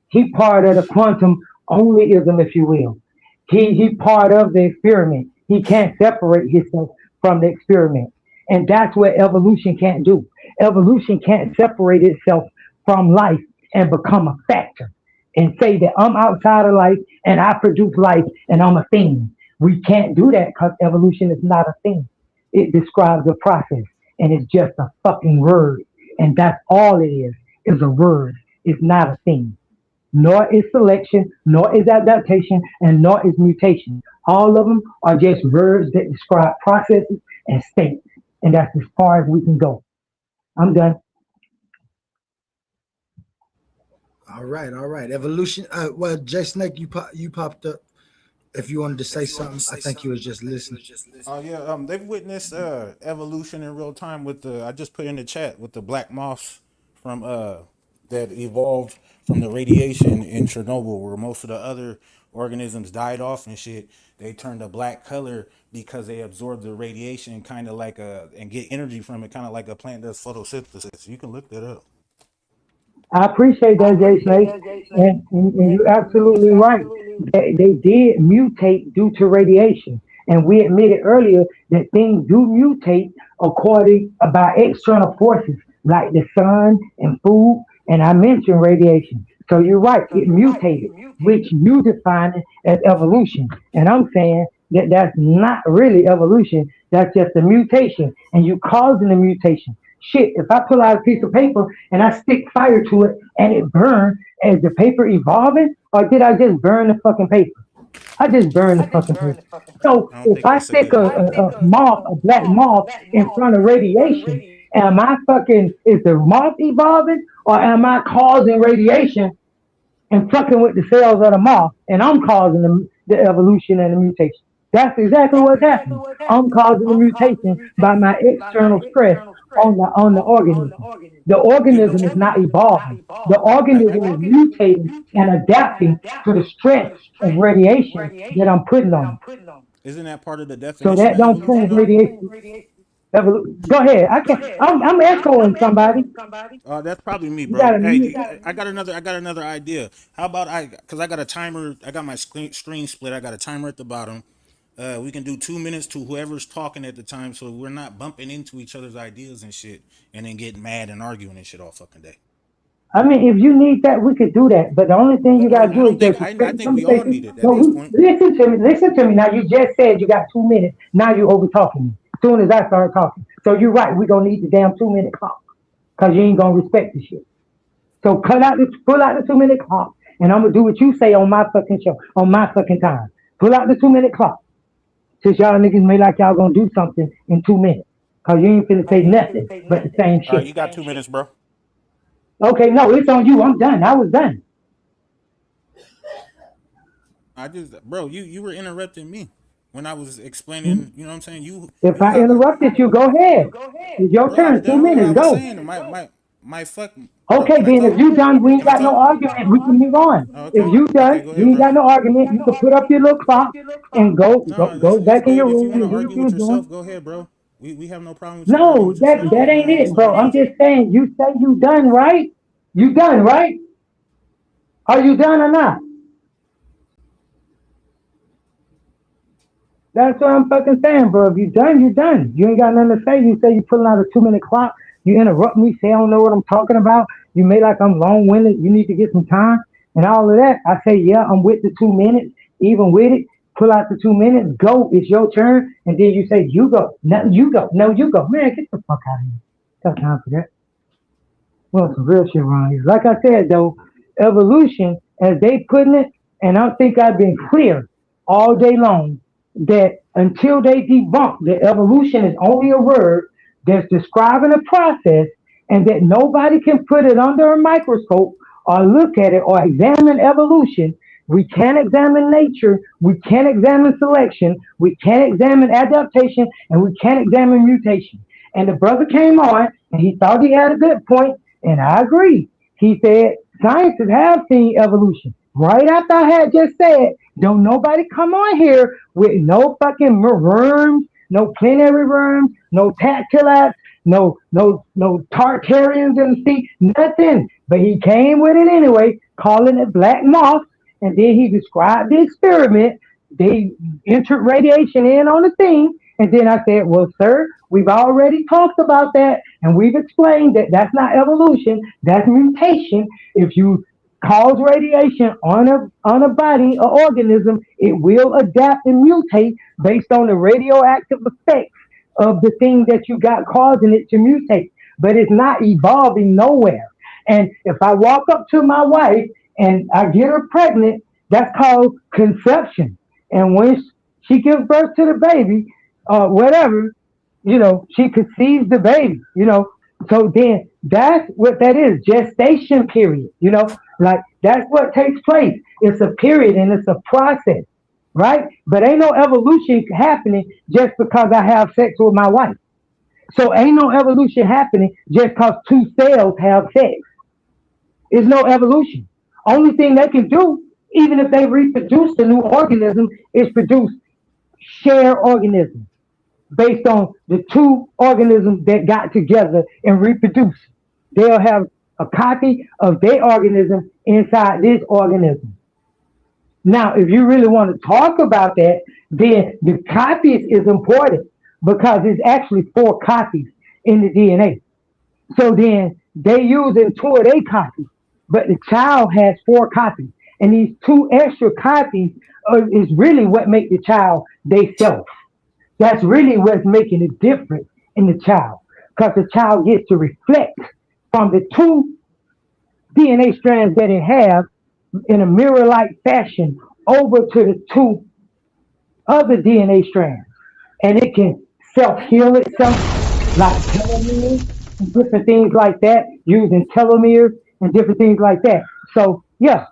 He part of the quantum onlyism, if you will. He part of the experiment. He can't separate himself from the experiment. And that's what evolution can't do. Evolution can't separate itself from life and become a factor and say that I'm outside of life and I produce life and I'm a thing. We can't do that because evolution is not a thing. It describes a process and it's just a fucking word. And that's all it is a word. It's not a thing. Nor is selection, nor is adaptation, and nor is mutation. All of them are just words that describe processes and states. And that's as far as we can go. I'm done. All right. Evolution. Well, Jay Snake, you popped up. If you wanted to say something, I think you was just listening. Oh yeah, they've witnessed evolution in real time with the. I just put in the chat with the black moths from that evolved from the radiation in Chernobyl, where most of the other organisms died off and shit. They turned a black color because they absorb the radiation, kind of like and get energy from it, kind of like a plant does photosynthesis. You can look that up. I appreciate that, Jay Snake, and you're absolutely right. They did mutate due to radiation, and we admitted earlier that things do mutate according by external forces like the sun and food, and I mentioned radiation. So you're right, it mutated, which you define it as evolution, and I'm saying that that's not really evolution. That's just a mutation, and you causing the mutation. Shit, if I pull out a piece of paper and I stick fire to it and it burns, is the paper evolving or did I just burn the fucking paper? I just burned the fucking paper. So if I stick a black moth in front of radiation, is the moth evolving or am I causing radiation and fucking with the cells of the moth and I'm causing the evolution and the mutation? That's exactly what's happening. I'm causing the mutation by my external stress on the organism. The organism is not evolving. The organism is mutating and adapting to the stress of radiation that I'm putting on it. Isn't that part of the So definition that of don't prove evolution? radiation. Go ahead. I'm echoing somebody. That's probably me, You got bro. to mute. Hey, I got another idea. How about because I got a timer. I got my screen split. I got a timer at the bottom. We can do 2 minutes to whoever's talking at the time, so we're not bumping into each other's ideas and shit, and then getting mad and arguing and shit all fucking day. I mean, if you need that, we could do that. But the only thing you No, gotta do is just I respect the think we all need conversation. it at this point. Listen to me. Listen to me. Now you just said you got 2 minutes. Now you over talking me. As soon as I start talking, so you're right. We gonna need the damn 2 minute clock because you ain't gonna respect the shit. So pull out the 2 minute clock, and I'm gonna do what you say on my fucking show on my fucking time. Pull out the 2 minute clock. Since y'all niggas may like y'all gonna do something in 2 minutes, cause you ain't finna say nothing but the same shit. You got 2 minutes, bro. Okay, no, it's on you. I'm done. I was done. Bro, you were interrupting me when I was explaining. You know what I'm saying? If I interrupted you, go ahead. It's your turn. 2 minutes. Go. My fuck. Okay, then if you done, we ain't got no argument. We can move on. If you done, you ain't got no argument. You can put up your little clock and go back in your If you room want to and do what argue you with was doing. yourself, go ahead, bro. We have no problem with you arguing No, with yourself. that ain't it, bro. I'm just saying. You say you done, right? You done, right? Are you done or not? That's what I'm fucking saying, bro. If you done, you done. You ain't got nothing to say. You say you pulling out a 2 minute clock. You interrupt me, say I don't know what I'm talking about. You make like I'm long winded. You need to get some time and all of that. I say, yeah, I'm with the 2 minutes. Even with it, pull out the 2 minutes. Go. It's your turn. And then you say, you go. No, you go. No, you go. Man, get the fuck out of here. Got time for that. Well, some real shit around here. Like I said, though, evolution, as they putting it, and I think I've been clear all day long, that until they debunk that evolution is only a word that's describing a process and that nobody can put it under a microscope or look at it or examine evolution, we can't examine nature, we can't examine selection, we can't examine adaptation, and we can't examine mutation. And the brother came on and he thought he had a good point, and I agree. He said scientists have seen evolution. Right after I had just said, don't nobody come on here with no fucking worms, no plenary worms, no tachylates, no Tartarians in the sea, nothing. But he came with it anyway, calling it black moth, and then he described the experiment. They entered radiation in on the thing, and then I said, well, sir, we've already talked about that, and we've explained that that's not evolution, that's mutation. If you cause radiation on a body or organism, it will adapt and mutate based on the radioactive effects of the thing that you got causing it to mutate. But it's not evolving nowhere. And if I walk up to my wife and I get her pregnant, that's called conception. And when she gives birth to the baby, whatever, she conceives the baby, So then that's what that is, gestation period, Like that's what takes place. It's a period and it's a process, right? But ain't no evolution happening just because I have sex with my wife. So ain't no evolution happening just because two cells have sex. It's no evolution. Only thing they can do, even if they reproduce a new organism, is produce shared organisms based on the two organisms that got together and reproduce. They'll have a copy of their organism inside this organism. Now, if you really want to talk about that, then the copies is important because it's actually 4 copies in the DNA. So then they using 2 of their copies, but the child has 4 copies. And these 2 extra copies is really what make the child they self. That's really what's making a difference in the child. Because the child gets to reflect from the 2 DNA strands that it has in a mirror-like fashion over to the 2 other DNA strands. And it can self-heal itself, like telomeres and different things like that, using telomeres and different things like that. So, yeah,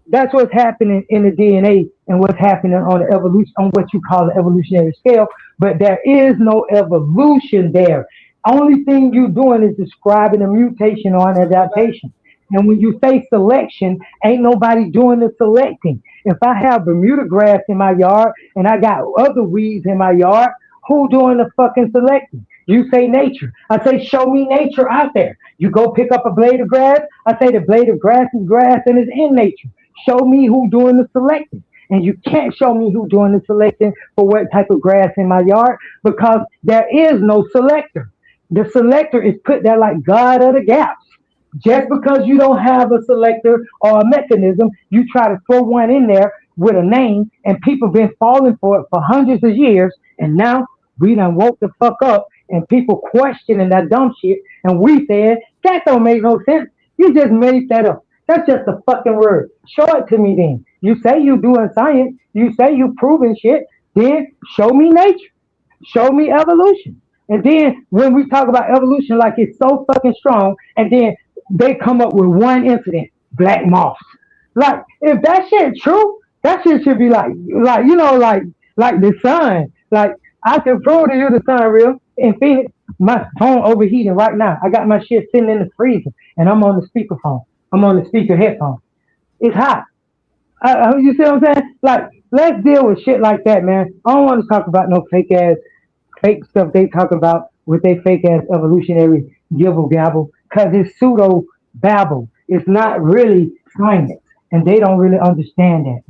that's what's happening in the DNA and what's happening on the evolution, on what you call the evolutionary scale. But there is no evolution there. Only thing you're doing is describing a mutation or an adaptation. And when you say selection, ain't nobody doing the selecting. If I have Bermuda grass in my yard and I got other weeds in my yard, who doing the fucking selecting? You say nature. I say, show me nature out there. You go pick up a blade of grass. I say the blade of grass is grass and it's in nature. Show me who doing the selecting. And you can't show me who doing the selecting for what type of grass in my yard because there is no selector. The selector is put there like God of the gaps. Just because you don't have a selector or a mechanism, you try to throw one in there with a name, and people been falling for it for hundreds of years, and now we done woke the fuck up, and people questioning that dumb shit, and we said, that don't make no sense. You just made that up. That's just a fucking word. Show it to me then. You say you doing science, you say you proving shit, then show me nature. Show me evolution. And then when we talk about evolution like it's so fucking strong, and then they come up with one incident, black moths. Like, if that shit true, that shit should be like you know, like the sun. Like, I can prove to you the sun real. In Phoenix, my phone overheating right now. I got my shit sitting in the freezer, and I'm on the speakerphone. I'm on the speaker headphone. It's hot. You see what I'm saying? Like, let's deal with shit like that, man. I don't want to talk about no fake stuff they talk about with their fake ass evolutionary gibble gabble, because it's pseudo babble. It's not really science, and they don't really understand that.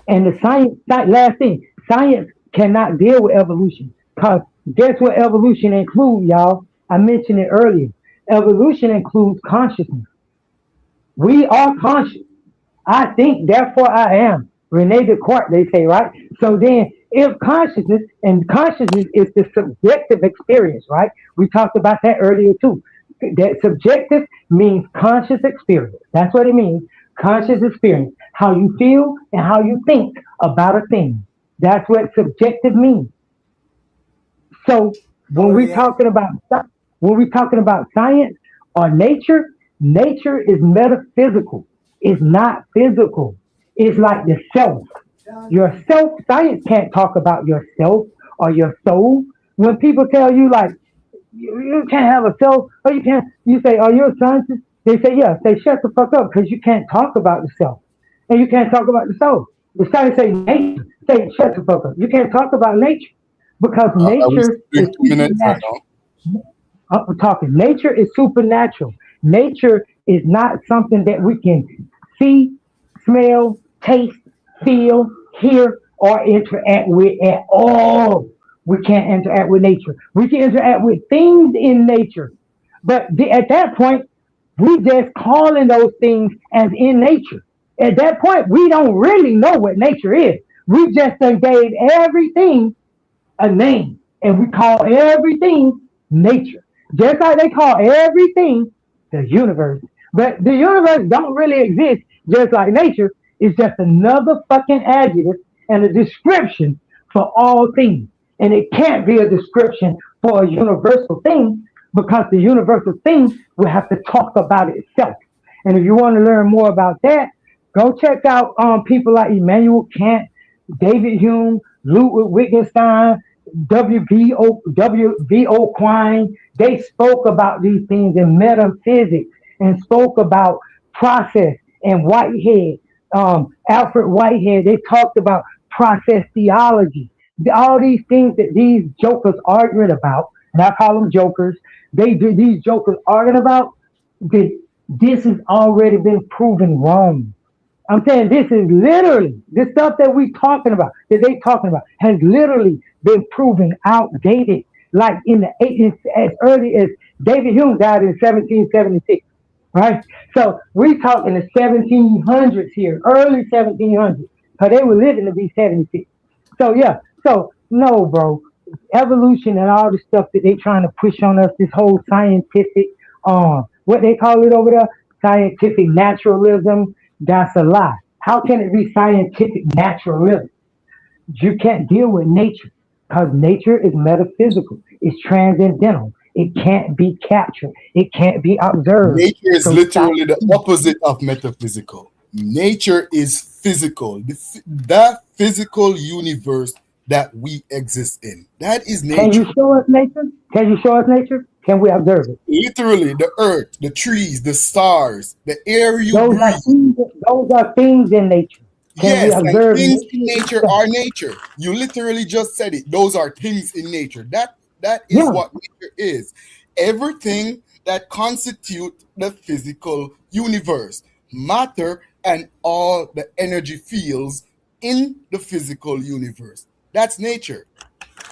And the science, last thing, science cannot deal with evolution, because guess what evolution includes, y'all? I mentioned it earlier. Evolution includes consciousness. We are conscious. I think, therefore I am. Rene Descartes, they say, right? So then, if consciousness is the subjective experience, right? We talked about that earlier too. That subjective means conscious experience. That's what it means. Conscious experience. How you feel and how you think about a thing. That's what subjective means. So when we're talking about science or nature is metaphysical. It's not physical. It's like the self. Yourself, science can't talk about yourself or your soul. When people tell you like you can't have a self, or you say, are you a scientist? They say, yeah. Say, shut the fuck up, because you can't talk about the self. And you can't talk about the soul. The science say nature. Say, shut the fuck up. You can't talk about nature. Because nature is supernatural. We're talking. Nature is supernatural. Nature is not something that we can see, smell, taste, feel, hear, or interact with at all. We can't interact with nature. We can interact with things in nature. But at that point, we just calling those things as in nature. At that point, we don't really know what nature is. We just gave everything a name, and we call everything nature. Just like they call everything the universe. But the universe don't really exist just like nature. It's just another fucking adjective and a description for all things. And it can't be a description for a universal thing, because the universal thing will have to talk about itself. And if you want to learn more about that, go check out people like Immanuel Kant, David Hume, Ludwig Wittgenstein, W.V.O. Quine. They spoke about these things in metaphysics and spoke about process. And Whitehead, Alfred Whitehead, they talked about process theology. All these things that these jokers arguing about, and I call them jokers, these jokers arguing about, this has already been proven wrong. I'm saying this is literally the stuff that we talking about, that they talking about, has literally been proven outdated. Like in the 80s, as early as David Hume died in 1776, right? So we talking the 1700s here, early 1700s, because they were living to be 76. So yeah, so no, bro, evolution and all the stuff that they trying to push on us, this whole scientific, what they call it over there, scientific naturalism. That's a lie. How can it be scientific naturalism? You can't deal with nature because nature is metaphysical. It's transcendental. It can't be captured. It can't be observed. Nature is literally the opposite of metaphysical. Nature is physical. The physical universe that we exist in. That is nature. Can you show us nature? Can you show us nature? Can we observe it? Literally, the earth, the trees, the stars, the air you breathe. Those are things in nature. Yes, and things in nature are nature. You literally just said it. Those are things in nature. That is what nature is. Everything that constitutes the physical universe, matter and all the energy fields in the physical universe. That's nature.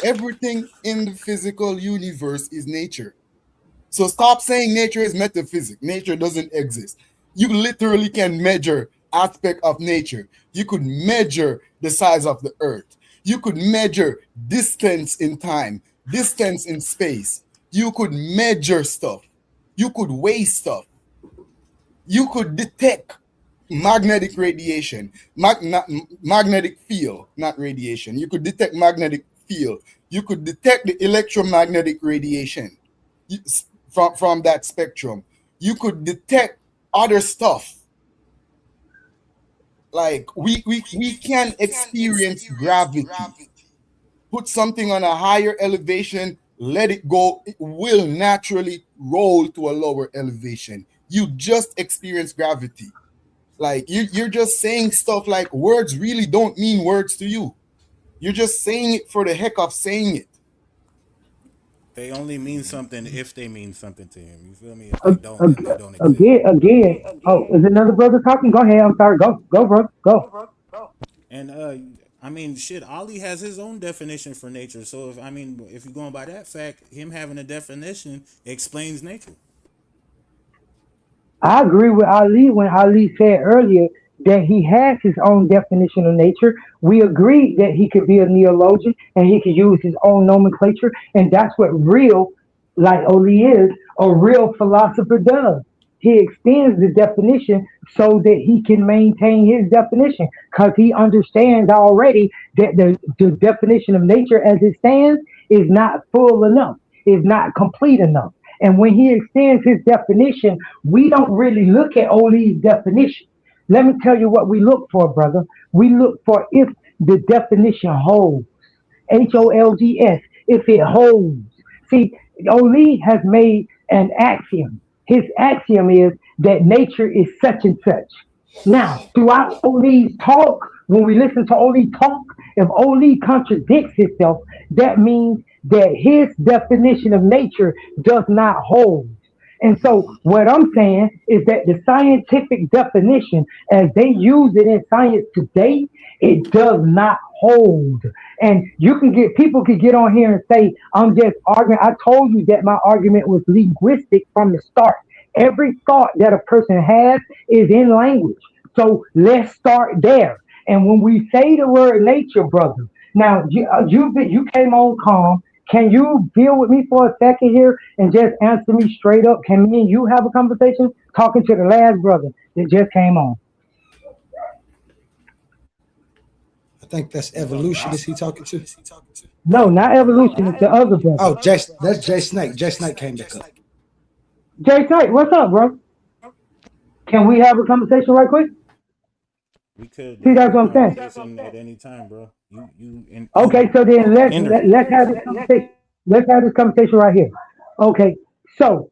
Everything in the physical universe is nature. So stop saying nature is metaphysics. Nature doesn't exist. You literally can measure aspect of nature. You could measure the size of the earth. You could measure distance in time, distance in space. You could measure stuff. You could weigh stuff. You could detect magnetic radiation, magnetic field, not radiation. You could detect magnetic field. You could detect the electromagnetic radiation from that spectrum. You could detect other stuff. Like we can experience gravity. Put something on a higher elevation, let it go. It will naturally roll to a lower elevation. You just experience gravity. Like you're just saying stuff like words really don't mean words to you. You're just saying it for the heck of saying it. They only mean something if they mean something to him. You feel me? If they don't, then they don't exist. Again. Oh, is another brother talking? Go ahead. I'm sorry. Go, bro. Go. And I mean, shit. Ali has his own definition for nature. So if you're going by that fact, him having a definition explains nature. I agree with Ali when Ali said earlier that he has his own definition of nature. We agreed that he could be a neologian and he could use his own nomenclature, and that's what real, like Oli is, a real philosopher does. He extends the definition so that he can maintain his definition because he understands already that the definition of nature as it stands is not full enough, is not complete enough. And when he extends his definition, we don't really look at Oli's definition. Let me tell you what we look for, brother. We look for if the definition holds. HOLGS, if it holds. See, Oli has made an axiom. His axiom is that nature is such and such. Now, throughout Oli's talk, when we listen to Oli talk, if Oli contradicts himself, that means that his definition of nature does not hold. And so what I'm saying is that the scientific definition, as they use it in science today, it does not hold. And people can get on here and say, I'm just arguing. I told you that my argument was linguistic from the start. Every thought that a person has is in language. So let's start there. And when we say the word nature, brother, now you came on calm. Can you deal with me for a second here and just answer me straight up? Can me and you have a conversation talking to the last brother that just came on? I think that's evolution. Is he talking to? No, not evolution. It's the other brother. Oh, that's Jay Snake. Jay Snake came back up. Jay Snake, what's up, bro? Can we have a conversation right quick? We could See, have that's a what I'm saying. conversation at any time, bro. Okay, so then hindered it. let's have this conversation. Let's have this conversation right here. Okay, so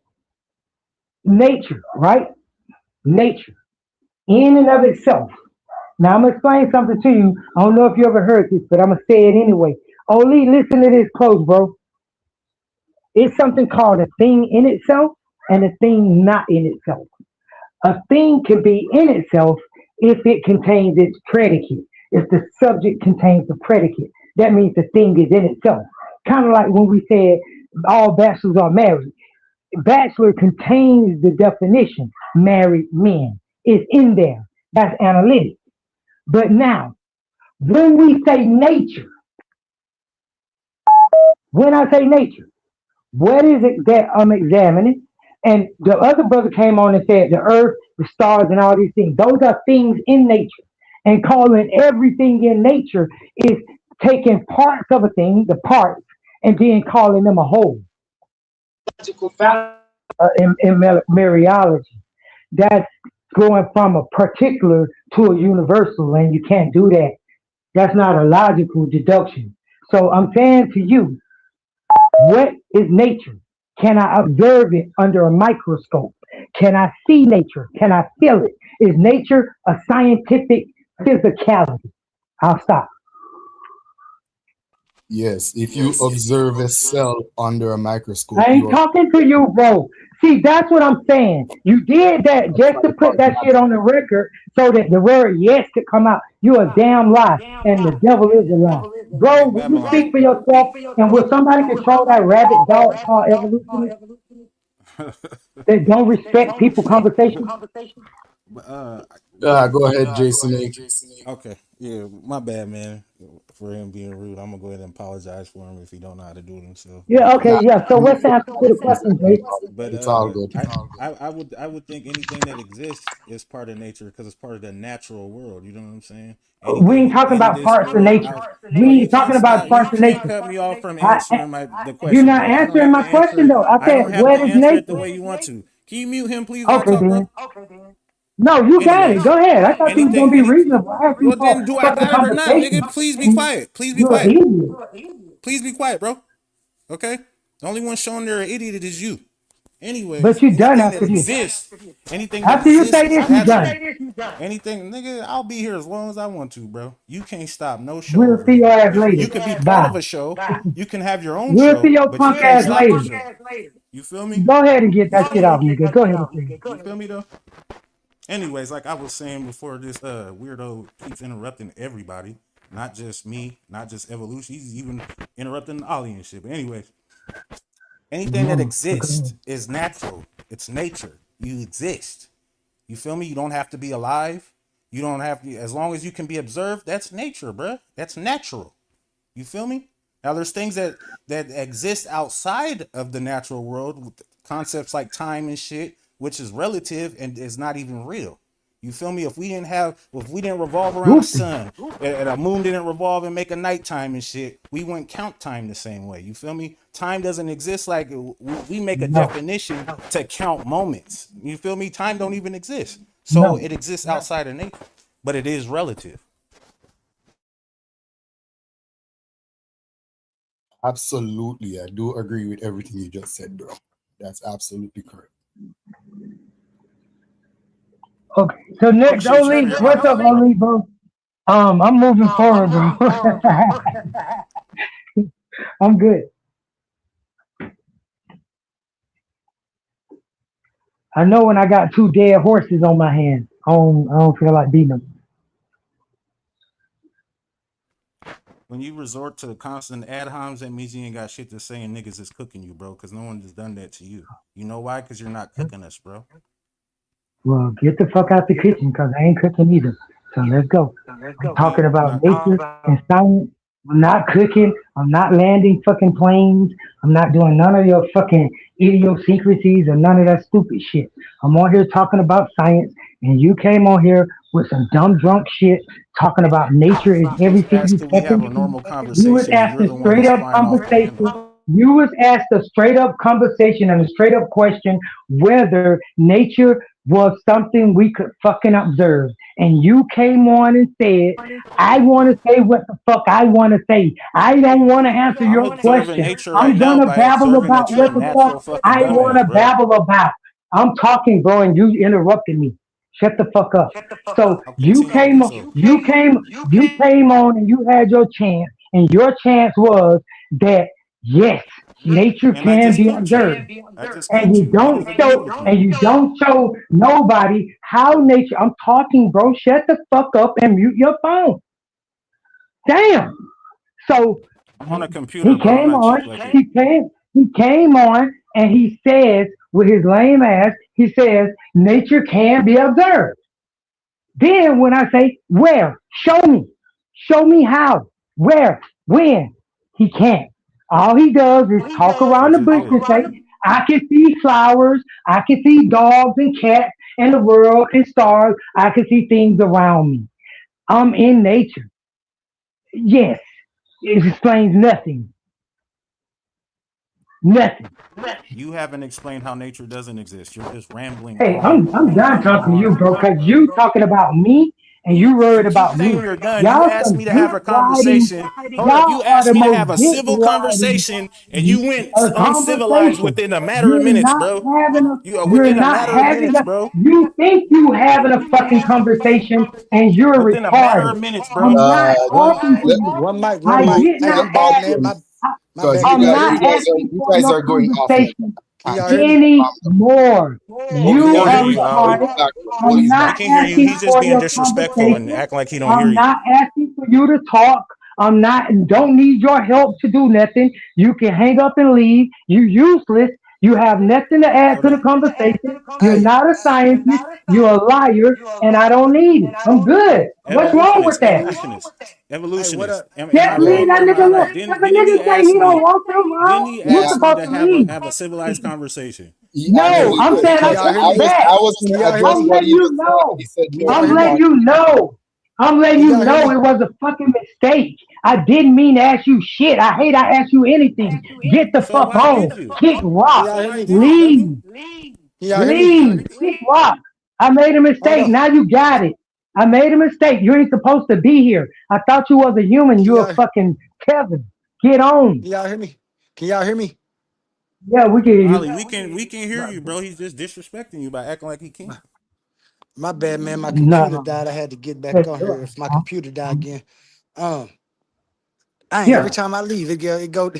nature, right? Nature, in and of itself. Now I'm gonna explain something to you. I don't know if you ever heard this, but I'm gonna say it anyway. Oli, listen to this close, bro. It's something called a thing in itself and a thing not in itself. A thing can be in itself if it contains its predicate. If the subject contains the predicate, that means the thing is in itself. Kind of like when we said all bachelors are married. Bachelor contains the definition married men. It's in there. That's analytic. But now, when we say nature, when I say nature, what is it that I'm examining? And the other brother came on and said the earth, the stars, and all these things. Those are things in nature. And calling everything in nature is taking parts of a thing, the parts, and then calling them a whole. In Mariology, that's going from a particular to a universal, and you can't do that. That's not a logical deduction. So I'm saying to you, what is nature? Can I observe it under a microscope? Can I see nature? Can I feel it? Is nature a scientific physicality? I'll stop. Yes, if you observe a cell under a microscope. I ain't talking to you, bro. See, that's what I'm saying. You did that just to put that shit on the record so that the word yes could come out. You a damn lie, and the devil is a lie. Bro, will you speak for yourself? And will somebody control that rabbit dog called evolutionist that don't respect people conversation? Go ahead, Jason. Okay, yeah, my bad, man, for him being rude. I'm gonna go ahead and apologize for him if he don't know how to do it himself. Yeah, okay, yeah. So what's the answer to the question, Jason? But it's all good. I would think anything that exists is part of nature because it's part of the natural world. You know what I'm saying? We ain't talking about parts of nature. We ain't talking about parts of nature. You can't cut me off from answering the question. You're not answering my question though. I said, what is nature? It the way you want to. Can you mute him, please? Okay, then. No, you got it. Go ahead. I thought you were gonna be reasonable. I asked you Well, then do I got it or not, nigga? Please be quiet. Please be quiet. Please be quiet, bro. Okay? The only one showing they're an idiot is you. Anyway, but you done after this. After you say this, you done. Anything, nigga, I'll be here as long as I want to, bro. You can't stop no show. We'll see your ass later. You can be part of a show. You can have your own we'll show. See your punk ass later. You feel me? Go ahead and get that shit off, nigga. Go ahead. You feel me though? Anyways, like I was saying before, this weirdo keeps interrupting everybody, not just me, not just evolution. He's even interrupting Ollie and shit. But anyways, anything that exists is natural. It's nature. You exist. You feel me? You don't have to be alive. You don't have to, as long as you can be observed, that's nature, bruh. That's natural. You feel me? Now there's things that exist outside of the natural world, with concepts like time and shit, which is relative and is not even real. You feel me? If we didn't revolve around the sun, and a moon didn't revolve and make a nighttime and shit, we wouldn't count time the same way. You feel me? Time doesn't exist like we make a definition to count moments. You feel me? Time don't even exist. So it exists outside of nature, but it is relative. Absolutely. I do agree with everything you just said, bro. That's absolutely correct. Okay, so next, Oli, what's up, Oli, bro? I'm moving forward, bro. I'm good. I know when I got 2 dead horses on my hands, I don't feel like beating them. When you resort to constant ad homs, that means you ain't got shit to say and niggas is cooking you, bro, because no one has done that to you. You know why? Because you're not cooking us, bro. Well, get the fuck out the kitchen because I ain't cooking either. So let's go. I'm talking about nature and science. I'm not cooking. I'm not landing fucking planes. I'm not doing none of your fucking idiosyncrasies or none of that stupid shit. I'm on here talking about science, and you came on here with some dumb drunk shit talking about nature is everything. We have a normal conversation. You was asked a straight up conversation. You was asked a straight up conversation and a straight up question whether nature was something we could fucking observe. And you came on and said, I want to say what the fuck I want to say. I don't want to answer I'm your observing question. nature right I'm now going to by babble observing about that you're a what the fuck natural fucking I want dumbass, to bro. babble about. I'm talking, bro, and you interrupted me. Shut the fuck up. So I'll continue to do so. you came on and you had your chance, and your chance was that yes, nature And I can just be cooked you. observed, I just and cooked you. What does that have to do with you? you don't show nobody how nature. I'm talking, bro. Shut the fuck up and mute your phone. Damn. So I'm on a computer, he bro. I'm came not on. cheap like you. He came on, and he says with his lame ass, he says nature can be observed. Then when I say where, show me how, where, when, he can't. All he does is talk I around the just bush did. and say, I can see flowers, I can see dogs and cats and the world and stars, I can see things around me. I'm in nature. Yes, it explains nothing. Nothing. You haven't explained how nature doesn't exist. You're just rambling Hey, on I'm done and talking to on you, bro, and because on, you bro. talking about me and you You worried keep about saying me. you're done. You Y'all asked some me to dick have a riding. conversation. Hold up. Y'all You are asked the me to most have a dick civil riding conversation, and you went uncivilized conversation. within a matter of You're minutes, not bro. having a. You are You're within a not matter of having minutes, a. bro. You think you having a fucking conversation and you're Within a matter retarded. of minutes, bro. I'm not talking to Let, you. One I mic. did Hey, not let bald ask man, you. I, my because bad. Can I'm y'all hear not me? asking you for guys your are going off now. conversation Can y'all hear me? anymore. We You can Hold hear are his you, back, Ali. hold his retarded. back, hold I'm his We back. not can hear you. asking He's just for being your disrespectful and conversation. acting like he don't hear I'm you. not asking for you to talk. I'm not don't need your help to do nothing. You can hang up and leave. You useless. You have nothing to add Hold to the up. conversation. You're Hey, not a scientist. You're a liar, and I don't need it. I'm good. What's wrong with Evolutionist, that? evolutionist, hey, what evolutionist. up? Am I Just Yo, leave wrong or that am I nigga alone. right? If a Didn't he nigga say ask he don't me? want to, bro, Didn't he you ask Yeah, me supposed to to leave. have a civilized conversation? and No, hey, he I'm did saying can I'm because y'all hear I coming me? was back. I was Can gonna y'all hear address I'm me? what letting he you just said, and know. he said Can no, y'all I'm hear you me? letting are. you know. I'm letting Can you y'all hear know me? it was a fucking mistake. I didn't mean to ask you shit. I hate I ask you anything. Get the So fuck why on. did you? Kick Can rock. y'all hear me? Leave. Can y'all hear me? Leave. Kick rock. I made a Hold mistake. on. Now you got it. I made a mistake. You ain't supposed to be here. I thought you was a human. Can You a y'all fucking Kevin. Get on. can y'all hear me? Can y'all hear me? Yeah, we can hear you. Ali, we can hear you, bro. He's just disrespecting you by acting like he can't. My bad, man. My computer No. died. I had to get back on here. If my computer died again, um, I ain't every Yeah. time I leave, it go.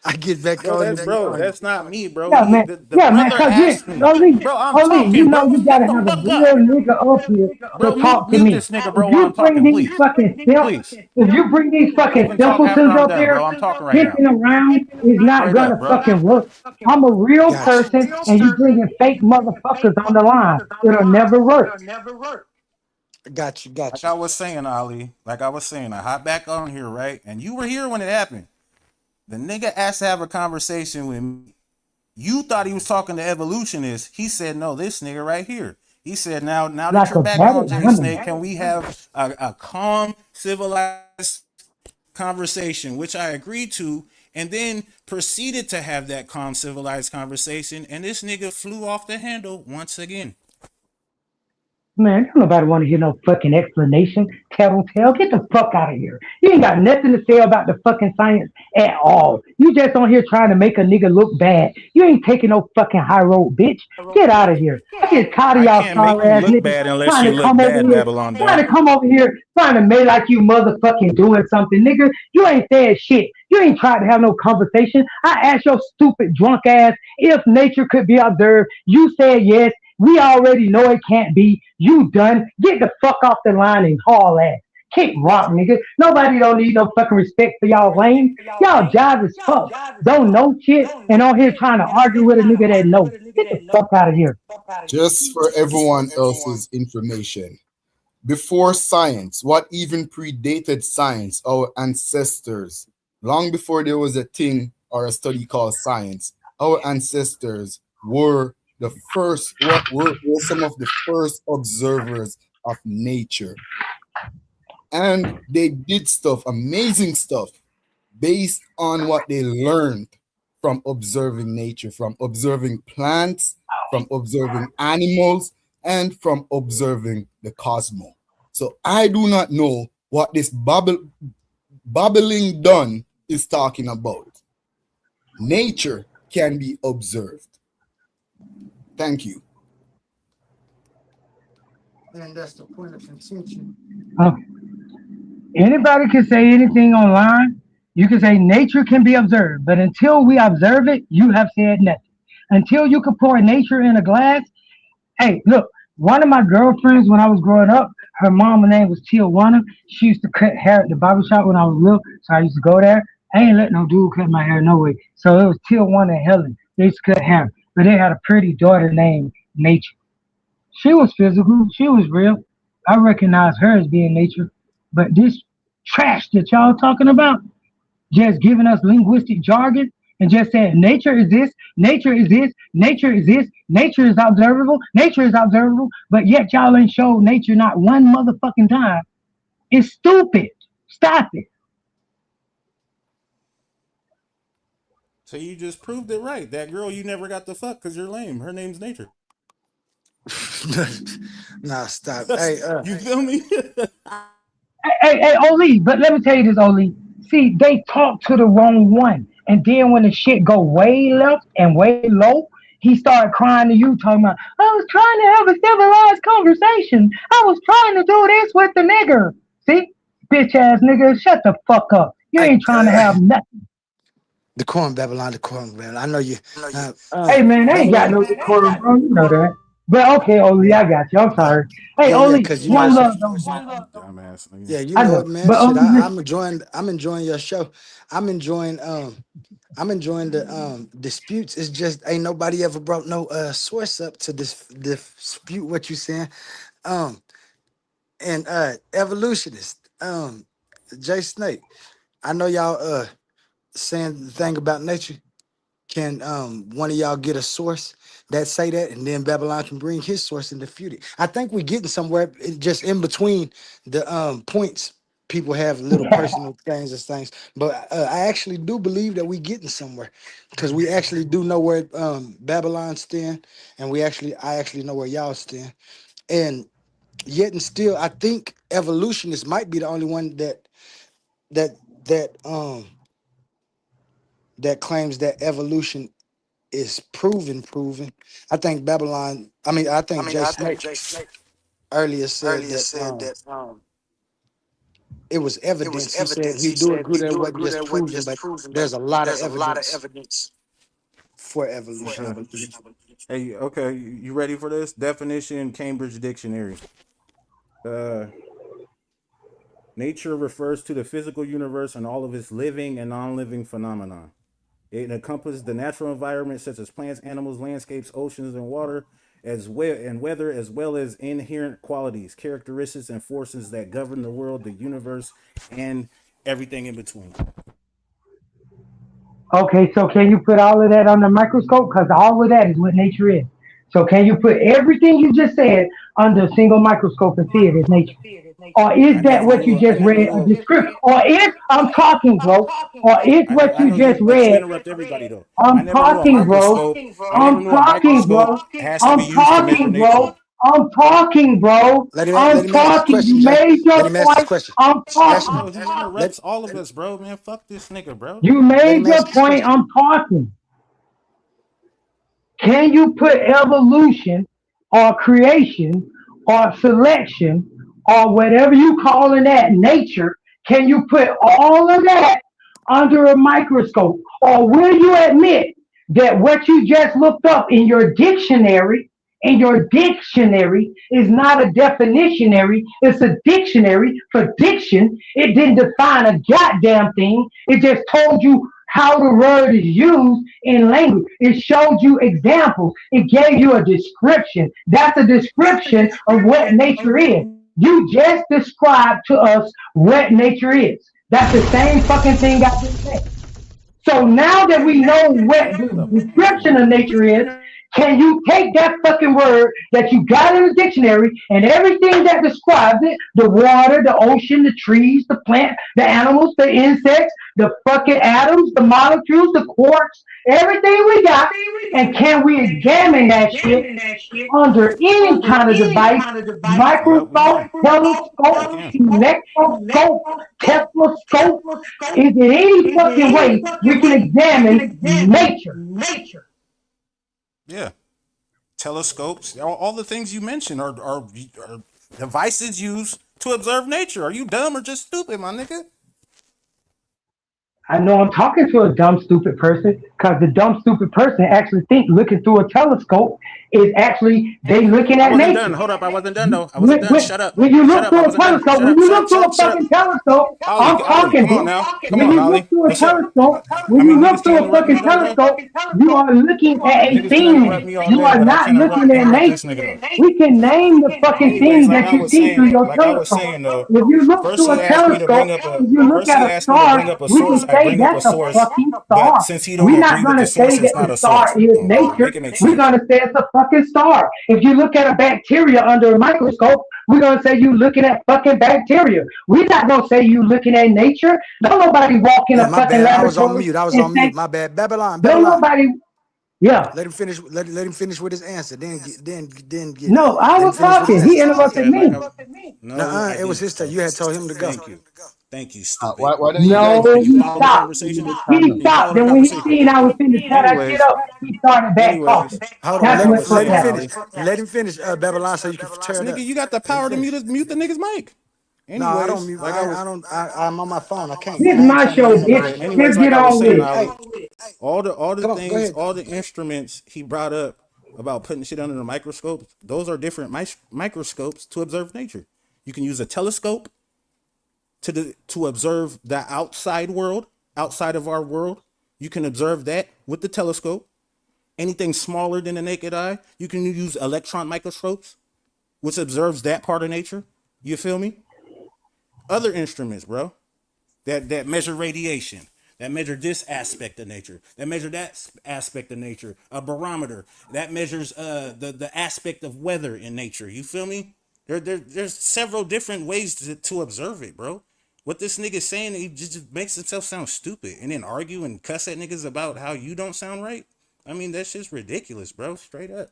I get back Bro, on to be on here. that's not me, bro. Yeah, man. The Yeah, man. brother Cause you, asked me. only, Bro, I'm only, you talking, know, bro. you Shut gotta the have a fuck real up. nigga up here to Bro, talk to mute me. this nigga, If bro, while I'm you bring talking, these please. fucking Please. if you bring these You fucking can talk after simpletons I'm up done, here, bro. I'm talking right now. kicking around is not Straight up, gonna bro. fucking work. I'm a real Gotcha. person, and you bringing fake motherfuckers on the line. It'll never work. Got you. Got Like you. I was saying, Ali. Like I was saying, I hop back on here, right? And you were here when it happened. The nigga asked to have a conversation with me. You thought he was talking to evolutionists. He said, no, this nigga right here. He said, now that Like you're a back on, battered Jay woman. Snake, can we have a calm, civilized conversation, which I agreed to, and then proceeded to have that calm, civilized conversation, and this nigga flew off the handle once again. Man, don't nobody want to hear no fucking explanation. Tattletale, get the fuck out of here. You ain't got nothing to say about the fucking science at all. You just on here trying to make a nigga look bad. You ain't taking no fucking high road, bitch. Get out of here. I get tired of I y'all can't make sorry you ass look niggas bad unless trying you to look come over bad, here, Babylon trying Dun. to come over here, trying to make like you motherfucking doing something, nigga. You ain't said shit. You ain't tried to have no conversation. I asked your stupid drunk ass if nature could be observed. You said yes. We already know it can't be. You done. Get the fuck off the line and haul ass. Kick rock, nigga. Nobody don't need no fucking respect for y'all lame. Y'all jive as fuck. Don't know shit and on here trying to argue with a nigga that know. Get the fuck out of here. Just for everyone else's information. Before science, what even predated science, our ancestors, long before there was a thing or a study called science, our ancestors were the first, were some of the first observers of nature. And they did stuff, amazing stuff, based on what they learned from observing nature, from observing plants, from observing animals, and from observing the cosmos. So I do not know what this babbling done is talking about. Nature can be observed. Thank you. And that's the point of contention. Anybody can say anything online. You can say nature can be observed, but until we observe it, you have said nothing. Until you can pour nature in a glass. Hey, look, one of my girlfriends when I was growing up, her mom's name was Tijuana. She used to cut hair at the barber shop when I was little, so I used to go there. I ain't let no dude cut my hair, no way. So it was Tijuana and Helen. They used to cut hair, but they had a pretty daughter named Nature. She was physical. She was real. I recognize her as being nature. But this trash that y'all talking about, just giving us linguistic jargon and just saying nature is this, nature is this, nature is this, nature is observable, but yet y'all ain't showed nature not one motherfucking time. It's stupid. Stop it. So you just proved it right. That girl you never got to fuck because you're lame. Her name's Nature. Nah, stop. Hey, you feel me? Hey, Oli, but let me tell you this, Oli. See, they talk to the wrong one. And then when the shit go way left and way low, he started crying to you, talking about, I was trying to have a civilized conversation. I was trying to do this with the nigger. See? Bitch ass nigga, shut the fuck up. You ain't trying to have nothing. Decorum, Babylon, decorum, man. I know you. Hey, man, they ain't got no decorum, bro. You know that. But okay, Oli, I got you. I'm sorry. Hey, Oli, one love, though. Dumbass. Yeah, you I know know. it, man. But Shit, Oli, I'm enjoying your show. I'm enjoying the disputes. It's just ain't nobody ever brought no source up to dispute what you saying. And evolutionist, Jay Snake. I know y'all saying the thing about nature. Can one of y'all get a source that say that, and then Babylon can bring his source and defute it? I think we're getting somewhere just in between the points. People have little personal things, but I actually do believe that we're getting somewhere because we actually do know where Babylon stand, and I actually know where y'all stand, and yet and still, I think evolutionists might be the only one that claims that evolution is proven. I think I think Jay Snake earlier said that it was evidence. He said he do agree that it wasn't just proven, but there's a lot of evidence for evolution. Hey, okay, you ready for this? Definition, Cambridge Dictionary. Nature refers to the physical universe and all of its living and non-living phenomena. It encompasses the natural environment such as plants, animals, landscapes, oceans, and water, as weather, as well as inherent qualities, characteristics, and forces that govern the world, the universe, and everything in between. Okay, so can you put all of that under the microscope? Because all of that is what nature is. So can you put everything you just said under a single microscope and see it as nature? Or is that what you just read a description? Or is I'm talking, bro? Or is what you just But you read? interrupt everybody though. I'm talking, bro. I'm talking, bro. I'm talking, bro. I'm talking, bro. Let him I'm ask his talking. question, You Jay. made Let your him ask his point. question. I'm talking. Bro, he interrupts all of us, bro. Man, fuck this nigga, bro. You made your point. I'm talking. Can you put evolution or creation or selection or whatever you calling that nature? Can you put all of that under a microscope? Or will you admit that what you just looked up in your dictionary is not a definitionary, it's a dictionary for diction. It didn't define a goddamn thing. It just told you how the word is used in language. It showed you examples. It gave you a description. That's a description of what nature is. You just described to us what nature is. That's the same fucking thing I just said. So now that we know what the description of nature is, Can you take that fucking word that you got in the dictionary and everything that describes it, the water, the ocean, the trees, the plant, the animals, the insects, the fucking atoms, the molecules, the quarks, everything we got, and can we examine that shit under any kind of device, Yep, we microscope, can. We telescope, can. electroscope, Teslascope? Is there any fucking way we can examine nature? Yeah. Telescopes, all the things you mentioned are devices used to observe nature. Are you dumb or just stupid, my nigga? I know I'm talking to a dumb, stupid person because the dumb, stupid person actually think looking through a telescope is actually they looking I at wasn't done. nature. Hold up, I wasn't done though. I wasn't done. Shut up. When you Shut look up. I through a wasn't done. telescope, Shut when up. you Shut look up. through Shut up. a Shut up. fucking telescope, Ollie, I'm Ollie, talking, come on bro. now. Come When on, you look Ollie. through a What's up? telescope, How when you many look niggas through can a interrupt fucking me though, bro? telescope, you are looking at a Niggas can thing. interrupt me all You day, are but I not can't looking at interrupt this nature. nigga though. We can name the fucking Anyways, things that you see through your telescope. though. If you look First through he a asked me to bring telescope, up a if you look at a star, we can say that's a fucking but star. since he don't We're not agree with going the to say source, that it's not the a star source. is Come on, bro. nature. Make it make We're sense. going to say it's a fucking star. If you look at a bacteria under a microscope, we're going to say you looking at fucking bacteria. We're not going to say you looking at nature. Don't nobody walk in Yeah, a my fucking bad. I was on laboratory mute. I was and on mute. say, My bad. Babylon, don't Babylon. nobody, yeah. Let him finish. Let him finish with his answer. Then get. No, I Let him was finish with his talking. He answer. interrupted Okay, like me. I no, Nuh-uh, I it was didn't, his turn. bro. You had told him to go. Thank you. Thank you, stupid. Why don't you guys No, Can let you he follow the stopped. conversation? He Can you stopped. follow the And when he conversation? seen I was finna tear that shit Anyways, up, he started back anyways, talking. Hold on. like That's I Let him what was what let him saying, happened. finish. Ollie, Let him finish, Babylon, so you can tear it up. nigga, you got the Let him power to finish. mute the nigga's mic. No, I don't Anyways, mute. like I was, I don't. I'm on my phone. I can't. This And I ain't my trying to show, mute bitch. nobody. Just like get I was on with saying, it. Ollie, Hey, all the come on. Go things, ahead. all the instruments he brought up about putting shit under the microscope, those are different microscopes to observe nature. You can use a telescope to observe the outside world, outside of our world. You can observe that with the telescope. Anything smaller than the naked eye, you can use electron microscopes, which observes that part of nature. You feel me? Other instruments, bro, that measure radiation, that measure this aspect of nature, that measure that aspect of nature. A barometer that measures the aspect of weather in nature. You feel me? There's several different ways to observe it, bro. What this nigga's saying, he just makes himself sound stupid and then argue and cuss at niggas about how you don't sound right. I mean, that's just ridiculous, bro. Straight up.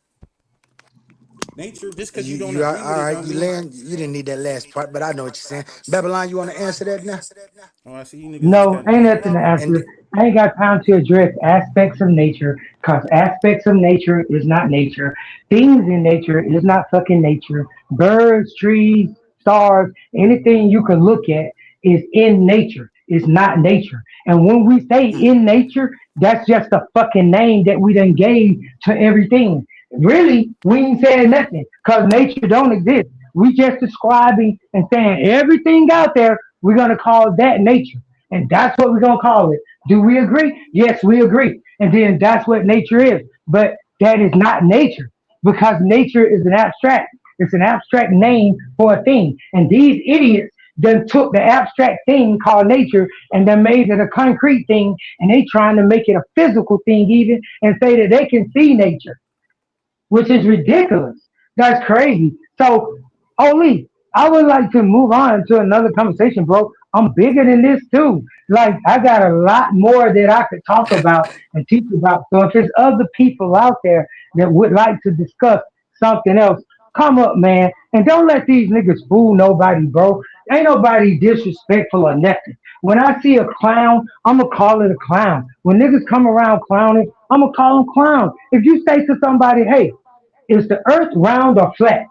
Nature, just because you don't You are agree with all it, right. don't You mean. land. You didn't need that last part, but I know what you're saying. Babylon, you want to answer that now? Oh, I see you niggas just No, cut. ain't nothing to And answer. I ain't got time to address aspects of nature because aspects of nature is not nature. Things in nature is not fucking nature. Birds, trees, stars, anything you can look at is in nature. It's not nature. And when we say in nature, that's just a fucking name that we done gave to everything. Really, we ain't saying nothing because nature don't exist. We just describing and saying everything out there, we're gonna call that nature. And that's what we're going to call it. Do we agree? Yes, we agree. And then that's what nature is. But that is not nature because nature is an abstract. It's an abstract name for a thing. And these idiots then took the abstract thing called nature and then made it a concrete thing. And they trying to make it a physical thing even and say that they can see nature, which is ridiculous. That's crazy. So, Oli, I would like to move on to another conversation, bro. I'm bigger than this too. Like I got a lot more that I could talk about and teach about. So if there's other people out there that would like to discuss something else, come up, man. And don't let these niggas fool nobody, bro. Ain't nobody disrespectful or nothing. When I see a clown, I'ma call it a clown. When niggas come around clowning, I'ma call them clown. If you say to somebody, hey, is the earth round or flat?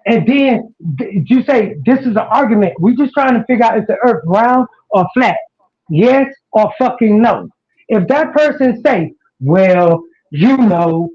And then you say, this is an argument. We just trying to figure out is the earth round or flat? Yes or fucking no. If that person say, well, you know,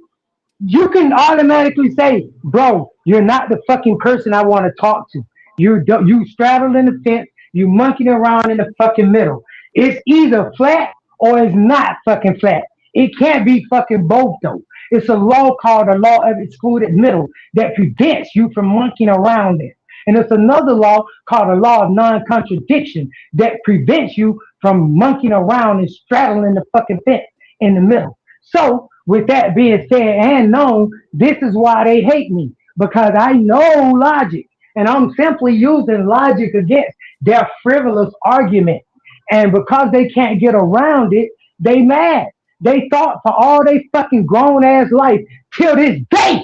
you can automatically say, bro, you're not the fucking person I want to talk to. You straddling the fence, you monkeying around in the fucking middle. It's either flat or it's not fucking flat. It can't be fucking both though. It's a law called the law of excluded middle that prevents you from monkeying around it. And it's another law called the law of non-contradiction that prevents you from monkeying around and straddling the fucking fence in the middle. So with that being said and known, this is why they hate me because I know logic and I'm simply using logic against their frivolous argument. And because they can't get around it, they mad. They thought for all they fucking grown ass life till this day,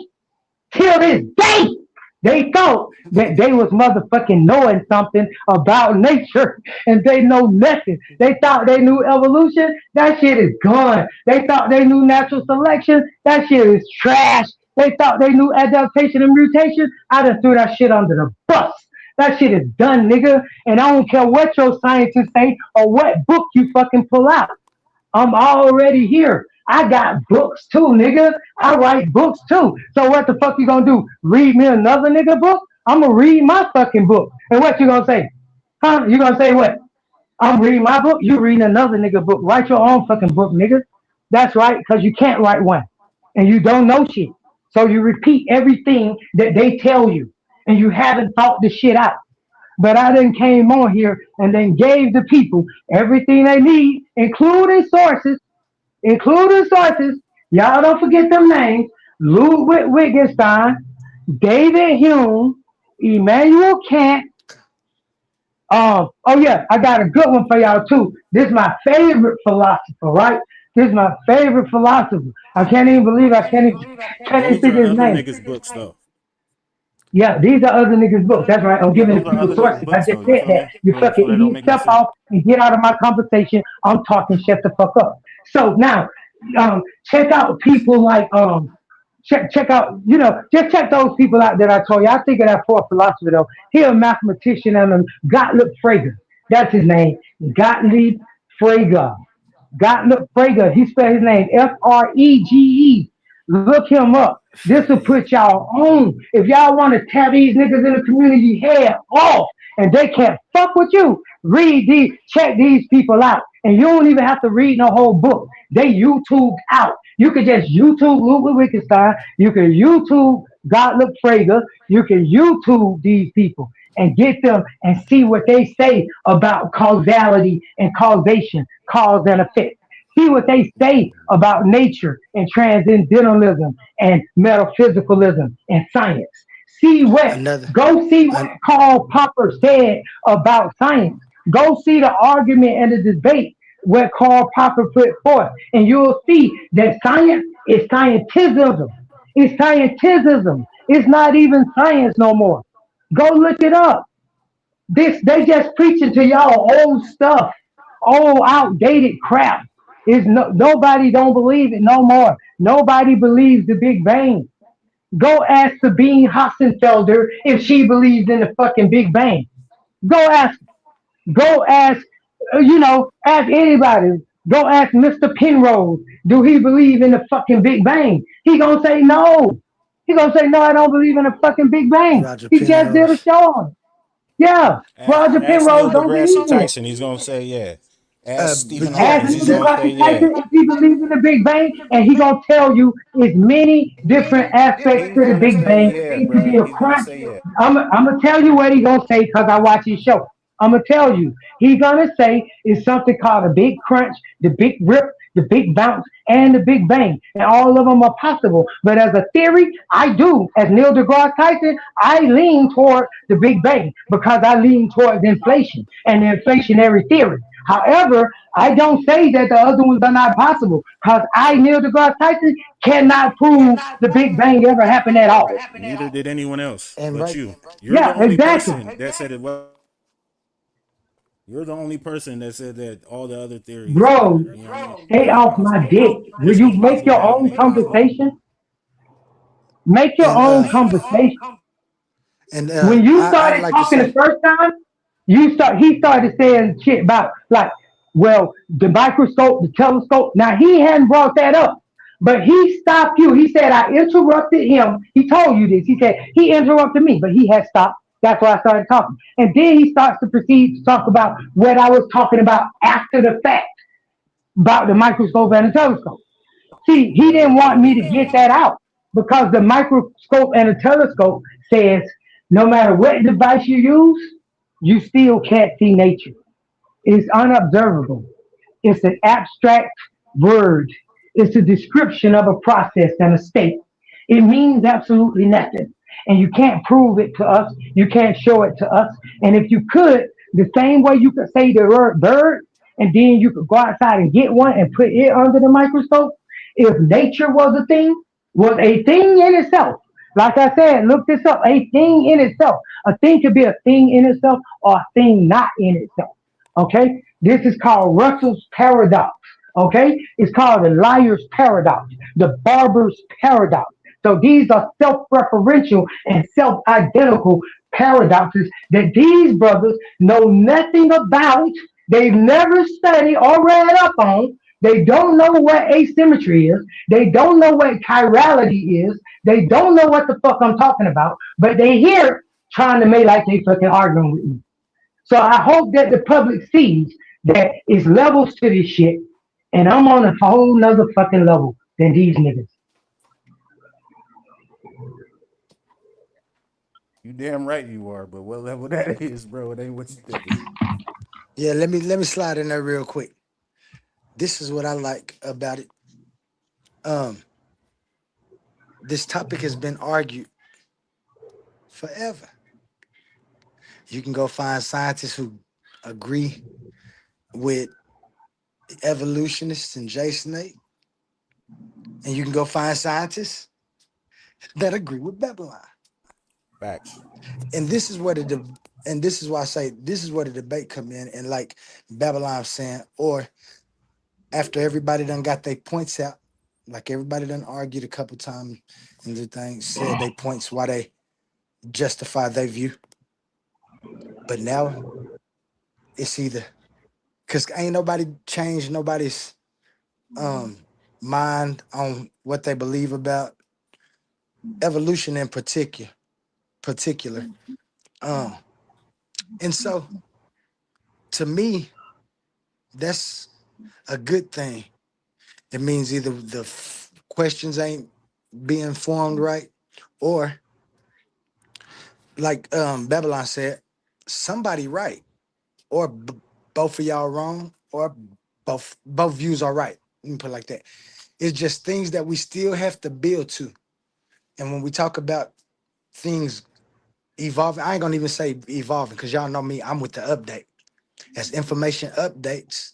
they thought that they was motherfucking knowing something about nature and they know nothing. They thought they knew evolution. That shit is gone. They thought they knew natural selection. That shit is trash. They thought they knew adaptation and mutation. I done threw that shit under the bus. That shit is done, nigga. And I don't care what your scientists say or what book you fucking pull out. I'm already here. I got books too, nigga. I write books too. So what the fuck you gonna do? Read me another nigga book? I'm gonna read my fucking book. And what you gonna say? Huh? You gonna say what? I'm reading my book? You reading another nigga book. Write your own fucking book, nigga. That's right, because you can't write one. And you don't know shit. So you repeat everything that they tell you. And you haven't thought the shit out. But I then came on here and then gave the people everything they need, including sources. Y'all don't forget them names. Ludwig Wittgenstein, David Hume, Immanuel Kant. Oh yeah, I got a good one for y'all too. This is my favorite philosopher, right? This is my favorite philosopher. I can't even believe I can't even see his name. Niggas' books though. Yeah, these are other niggas' books. That's right. I'm giving Those the are people other niggas' sources. I books just though. You said feel that. me? You So fucking that don't idiot. make no Step sense. off and get out of my conversation. I'm talking. Shut the fuck up. So now, check out people like check out, just check those people out that I told you. I think of that fourth philosopher though. He a mathematician and Gottlieb Frege. That's his name. Gottlieb Frege. Gottlieb Frege. He spelled his name Frege. Look him up. This will put y'all on. If y'all want to tear these niggas in the community head off and they can't fuck with you, check these people out. And you don't even have to read no whole book. They YouTube out. You can just YouTube Ludwig Wittgenstein. You can YouTube Gottlieb Frege. You can YouTube these people and get them and see what they say about causality and causation, cause and effect. See what they say about nature and transcendentalism and metaphysicalism and science. Go see what Karl Popper said about science. Go see the argument and the debate what Karl Popper put forth, and you'll see that science is scientism. It's scientism. It's not even science no more. Go look it up. They just preaching to y'all old stuff, old outdated crap. Nobody don't believe it no more. Nobody believes the Big Bang. Go ask Sabine Hassenfelder if she believes in the fucking Big Bang. Go ask. Go ask. Ask anybody. Go ask Mr. Penrose. Do he believe in the fucking Big Bang? He gonna say no. He gonna say no. I don't believe in the fucking Big Bang. Roger He just did a Penrose. show on it. Yeah, Roger Ask Neil Penrose don't deGrasse believe in it. Tyson. He's gonna say yeah. Ask Stephen But yeah, Ask Hawking. Neil He's gonna say deGrasse yeah. Tyson if he believes in the Big Bang, and he gonna tell you it's many different aspects He's to the gonna Big say Bang. yeah, It could bro. be a He's gonna crunch. say yeah. I'm gonna tell you what he gonna say because I watch his show. I'm gonna tell you. He's gonna say it's something called a big crunch, the big rip, the big bounce, and the Big Bang, and all of them are possible. But as a theory, I do, as Neil deGrasse Tyson, I lean toward the Big Bang because I lean towards inflation and the inflationary theory. However, I don't say that the other ones are not possible because I, Neil deGrasse Tyson, cannot prove the Big Bang ever happened at all. Neither did anyone else and but right, you. You're the Yeah, only exactly. person that said it was. You're the only person that said that all the other theories Bro, are, you know what I mean, stay not off my possible. dick. Will This you was make possible your back in own the day, bro. conversation? Make your and own conversation. and When you I'd started like to talking the say, first time, he started saying shit about like, well, the microscope, the telescope. Now he hadn't brought that up, but he stopped you. He said I interrupted him. He told you this. He said he interrupted me, but he had stopped. That's why I started talking. And then he starts to proceed to talk about what I was talking about after the fact about the microscope and the telescope. See, he Whatever, didn't want whatever. me to get that out because the microscope and the telescope says no matter what device you use, you still can't see nature. It's unobservable. It's an abstract word. It's a description of a process and a state. It means absolutely nothing. And you can't prove it to us. You can't show it to us. And if you could, the same way you could say the word bird, and then you could go outside and get one and put it under the microscope. If nature was a thing in itself. Like I said, look this up. A thing in itself. A thing could be a thing in itself or a thing not in itself. Okay? This is called Russell's paradox. Okay? It's called the liar's paradox, the barber's paradox. So these are self-referential and self-identical paradoxes that these brothers know nothing about. They've never studied or read up on. They don't know what asymmetry is. They don't know what chirality is. They don't know what the fuck I'm talking about. But they here trying to make like they fucking arguing with me. So I hope that the public sees that it's levels to this shit, and I'm on a whole nother fucking level than these niggas. You damn right you are, but what level that is, bro, it ain't what you think. Yeah, let me slide in there real quick. This is what I like about it. This topic has been argued forever. You can go find scientists who agree with evolutionists and Jay Snake, and you can go find scientists that agree with Babylon. Facts. And this is where and this is why I say this is where the debate come in. And like Babylon saying, or after everybody done got their points out, like everybody done argued a couple times and the thing said they points why they justify their view. But now it's either because ain't nobody changed nobody's mind on what they believe about evolution in particular. And so to me, that's a good thing. It means either the questions ain't being formed right, or like Babylon said, somebody right, or both of y'all wrong, or both views are right. Let me put it like that. It's just things that we still have to build to. And when we talk about things evolving, I ain't gonna even say evolving because y'all know me, I'm with the update. As information updates,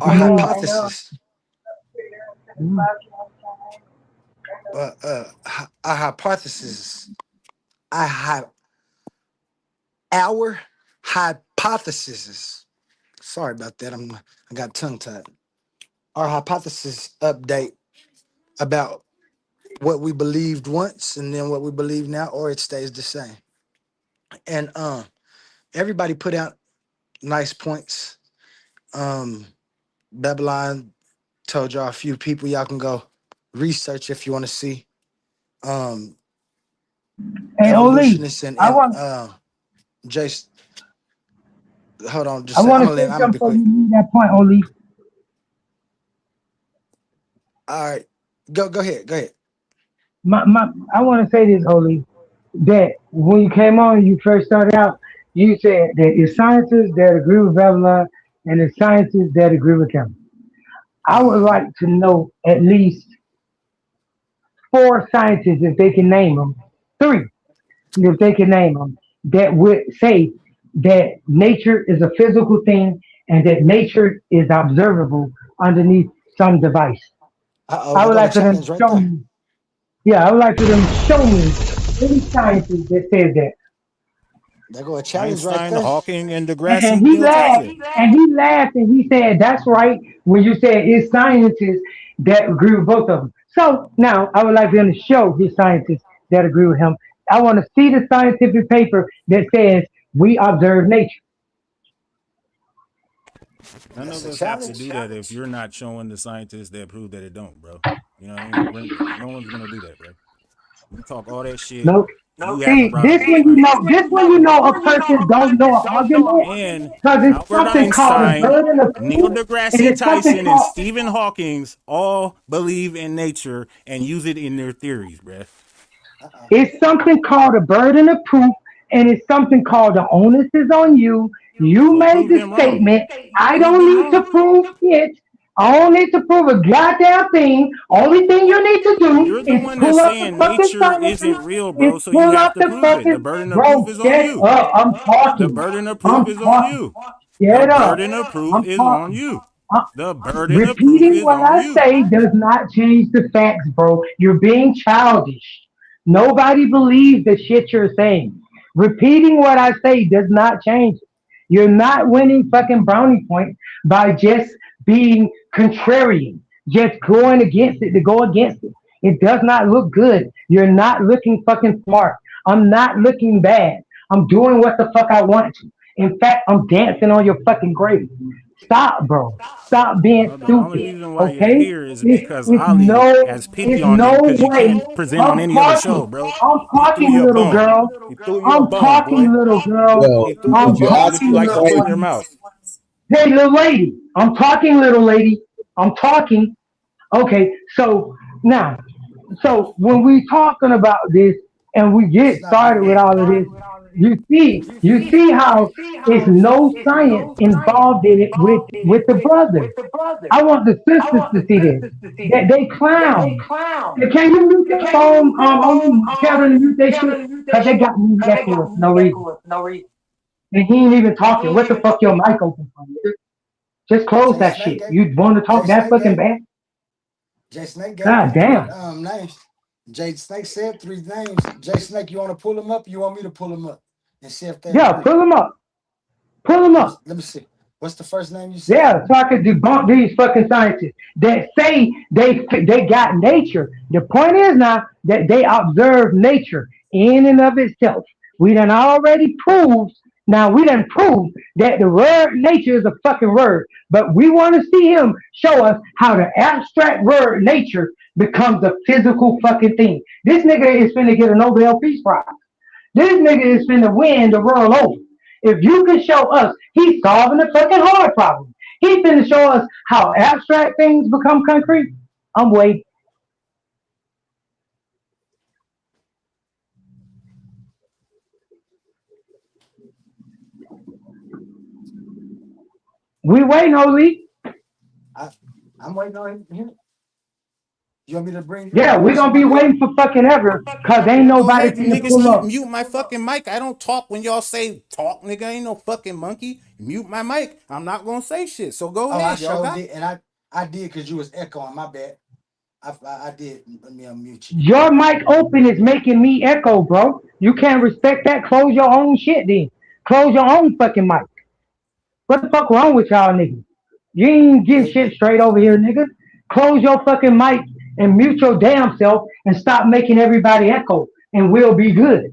our hypothesis. Our hypothesis, our hypotheses. Sorry about that. I got tongue tied. Our hypothesis update about what we believed once and then what we believe now, or it stays the same. And everybody put out nice points. Babylon told y'all a few people y'all can go research if you want to see. Hey, Oli, I want Jace. Hold on, just I want to I'm say gonna something be before quick. you leave that point, Oli. All right, go ahead. I want to say this, Oli, that when you came on, you first started out, you said that it's scientists that agree with Babylon and it's scientists that agree with him. I would like to know at least 4 scientists, if they can name them, 3, if they can name them, that would say that nature is a physical thing and that nature is observable underneath some device. I would like for them to show me. Yeah, I would like for them to show me any scientist that says that. There go a challenge Einstein, right there. Hawking, and And Degrassi he still laughed, tells it. and he said, "That's right." When you said it's scientists that agree with both of them. So now I would like them to show his scientists that agree with him. I want to see the scientific paper that says we observe nature. None of us have to do that if you're not showing the scientists that prove that it don't, bro. You know what I mean? No one's gonna do that, bro. You talk all that shit. Nope. You haven't See, brought up this no when you know, science. a person don't know an argument And because it's Albert something called a Einstein, burden of Neil proof, and deGrasse it's something Tyson, and called Stephen Hawking's all believe in nature and use it in their theories, bruh. It's something called a burden of proof, and it's something called the onus is on you. You So made prove the them wrong. statement. I Prove don't them need to wrong. prove it. I don't need to prove a goddamn thing. Only thing you need to You're do the is one that's pull up the saying fucking nature sciences. isn't real, Is bro. So you pull have up to the prove it. The fucking burden of proof bro. is on Shut you. up. I'm The talking. burden of proof I'm is on talking. you. The Shut up. burden of proof I'm is on talking. you. I'm, The burden of proof repeating is what on I you. say does not change the facts, bro. You're being childish. Nobody believes the shit you're saying. Repeating what I say does not change it. You're not winning fucking brownie points by just being contrarian, just going against it to go against it. It does not look good. You're not looking fucking smart. I'm not looking bad. I'm doing what the fuck I want to. In fact, I'm dancing on your fucking grave. Stop, bro. Stop being The only stupid. reason why you're Okay? here is because It's Ali has pity on no you because you way. can't present on I'm any other show, talking. bro. I'm He threw talking, you a little bone. girl. He threw you a I'm bone, boy. talking, little girl. Well, He threw you a I'm if you bone that ask you me talking, a like to little put in question, your lady. mouth. Hey, little lady. I'm talking, little lady. I'm talking. Okay, so now, so when we talking about this and we get It's not started getting with ready. all of this, you see how it's no science involved in it with the brothers. I want the sisters to see this. They clown. Hey, can you mute that phone? Only tell them to mute that shit because they got me echoing for no reason. And he ain't even talking. What the fuck your mic open for? Nigga? Just close Jay that Snake shit. gave You want to Jay talk that Snake fucking gave bad? Jay Snake gave God you three damn. names. Jay Snake said three names. Jay Snake, you want to pull them up? You want me to pull them up and see if they Yeah, agree? pull them up. Pull them up. Let me see. What's the first name you said? Yeah, so I can debunk these fucking scientists that say they got nature. The point is now that they observe nature in and of itself. We done already proved. Now we done proved that the word nature is a fucking word, but we want to see him show us how the abstract word nature becomes a physical fucking thing. This nigga is finna get a Nobel Peace Prize. This nigga is finna win the world over. If you can show us he's solving a fucking hard problem, he's finna show us how abstract things become concrete. I'm waiting. We waiting, Oli. I'm waiting on him. You want me to bring Yeah, we're gonna be somebody up? waiting for fucking ever, cause ain't Go nobody ahead, you finna niggas pull up. mute my fucking mic. I don't talk when y'all say talk, nigga. I ain't no fucking monkey. Mute my mic. I'm not gonna say shit. So go Oh, I ahead, y'all sure got. did, and I did because you was echoing. My bad. I did. Let me unmute you. Your mic open is making me echo, bro. You can't respect that. Close your own shit then. Close your own fucking mic. What the fuck wrong with y'all niggas? You ain't getting shit straight over here, nigga. Close your fucking mic and mute your damn self and stop making everybody echo, and we'll be good.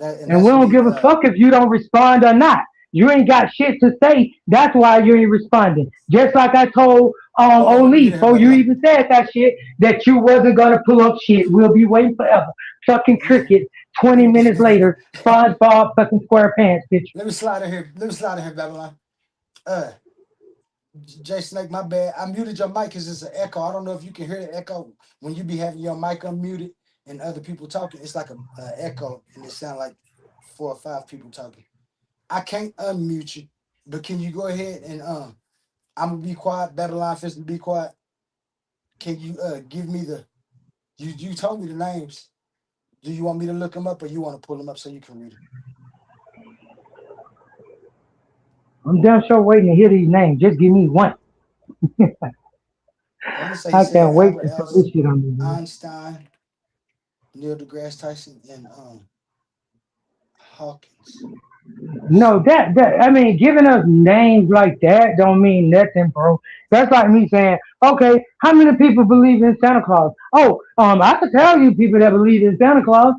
And we That's don't me. give a fuck if you don't respond or not. You ain't got shit to say. That's why you ain't responding. Just like I told Hold on, let me Oli get in here, before you Babylon. even said that shit, that you wasn't gonna pull up shit. We'll be waiting forever. Fucking cricket. 20 minutes later, SpongeBob fucking SquarePants, bitch. Let me slide in here. Let me slide in here, Babylon. Uh, Jay Snake, my bad. I muted your mic because it's an echo. I don't know if you can hear the echo when you be having your mic unmuted and other people talking. It's like a echo, and it sounds like 4 or 5 people talking. I can't unmute you, but can you go ahead and I'm gonna be quiet. Babylon fist to be quiet. Can you give me the you told me the names. Do you want me to look them up or you want to pull them up so you can read them? I'm damn sure waiting to hear these names. Just give me one. I want to say he I said can't wait Albert to throw this shit on me. Einstein, Neil deGrasse Tyson, and Hawkins. No, that I mean, giving us names like that don't mean nothing, bro. That's like me saying, okay, how many people believe in Santa Claus? Oh, I could tell you people that believe in Santa Claus,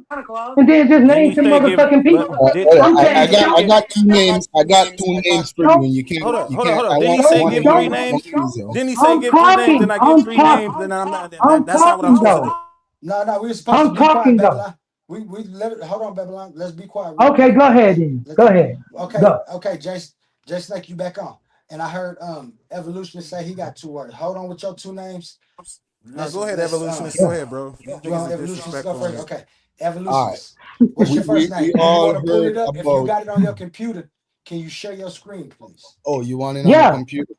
and then just Didn't name he some say give? motherfucking But people. did I'm didn't saying, he say I give? got two names. I got two names for you, show, and Hold up, you hold up, can't. hold up. Didn't he say give three show. names? Confuse you. Didn't he say I'm give 3 names? Then talking. I give I'm 3 names. talking. Then I'm not. I'm That's not what I'm talking supposed to do. though. No, we're supposed to I'm be quiet, talking though. Babylon. We let it hold on, Babylon. Let's be quiet real Okay, quick. go ahead Okay. then. Go ahead. Go. Okay, Jace Snake, you back on. And I heard Evolutionist say he got 2 words. Hold on with your 2 names. No, go ahead, evolutionist. Yeah. Go ahead, bro. These You niggas want is Evolutionist to go disrespectful. first? Man. Okay. All right. Evolutionist. What's your first We name? Do you all want to pull heard it up? If you about. got it on your computer, can you share your screen, please? Oh, you want it on the Yeah. computer?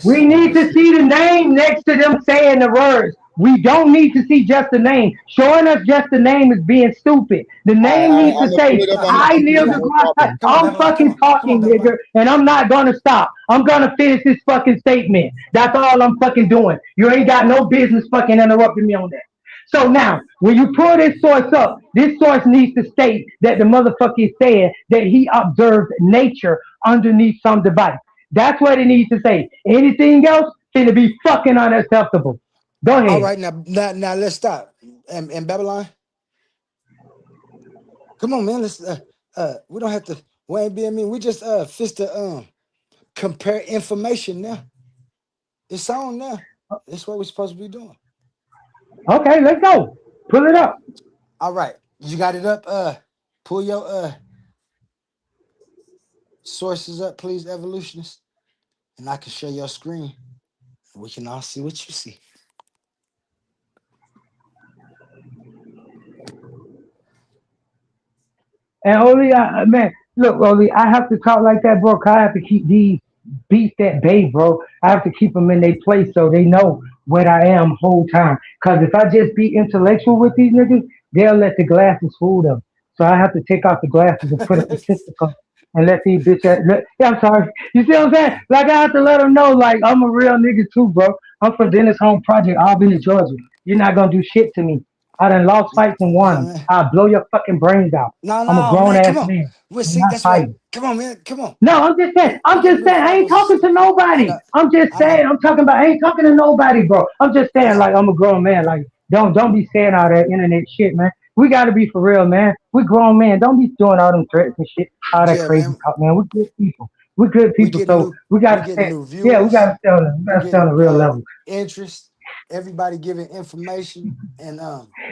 We need to Listen. see the name next to them saying the words. We don't need to see just the name. Showing us just the name is being stupid. The name All right, needs I'm to gonna pull say, it up on the I live computer. the No Christ. problem. I'm fucking Come on, talking, Babylon. nigga, and I'm not gonna stop. I'm gonna finish this fucking statement. That's all I'm fucking doing. You ain't got no business fucking interrupting me on that. So now, when you pull this source up, this source needs to state that the motherfucker is saying that he observed nature underneath some device. That's what it needs to say. Anything else finna be fucking unacceptable. Go All ahead. right, now let's stop. And Babylon, come on, man. Let's we don't have to. We ain't being mean. We just fist to compare information now. It's on now. That's what we're supposed to be doing. Okay, let's go. Pull it up. All right, you got it up. Pull your sources up, please, evolutionist, and I can share your screen. We can all see what you see. And Oli, man, look, Oli, I have to talk like that, bro. 'Cause I have to keep these beats at bay, bro. I have to keep them in their place so they know what I am whole time. Cause if I just be intellectual with these niggas, they'll let the glasses fool them. So I have to take off the glasses and put up the physical and let these yeah, I'm sorry. You see what I'm saying? Like I have to let them know, like I'm a real nigga too, bro. I'm from Dennis Home Project, Albany, Georgia. You're not gonna do shit to me. I done lost fights and won Yeah, them. man. I'll blow your fucking brains out. I'm a No, grown man. ass Come on. man. We'll I'm see. not That's what. fighting. Come on, man. Come on. No, I'm just saying. I'm We get just new saying. I ain't followers. talking to I nobody. know. I'm just I know. saying. I'm talking about. I ain't talking to nobody, bro. I'm just saying. Like I'm a grown man. Like don't be saying all that internet shit, man. We gotta be for real, man. We grown man. Don't be doing all them threats and shit, all that Yeah, crazy man. talk, man. We good people. We good We people. getting So new. we We gotta getting stay. new Yeah, we viewers. gotta stay on. We We gotta stay on getting a real level. interest. Everybody giving information, and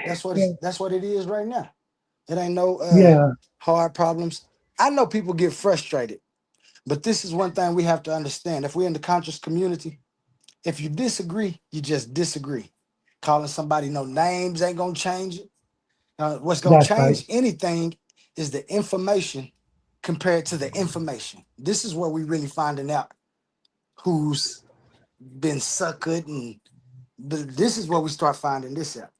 that's what it is right now. It ain't no Yeah. hard problems. I know people get frustrated, but this is one thing we have to understand. If we're in the conscious community, if you disagree, you just disagree. Calling somebody no names ain't gonna change it. What's gonna That's right. change anything is the information compared to the information. This is where we really finding out who's been suckered, and this is where we start finding this out.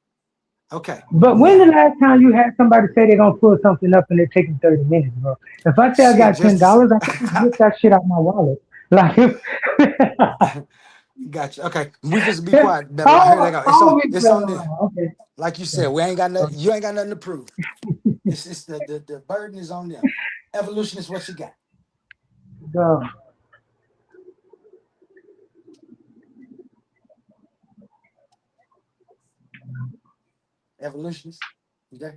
Okay, But when the now last time you had somebody say they're gonna pull something up and it take them 30 minutes, bro? If I say I shit, got just ten to say, dollars, I can just whip that shit out my wallet. Like gotcha. Okay, we just be quiet, Babylon. Here they go. always It's been on there. around. Okay. Like you said, we ain't got nothing. You ain't got nothing to prove. It's the burden is on them. Evolution is what you got. Go. Evolutionists. Okay,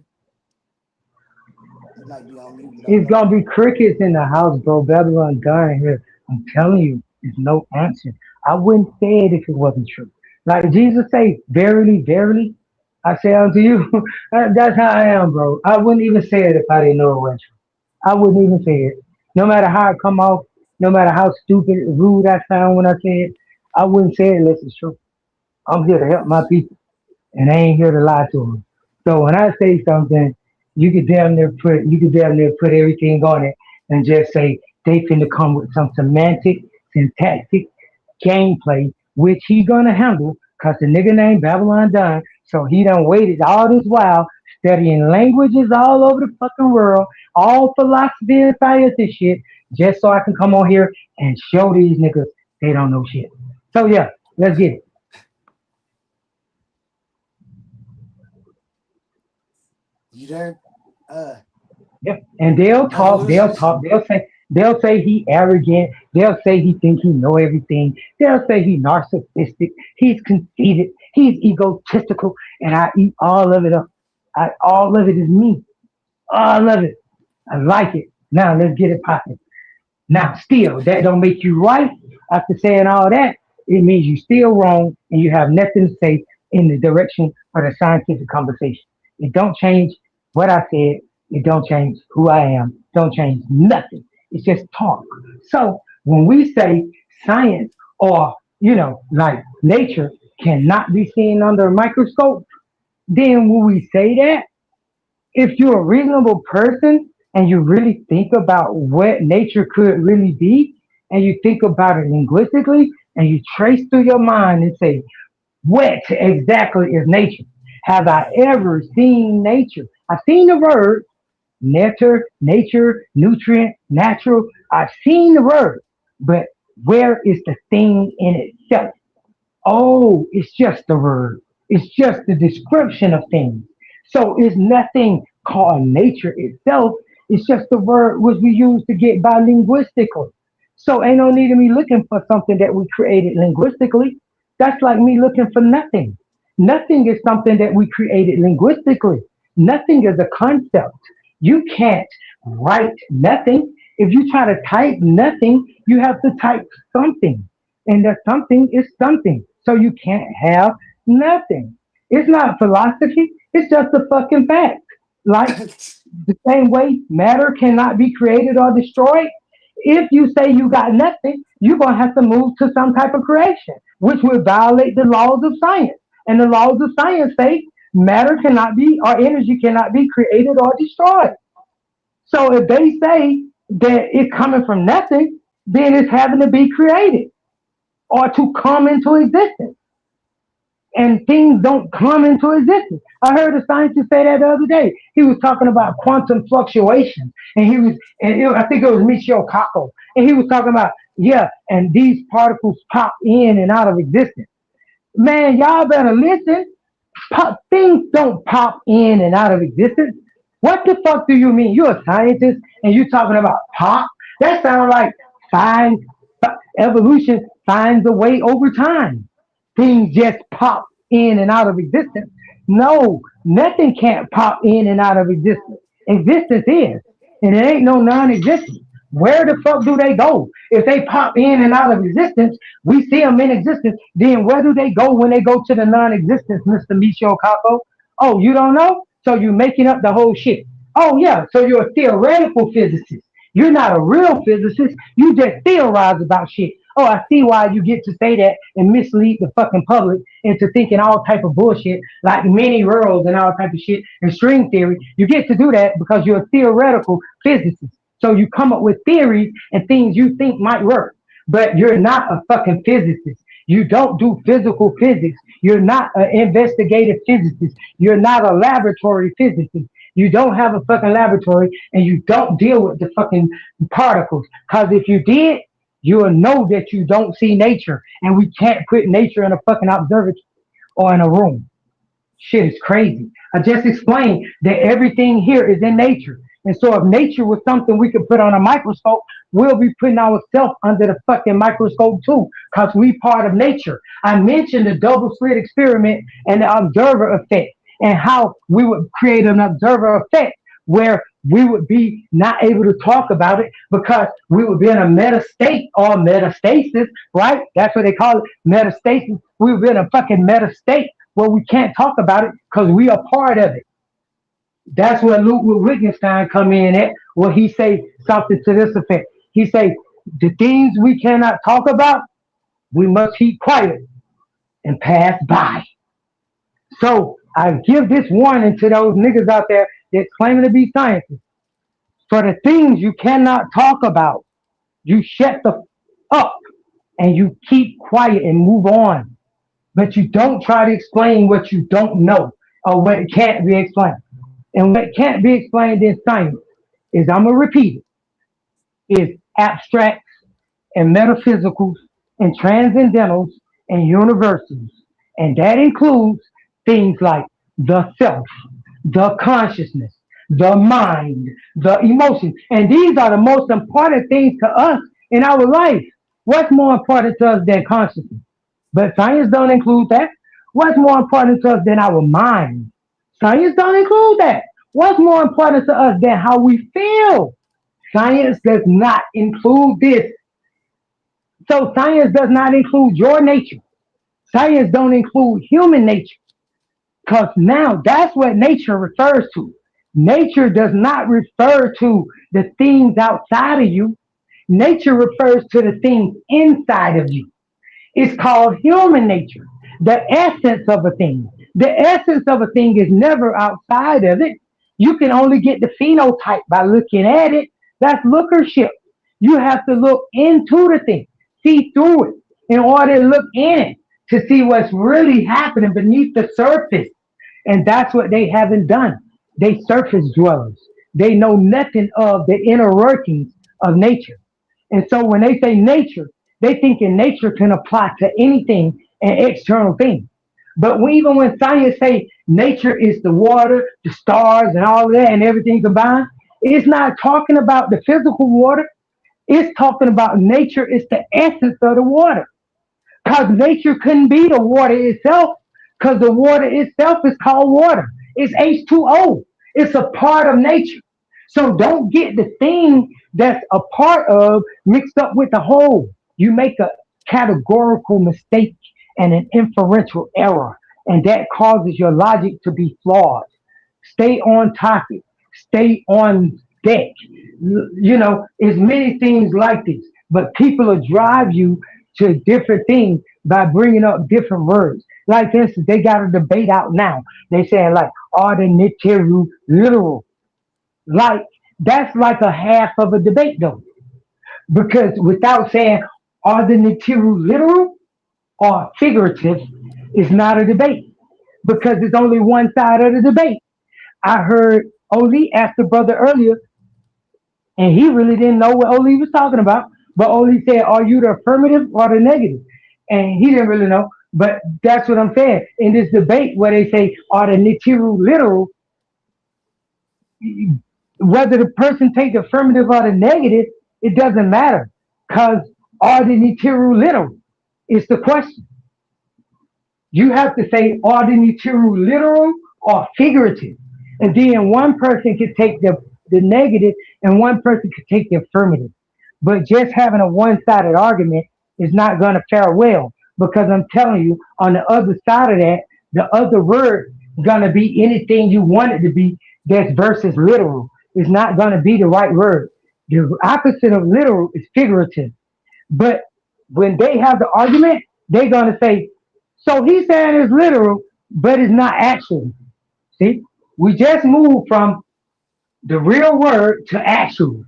you might be on mute. You don't It's know it. gonna be crickets in the house, bro. Babylon dying here. I'm telling you, there's no answer. I wouldn't say it if it wasn't true. Like Jesus say, verily, verily, I say unto you. That's how I am, bro. I wouldn't even say it if I didn't know it was true. I wouldn't even say it. No matter how it come off, no matter how stupid, rude I sound when I say it, I wouldn't say it unless it's true. I'm here to help my people, and I ain't here to lie to them. So when I say something, you could damn near put everything on it and just say they finna come with some semantic, syntactic gameplay, which he gonna handle, cause the nigga named Babylon Dunn, so he done waited all this while studying languages all over the fucking world, all philosophy and science and shit, just so I can come on here and show these niggas they don't know shit. So yeah, let's get it. You there? Yep. And Evolutionist. they'll say he arrogant, they'll say he think he know everything, they'll say he narcissistic, he's conceited, he's egotistical, and I eat all of it up. All of it is me. All of it. I like it. Now let's get it popping. Now, still, that don't make you right. After saying all that, it means you still wrong and you have nothing to say in the direction of the scientific conversation. It don't change what I said. It don't change who I am. Don't change nothing. It's just talk. So when we say science or like nature cannot be seen under a microscope, then when we say that, if you're a reasonable person and you really think about what nature could really be and you think about it linguistically and you trace through your mind and say, what exactly is nature? Have I ever seen nature? I've seen the word nature, nutrient, natural. I've seen the word, but where is the thing in itself? Oh, it's just the word. It's just the description of things. So it's nothing called nature itself. It's just the word which we use to get by linguistically. So ain't no need of me looking for something that we created linguistically. That's like me looking for nothing. Nothing is something that we created linguistically. Nothing is a concept. You can't write nothing. If you try to type nothing, you have to type something. And that something is something. So you can't have nothing. It's not philosophy. It's just a fucking fact. Like the same way matter cannot be created or destroyed. If you say you got nothing, you're gonna have to move to some type of creation, which would violate the laws of science. And the laws of science say matter cannot be or energy cannot be created or destroyed. So if they say that it's coming from nothing, then it's having to be created or to come into existence. And things don't come into existence. I heard a scientist say that the other day. He was talking about quantum fluctuation, and I think it was Michio Kaku, and he was talking about, yeah, and these particles pop in and out of existence. Man, y'all better listen. Things don't pop in and out of existence. What the fuck do you mean? You're a scientist and you're talking about pop? That sounds like find evolution finds a way over time. Things just pop in and out of existence. No, nothing can't pop in and out of existence. Existence is, and it ain't no non-existence. Where the fuck do they go? If they pop in and out of existence, we see them in existence. Then where do they go when they go to the non-existence, Mr. Michio Kaku? Oh, you don't know? So you're making up the whole shit. Oh yeah, so you're a theoretical physicist. You're not a real physicist. You just theorize about shit. Oh, I see why you get to say that and mislead the fucking public into thinking all type of bullshit like many worlds and all type of shit and string theory. You get to do that because you're a theoretical physicist. So you come up with theories and things you think might work, but you're not a fucking physicist. You don't do physical physics. You're not an investigative physicist. You're not a laboratory physicist. You don't have a fucking laboratory and you don't deal with the fucking particles. Because if you did, you will know that you don't see nature, and we can't put nature in a fucking observatory or in a room. Shit is crazy. I just explained that everything here is in nature. And so if nature was something we could put on a microscope, we'll be putting ourselves under the fucking microscope too, because we part of nature. I mentioned the double slit experiment and the observer effect, and how we would create an observer effect where we would be not able to talk about it because we would be in a meta state or metastasis, right? That's what they call it, metastasis. We would be in a fucking meta state where we can't talk about it because we are part of it. That's where Ludwig Wittgenstein come in at, where he say something to this effect. He say, the things we cannot talk about, we must keep quiet and pass by. So I give this warning to those niggas out there that's claiming to be scientists. For the things you cannot talk about, you shut the up and you keep quiet and move on. But you don't try to explain what you don't know or what can't be explained. And what can't be explained in science is, I'm going to repeat it, is abstracts and metaphysicals and transcendentals and universals. And that includes things like the self, the consciousness, the mind, the emotions. And these are the most important things to us in our life. What's more important to us than consciousness? But science don't include that. What's more important to us than our mind? Science don't include that. What's more important to us than how we feel? Science does not include this. So science does not include your nature. Science don't include human nature. Because now that's what nature refers to. Nature does not refer to the things outside of you. Nature refers to the things inside of you. It's called human nature, the essence of a thing. The essence of a thing is never outside of it. You can only get the phenotype by looking at it. That's lookership. You have to look into the thing, see through it. in order to look in it to see what's really happening beneath the surface. And that's what they haven't done. They surface dwellers. They know nothing of the inner workings of nature. And so when they say nature, they think in nature can apply to anything and external things. But even when science say nature is the water, the stars, and all of that, and everything combined, it's not talking about the physical water. It's talking about nature is the essence of the water. Because nature couldn't be the water itself, because the water itself is called water. It's H2O. It's a part of nature. So don't get the thing that's a part of mixed up with the whole. You make a categorical mistake and an inferential error, and that causes your logic to be flawed. Stay on topic. Stay on deck. You know, it's many things like this, but people will drive you to different things by bringing up different words. Like, for instance, they got a debate out now. They saying like, are the Nichiru literal? Like, that's like a half of a debate though. Because without saying, are the Nichiru literal or figurative, is not a debate. Because it's only one side of the debate. I heard Oli ask the brother earlier, and he really didn't know what Oli was talking about. But Oli said, are you the affirmative or the negative? And he didn't really know. But that's what I'm saying. In this debate where they say, are the Nichiru literal, whether the person take the affirmative or the negative, it doesn't matter. Because are the Nichiru literal? Is the question. You have to say, are the Nichiru literal or figurative? And then one person could take the negative and one person could take the affirmative. But just having a one-sided argument is not going to fare well, because I'm telling you, on the other side of that, the other word is going to be anything you want it to be that's versus literal. It's not going to be the right word. The opposite of literal is figurative. But when they have the argument, they're going to say, so he's saying it's literal, but it's not actual. See, we just moved from the real word to actual.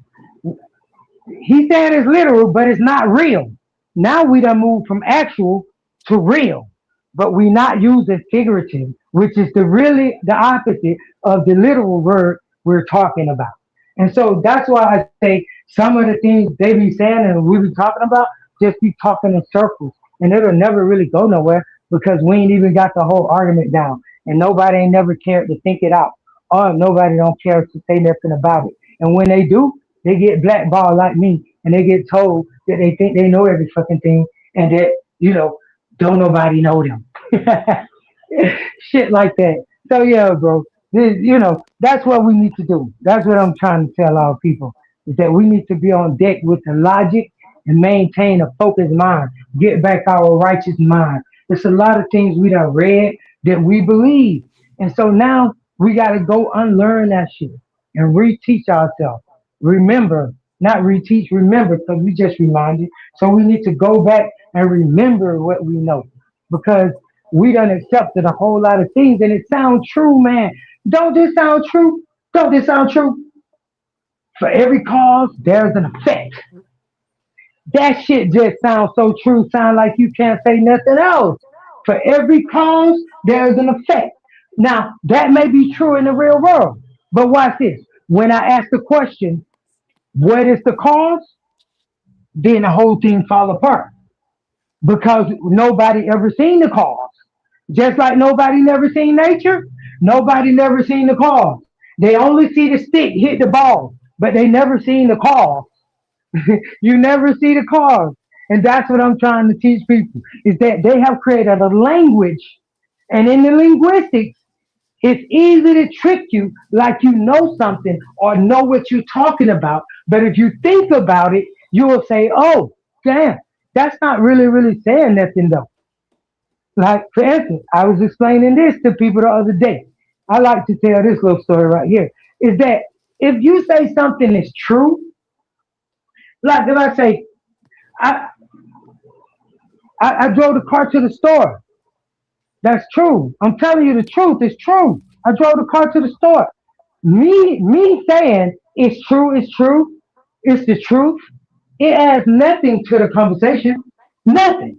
He's saying it's literal, but it's not real. Now we done moved from actual to real, but we not using figurative, which is really the opposite of the literal word we're talking about. And so that's why I say some of the things they be saying and we be talking about just be talking in circles, and it'll never really go nowhere because we ain't even got the whole argument down, and nobody ain't never cared to think it out, or nobody don't care to say nothing about it. And when they do, they get blackballed like me, and they get told that they think they know every fucking thing, and that, you know, don't nobody know them. Shit like that. So yeah, bro, you know, that's what we need to do. That's what I'm trying to tell our people, is that we need to be on deck with the logic and maintain a focused mind. Get back our righteous mind. There's a lot of things we done read that we believe. And so now we got to go unlearn that shit and reteach ourselves. Remember, not reteach, remember, because we just reminded. So we need to go back and remember what we know, because we done accepted a whole lot of things and it sounds true, man. Don't this sound true? Don't this sound true? For every cause, there's an effect. That shit just sounds so true, sound like you can't say nothing else. For every cause, there's an effect. Now, that may be true in the real world, but watch this. When I ask the question, what is the cause? Then the whole thing fall apart, because nobody ever seen the cause. Just like nobody never seen nature, nobody never seen the cause. They only see the stick hit the ball, but they never seen the cause. You never see the cause. And that's what I'm trying to teach people, is that they have created a language, and in the linguistics, it's easy to trick you like you know something or know what you're talking about. But if you think about it, you will say, oh, damn, that's not really saying nothing though. Like, for instance, I was explaining this to people the other day. I like to tell this little story right here. Is that if you say something is true, like if I say, I, I drove the car to the store. That's true. I'm telling you the truth. It's true. I drove the car to the store. Me saying it's true, it's the truth. It adds nothing to the conversation. Nothing.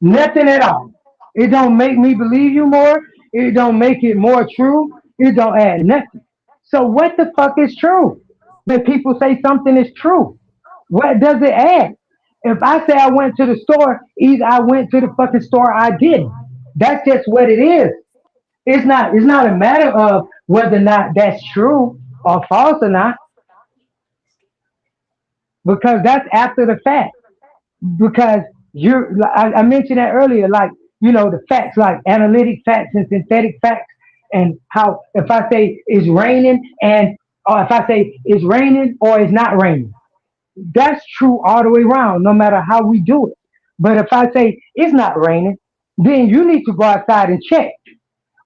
Nothing at all. It don't make me believe you more. It don't make it more true. It don't add nothing. So what the fuck is true? When people say something is true, what does it add? If I say I went to the store, either I went to the fucking store or I didn't. That's just what it is. It's not a matter of whether or not that's true or false or not, because that's after the fact. Because I mentioned that earlier, like, the facts, like analytic facts and synthetic facts, and how if I say it's raining or if I say it's raining or it's not raining, that's true all the way around, no matter how we do it. But if I say it's not raining, then you need to go outside and check.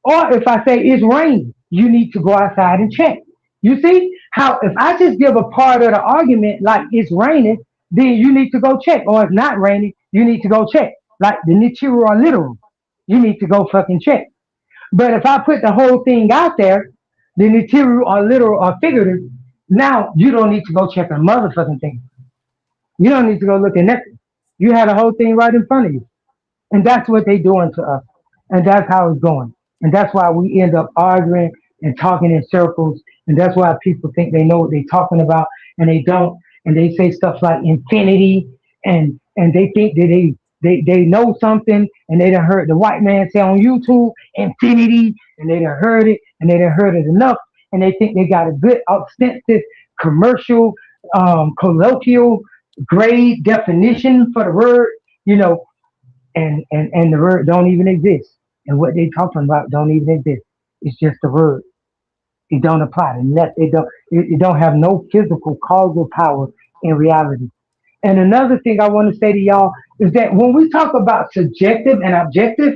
Or if I say it's raining, you need to go outside and check. You see how if I just give a part of the argument like it's raining, then you need to go check. Or it's not raining, you need to go check. Like the literal or literal, you need to go fucking check. But if I put the whole thing out there, the literal or literal or figurative, now you don't need to go check a motherfucking thing. You don't need to go look at nothing. You had the whole thing right in front of you. And that's what they doing to us. And that's how it's going. And that's why we end up arguing and talking in circles. And that's why people think they know what they're talking about and they don't. And they say stuff like infinity and they think that they know something and they done heard the white man say on YouTube infinity and they done heard it and they done heard it enough and they think they got a good extensive commercial colloquial grade definition for the word, and the word don't even exist. And what they talking about don't even exist. It's just a word. It don't apply. It don't have no physical causal power in reality. And another thing I want to say to y'all is that when we talk about subjective and objective,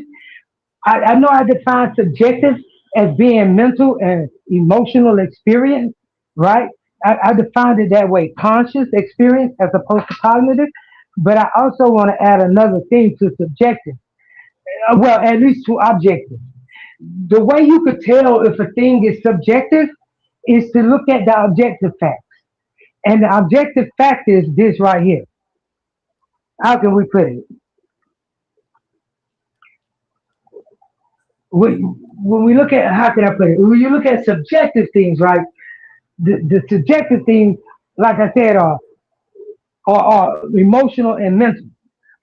I know I define subjective as being mental and emotional experience, right? I defined it that way, conscious experience as opposed to cognitive. But I also want to add another thing to subjective. Well, at least to objective. The way you could tell if a thing is subjective is to look at the objective facts. And the objective fact is this right here. How can we put it? When we look at, how can I put it? When you look at subjective things, right? The subjective things, like I said, are emotional and mental.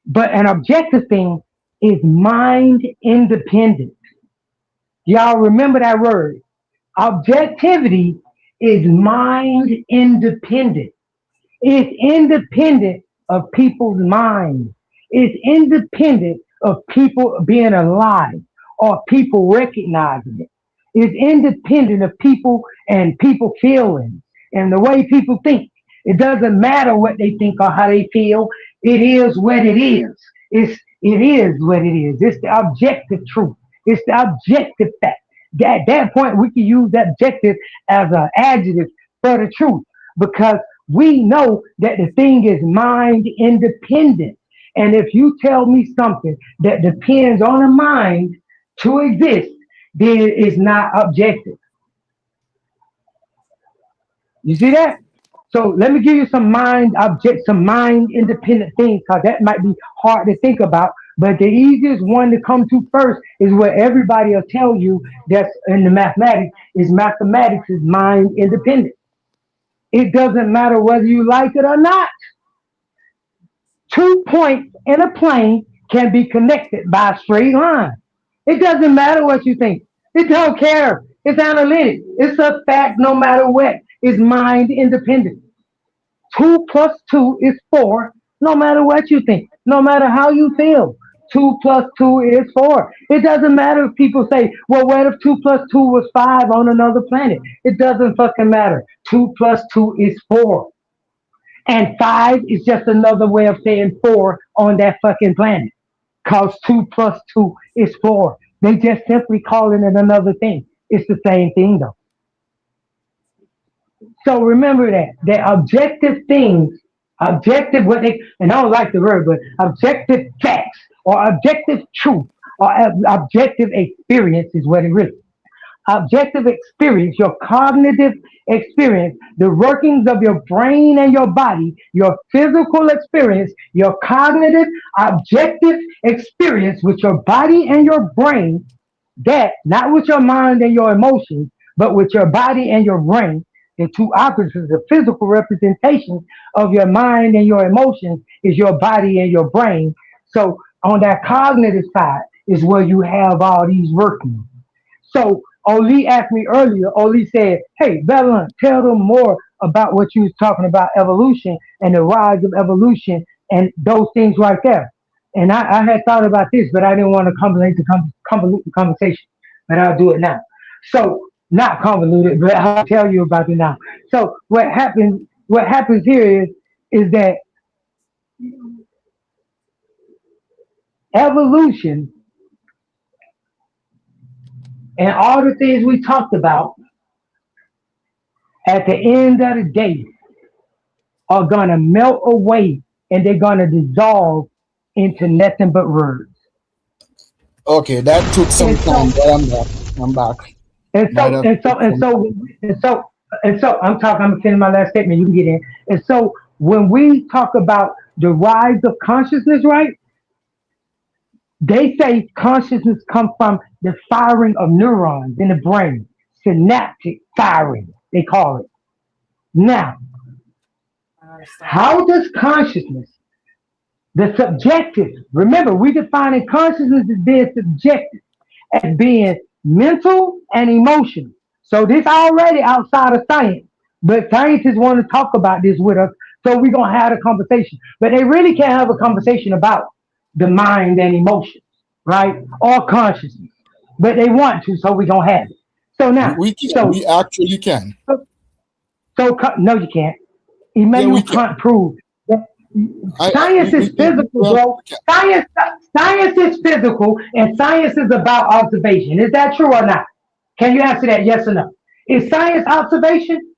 But an objective thing is mind independent. Y'all remember that word. Objectivity is mind independent. It's independent of people's minds. It's independent of people being alive or people recognizing it. It's independent of people and people feeling and the way people think. It doesn't matter what they think or how they feel. It is what it is. It is what it is. It's the objective truth. It's the objective fact. At that point, we can use that objective as an adjective for the truth because we know that the thing is mind independent. And if you tell me something that depends on a mind to exist, then it is not objective. You see that? So let me give you some mind independent things, because that might be hard to think about. But the easiest one to come to first is what everybody will tell you that's in the mathematics is mind independent. It doesn't matter whether you like it or not. 2 points in a plane can be connected by a straight line. It doesn't matter what you think. It don't care. It's analytic. It's a fact no matter what. It's mind independent. 2 plus 2 is 4, no matter what you think, no matter how you feel. 2 plus 2 is 4. It doesn't matter if people say, well, what if 2 plus 2 was 5 on another planet? It doesn't fucking matter. 2 plus 2 is 4. And 5 is just another way of saying 4 on that fucking planet. Because 2 plus 2 is 4. They just simply calling it another thing. It's the same thing though. So remember that objective things, and I don't like the word, but objective facts or objective truth or objective experience is what it really is. Objective experience, your cognitive experience, the workings of your brain and your body, your physical experience, your cognitive, objective experience with your body and your brain, that not with your mind and your emotions, but with your body and your brain, the two opposites, the physical representation of your mind and your emotions is your body and your brain. So on that cognitive side is where you have all these workings. So Oli asked me earlier, Oli said, hey, Babylon, tell them more about what you was talking about evolution and the rise of evolution and those things right there. And I had thought about this, but I didn't want to convolute the conversation. But I'll do it now. So not convoluted, but I'll tell you about it now. So what happens here is that evolution and all the things we talked about at the end of the day are gonna melt away and they're gonna dissolve into nothing but words. Okay, that took some time, but I'm back. I'm back. I'm gonna finish my last statement, you can get in. And so when we talk about the rise of consciousness, right? They say consciousness comes from the firing of neurons in the brain, synaptic firing, they call it. Now, how does consciousness, the subjective, remember, we defining consciousness as being subjective, as being mental and emotional. So this already outside of science, but scientists want to talk about this with us, so we're going to have a conversation. But they really can't have a conversation about the mind and emotions, right? Or consciousness. But they want to, so we're going to have it. So now. We actually can. No, you can't. Emmanuel Kant proved that science is physical, bro. Science is physical, and science is about observation. Is that true or not? Can you answer that yes or no? Is science observation?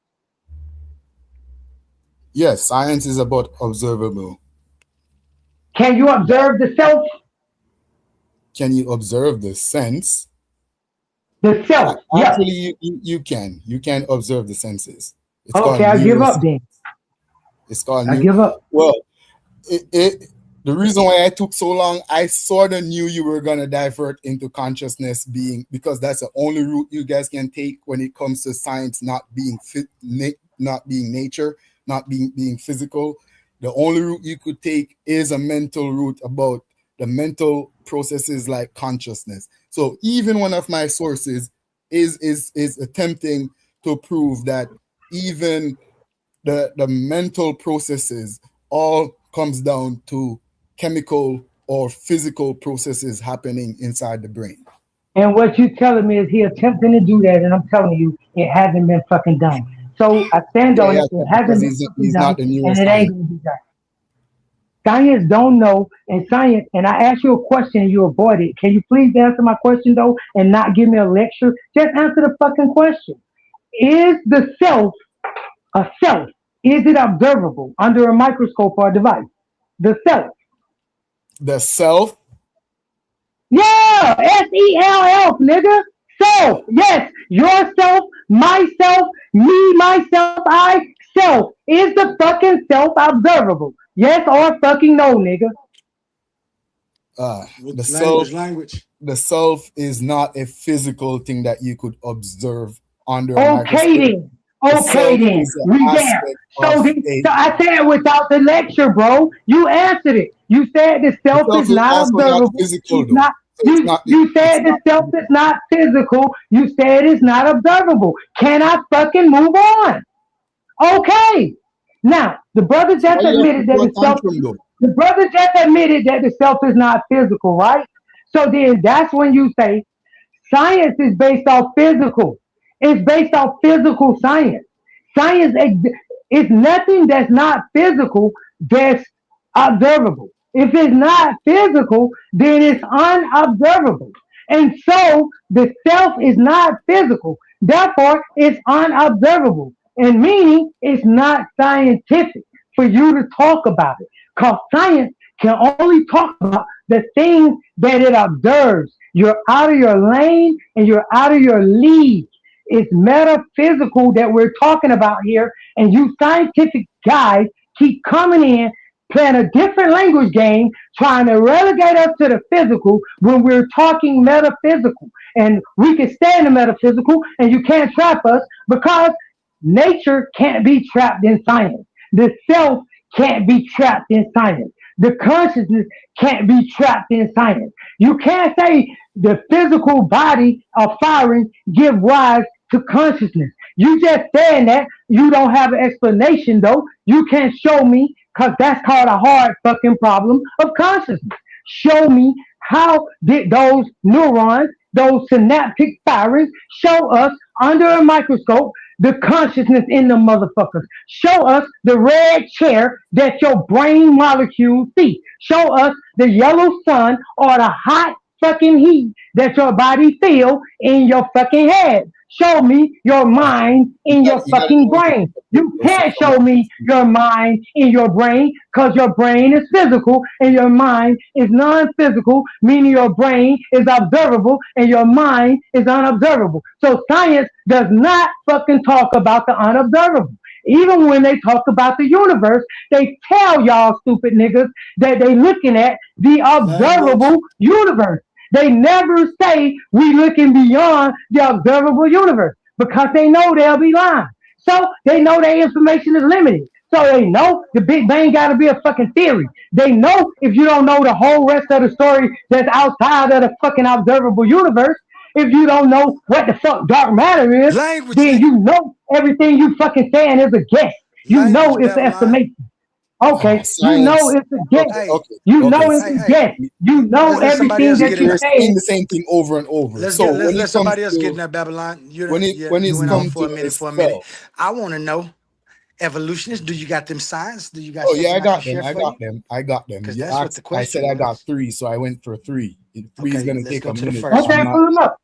Yes, science is about observable. Can you observe the self? Can you observe the sense? The self, actually, you can. You can observe the senses. It's okay, I give up then. It's called. I give up. Well, the reason why I took so long, I sort of knew you were gonna divert into consciousness being, because that's the only route you guys can take when it comes to science not being not being nature, not being physical. The only route you could take is a mental route about the mental processes like consciousness. So even one of my sources is attempting to prove that even the mental processes all comes down to chemical or physical processes happening inside the brain. And what you telling me is he attempting to do that, and I'm telling you, it hasn't been fucking done. So I stand on it. It hasn't been done, and it ain't gonna be done. Science don't know, and science. And I asked you a question, and you avoided it. Can you please answer my question though, and not give me a lecture? Just answer the fucking question. Is the self a self? Is it observable under a microscope or a device? The self. The self? Yeah, SELF, nigga. Self. Yes, yourself, myself, me, myself, I, self. Is the fucking self observable? Yes or fucking no, nigga? The self is not a physical thing that you could observe under a microscope. Okay then. We there. So I said it without the lecture, bro. You answered it. You said the self is not observable. You said the self is not physical. You said it's not observable. Can I fucking move on? Okay. Now, the brother just admitted that the self is not physical, right? So then that's when you say science is based off physical. It's based off physical science. Science is nothing that's not physical that's observable. If it's not physical, then it's unobservable. And so the self is not physical. Therefore, it's unobservable. And meaning it's not scientific for you to talk about it. Because science can only talk about the things that it observes. You're out of your lane and you're out of your league. It's metaphysical that we're talking about here, and you scientific guys keep coming in, playing a different language game, trying to relegate us to the physical when we're talking metaphysical. And we can stay in the metaphysical, and you can't trap us because nature can't be trapped in science. The self can't be trapped in science. The consciousness can't be trapped in science. You can't say the physical body of firing give rise to consciousness. You just saying that. You don't have an explanation though. You can't show me because that's called a hard fucking problem of consciousness. Show me how did those neurons, those synaptic firings, show us under a microscope the consciousness in the motherfuckers. Show us the red chair that your brain molecules see. Show us the yellow sun or the hot fucking heat that your body feel in your fucking head. Show me your mind in your fucking brain. You can't show me your mind in your brain because your brain is physical and your mind is non-physical, meaning your brain is observable and your mind is unobservable. So science does not fucking talk about the unobservable. Even when they talk about the universe, they tell y'all stupid niggas that they looking at the observable universe. They never say we looking beyond the observable universe because they know they'll be lying. So they know their information is limited. So they know the Big Bang got to be a fucking theory. They know if you don't know the whole rest of the story that's outside of the fucking observable universe, if you don't know what the fuck dark matter is, then you know everything you fucking saying is a guess. You know it's an estimation. Okay, you know it's a guess. You know it's a guess. You know everything that you're saying. The same thing over and over. Let's So let somebody else get in that Babylon. You when it went on comes for to a minute. I want to know, evolutionists, do you got them signs? Do you got? Oh yeah, I got can them. share I for got you? them. I got them. Because You that's what asked, the I question said I got was. 3, so I went for 3. 3 is Okay, gonna let's take go a to the minute. first Okay, pull them up.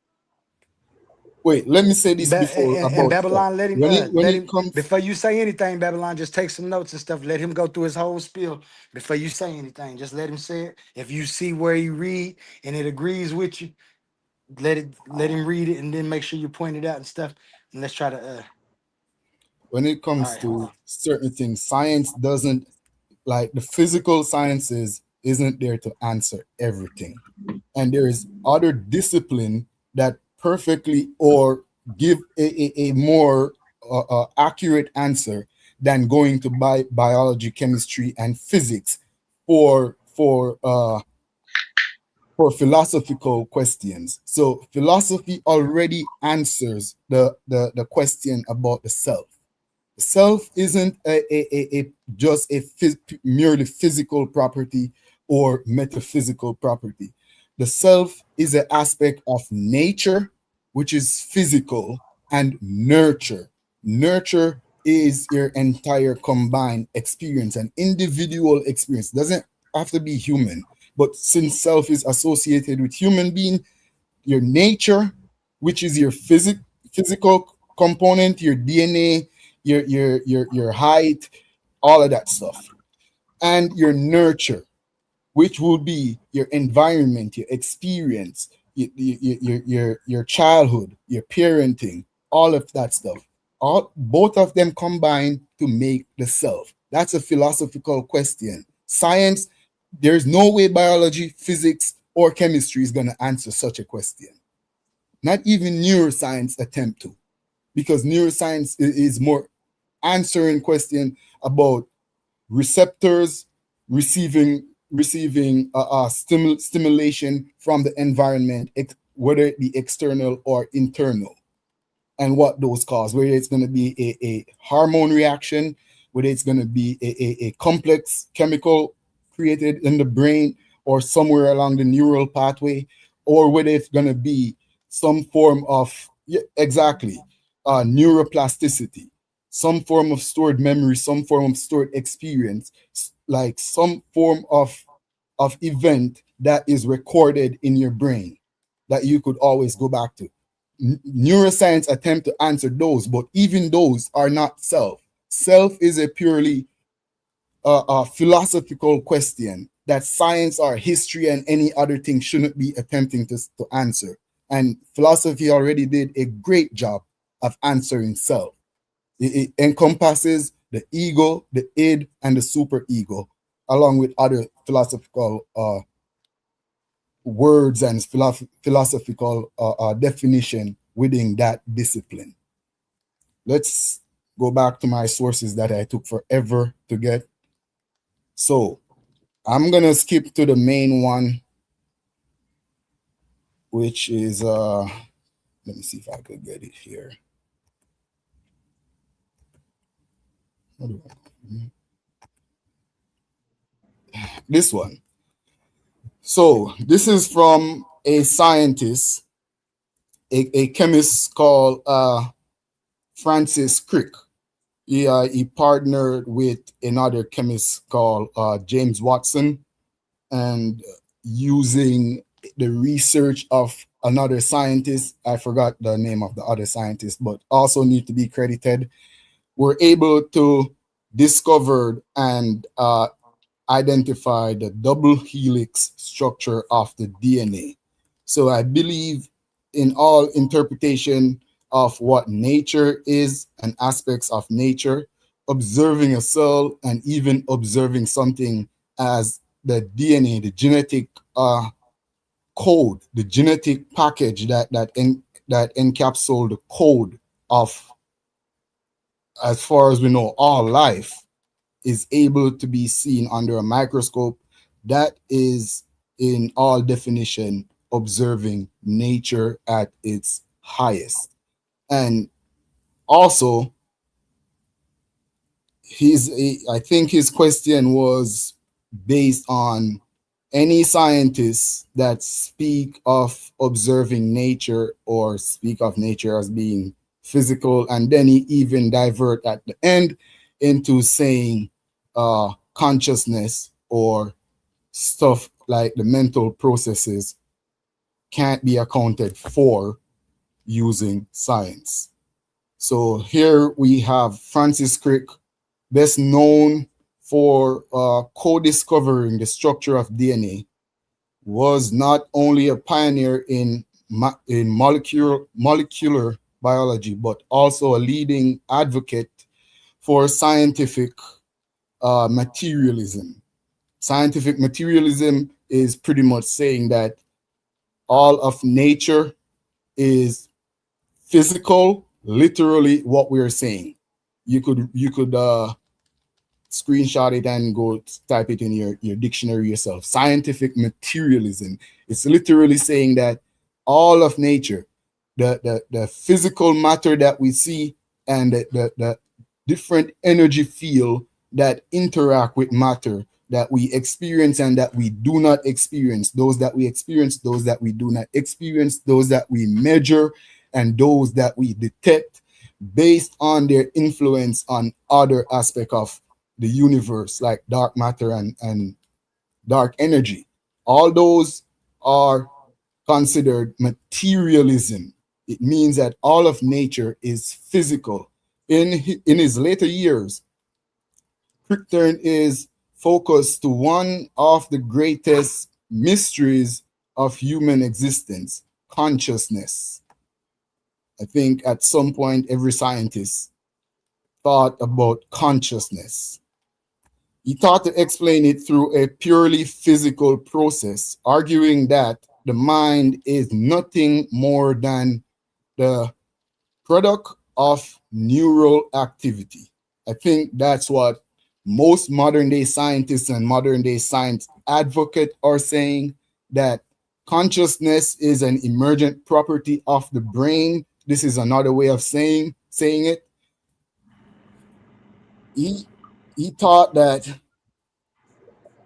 Wait, let me say this before And about stuff. Babylon, let him When let it him comes, before you say anything, Babylon, just take some notes and stuff. Let him go through his whole spiel before you say anything. Just let him say it. If you see where he read and it agrees with you, let him read it and then make sure you point it out and stuff. And let's try to when it all comes right, hold to on. certain things, science doesn't, like the physical sciences isn't there to answer everything, and there is other discipline that perfectly or give a more accurate answer than going to biology, chemistry, and physics for philosophical questions. So philosophy already answers the question about the self. The self isn't just a merely physical property or metaphysical property. The self is an aspect of nature, which is physical, and nurture. Nurture is your entire combined experience, an individual experience. Doesn't have to be human, but since self is associated with human being, your nature, which is your physical component, your DNA, your height, all of that stuff, and your nurture, which will be your environment, your experience, your childhood, your parenting, all of that stuff. All both of them combine to make the self. That's a philosophical question. Science, there's no way biology, physics, or chemistry is going to answer such a question. Not even neuroscience attempt to, because neuroscience is more answering question about receptors receiving stimulation from the environment, whether it be external or internal, and what those cause, whether it's going to be a hormone reaction, whether it's going to be a complex chemical created in the brain or somewhere along the neural pathway, or whether it's going to be some form of neuroplasticity, some form of stored memory, some form of stored experience, like some form of event that is recorded in your brain that you could always go back to. Neuroscience attempt to answer those, but even those are not self. Self is a purely philosophical question that science or history and any other thing shouldn't be attempting to answer. And philosophy already did a great job of answering self. It encompasses the ego, the id, and the superego, along with other philosophical words and philosophical definition within that discipline. Let's go back to my sources that I took forever to get. So I'm gonna skip to the main one, which is let me see if I could get it here. This one. So this is from a scientist, a chemist called Francis Crick. He partnered with another chemist called James Watson, and using the research of another scientist, I forgot the name of the other scientist, but also need to be credited, were able to discover and identify the double helix structure of the DNA. So I believe in all interpretation of what nature is and aspects of nature, observing a cell and even observing something as the DNA, the genetic code, the genetic package that encapsulates the code of, as far as we know, all life, is able to be seen under a microscope. That is, in all definition, observing nature at its highest. And also, I think his question was based on any scientists that speak of observing nature or speak of nature as being physical, and then he even divert at the end into saying consciousness or stuff like the mental processes can't be accounted for using science. So here we have Francis Crick, best known for co-discovering the structure of DNA, was not only a pioneer in molecular biology, but also a leading advocate for scientific materialism. Scientific materialism is pretty much saying that all of nature is physical, literally what we're saying. You could screenshot it and go type it in your dictionary yourself. Scientific materialism. It's literally saying that all of nature, the physical matter that we see and the different energy field that interact with matter that we experience and that we do not experience, those that we experience, those that we do not experience, those that we measure, and those that we detect based on their influence on other aspects of the universe, like dark matter and dark energy. All those are considered materialism. It means that all of nature is physical. In his later years, Crichton is focused to one of the greatest mysteries of human existence, consciousness. I think at some point every scientist thought about consciousness. He thought to explain it through a purely physical process, arguing that the mind is nothing more than the product of neural activity. I think that's what most modern day scientists and modern day science advocates are saying, that consciousness is an emergent property of the brain. This is another way of saying it. He thought that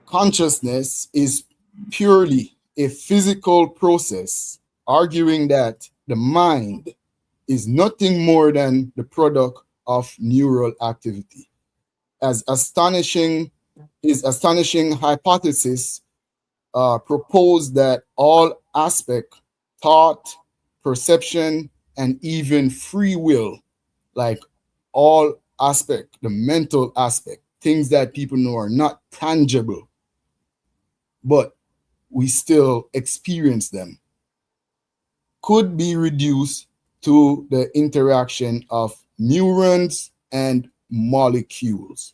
consciousness is purely a physical process, arguing that the mind is nothing more than the product of neural activity. His astonishing hypothesis proposed that all aspect, thought, perception, and even free will, like all aspect, the mental aspect, things that people know are not tangible, but we still experience them, could be reduced to the interaction of neurons and molecules.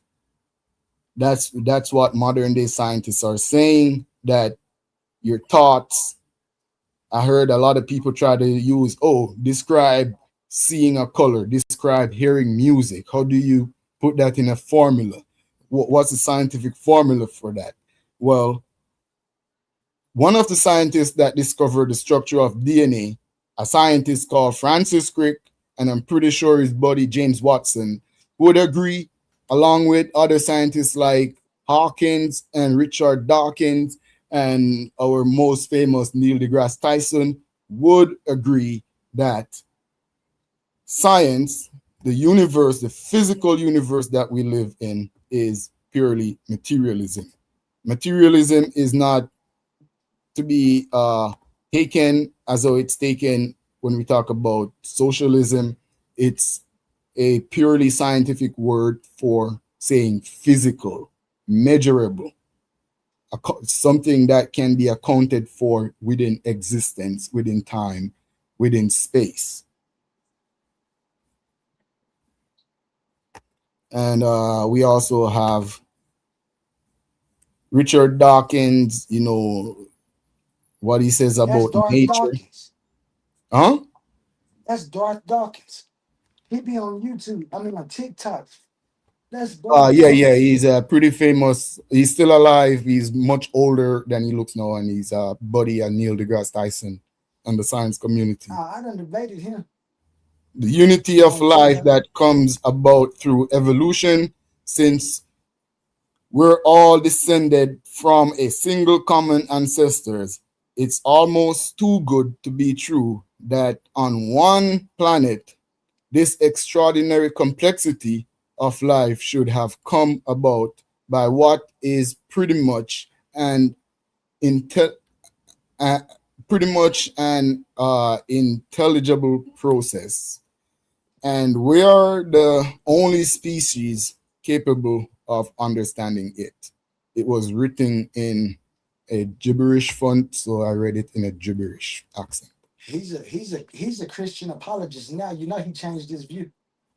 That's what modern day scientists are saying, that your thoughts. I heard a lot of people try to use, describe seeing a color, describe hearing music. How do you put that in a formula? What's the scientific formula for that? Well, one of the scientists that discovered the structure of DNA, a scientist called Francis Crick, and I'm pretty sure his buddy James Watson would agree, along with other scientists like Hawkins and Richard Dawkins and our most famous Neil deGrasse Tyson, would agree that science, the universe, the physical universe that we live in, is purely materialism. Materialism is not to be taken as though it's taken when we talk about socialism. It's a purely scientific word for saying physical, measurable, something that can be accounted for within existence, within time, within space. And we also have Richard Dawkins, what he says about nature. Dawkins. Huh? That's Darth Dawkins. He be on YouTube. I mean on TikTok. That's yeah. He's pretty famous. He's still alive. He's much older than he looks now, and he's a buddy of Neil deGrasse Tyson and the science community. I done debated him. The unity of life that comes about through evolution, since we're all descended from a single common ancestors, it's almost too good to be true that on one planet, this extraordinary complexity of life should have come about by what is pretty much an intelligible process. And we are the only species capable of understanding it. It was written in a gibberish font, so I read it in a gibberish accent. He's a Christian apologist now. You know he changed his view.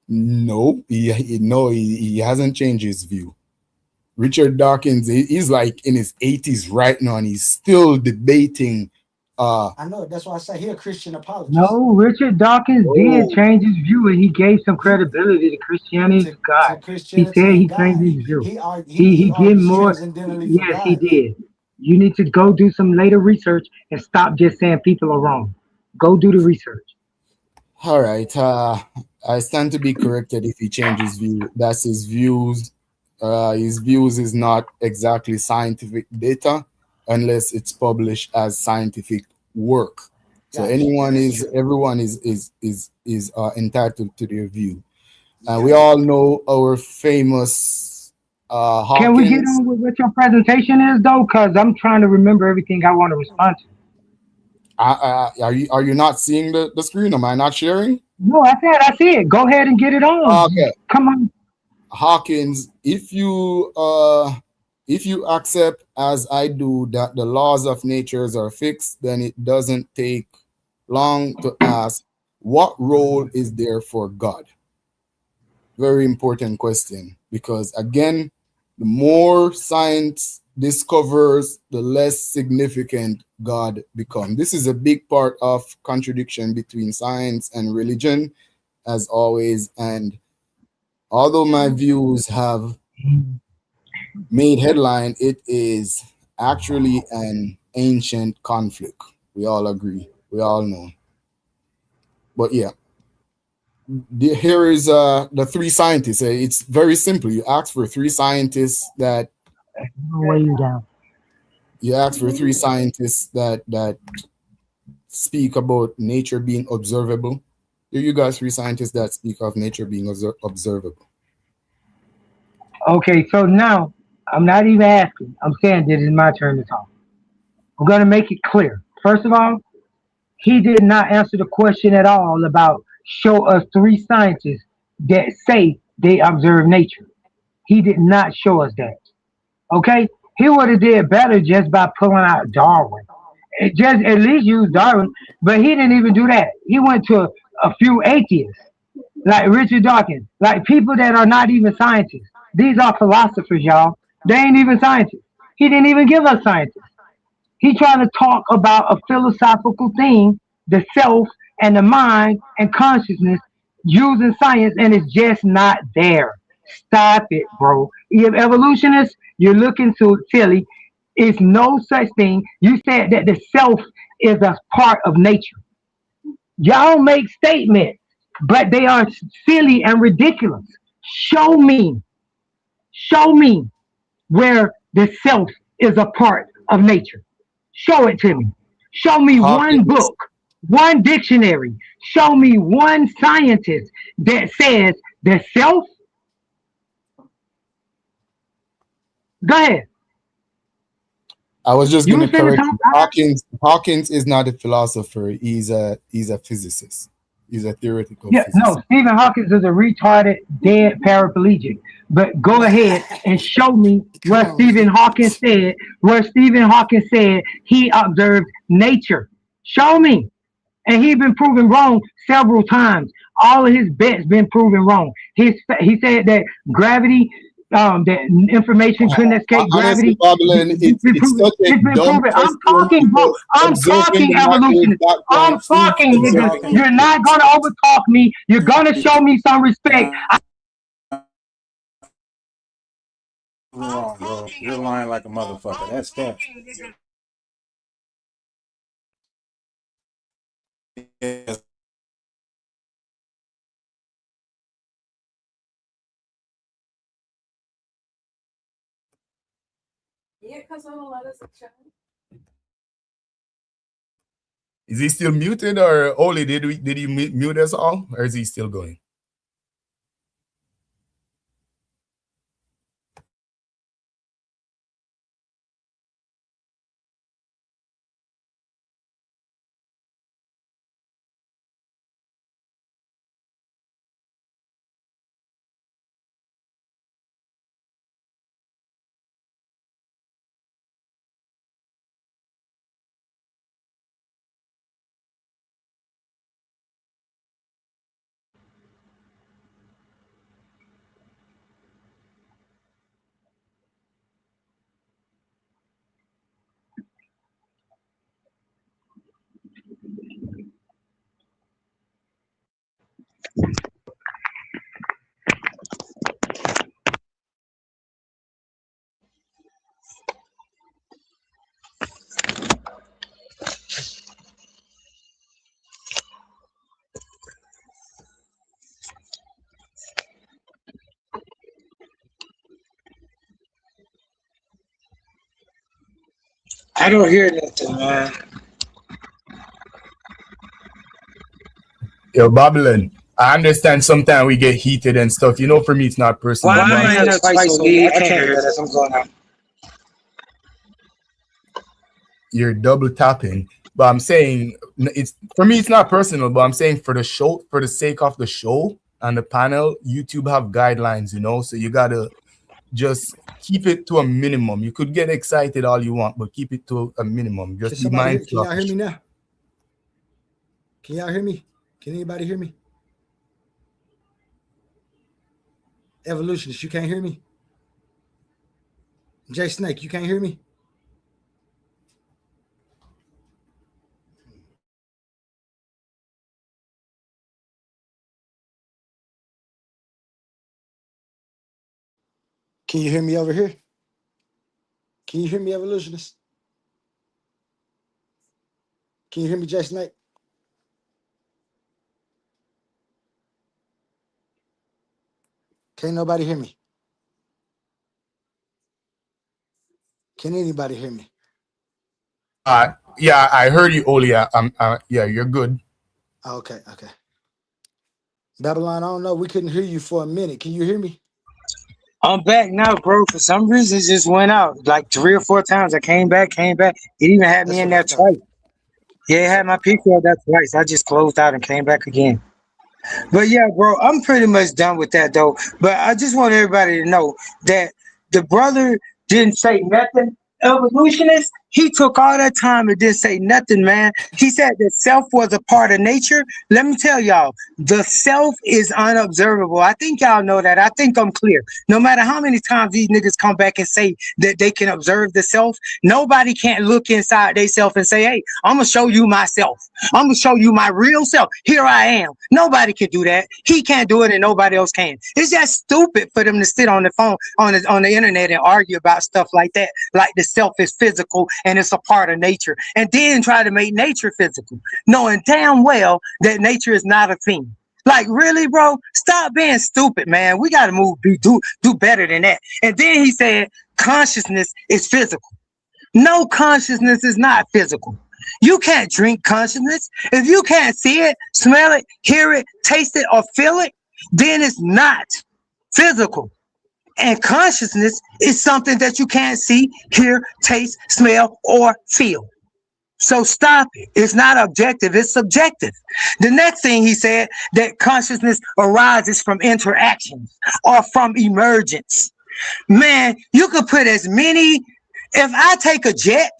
No, he hasn't changed his view. Richard Dawkins, he's like in his 80s right now, and he's still debating. I know, that's why I say he's a Christian apologist. No, Richard Dawkins did change his view, and he gave some credibility to Christianity to God. He said he changed his view. He gave more. Yes, he did. You need to go do some later research and stop just saying people are wrong. Go do the research. All right. I stand to be corrected if he changes view. That's his views. His views is not exactly scientific data unless it's published as scientific work. So everyone is entitled to their view. We all know our famous Hawkins. Can we get on with what your presentation is though? Because I'm trying to remember everything I want to respond to. Are you not seeing the screen? Am I not sharing? No, I see it. Go ahead and get it on. Okay. Come on. Hawkins, if you accept, as I do, that the laws of nature are fixed, then it doesn't take long to ask, what role is there for God? Very important question, because again, the more science discovers, the less significant God becomes. This is a big part of contradiction between science and religion, as always. And although my views have made headline, it is actually an ancient conflict. We all agree. We all know. But yeah, here is the three scientists. It's very simple. You ask for three scientists that that speak about nature being observable. You guys three scientists that speak of nature being observable. Okay, so now I'm not even asking. I'm saying this is my turn to talk. I'm going to make it clear. First of all, he did not answer the question at all about show us three scientists that say they observe nature. He did not show us that. Okay? He would have did better just by pulling out Darwin. Just at least use Darwin, but he didn't even do that. He went to a few atheists, like Richard Dawkins, like people that are not even scientists. These are philosophers, y'all. They ain't even scientists. He didn't even give us scientists. He trying to talk about a philosophical thing, the self and the mind and consciousness using science, and it's just not there. Stop it, bro. If evolutionists, you're looking to silly. It's no such thing. You said that the self is a part of nature. Y'all make statements, but they are silly and ridiculous. Show me where the self is a part of nature. Show it to me. Show me one book, one dictionary. Show me one scientist that says the self. Go ahead. I was just going to correct you. Hawkins is not a philosopher. He's a physicist. He's a theoretical physicist. No, Stephen Hawking is a retarded, dead paraplegic. But go ahead and show me where Stephen Hawking said he observed nature. Show me. And he's been proven wrong several times. All of his bets been proven wrong. He said that gravity, that information couldn't escape gravity. It's been proven. I'm talking, bro. I'm talking evolutionist. I'm talking, nigga. You're not gonna overtalk me. You're gonna show me some respect. Wrong, bro. You're lying like a motherfucker. That's that. Yes. Yeah, because I don't let us chat. Is he still muted, or Oli, did he mute us all, or is he still going? I don't hear nothing, man. Yo, Babylon, I understand sometimes we get heated and stuff. You know, for me, it's not personal. Why am I in a twice? I can't hear that. I'm going on. You're double tapping. But I'm saying, it's for me, it's not personal, but I'm saying for the show, for the sake of the show and the panel, YouTube have guidelines, you know, so you got to just keep it to a minimum. You could get excited all you want, but keep it to a minimum. Just be mindful. Can y'all hear me now? Can y'all hear me? Can anybody hear me? Evolutionist, you can't hear me? Jay Snake, you can't hear me? Can you hear me over here? Can you hear me, Evolutionist? Can you hear me, Jay Snake? Can't nobody hear me. Can anybody hear me? Yeah, I heard you, Oli. Yeah, you're good. Okay. Babylon, I don't know. We couldn't hear you for a minute. Can you hear me? I'm back now, bro. For some reason, it just went out like 3 or 4 times. I came back. It even had me in there twice. Yeah, it had my picture there twice. I just closed out and came back again. But yeah, bro, I'm pretty much done with that though. But I just want everybody to know that the brother didn't say nothing evolutionist. He took all that time and didn't say nothing, man. He said that self was a part of nature. Let me tell y'all, the self is unobservable. I think y'all know that. I think I'm clear. No matter how many times these niggas come back and say that they can observe the self, nobody can't look inside they self and say, hey, I'm going to show you myself. I'm going to show you my real self. Here I am. Nobody can do that. He can't do it and nobody else can. It's just stupid for them to sit on the phone, on the internet and argue about stuff like that, like the self is physical and it's a part of nature, and then try to make nature physical, knowing damn well that nature is not a thing. Like, really, bro? Stop being stupid, man. We got to do better than that. And then he said consciousness is physical. No, consciousness is not physical. You can't drink consciousness. If you can't see it, smell it, hear it, taste it, or feel it, then it's not physical. And consciousness is something that you can't see, hear, taste, smell, or feel. So stop it. It's not objective, it's subjective. The next thing he said, that consciousness arises from interactions or from emergence. Man, you could put as many, if I take a jet,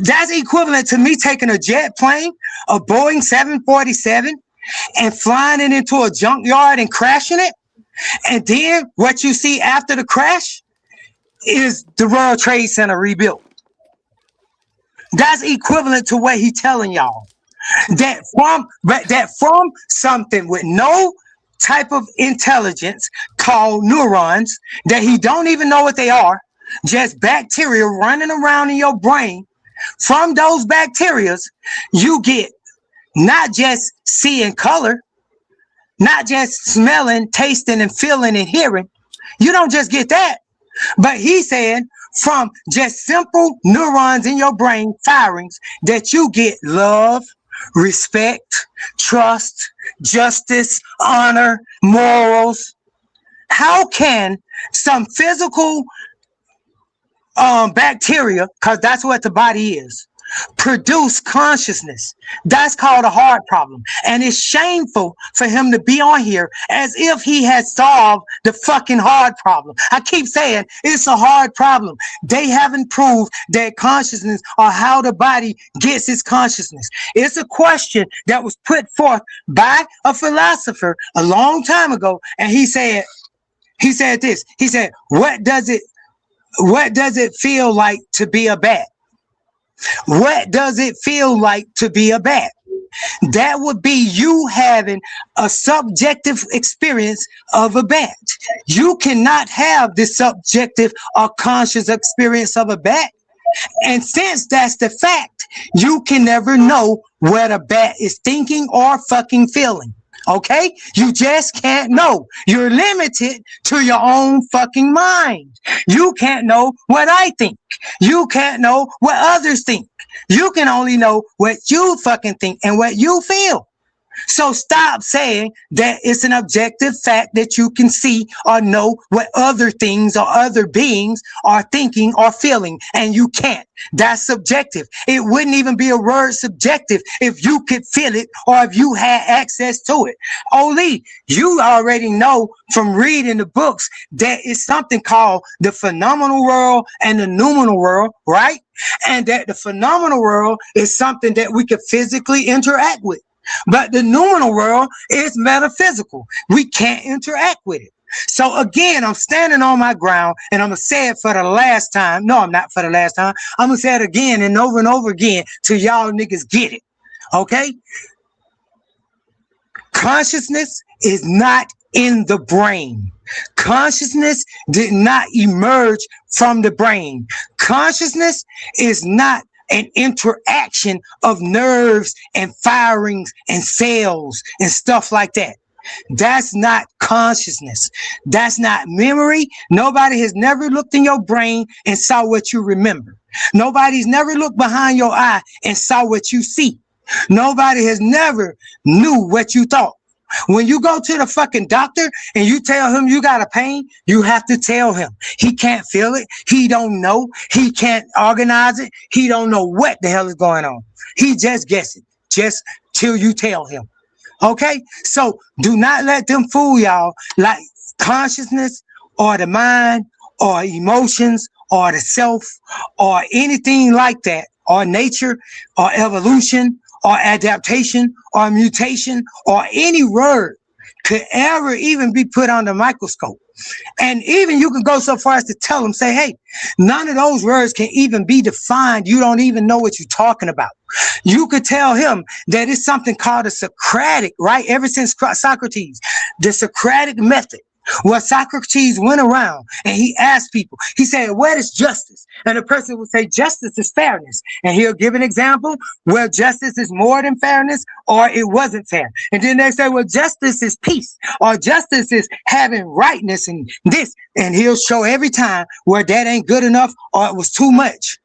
that's equivalent to me taking a jet plane, a Boeing 747, and flying it into a junkyard and crashing it. And then what you see after the crash is the World Trade Center rebuilt. That's equivalent to what he's telling y'all. That from something with no type of intelligence called neurons, that he don't even know what they are, just bacteria running around in your brain. From those bacteria, you get not just seeing color, not just smelling, tasting, and feeling and hearing. You don't just get that. But he said from just simple neurons in your brain firings that you get love, respect, trust, justice, honor, morals. How can some physical bacteria, because that's what the body is, produce consciousness? That's called a heart problem. And it's shameful for him to be on here as if he has solved the fucking heart problem. I keep saying it's a hard problem. They haven't proved that consciousness or how the body gets its consciousness. It's a question that was put forth by a philosopher a long time ago. And he said this. He said, what does it feel like to be a bat? What does it feel like to be a bat? That would be you having a subjective experience of a bat. You cannot have this subjective or conscious experience of a bat. And since that's the fact, you can never know what a bat is thinking or fucking feeling. Okay? You just can't know. You're limited to your own fucking mind. You can't know what I think. You can't know what others think. You can only know what you fucking think and what you feel. So stop saying that it's an objective fact that you can see or know what other things or other beings are thinking or feeling, and you can't. That's subjective. It wouldn't even be a word subjective if you could feel it or if you had access to it. Oli, you already know from reading the books that it's something called the phenomenal world and the noumenal world, right? And that the phenomenal world is something that we could physically interact with. But the noumenal world is metaphysical. We can't interact with it. So again, I'm standing on my ground, and I'm going to say it for the last time. No, I'm not for the last time. I'm going to say it again and over again till y'all niggas get it. Okay? Consciousness is not in the brain. Consciousness did not emerge from the brain. Consciousness is not an interaction of nerves and firings and cells and stuff like that. That's not consciousness. That's not memory. Nobody has never looked in your brain and saw what you remember. Nobody's never looked behind your eye and saw what you see. Nobody has never knew what you thought. When you go to the fucking doctor and you tell him you got a pain, you have to tell him. He can't feel it. He don't know. He can't organize it. He don't know what the hell is going on. He just guessing, just till you tell him. Okay? So do not let them fool y'all like consciousness or the mind or emotions or the self or anything like that, or nature or evolution or adaptation or mutation or any word could ever even be put on the microscope. And even you can go so far as to tell them, say, hey, none of those words can even be defined. You don't even know what you're talking about. You could tell him that it's something called a Socratic, right? Ever since Socrates, the Socratic method, where Socrates went around and he asked people, he said, what is justice? And the person would say, justice is fairness. And he'll give an example where justice is more than fairness or it wasn't fair. And then they say, well, justice is peace, or justice is having rightness and this. And he'll show every time where that ain't good enough or it was too much.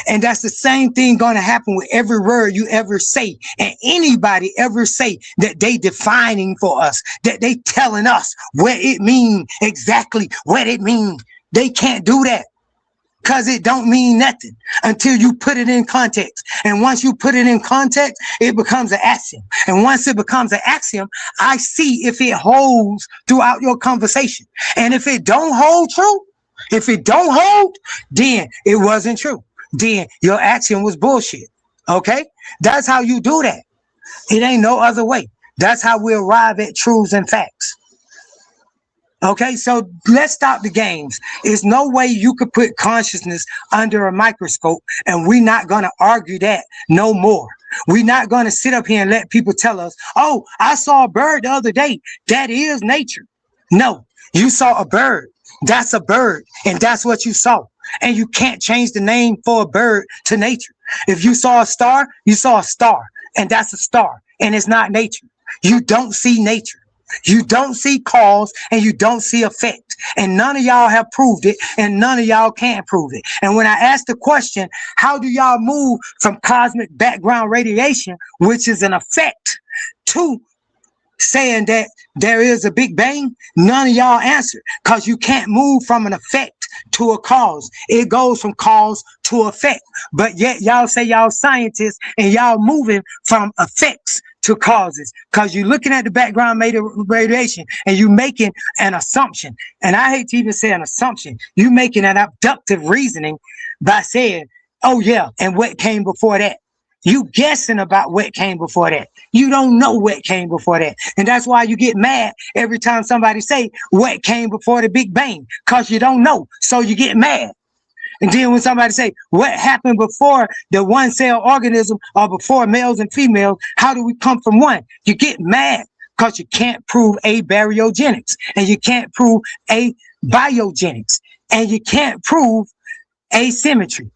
And that's the same thing going to happen with every word you ever say, and anybody ever say that they defining for us, that they telling us what it means, exactly what it means. They can't do that because it don't mean nothing until you put it in context. And once you put it in context, it becomes an axiom. And once it becomes an axiom, I see if it holds throughout your conversation. And if it don't hold true, if it don't hold, then it wasn't true. Then your action was bullshit. Okay? That's how you do that. It ain't no other way. That's how we arrive at truths and facts. Okay, so let's stop the games. There's no way you could put consciousness under a microscope, and we're not going to argue that no more. We're not going to sit up here and let people tell us, oh, I saw a bird the other day. That is nature. No, you saw a bird. That's a bird, and that's what you saw. And you can't change the name for a bird to nature. If you saw a star, you saw a star, and that's a star, and it's not nature. You don't see nature. You don't see cause, and you don't see effect. And none of y'all have proved it, and none of y'all can prove it. And when I ask the question, how do y'all move from cosmic background radiation, which is an effect, to saying that there is a Big Bang? None of y'all answer, because you can't move from an effect to a cause. It goes from cause to effect. But yet y'all say y'all scientists and y'all moving from effects to causes, because you're looking at the background radiation and you making an assumption. And I hate to even say an assumption. You making an abductive reasoning by saying, oh yeah, and what came before that? You guessing about what came before that. You don't know what came before that. And that's why you get mad every time somebody say what came before the Big Bang, because you don't know. So you get mad. And then when somebody say what happened before the one cell organism, or before males and females, how do we come from one? You get mad because you can't prove abaryogenics, and you can't prove abiogenics, and you can't prove asymmetry.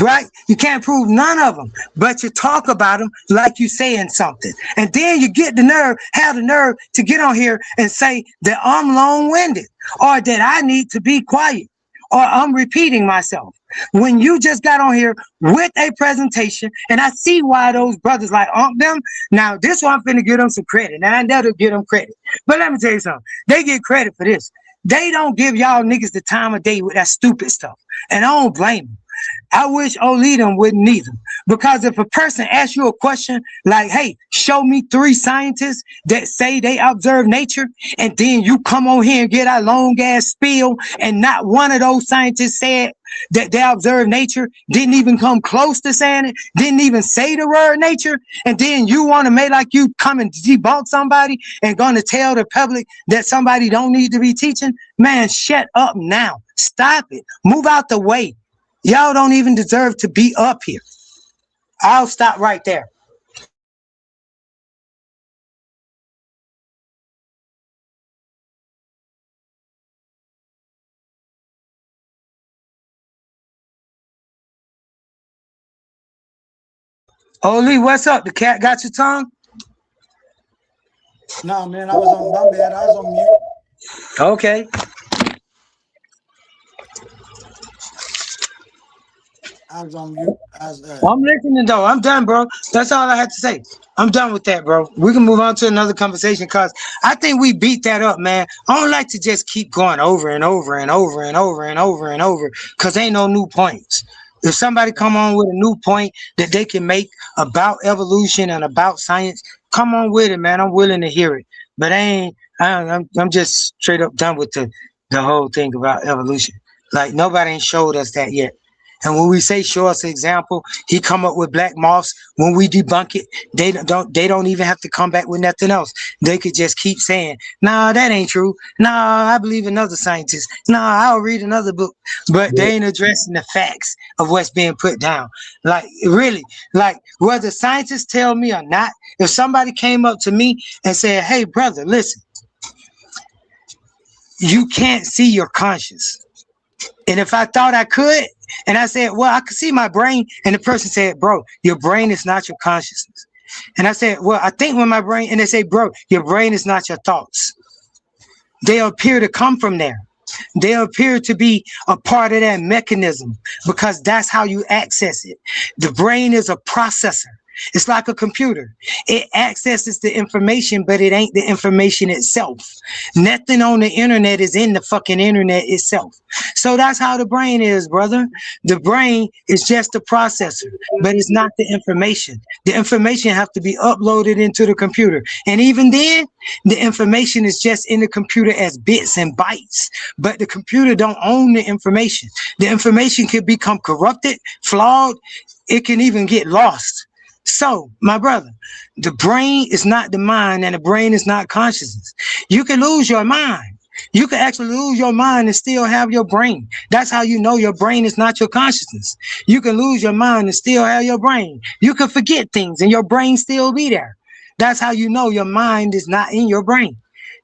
Right? You can't prove none of them, but you talk about them like you saying something. And then you have the nerve to get on here and say that I'm long-winded, or that I need to be quiet, or I'm repeating myself. When you just got on here with a presentation, and I see why those brothers like them. Now, this one I'm finna give them some credit, and I never give them credit. But let me tell you something. They get credit for this. They don't give y'all niggas the time of day with that stupid stuff. And I don't blame them. I wish Oleadum wouldn't either. Because if a person asks you a question like, hey, show me 3 scientists that say they observe nature, and then you come on here and get a long ass spiel, and not one of those scientists said that they observe nature, didn't even come close to saying it, didn't even say the word nature, and then you want to make like you come and debunk somebody and going to tell the public that somebody don't need to be teaching, man, shut up now. Stop it. Move out the way. Y'all don't even deserve to be up here. I'll stop right there. Oli, what's up? The cat got your tongue? No, man, I was on my bad. I was on mute. Okay. I was on mute. I'm listening though. I'm done, bro. That's all I had to say. I'm done with that, bro. We can move on to another conversation, because I think we beat that up, man. I don't like to just keep going over and over and over and over and over and over, because ain't no new points. If somebody come on with a new point that they can make about evolution and about science, come on with it, man. I'm willing to hear it. But I'm just straight up done with the whole thing about evolution. Like nobody ain't showed us that yet. And when we say show us an example, he come up with black moths. When we debunk it, they don't even have to come back with nothing else. They could just keep saying, nah, that ain't true. Nah, I believe another scientist. Nah, I'll read another book. But they ain't addressing the facts of what's being put down. Like really, like whether scientists tell me or not, if somebody came up to me and said, hey brother, listen, you can't see your conscience. And if I thought I could, and I said, well, I could see my brain. And the person said, bro, your brain is not your consciousness. And I said, well, I think with my brain. And they say, bro, your brain is not your thoughts. They appear to come from there. They appear to be a part of that mechanism because that's how you access it. The brain is a processor. It's like a computer. It accesses the information, but it ain't the information itself. Nothing on the internet is in the fucking internet itself. So that's how the brain is, brother. The brain is just a processor, but it's not the information. The information have to be uploaded into the computer. And even then, the information is just in the computer as bits and bytes, but the computer don't own the information. The information can become corrupted, flawed. It can even get lost. So, my brother, the brain is not the mind and the brain is not consciousness. You can lose your mind. You can actually lose your mind and still have your brain. That's how you know your brain is not your consciousness. You can lose your mind and still have your brain. You can forget things and your brain still be there. That's how you know your mind is not in your brain.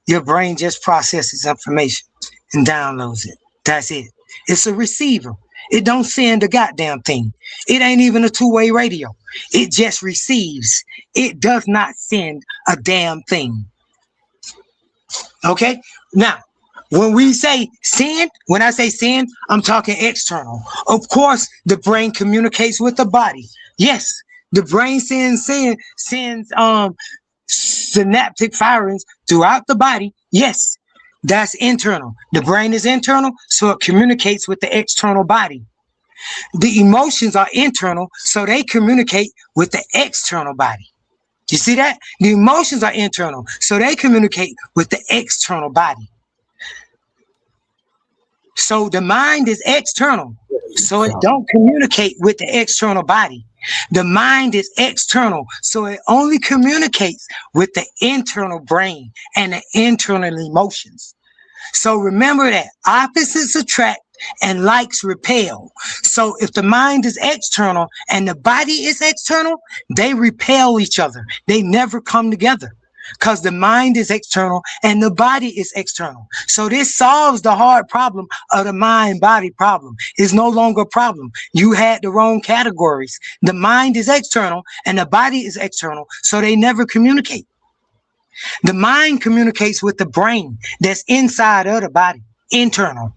Your brain just processes information and downloads it. That's it. It's a receiver. It don't send a goddamn thing. It ain't even a two-way radio. It just receives. It does not send a damn thing. Okay? Now, when we say send, when I say send, I'm talking external. Of course, the brain communicates with the body. Yes, the brain sends synaptic firings throughout the body. Yes. That's internal. The brain is internal, so it communicates with the external body. The emotions are internal, so they communicate with the external body. You see that? The emotions are internal, so they communicate with the external body. So the mind is external, so it don't communicate with the external body. The mind is external, so it only communicates with the internal brain and the internal emotions. So remember that opposites attract and likes repel. So if the mind is external and the body is external, they repel each other. They never come together because the mind is external and the body is external. So this solves the hard problem of the mind-body problem. It's no longer a problem. You had the wrong categories. The mind is external and the body is external, so they never communicate. The mind communicates with the brain that's inside of the body, internal.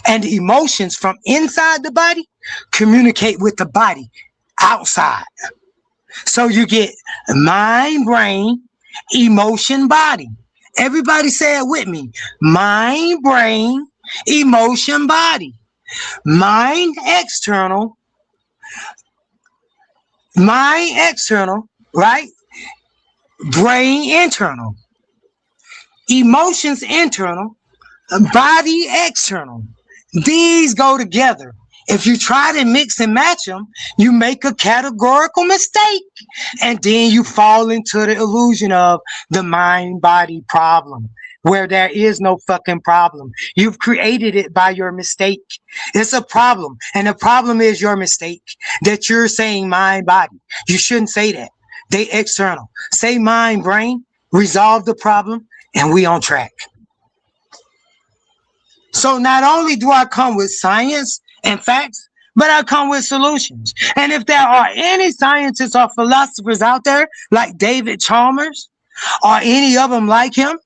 And the emotions from inside the body communicate with the body outside. So you get mind, brain, emotion, body. Everybody say it with me. Mind, brain, emotion, body. Mind external, right? Brain internal, emotions internal, body external. These go together. If you try to mix and match them, you make a categorical mistake. And then you fall into the illusion of the mind-body problem, where there is no fucking problem. You've created it by your mistake. It's a problem. And the problem is your mistake, that you're saying mind-body. You shouldn't say that. They external. Say mind, brain, resolve the problem, and we on track. So not only do I come with science and facts, but I come with solutions. And if there are any scientists or philosophers out there like David Chalmers or any of them like him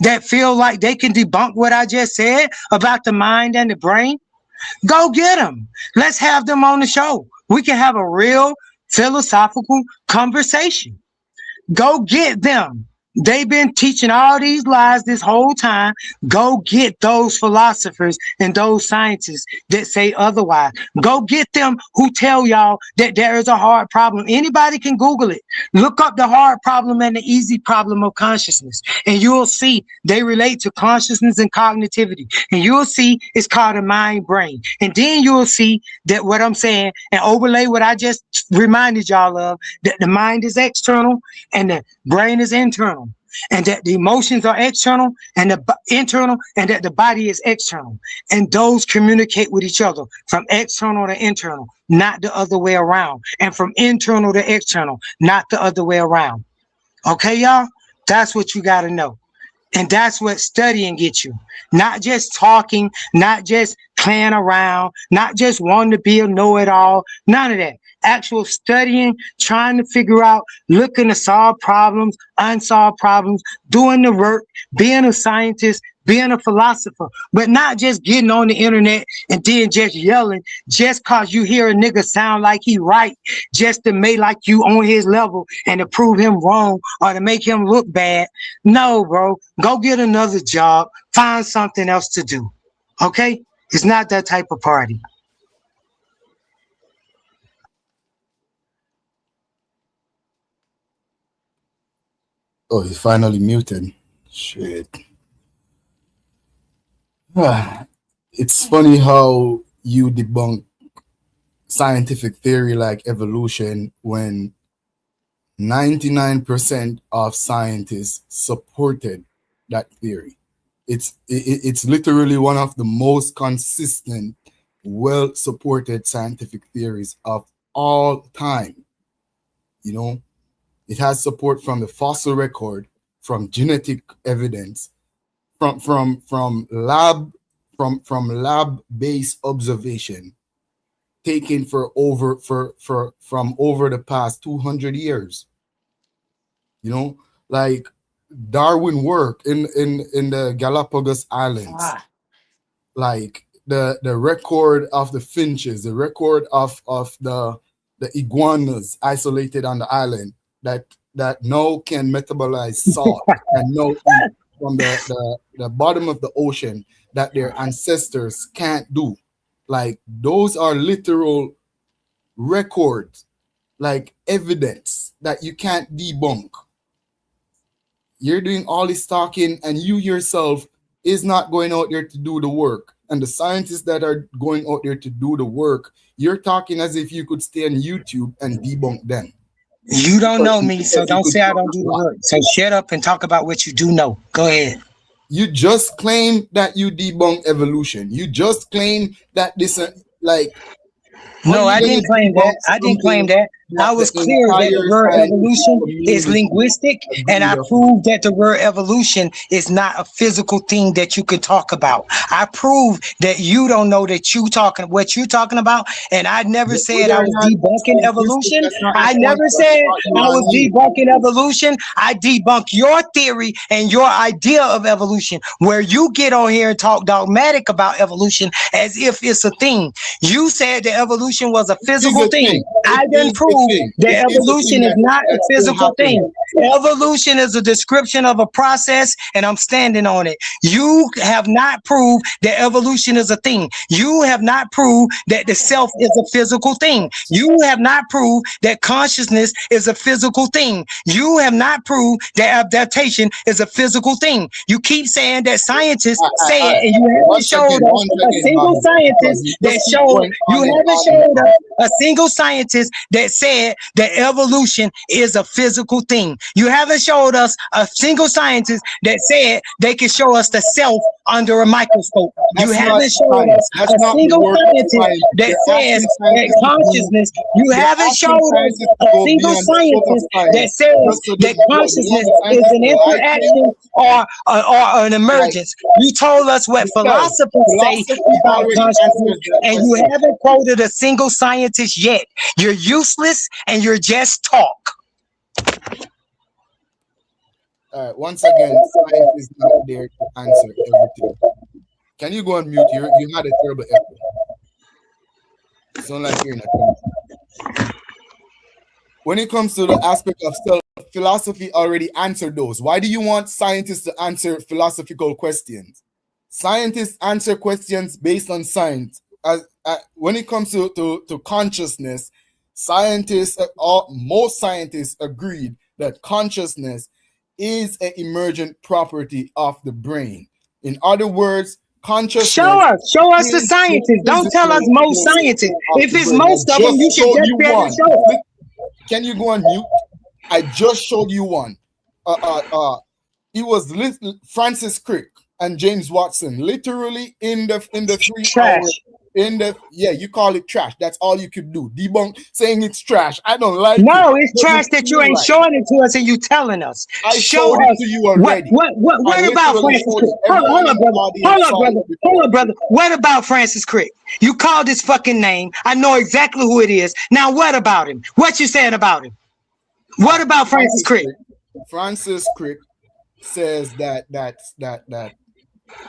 that feel like they can debunk what I just said about the mind and the brain, go get them. Let's have them on the show. We can have a real philosophical conversation. Go get them. They've been teaching all these lies this whole time. Go get those philosophers and those scientists that say otherwise. Go get them who tell y'all that there is a hard problem. Anybody can Google it. Look up the hard problem and the easy problem of consciousness, and you'll see they relate to consciousness and cognitivity. And you'll see it's called a mind brain. And then you'll see that what I'm saying and overlay what I just reminded y'all of, that the mind is external and the brain is internal, and that the emotions are external and the internal, and that the body is external, and those communicate with each other from external to internal, not the other way around, and from internal to external, not the other way around. Okay, y'all, that's what you got to know. And that's what studying gets you. Not just talking, not just playing around, not just wanting to be a know-it-all, none of that. Actual studying, trying to figure out, looking to solve problems, unsolved problems, doing the work, being a scientist, being a philosopher, but not just getting on the internet and then just yelling just cause you hear a nigga sound like he right, just to make like you on his level and to prove him wrong or to make him look bad. No, bro, go get another job, find something else to do. Okay? It's not that type of party. Oh, he's finally muted. Shit. It's funny how you debunk scientific theory like evolution when 99% of scientists supported that theory. It's literally one of the most consistent, well-supported scientific theories of all time. You know, it has support from the fossil record, from genetic evidence, from lab-based observation taken from over the past 200 years. You know, like Darwin work in the Galapagos Islands, like the record of the finches, the record of the iguanas isolated on the island that now can metabolize salt and now eat from the bottom of the ocean that their ancestors can't do. Like those are literal records, like evidence that you can't debunk. You're doing all this talking and you yourself is not going out there to do the work. And the scientists that are going out there to do the work, you're talking as if you could stay on YouTube and debunk them. You don't know me, so don't say I don't do the work. So shut up and talk about what you do know. Go ahead. You just claim that you debunk evolution. You just claim that this, like... No, I didn't claim that. I didn't claim that. I was clear that the word evolution is linguistic, and I proved that the word evolution is not a physical thing that you could talk about. I proved that you don't know that what you're talking about, and I never said I was debunking evolution. I never said I was debunking evolution. I debunk your theory and your idea of evolution, where you get on here and talk dogmatic about evolution as if it's a thing. You said that evolution was a physical thing. I didn't prove that evolution is not a physical thing. Evolution is a description of a process, and I'm standing on it. You have not proved that evolution is a thing. You have not proved that the self is a physical thing. You have not proved that consciousness is a physical thing. You have not proved that adaptation is a physical thing. You keep saying that scientists say it, and you haven't showed us a single scientist that showed. You haven't showed us a single scientist that said that evolution is a physical thing. You haven't showed us a single scientist that said they can show us the self under a microscope. You haven't shown us a single scientist that says that consciousness. You haven't showed us a single scientist that says that consciousness is an interaction or an emergence. You told us what philosophers say about consciousness, and you haven't quoted a single scientist yet. You're useless and you're just talk. Once again, science is not there to answer everything. Can you go on mute? You had a terrible echo. It's not like you're in a country. When it comes to the aspect of philosophy already answered those. Why do you want scientists to answer philosophical questions? Scientists answer questions based on science. When it comes to consciousness, most scientists agreed that consciousness is an emergent property of the brain. In other words, consciousness. Show us the scientists. Don't tell us most scientists. If it's most of them, you should just be able to show us. Can you go on mute? I just showed you one. It was Francis Crick and James Watson, literally in the 3 trash. You call it trash. That's all you could do. Debunk saying it's trash. I don't like it. No, it's trash that you ain't showing it to us and you telling us. I showed it to you already. What about Francis Crick? Hold up, brother. What about Francis Crick? You called his fucking name. I know exactly who it is. Now what about him? What you saying about him? What about Francis Crick? Francis Crick says that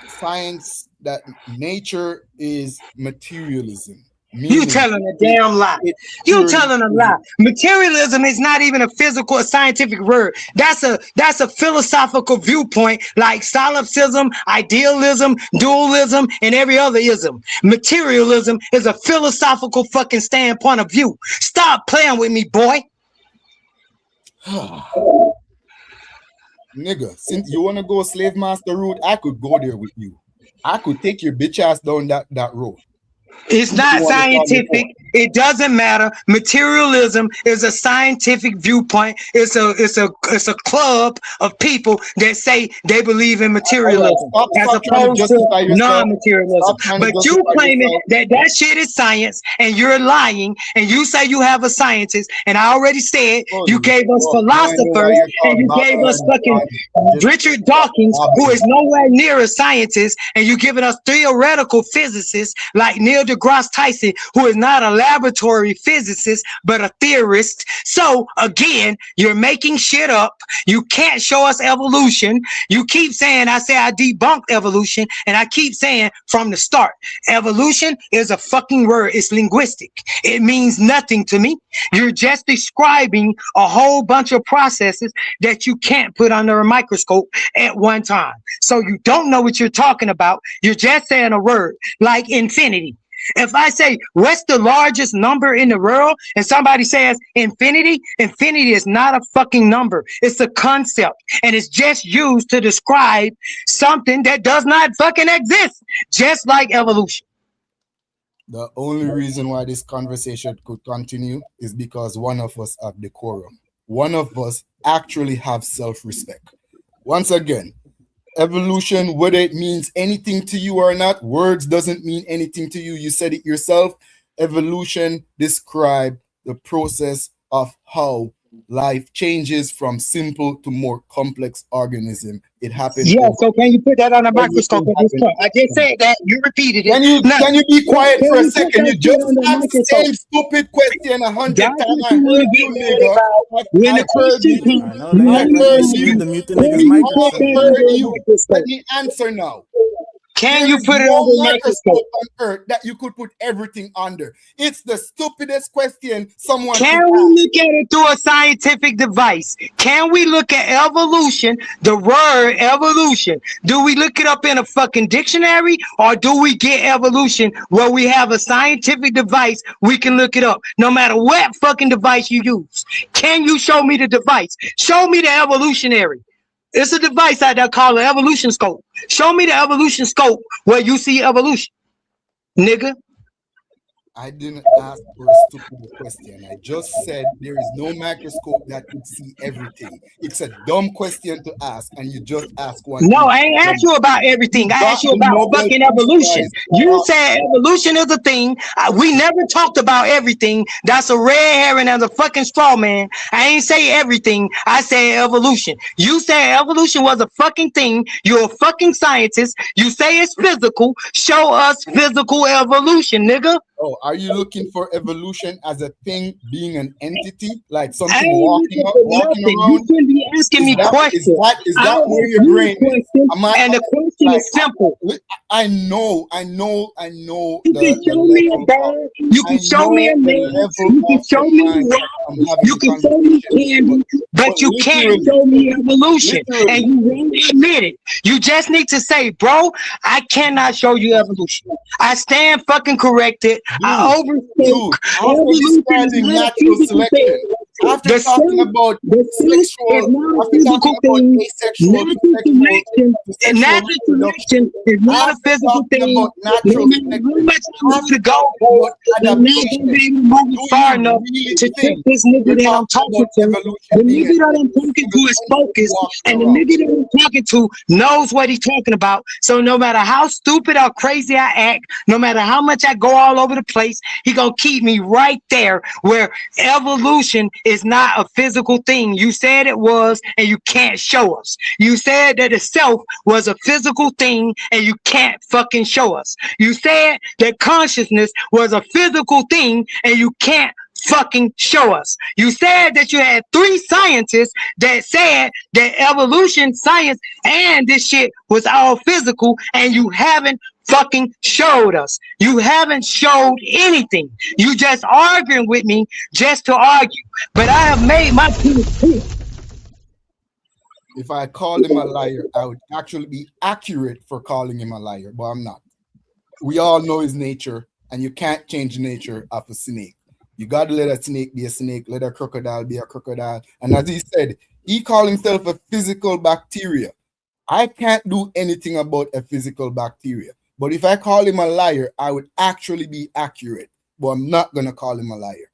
science, that nature is materialism. You telling a damn lie. You telling a lie. Materialism is not even a physical or scientific word. That's a philosophical viewpoint like solipsism, idealism, dualism, and every other ism. Materialism is a philosophical fucking standpoint of view. Stop playing with me, boy. Nigga, since you want to go slave master route, I could go there with you. I could take your bitch ass down that road. It's not scientific. It doesn't matter. Materialism is a scientific viewpoint. It's a club of people that say they believe in materialism as opposed to non-materialism. But you claiming that shit is science and you're lying and you say you have a scientist, and I already said you gave us philosophers and you gave us fucking Richard Dawkins, who is nowhere near a scientist, and you giving us theoretical physicists like Neil deGrasse Tyson, who is not a laboratory physicist but a theorist. So again, you're making shit up. You can't show us evolution. You keep saying I debunked evolution, and I keep saying from the start, evolution is a fucking word. It's linguistic. It means nothing to me. You're just describing a whole bunch of processes that you can't put under a microscope at one time. So you don't know what you're talking about. You're just saying a word like infinity. If I say, what's the largest number in the world? And somebody says infinity is not a fucking number. It's a concept. And it's just used to describe something that does not fucking exist. Just like evolution. The only reason why this conversation could continue is because one of us have decorum. One of us actually have self-respect. Once again, evolution, whether it means anything to you or not, words doesn't mean anything to you. You said it yourself. Evolution describes the process of how life changes from simple to more complex organism. It happens. Yeah, so can you put that on a microscope at this point? I just said that, you repeated it. Can you be quiet for a second? You just asked the same stupid question 100 times. I heard you, nigga. I heard you. Let me answer now. Can you put it on the microscope on earth that you could put everything under? It's the stupidest question someone can we look at it through a scientific device? Can we look at evolution, the word evolution? Do we look it up in a fucking dictionary, or do we get evolution where we have a scientific device we can look it up no matter what fucking device you use? Can you show me the device? Show me the evolutionary. It's a device out there called an evolution scope. Show me the evolution scope where you see evolution, nigga. I didn't ask for a stupid question. I just said there is no microscope that could see everything. It's a dumb question to ask, and you just ask one. No, I ain't asked you about everything. I asked you about fucking evolution. You said evolution is a thing. We never talked about everything. That's a red herring and a fucking straw man. I ain't say everything. I said evolution. You said evolution was a fucking thing. You're a fucking scientist. You say it's physical. Show us physical evolution, nigga. Oh, are you looking for evolution as a thing, being an entity, like something walking around? You shouldn't be asking me questions. Is that where your brain is? And the is simple. I know. You can show me a bird. You can show me a man. You can show me rock. You can show me candy, but you can't show me evolution. And you won't admit it. You just need to say, bro, I cannot show you evolution. I stand fucking corrected. I overspoke. Evolution is not a physical thing. After talking about sexual, after talking about asexual, natural selection is not a physical thing. No matter how much I want to go, I'm not going to be able to move far enough to trick this nigga that I'm talking to. The nigga that I'm talking to is focused, and the nigga that I'm talking to knows what he's talking about. So no matter how stupid or crazy I act, no matter how much I go all over the place, he gonna keep me right there where evolution is not a physical thing. You said it was, and you can't show us. You said that the self was a physical thing, and you can't fucking show us. You said that consciousness was a physical thing, and you can't fucking show us. You said that you had 3 scientists that said that evolution, science, and this shit was all physical, and you haven't fucking showed us. You haven't showed anything. You just arguing with me just to argue. But I have made my point. If I called him a liar, I would actually be accurate for calling him a liar, but I'm not. We all know his nature, and you can't change the nature of a snake. You got to let a snake be a snake, let a crocodile be a crocodile. And as he said, he called himself a physical bacteria. I can't do anything about a physical bacteria. But if I call him a liar, I would actually be accurate. But I'm not going to call him a liar.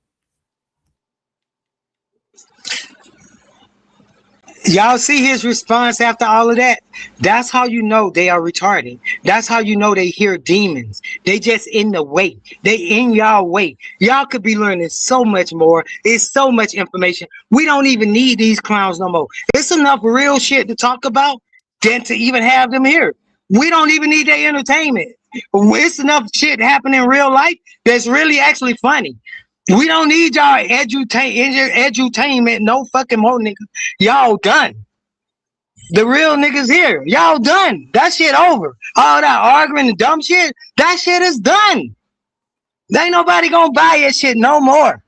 Y'all see his response after all of that? That's how you know they are retarded. That's how you know they hear demons. They just in the way. They in y'all way. Y'all could be learning so much more. It's so much information. We don't even need these clowns no more. It's enough real shit to talk about than to even have them here. We don't even need their entertainment. It's enough shit happening in real life that's really actually funny. We don't need y'all edutainment no fucking more, niggas. Y'all done. The real niggas here. Y'all done. That shit over. All that arguing and dumb shit, that shit is done. There ain't nobody gonna buy that shit no more.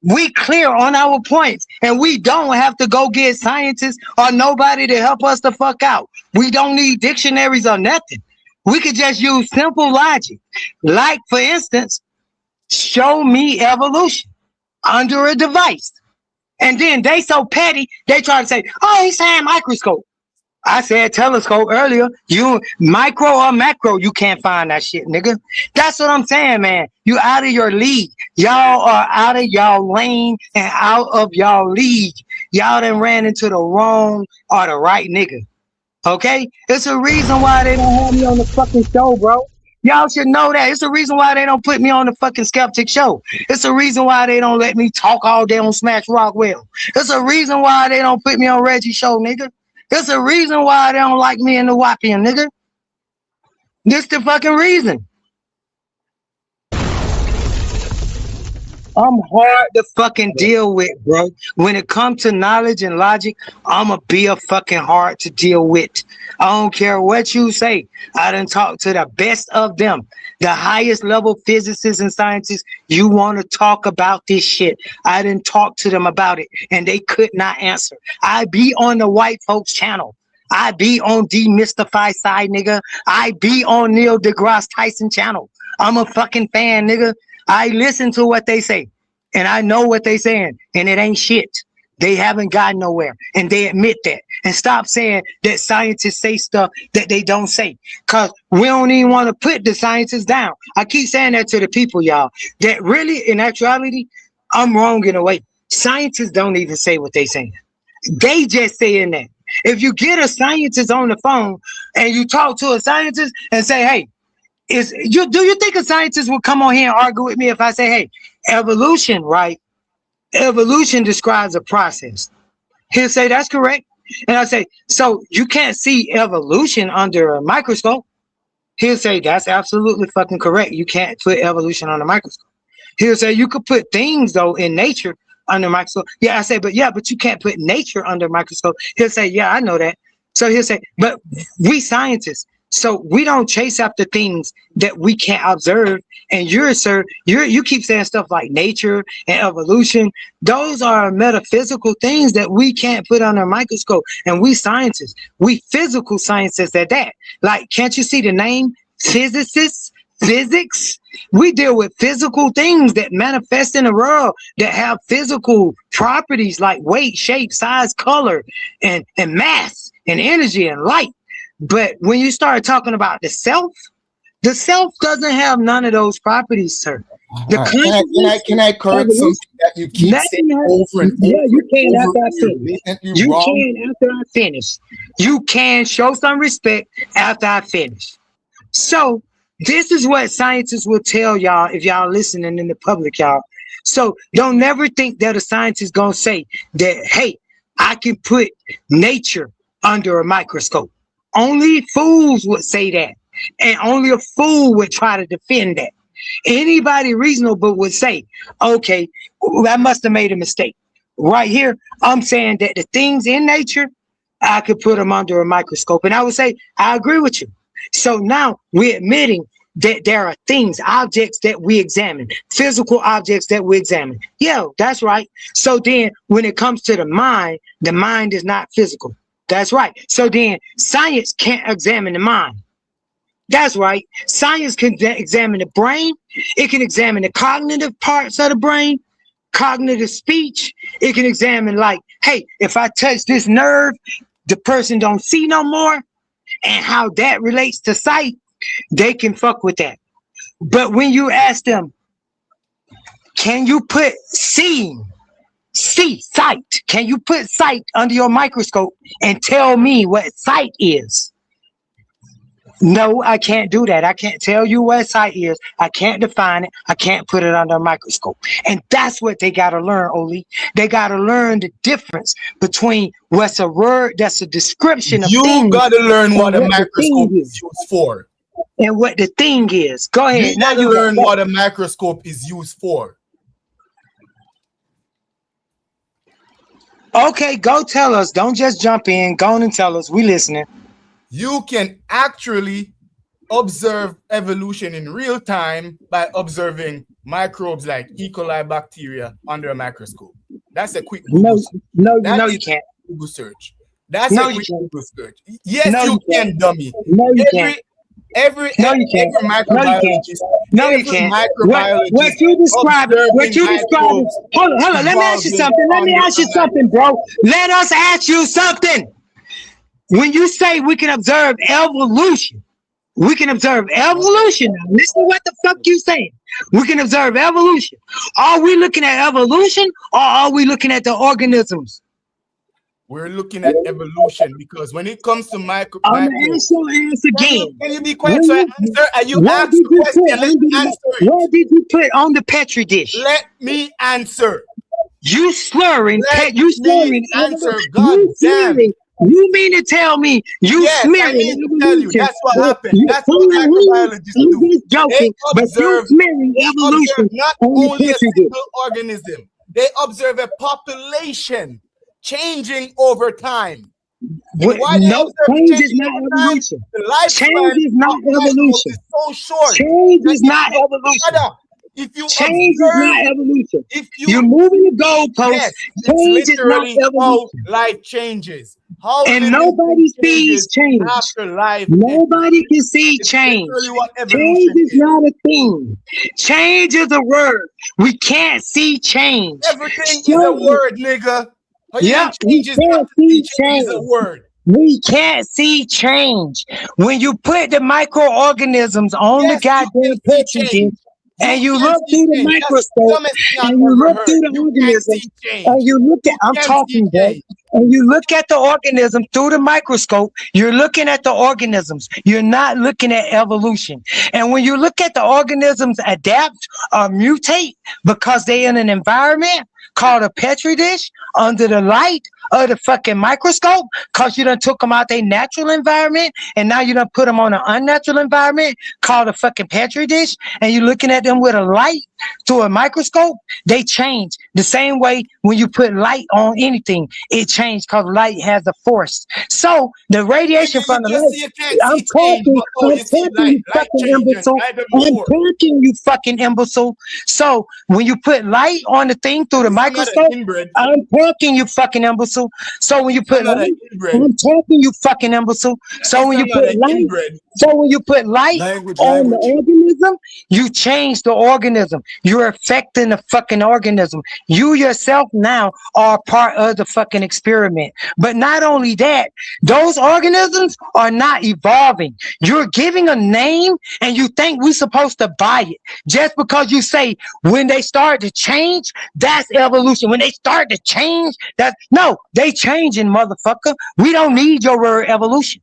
We clear on our points, and we don't have to go get scientists or nobody to help us the fuck out. We don't need dictionaries or nothing. We could just use simple logic. Like, for instance, show me evolution under a device. And then they so petty, they try to say, oh, he's saying microscope. I said telescope earlier. You micro or macro, you can't find that shit, nigga. That's what I'm saying, man. You out of your league. Y'all are out of y'all lane and out of y'all league. Y'all done ran into the wrong or the right nigga. Okay? It's a reason why they don't have me on the fucking show, bro. Y'all should know that. It's the reason why they don't put me on the fucking Skeptic show. It's the reason why they don't let me talk all day on Smash Rockwell. It's the reason why they don't put me on Reggie's show, nigga. It's the reason why they don't like me in the Wapian, nigga. This the fucking reason. I'm hard to fucking deal with, bro. When it comes to knowledge and logic, I'ma be a fucking hard to deal with. I don't care what you say. I done talked to the best of them, the highest level physicists and scientists. You want to talk about this shit? I didn't talk to them about it, and they could not answer. I be on the white folks channel. I be on Demystify Side, nigga. I be on Neil deGrasse Tyson channel. I'm a fucking fan, nigga. I listen to what they say, and I know what they saying, and it ain't shit. They haven't gotten nowhere, and they admit that. And stop saying that scientists say stuff that they don't say, because we don't even want to put the scientists down. I keep saying that to the people, y'all, that really, in actuality, I'm wrong in a way. Scientists don't even say what they saying. They just saying that. If you get a scientist on the phone and you talk to a scientist and say, hey, do you think a scientist will come on here and argue with me if I say, hey, evolution, right? Evolution describes a process. He'll say, that's correct. And I say, so you can't see evolution under a microscope? He'll say, that's absolutely fucking correct. You can't put evolution on a microscope. He'll say, you could put things, though, in nature under a microscope. Yeah, I say, but you can't put nature under a microscope. He'll say, yeah, I know that. So he'll say, but we scientists, So we don't chase after things that we can't observe. And you keep saying stuff like nature and evolution. Those are metaphysical things that we can't put under a microscope. And we scientists, we physical scientists at that. Like, can't you see the name? Physicists, physics. We deal with physical things that manifest in the world that have physical properties like weight, shape, size, color, and mass and energy and light. But when you start talking about the self doesn't have none of those properties, sir. Can I correct something that you keep saying over and over? Yeah, you can after I finish. You can after I finish. You can show some respect after I finish. So this is what scientists will tell y'all if y'all listening in the public, y'all. So don't never think that a scientist is gonna say that, hey, I can put nature under a microscope. Only fools would say that, and only a fool would try to defend that. Anybody reasonable would say, okay, I must have made a mistake. Right here, I'm saying that the things in nature, I could put them under a microscope. And I would say, I agree with you. So now we're admitting that there are things, objects that we examine, physical objects that we examine. Yeah, that's right. So then when it comes to the mind is not physical. That's right. So then science can't examine the mind. That's right. Science can examine the brain. It can examine the cognitive parts of the brain, cognitive speech. It can examine like, hey, if I touch this nerve, the person don't see no more, and how that relates to sight, they can fuck with that. But when you ask them, can you put sight, can you put sight under your microscope and tell me what sight is? No, I can't do that. I can't tell you what sight is. I can't define it. I can't put it under a microscope. And that's what they got to learn, Oli. They got to learn the difference between what's a word that's a description of things. You got to learn what a microscope is used for. And what the thing is. Go ahead. You got to learn what a microscope is used for. Okay, go tell us. Don't just jump in. Go on and tell us. We listening. You can actually observe evolution in real time by observing microbes like E. coli bacteria under a microscope. That's a quick Google search. No, you can't. Google search. That's a quick Google search. Yes, you can, dummy. No, you can't. Every microbiologist. No, you can't. What you describe. Hold on. Let me ask you something, bro. Let us ask you something. When you say we can observe evolution, now listen to what the fuck you saying. We can observe evolution. Are we looking at evolution or are we looking at the organisms? We're looking at evolution because when it comes to I'm going to ask your ass again. Can you be quiet so I answer? And you ask the question, let me answer it. What did you put on the Petri dish? Let me answer. You slurring. Answer. God damn. You mean to tell me you smearing? I mean to tell you that's what happened. That's what microbiologists do. I'm just joking, but you smearing evolution. Not only a single organism, they observe a population changing over time. No, change is not evolution. Change is not evolution. So short. Change is not evolution. If you change is not evolution. You're moving the goalposts. Change is not evolution. Life changes. And nobody sees change. After life, nobody can see change. Change is not a thing. Change is a word. We can't see change. Everything is a word, nigga. Yeah, we can't see change. Is a word. We can't see change. When you put the microorganisms on the goddamn Petri dish, and you look through the microscope, and you look through the organism, and you look at, I'm talking, bro, and you look at the organism through the microscope, you're looking at the organisms. You're not looking at evolution. And when you look at the organisms adapt or mutate because they're in an environment called a Petri dish, under the light of the fucking microscope because you done took them out their natural environment and now you done put them on an unnatural environment called a fucking petri dish, and you looking at them with a light through a microscope, they change. The same way when you put light on anything, it changes because light has a force. So the radiation from the light, I'm talking, you fucking imbecile. So when you put light on the thing through the microscope, I'm talking, you fucking imbecile. So when you put light, I'm talking, you fucking imbecile. So when you put light, on the organism, you change the organism. You're affecting the fucking organism. You yourself now are part of the fucking experiment. But not only that, those organisms are not evolving. You're giving a name and you think we're supposed to buy it. Just because you say when they start to change, that's evolution. When they start to change, no, they changing, motherfucker. We don't need your word evolution.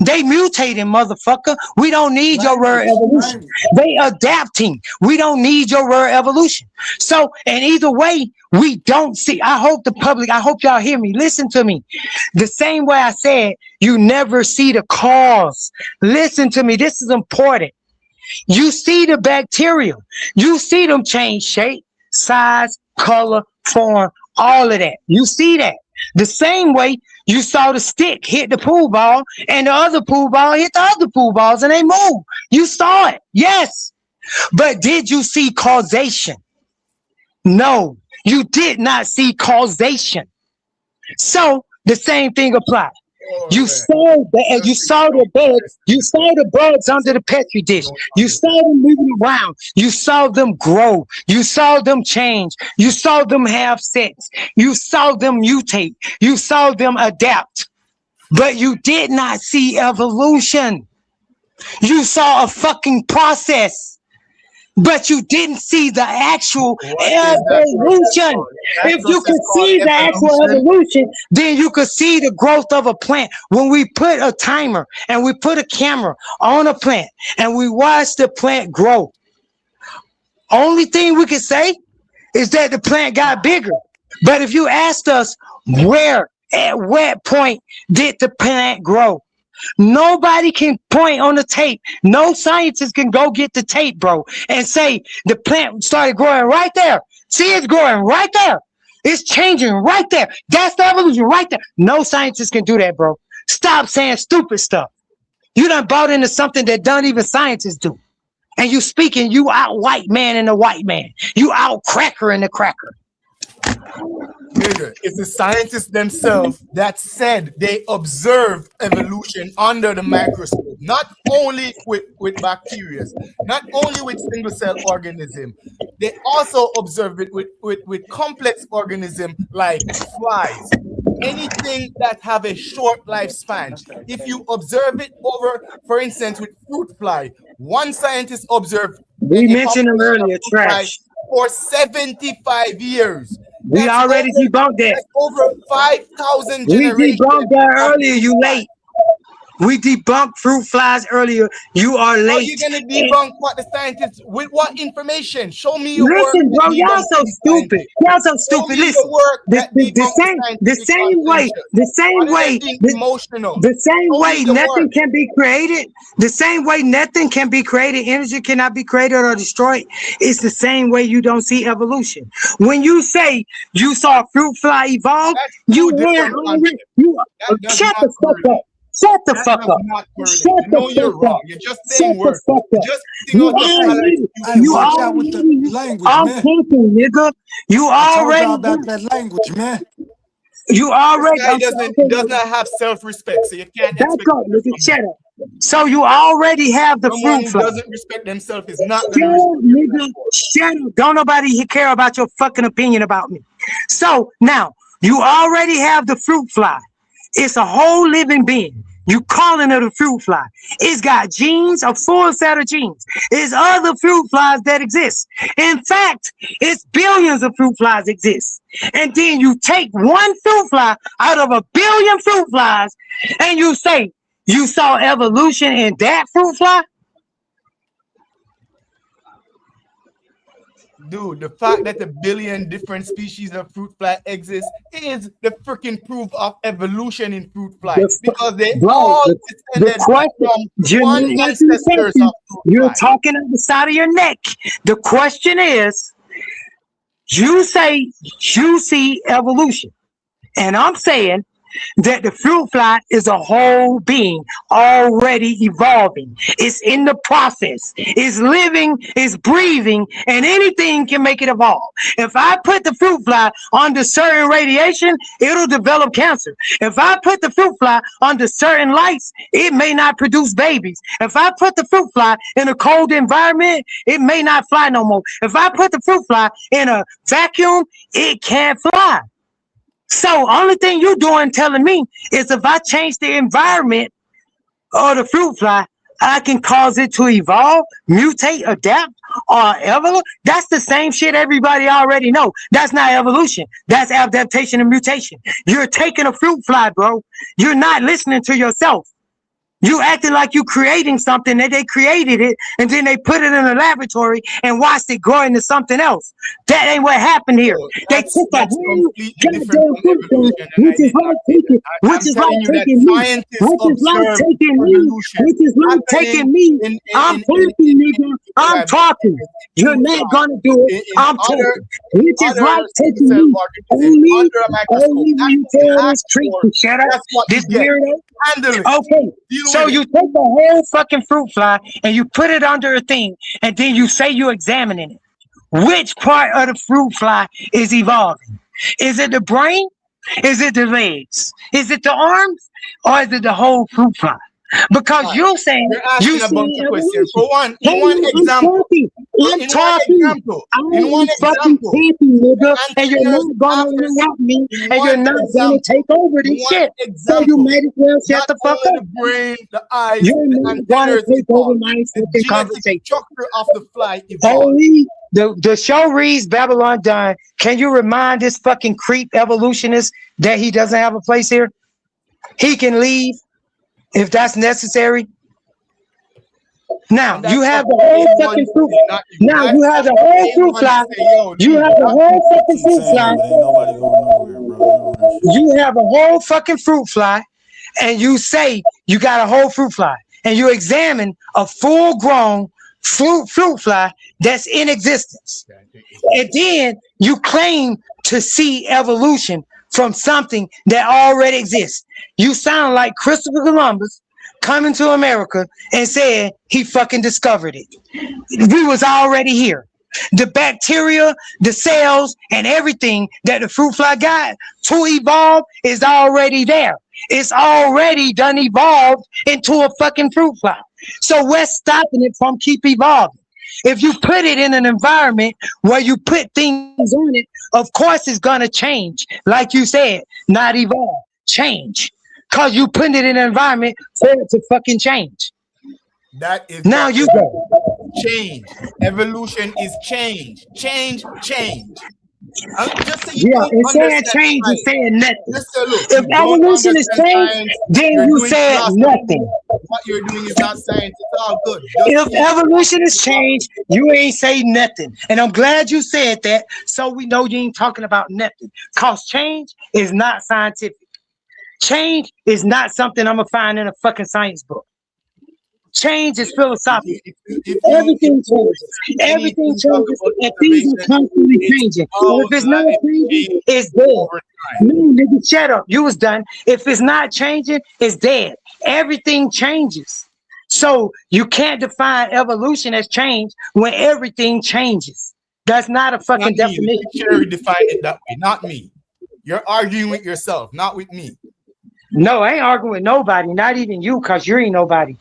They mutating, motherfucker. We don't need your word evolution. They adapting. We don't need your word evolution. So, and either way, we don't see. I hope the public, I hope y'all hear me. Listen to me. The same way I said, you never see the cause. Listen to me. This is important. You see the bacteria. You see them change shape, size, color, form, all of that. You see that. The same way you saw the stick hit the pool ball and the other pool ball hit the other pool balls and they move. You saw it. Yes. But did you see causation? No, you did not see causation. So the same thing applies. You saw the birds. You saw the birds under the petri dish. You saw them moving around. You saw them grow. You saw them change. You saw them have sex. You saw them mutate. You saw them adapt. But you did not see evolution. You saw a fucking process. But you didn't see the actual evolution. If you could see the actual evolution, then you could see the growth of a plant. When we put a timer and we put a camera on a plant and we watch the plant grow, only thing we can say is that the plant got bigger. But if you asked us at what point did the plant grow? Nobody can point on the tape. No scientist can go get the tape, bro, and say the plant started growing right there. See, it's growing right there. It's changing right there. That's the evolution right there. No scientist can do that, bro. Stop saying stupid stuff. You done bought into something that don't even scientists do. And you speaking, you out white man in the white man. You out cracker in the cracker. Nigga, it's the scientists themselves that said they observed evolution under the microscope, not only with bacteria, not only with single cell organism, they also observed it with complex organism like flies, anything that have a short lifespan. If you observe it over, for instance, with fruit fly, one scientist observed, we mentioned them earlier, trash, for 75 years. We already debunked that. That's over 5,000 generations. We debunked that earlier. You late. We debunked fruit flies earlier. You are late. How are you gonna debunk what the scientists with what information? Show me your work. Listen, bro, y'all so stupid. Y'all so stupid. Listen, the same way nothing can be created. The same way nothing can be created. Energy cannot be created or destroyed. It's the same way you don't see evolution. When you say you saw fruit fly evolve, you shut the fuck up. Shut the fuck up. Shut the fuck up. You're just saying words. You already. I'm talking, nigga. You already about that language, man. You already. This guy does not have self-respect, so you can't. That's right, nigga. Shut up. So you already have the fruit fly. Doesn't respect themselves is not. Shut up. Don't nobody care about your fucking opinion about me. So now you already have the fruit fly. It's a whole living being. You calling it a fruit fly. It's got genes, a full set of genes. There's other fruit flies that exist. In fact, it's billions of fruit flies exist. And then you take one fruit fly out of a billion fruit flies and you say, you saw evolution in that fruit fly? Dude, the fact that a billion different species of fruit fly exist is the freaking proof of evolution in fruit fly because they all descended from one ancestors of fruit You're fly. talking on the side of your neck. The question is, you say you see evolution, and I'm saying that the fruit fly is a whole being already evolving. It's in the process. It's living, it's breathing, and anything can make it evolve. If I put the fruit fly under certain radiation, it'll develop cancer. If I put the fruit fly under certain lights, it may not produce babies. If I put the fruit fly in a cold environment, it may not fly no more. If I put the fruit fly in a vacuum, it can't fly. So only thing you doing telling me is if I change the environment of the fruit fly, I can cause it to evolve, mutate, adapt, or evolve. That's the same shit everybody already know. That's not evolution. That's adaptation and mutation. You're taking a fruit fly, bro. You're not listening to yourself. You acting like you creating something that they created it and then they put it in a laboratory and watched it grow into something else. That ain't what happened here. They took a whole goddamn fruit fly, which is like taking me. I'm talking, nigga. I'm talking. You're not gonna do it. I'm talking. Which is like taking me. Only when you tell this treat to shut up. This weirdo. Okay. So you take a whole fucking fruit fly and you put it under a thing, and then you say you're examining it. Which part of the fruit fly is evolving? Is it the brain? Is it the legs? Is it the arms? Or is it the whole fruit fly? Because you're saying you see evolution. For one example, I'm talking, nigga, and you're not gonna interrupt me, and you're not gonna take over this shit. So you might as well shut the fuck up. The brain, the eyes, you're not gonna take over my fucking conversation. Structure of the fly only the show reads Babylon Done. Can you remind this fucking creep evolutionist that he doesn't have a place here? He can leave if that's necessary. Now you have the whole fucking fruit. Now you have the whole fruit fly. You have the whole fucking fruit fly. You have a whole fucking fruit fly, and you say you got a whole fruit fly, and you examine a full-grown fruit fly that's in existence, and then you claim to see evolution from something that already exists. You sound like Christopher Columbus coming to America and said he fucking discovered it. We was already here. The bacteria, the cells, and everything that the fruit fly got to evolve is already there. It's already done evolved into a fucking fruit fly. So what's stopping it from keep evolving? If you put it in an environment where you put things on it, of course it's gonna change. Like you said, not evolve, change. Cause you put it in an environment for it to fucking change. That is now you go. Change. Evolution is change. Change. Just so yeah, instead of change, you saying nothing. If evolution is change, then you said nothing. What you're doing is not science. It's all good. If evolution is change, you ain't say nothing. And I'm glad you said that, so we know you ain't talking about nothing. Cause change is not scientific. Change is not something I'm gonna find in a fucking science book. Change is philosophical. Everything changes. Everything changes, and things are constantly changing. If it's not changing, it's dead. No, nigga, shut up. You was done. If it's not changing, it's dead. Everything changes. So you can't define evolution as change when everything changes. That's not a fucking definition. The dictionary defined it that way, not me. You're arguing with yourself, not with me. No, I ain't arguing with nobody, not even you, because you ain't nobody.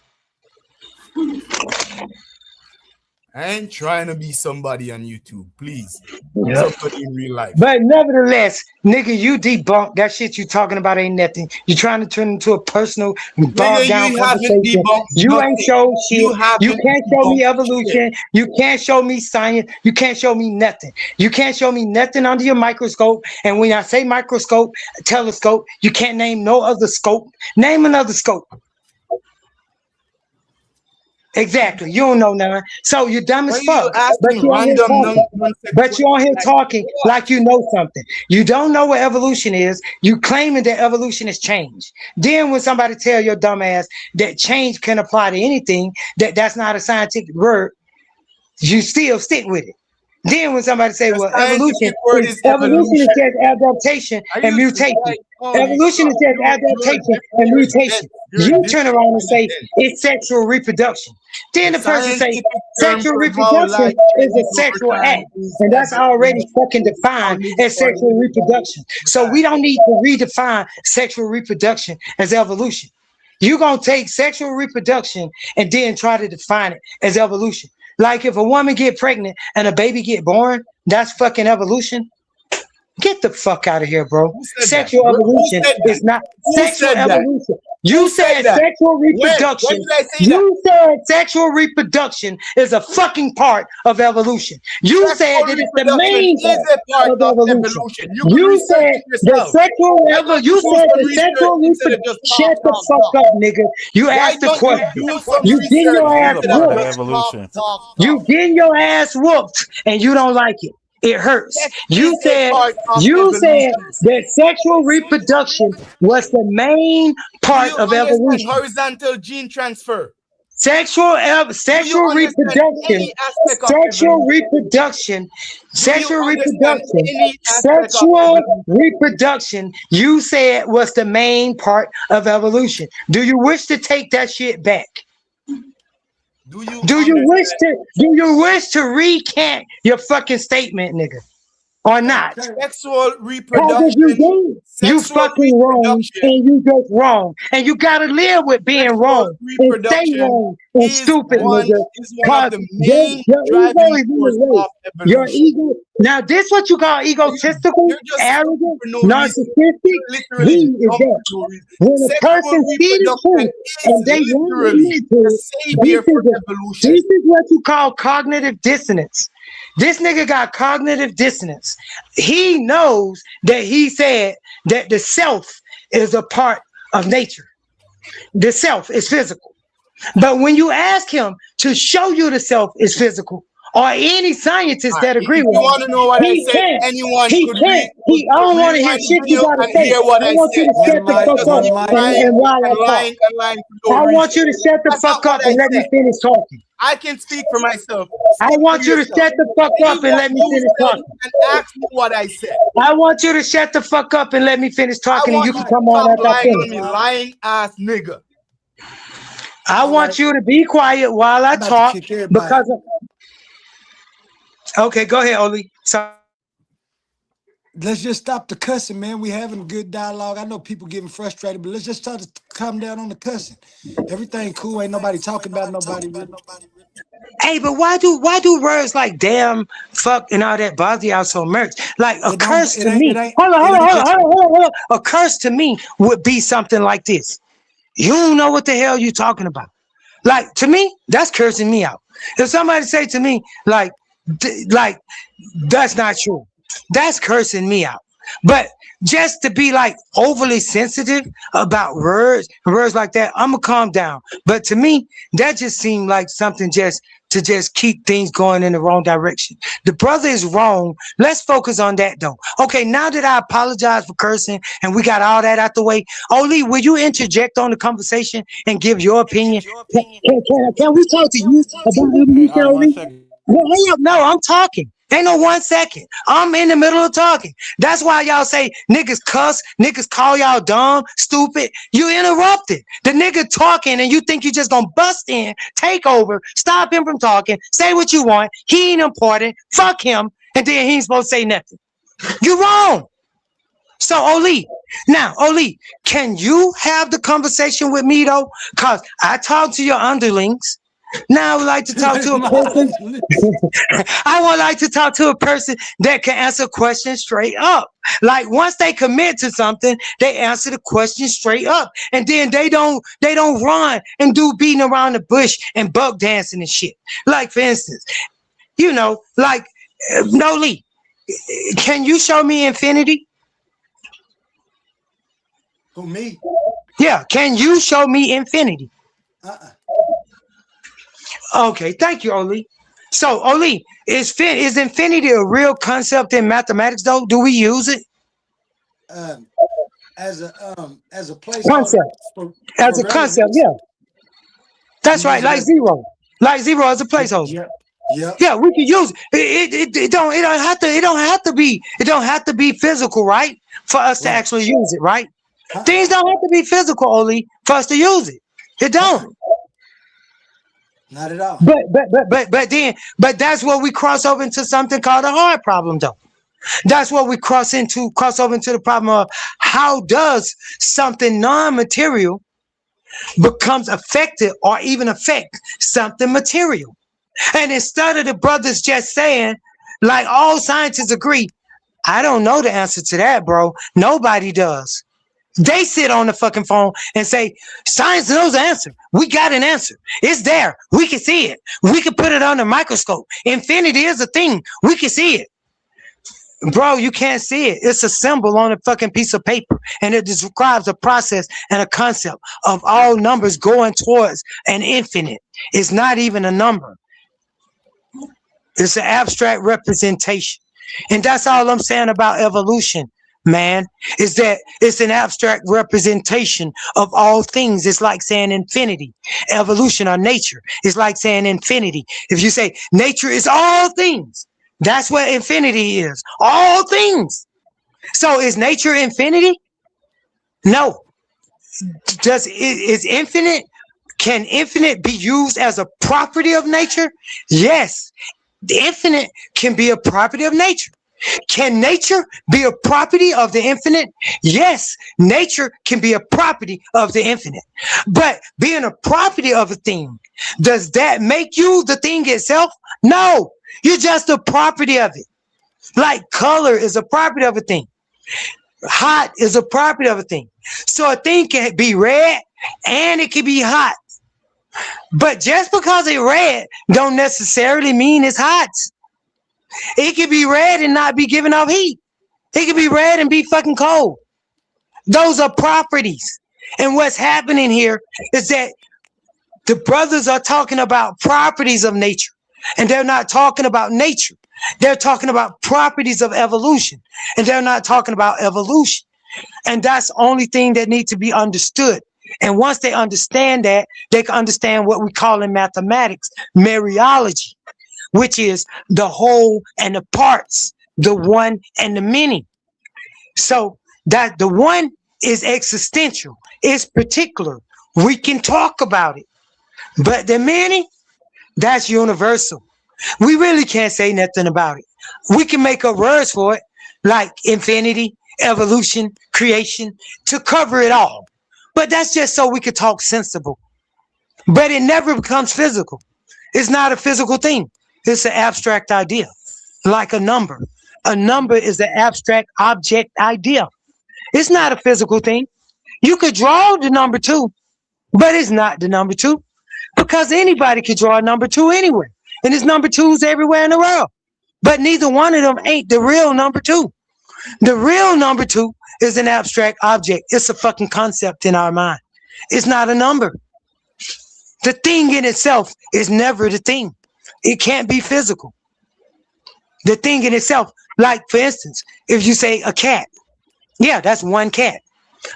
I ain't trying to be somebody on YouTube, please. Yep. Somebody in real life. But nevertheless, nigga, you debunk that shit you talking about ain't nothing. You trying to turn into a personal bogged down conversation. You ain't show shit. You can't show me evolution. You can't show me science. You can't show me nothing. You can't show me nothing under your microscope. And when I say microscope, telescope, you can't name no other scope. Name another scope. Exactly. You don't know none. So you're dumb as Why you fuck. But asking you're on here random talking. But you're on here like talking what? like you know something. You don't know what evolution is. You claiming that evolution is change. Then when somebody tell your dumb ass that change can apply to anything, that's not a scientific word, you still stick with it. Then when somebody say, The well, scientific word is evolution is evolution. just adaptation Are and you mutation. like holy Evolution is fuck? just adaptation and You're dead. mutation. You're You dead. turn around and say it's sexual reproduction. Then The the person say scientific term sexual for how reproduction life is a changes over sexual time act. is And that's already evolution. fucking How defined niggas as are sexual living reproduction. So we don't need to redefine sexual reproduction as evolution. You're going to take sexual reproduction and then try to define it as evolution. Like if a woman get pregnant and a baby get born, that's fucking evolution. Get the fuck out of here, bro. Who said that? Sexual Who evolution said that? is not Who sexual said that? evolution. Who You said said that? sexual When reproduction. did I say that? You said sexual reproduction is a fucking part of evolution. You said Sexual that it's the reproduction main is a part part of of evolution. evolution. You can You research said it the yourself. sexual Why don't you you do said some the research sexual instead of just shut the fuck up, nigga. You Why asked the don't you question. do some You getting research your It is ass a instead of part of whooped. just evolution. You getting your ass whooped and you don't like it. It hurts. Sex You is a said part of that evolution. sexual reproduction was the main Do part you of understand evolution. horizontal gene transfer? Sexual Do you understand reproduction, any aspect of sexual evolution? reproduction, Do you sexual understand reproduction, any aspect of sexual evolution? reproduction, you said was the main part of evolution. Do you wish to take that shit back? Do you Do you wish to recant your fucking statement, nigga? Or not? Sexual Because if you reproduction, do, you sexual fucking wrong reproduction, and you just wrong. And you gotta live with being sexual wrong and stay reproduction wrong and is stupid, one nigga. of Cause the your main ego driving is in force the way. of Your evolution. ego. Now, this what you call egotistical, You're just speaking arrogant, for no reason. narcissistic. You're literally He is dumb that. for no reason. When a Sexual person see the reproduction truth and is they won't literally admit the to it, savior for evolution. this is what you call cognitive dissonance. This nigga got cognitive dissonance. He knows that he said that the self is a part of nature. The self is physical. But when you ask him to show you the self is physical, or any scientist that If agree you with him, want to know what I he said, can't. anyone He could can't. I don't want to hear rewind the shit you video gotta and say. hear what I I want you said. to shut the You're fuck just up lying and while I and talk. lying and lying for no I want reason. you to shut the That's fuck not up what I and let me said. finish talking. I can speak for myself. I Speak want for you to yourself. shut the fuck Say up and what let me you finish said talking. and ask me what I said. I want you to shut the fuck up and let me finish I talking, and you want you can to come on stop after I lying finish. on me, lying ass nigga. I want you to be quiet while I talk because of... Okay, go ahead, Oli. So Let's just stop the cussing, man. We having a good dialogue. I know people getting frustrated, but let's just try to calm down on the cussing. Everything cool. Ain't nobody talking about nobody really. hey, but why do words like damn, fuck, and all that bother y'all so much? Like a curse to me. Hold on. A curse to me would be something like this. You don't know what the hell you talking about. Like to me, that's cursing me out. If somebody say to me like that's not true, that's cursing me out. But just to be like overly sensitive about words like that, I'm gonna calm down. But to me, that just seemed like something just to just keep things going in the wrong direction. The brother is wrong. Let's focus on that though. Okay, now that I apologize for cursing and we got all that out the way, Oli, will you interject on the conversation and give your opinion? Can we talk to you about Hey, evolution, all right, 1 Oli? second. Well, hey, no, I'm talking. Ain't no 1 second. I'm in the middle of talking. That's why y'all say niggas cuss, niggas call y'all dumb, stupid. You interrupted. The nigga talking and you think you just gonna bust in, take over, stop him from talking, say what you want. He ain't important. Fuck him. And then he ain't supposed to say nothing. You wrong. So Oli, can you have the conversation with me though? Cause I talk to your underlings. Now I would like to talk to a person. I would like to talk to a person that can answer questions straight up. Like once they commit to something, they answer the question straight up, and then they don't run and do beating around the bush and bug dancing and shit. Like for instance, Noli, can you show me infinity? Who, me? Yeah, can you show me infinity? Okay, thank you, Oli. So, Oli, is infinity a real concept in mathematics, though? Do we use it? As a placeholder Concept. As a concept, relevance. yeah. That's We right, use it like as zero. Like zero as a placeholder. Yep. Yeah, we can use it. It don't have to be physical, right? For us to actually use it, right? Things don't have to be physical, Oli, for us to use it. It don't. Not at all. But that's where we cross over into something called a hard problem, though. That's what we cross over into the problem of how does something non-material becomes affected or even affect something material. And instead of the brothers just saying, like all scientists agree, I don't know the answer to that, bro. Nobody does. They sit on the fucking phone and say, science knows the answer. We got an answer. It's there. We can see it. We can put it under a microscope. Infinity is a thing. We can see it. Bro, you can't see it. It's a symbol on a fucking piece of paper. And it describes a process and a concept of all numbers going towards an infinite. It's not even a number. It's an abstract representation. And that's all I'm saying about evolution, man, is that it's an abstract representation of all things. It's like saying infinity, evolution, or nature. It's like saying infinity. If you say nature is all things, that's what infinity is. All things. So is nature infinity? No. Is infinite? Can infinite be used as a property of nature? Yes. The infinite can be a property of nature. Can nature be a property of the infinite? Yes, nature can be a property of the infinite. But being a property of a thing, does that make you the thing itself? No, you're just a property of it. Like color is a property of a thing. Hot is a property of a thing. So a thing can be red and it can be hot. But just because it's red don't necessarily mean it's hot. It can be red and not be giving off heat. It can be red and be fucking cold. Those are properties. And what's happening here is that the brothers are talking about properties of nature. And they're not talking about nature. They're talking about properties of evolution. And they're not talking about evolution. And that's the only thing that needs to be understood. And once they understand that, they can understand what we call in mathematics mereology, which is the whole and the parts, the one and the many. So that the one is existential, it's particular. We can talk about it. But the many, that's universal. We really can't say nothing about it. We can make up words for it, like infinity, evolution, creation, to cover it all. But that's just so we could talk sensible. But it never becomes physical. It's not a physical thing. It's an abstract idea, like a number. A number is an abstract object idea. It's not a physical thing. You could draw the number 2, but it's not the number 2 because anybody could draw a number 2 anywhere. And there's number 2s everywhere in the world. But neither one of them ain't the real number 2. The real number 2 is an abstract object. It's a fucking concept in our mind. It's not a number. The thing in itself is never the thing. It can't be physical. The thing in itself, like for instance, if you say a cat, yeah, that's one cat.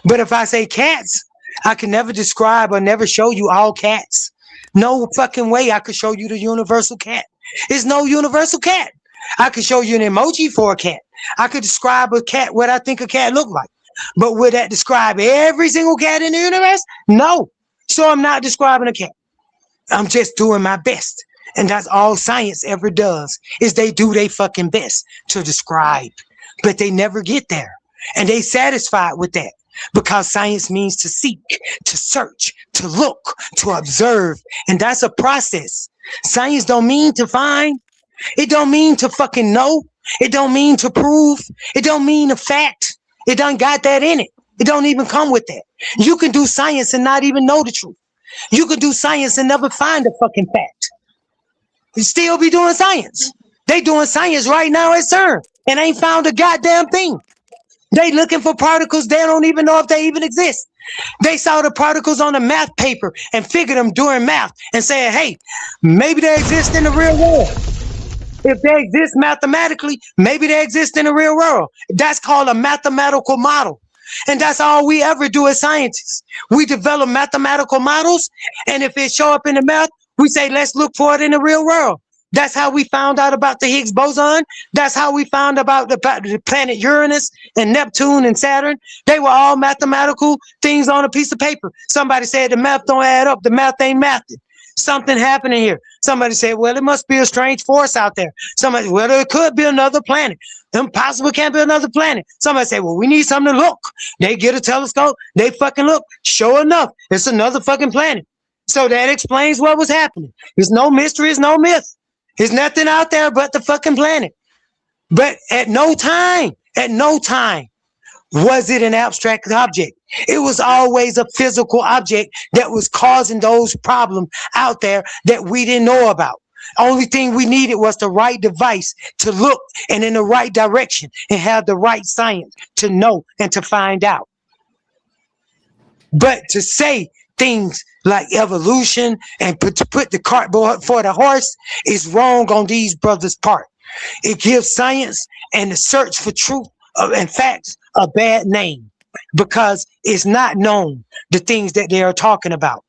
But if I say cats, I can never describe or never show you all cats. No fucking way I could show you the universal cat. It's no universal cat. I could show you an emoji for a cat. I could describe a cat, what I think a cat looked like. But would that describe every single cat in the universe? No. So I'm not describing a cat. I'm just doing my best. And that's all science ever does, is they do their fucking best to describe. But they never get there. And they satisfied with that. Because science means to seek, to search, to look, to observe. And that's a process. Science don't mean to find. It don't mean to fucking know. It don't mean to prove. It don't mean a fact. It done got that in it. It don't even come with that. You can do science and not even know the truth. You can do science and never find a fucking fact. You still be doing science. They doing science right now at CERN and ain't found a goddamn thing. They looking for particles they don't even know if they even exist. They saw the particles on the math paper and figured them during math and said, hey, maybe they exist in the real world. If they exist mathematically, maybe they exist in the real world. That's called a mathematical model. And that's all we ever do as scientists. We develop mathematical models, and if it show up in the math, we say, let's look for it in the real world. That's how we found out about the Higgs boson. That's how we found about the planet Uranus and Neptune and Saturn. They were all mathematical things on a piece of paper. Somebody said the math don't add up. The math ain't mathing. Something happening here. Somebody said, well, it must be a strange force out there. Somebody, well, it could be another planet. Impossible can't be another planet. Somebody said, well, we need something to look. They get a telescope. They fucking look. Sure enough, it's another fucking planet. So that explains what was happening. There's no mystery. There's no myth. There's nothing out there but the fucking planet. But at no time was it an abstract object. It was always a physical object that was causing those problems out there that we didn't know about. Only thing we needed was the right device to look and in the right direction and have the right science to know and to find out. But to say things like evolution and to put the cart before the horse is wrong on these brothers' part. It gives science and the search for truth and facts a bad name because it's not known the things that they are talking about.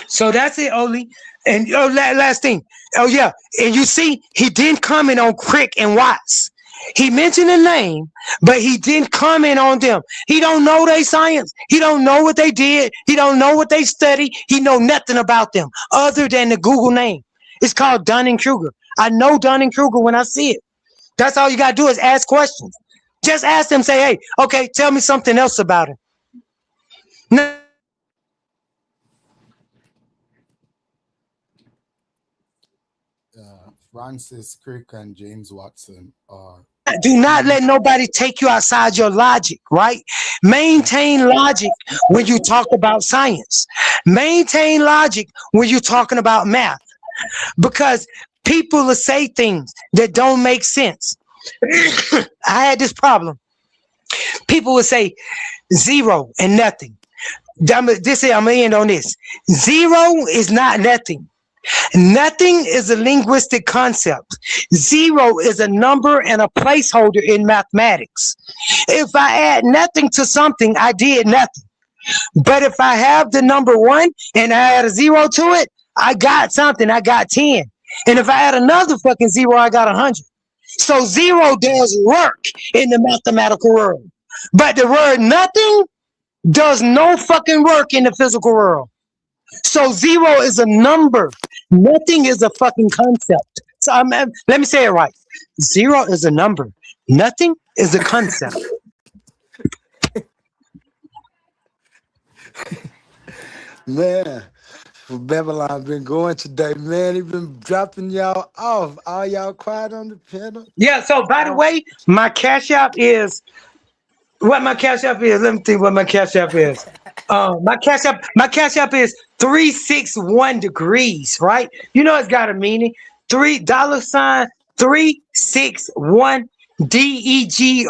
So that's it, Oli. And last thing. Oh yeah, and you see, he didn't comment on Crick and Watts. He mentioned the name, but he didn't comment on them. He don't know their science. He don't know what they did. He don't know what they studied. He know nothing about them other than the Google name. It's called Dunning-Kruger. I know Dunning-Kruger when I see it. That's all you got to do is ask questions. Just ask them, say, hey, okay, tell me something else about it. No. Francis Crick and James Watson are. Do not let nobody take you outside your logic, right? Maintain logic when you talk about science. Maintain logic when you're talking about math. Because people will say things that don't make sense. I had this problem. People would say 0 and nothing. I'm going to end on this. 0 is not nothing. Nothing is a linguistic concept. 0 is a number and a placeholder in mathematics. If I add nothing to something, I did nothing. But if I have the number 1 and I add a 0 to it, I got something. I got 10. And if I add another fucking 0, I got 100. So 0 does work in the mathematical world. But the word nothing does no fucking work in the physical world. So 0 is a number. Nothing is a fucking concept. So let me say it right. 0 is a number. Nothing is a concept. Man, Babylon been going today, man. He been dropping y'all off. All y'all quiet on the pedal. Yeah, so by the way, my cash app is what my cash app is. Let me think what my cash app is. My cash app is 361 degrees, right? You know it's got a meaning. $3 361 DEGREES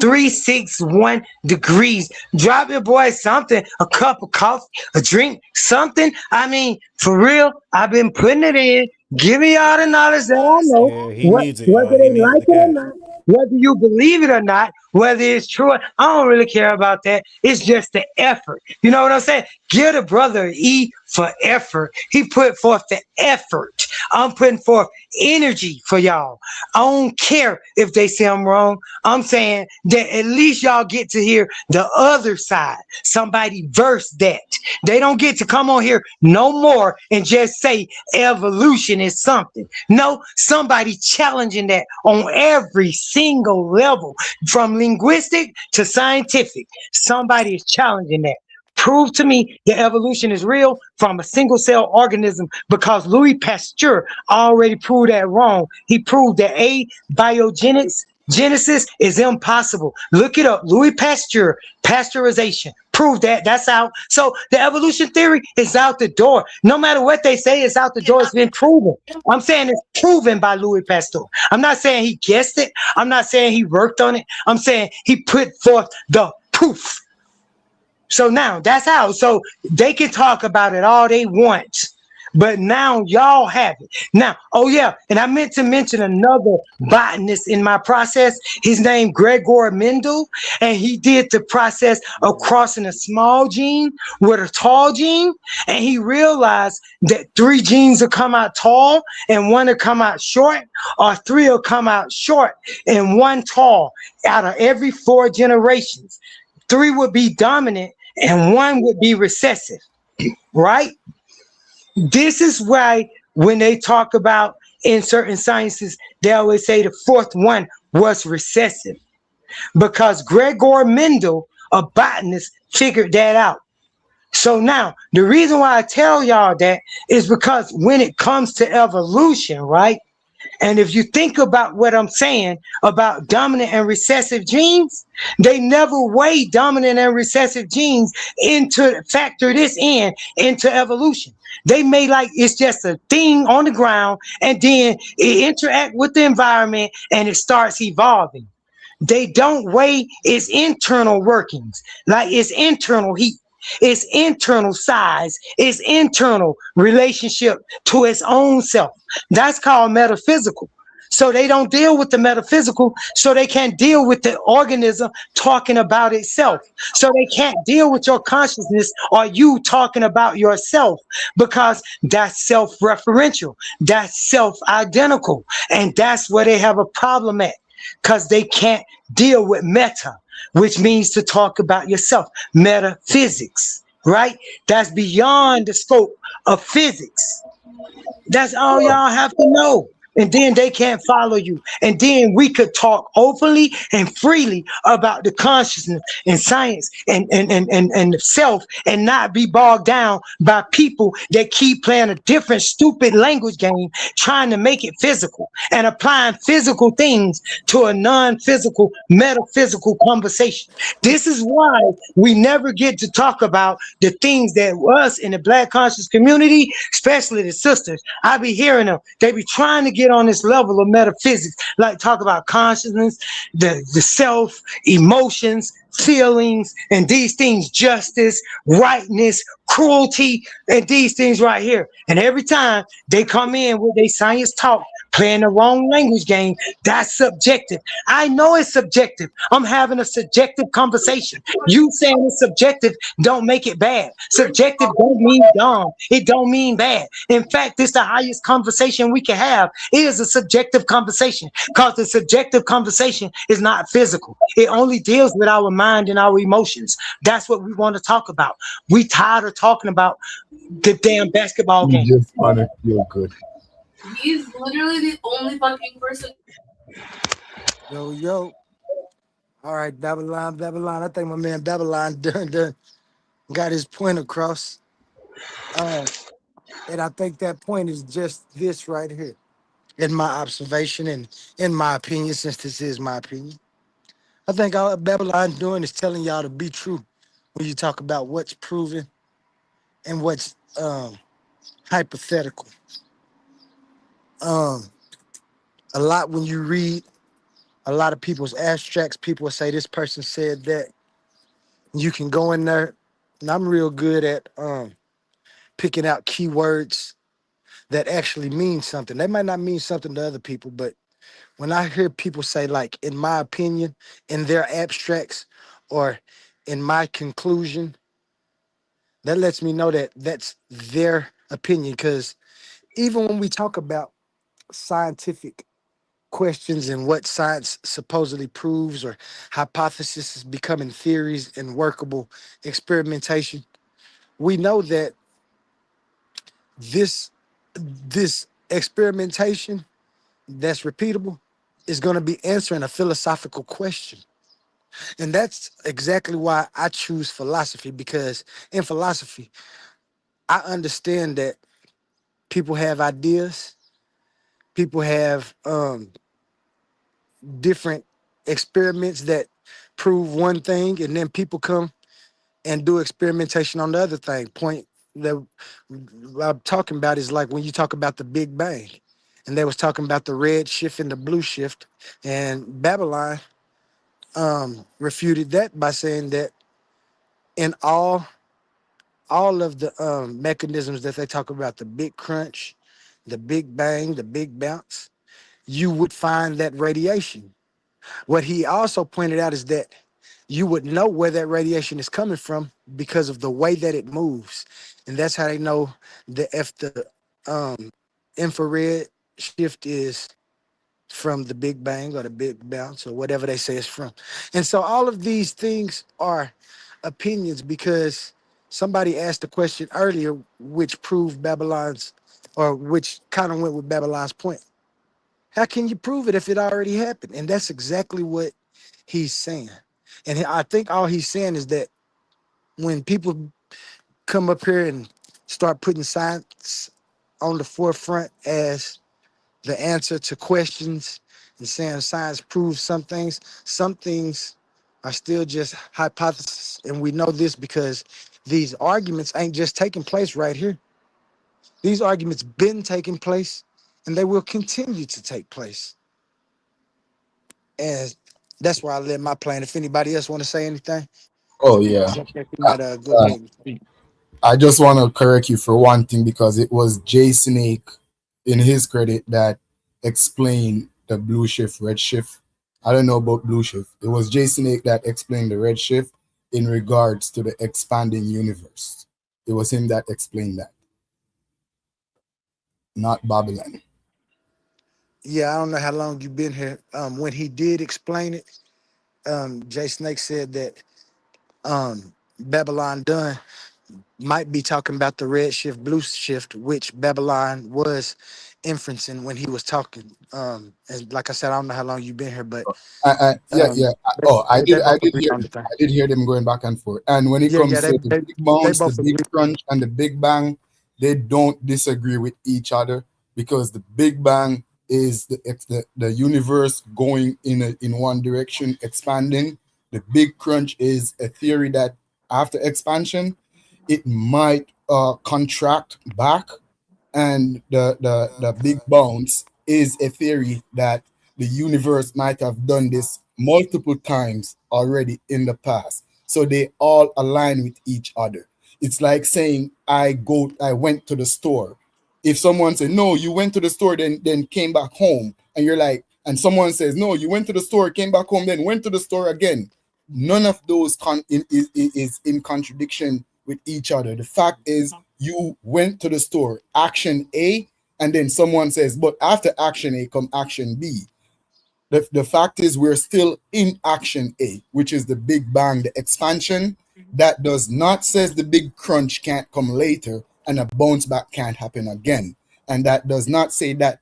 361 degrees. Drop your boy something, a cup of coffee, a drink, something. I mean, for real, I've been putting it in. Give me all the knowledge that I know. Yeah, he needs it. Whether He they needs like the it or cash. not, whether you believe it or not, whether it's true, I don't really care about that. It's just the effort. You know what I'm saying? Give the brother E for effort. He put forth the effort. I'm putting forth energy for y'all. I don't care if they say I'm wrong. I'm saying that at least y'all get to hear the other side. Somebody verse that. They don't get to come on here no more and just say evolution is something. No, somebody challenging that on every single level, from linguistic to scientific. Somebody is challenging that. Prove to me that evolution is real from a single cell organism, because Louis Pasteur already proved that wrong. He proved that abiogenesis Genesis is impossible. Look it up. Louis Pasteur, pasteurization. Prove that. That's out. So the evolution theory is out the door. No matter what they say, it's out the door. It's been proven. I'm saying it's proven by Louis Pasteur. I'm not saying he guessed it. I'm not saying he worked on it. I'm saying he put forth the proof. So now that's out. So they can talk about it all they want. But now y'all have it. Now, oh yeah, and I meant to mention another botanist in my process. His name Gregor Mendel, and he did the process of crossing a small gene with a tall gene, and he realized that 3 genes will come out tall and 1 will come out short, or 3 will come out short and 1 tall out of every 4 generations. 3 would be dominant and 1 would be recessive, right? This is why when they talk about in certain sciences, they always say the 4th one was recessive, because Gregor Mendel, a botanist, figured that out. So now the reason why I tell y'all that is because when it comes to evolution, right? And if you think about what I'm saying about dominant and recessive genes, they never weigh dominant and recessive genes into factor this into evolution. They may like it's just a thing on the ground, and then it interact with the environment and it starts evolving. They don't weigh its internal workings, like its internal heat, its internal size, its internal relationship to its own self. That's called metaphysical. So they don't deal with the metaphysical, so they can't deal with the organism talking about itself. So they can't deal with your consciousness or you talking about yourself, because that's self-referential, that's self-identical, and that's where they have a problem at, because they can't deal with meta, which means to talk about yourself, metaphysics, right? That's beyond the scope of physics. That's all y'all have to know. And then they can't follow you. And then we could talk openly and freely about the consciousness and science and the self, and not be bogged down by people that keep playing a different stupid language game, trying to make it physical and applying physical things to a non-physical, metaphysical conversation. This is why we never get to talk about the things that us in the Black conscious community, especially the sisters, I be hearing them. They be trying to get on this level of metaphysics, like talk about consciousness, the self, emotions, feelings, and these things, justice, rightness, cruelty, and these things right here. And every time they come in with their science talk, playing the wrong language game, that's subjective. I know it's subjective. I'm having a subjective conversation. You saying it's subjective don't make it bad. Subjective don't mean dumb. It don't mean bad. In fact, it's the highest conversation we can have. It is a subjective conversation, because the subjective conversation is not physical. It only deals with our mind and our emotions. That's what we want to talk about. We tired of talking about the damn basketball game. You just want to feel good. He's literally the only fucking person. Yo. All right, Babylon. I think my man Babylon done got his point across. And I think that point is just this right here. In my observation and in my opinion, since this is my opinion, I think all Babylon doing is telling y'all to be true when you talk about what's proven and what's hypothetical. A lot when you read a lot of people's abstracts, people will say this person said that. You can go in there, and I'm real good at picking out keywords that actually mean something. They might not mean something to other people, but when I hear people say, like, in my opinion, in their abstracts, or in my conclusion, that lets me know that that's their opinion. Because even when we talk about scientific questions and what science supposedly proves, or hypothesis is becoming theories and workable experimentation, we know that this experimentation that's repeatable is going to be answering a philosophical question. And that's exactly why I choose philosophy, because in philosophy, I understand that people have ideas, people have different experiments that prove one thing, and then people come and do experimentation on the other thing. Point that I'm talking about is like when you talk about the Big Bang, and they was talking about the red shift and the blue shift, and Babylon refuted that by saying that in all of the mechanisms that they talk about, the big crunch, the big bang, the big bounce, you would find that radiation. What he also pointed out is that you would know where that radiation is coming from because of the way that it moves. And that's how they know if the infrared shift is from the Big Bang or the Big Bounce or whatever they say it's from. And so all of these things are opinions because somebody asked a question earlier which proved Babylon's or which kind of went with Babylon's point. How can you prove it if it already happened? And that's exactly what he's saying. And I think all he's saying is that when people come up here and start putting science on the forefront as the answer to questions and saying science proves some things are still just hypotheses. And we know this because these arguments ain't just taking place right here. These arguments been taking place and they will continue to take place. And that's why I let my plan. If anybody else want to say anything, Oh yeah. you might go ahead and speak. I just want to correct you for one thing because it was Jay Snake, in his credit, that explained the blue shift, red shift. I don't know about blue shift. It was Jay Snake that explained the red shift in regards to the expanding universe. It was him that explained that, not Babylon. Yeah, I don't know how long you've been here. When he did explain it, Jay Snake said that Babylon Dunn might be talking about the red shift, blue shift, which Babylon was inferencing when he was talking. And like I said, I don't know how long you've been here, but Yeah. Oh, they both agree I on the thing. did hear them going back and forth. And when it Yeah, comes to the big they bounce, the both big agree. crunch, and the big bang, they don't disagree with each other because the big bang is the universe going in one direction, expanding. The big crunch is a theory that after expansion, it might contract back, and the big bounce is a theory that the universe might have done this multiple times already in the past, so they all align with each other. It's like saying I went to the store. If someone said no, you went to the store, then came back home, and you're like, and someone says no, you went to the store, came back home, then went to the store again, none of those is in contradiction with each other. The fact is, you went to the store, action A, and then someone says, but after action A come action B. The fact is, we're still in action A, which is the big bang, the expansion. That does not says the big crunch can't come later and a bounce back can't happen again. And that does not say that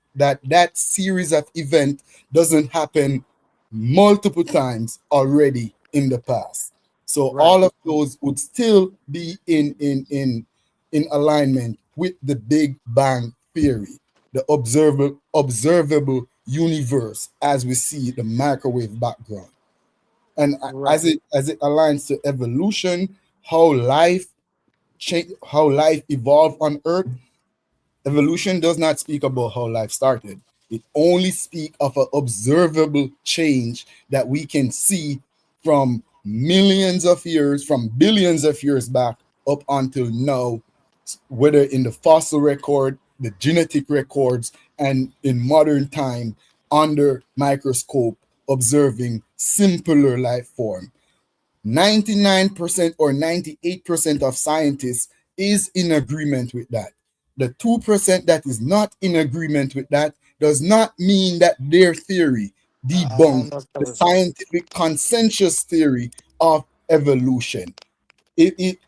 series of event doesn't happen multiple times already in the past. So Right. all of those would still be in alignment with the Big Bang Theory, the observable universe as we see the microwave background. And Right. as it aligns to evolution, how life evolved on Earth, evolution does not speak about how life started. It only speaks of an observable change that we can see from millions of years, from billions of years back up until now, whether in the fossil record, the genetic records, and in modern time under microscope, observing simpler life form. 99% or 98% of scientists is in agreement with that. The 2% that is not in agreement with that does not mean that their theory debunks the scientific consensus theory of evolution.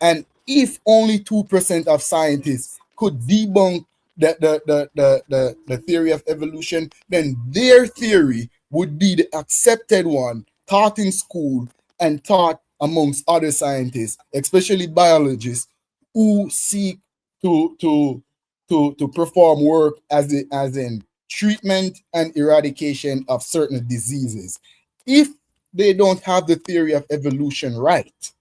And if only 2% of scientists could debunk the theory of evolution, then their theory would be the accepted one, taught in school and taught amongst other scientists, especially biologists, who seek to perform work as in treatment and eradication of certain diseases. If they don't have the theory of evolution right,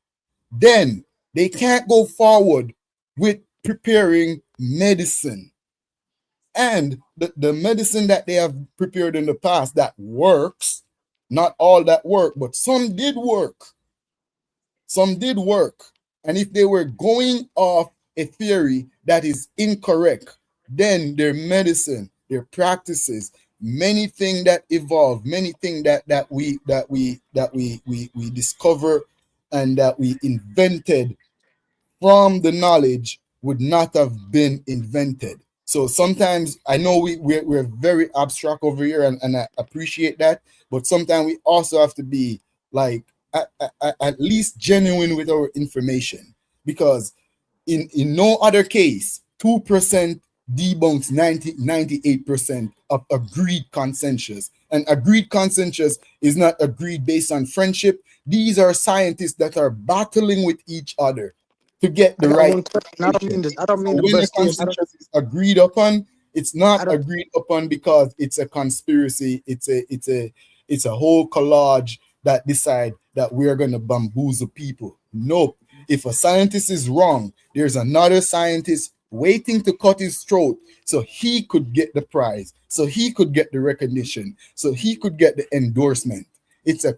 then they can't go forward with preparing medicine. And the medicine that they have prepared in the past that works, not all that work, but some did work. Some did work. And if they were going off a theory that is incorrect, then their medicine, their practices, many things that evolve, many things that we discover and that we invented from the knowledge would not have been invented. So sometimes I know we're very abstract over here, and I appreciate that, but sometimes we also have to be like at least genuine with our information, because in no other case 2% debunks 98% of agreed consensus. And agreed consensus is not agreed based on friendship. These are scientists that are battling with each other to get I the got right one question. information. I don't So mean to when the bust in. consensus is agreed upon, it's not I don't. agreed upon because it's a conspiracy. It's a whole collage that decide that we're going to bamboozle people. Nope. If a scientist is wrong, there's another scientist waiting to cut his throat so he could get the prize, so he could get the recognition, so he could get the endorsement. It's a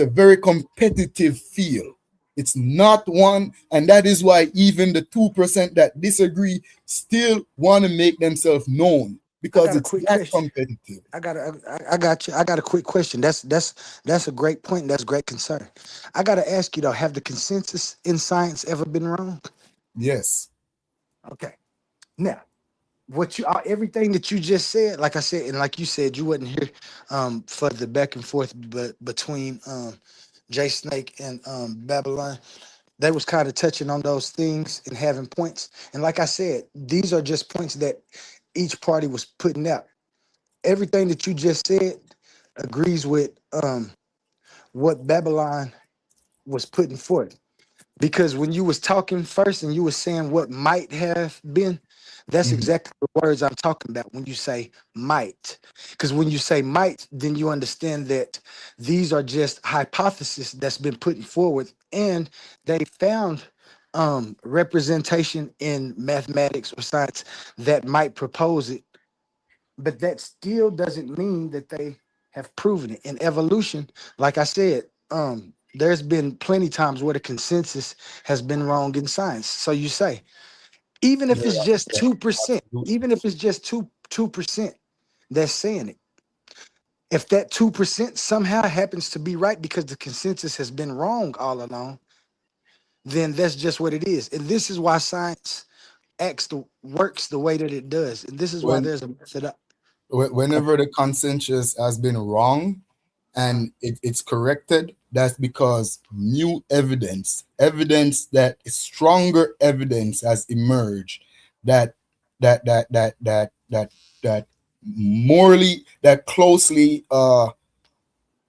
very competitive field. It's not one, and that is why even the 2% that disagree still want to make themselves known, I because got a it's quick that question. competitive. I got you. I got a quick question. That's a great point. That's great concern. I got to ask you though: have the consensus in science ever been wrong? Yes. Okay. Now, everything that you just said, like I said, and like you said, you wasn't here for the back and forth, but between Jay Snake and Babylon, they was kind of touching on those things and having points. And like I said, these are just points that each party was putting out. Everything that you just said agrees with what Babylon was putting forth. Because when you was talking first and you was saying what might have been, that's Mhm. exactly the words I'm talking about when you say might. Because when you say might, then you understand that these are just hypotheses that's been put forward, and they found representation in mathematics or science that might propose it, but that still doesn't mean that they have proven it. In evolution, like I said, there's been plenty times where the consensus has been wrong in science. So you say, even if Yeah, it's just yeah, 2%, absolutely. even if it's just 2% that's saying it, if that 2% somehow happens to be right because the consensus has been wrong all along, then that's just what it is. And this is why science works the way that it does. And this is why When there's a method. whenever the consensus has been wrong and it's corrected, that's because new evidence that stronger evidence has emerged that that morally, that closely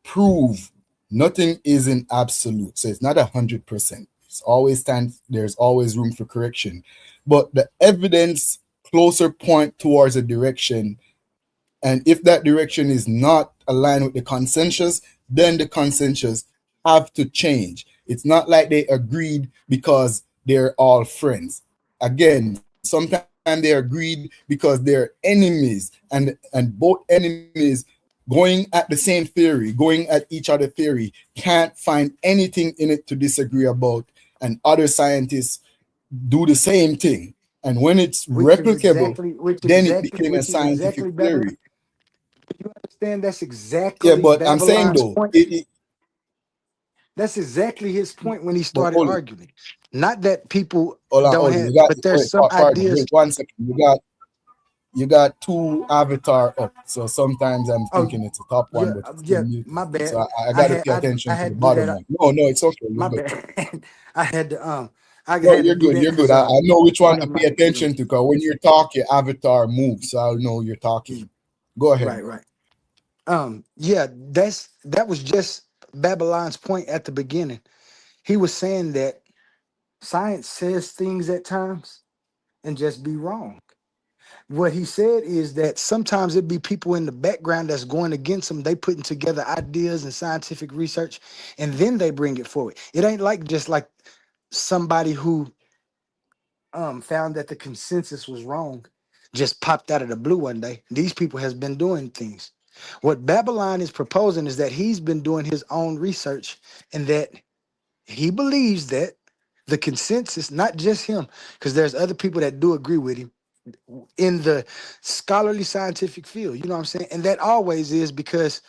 prove nothing is in absolute. So it's not 100%. There's always room for correction, but the evidence closer point towards a direction, and if that direction is not aligned with the consensus, then the consensus have to change. It's not like they agreed because they're all friends. Again, sometimes they agreed because they're enemies, and both enemies going at the same theory, going at each other theory, can't find anything in it to disagree about, and other scientists do the same thing. And when it's which is replicable, exactly which then it exactly became a which is scientific exactly Babylon. theory. You understand that's Yeah, exactly but I'm saying Babylon's though, point. That's exactly his point when he but started hold it, arguing. Not that people hold don't it. have, You got but there's wait, some pardon, ideas. wait 1 second. You got two avatar up, so sometimes I'm Oh, thinking it's a top one, yeah, but it's still yeah. muted. My bad. So I I got to had pay attention to the to do bottom that. one. No, it's okay. You're My good. bad. I had to I No, had to you're do good. that You're good. because I know which one one to of my pay attention to, because when you talk, your avatar moves, so I'll know you're talking. Go ahead, right, bro. right. Yeah, that was just Babylon's point at the beginning. He was saying that science says things at times and just be wrong. What he said is that sometimes it be people in the background that's going against them. They putting together ideas and scientific research, and then they bring it forward. It ain't like just like somebody who found that the consensus was wrong just popped out of the blue one day. These people has been doing things. What Babylon is proposing is that he's been doing his own research, and that he believes that the consensus, not just him, because there's other people that do agree with him in the scholarly scientific field, you know what I'm saying? And that always is because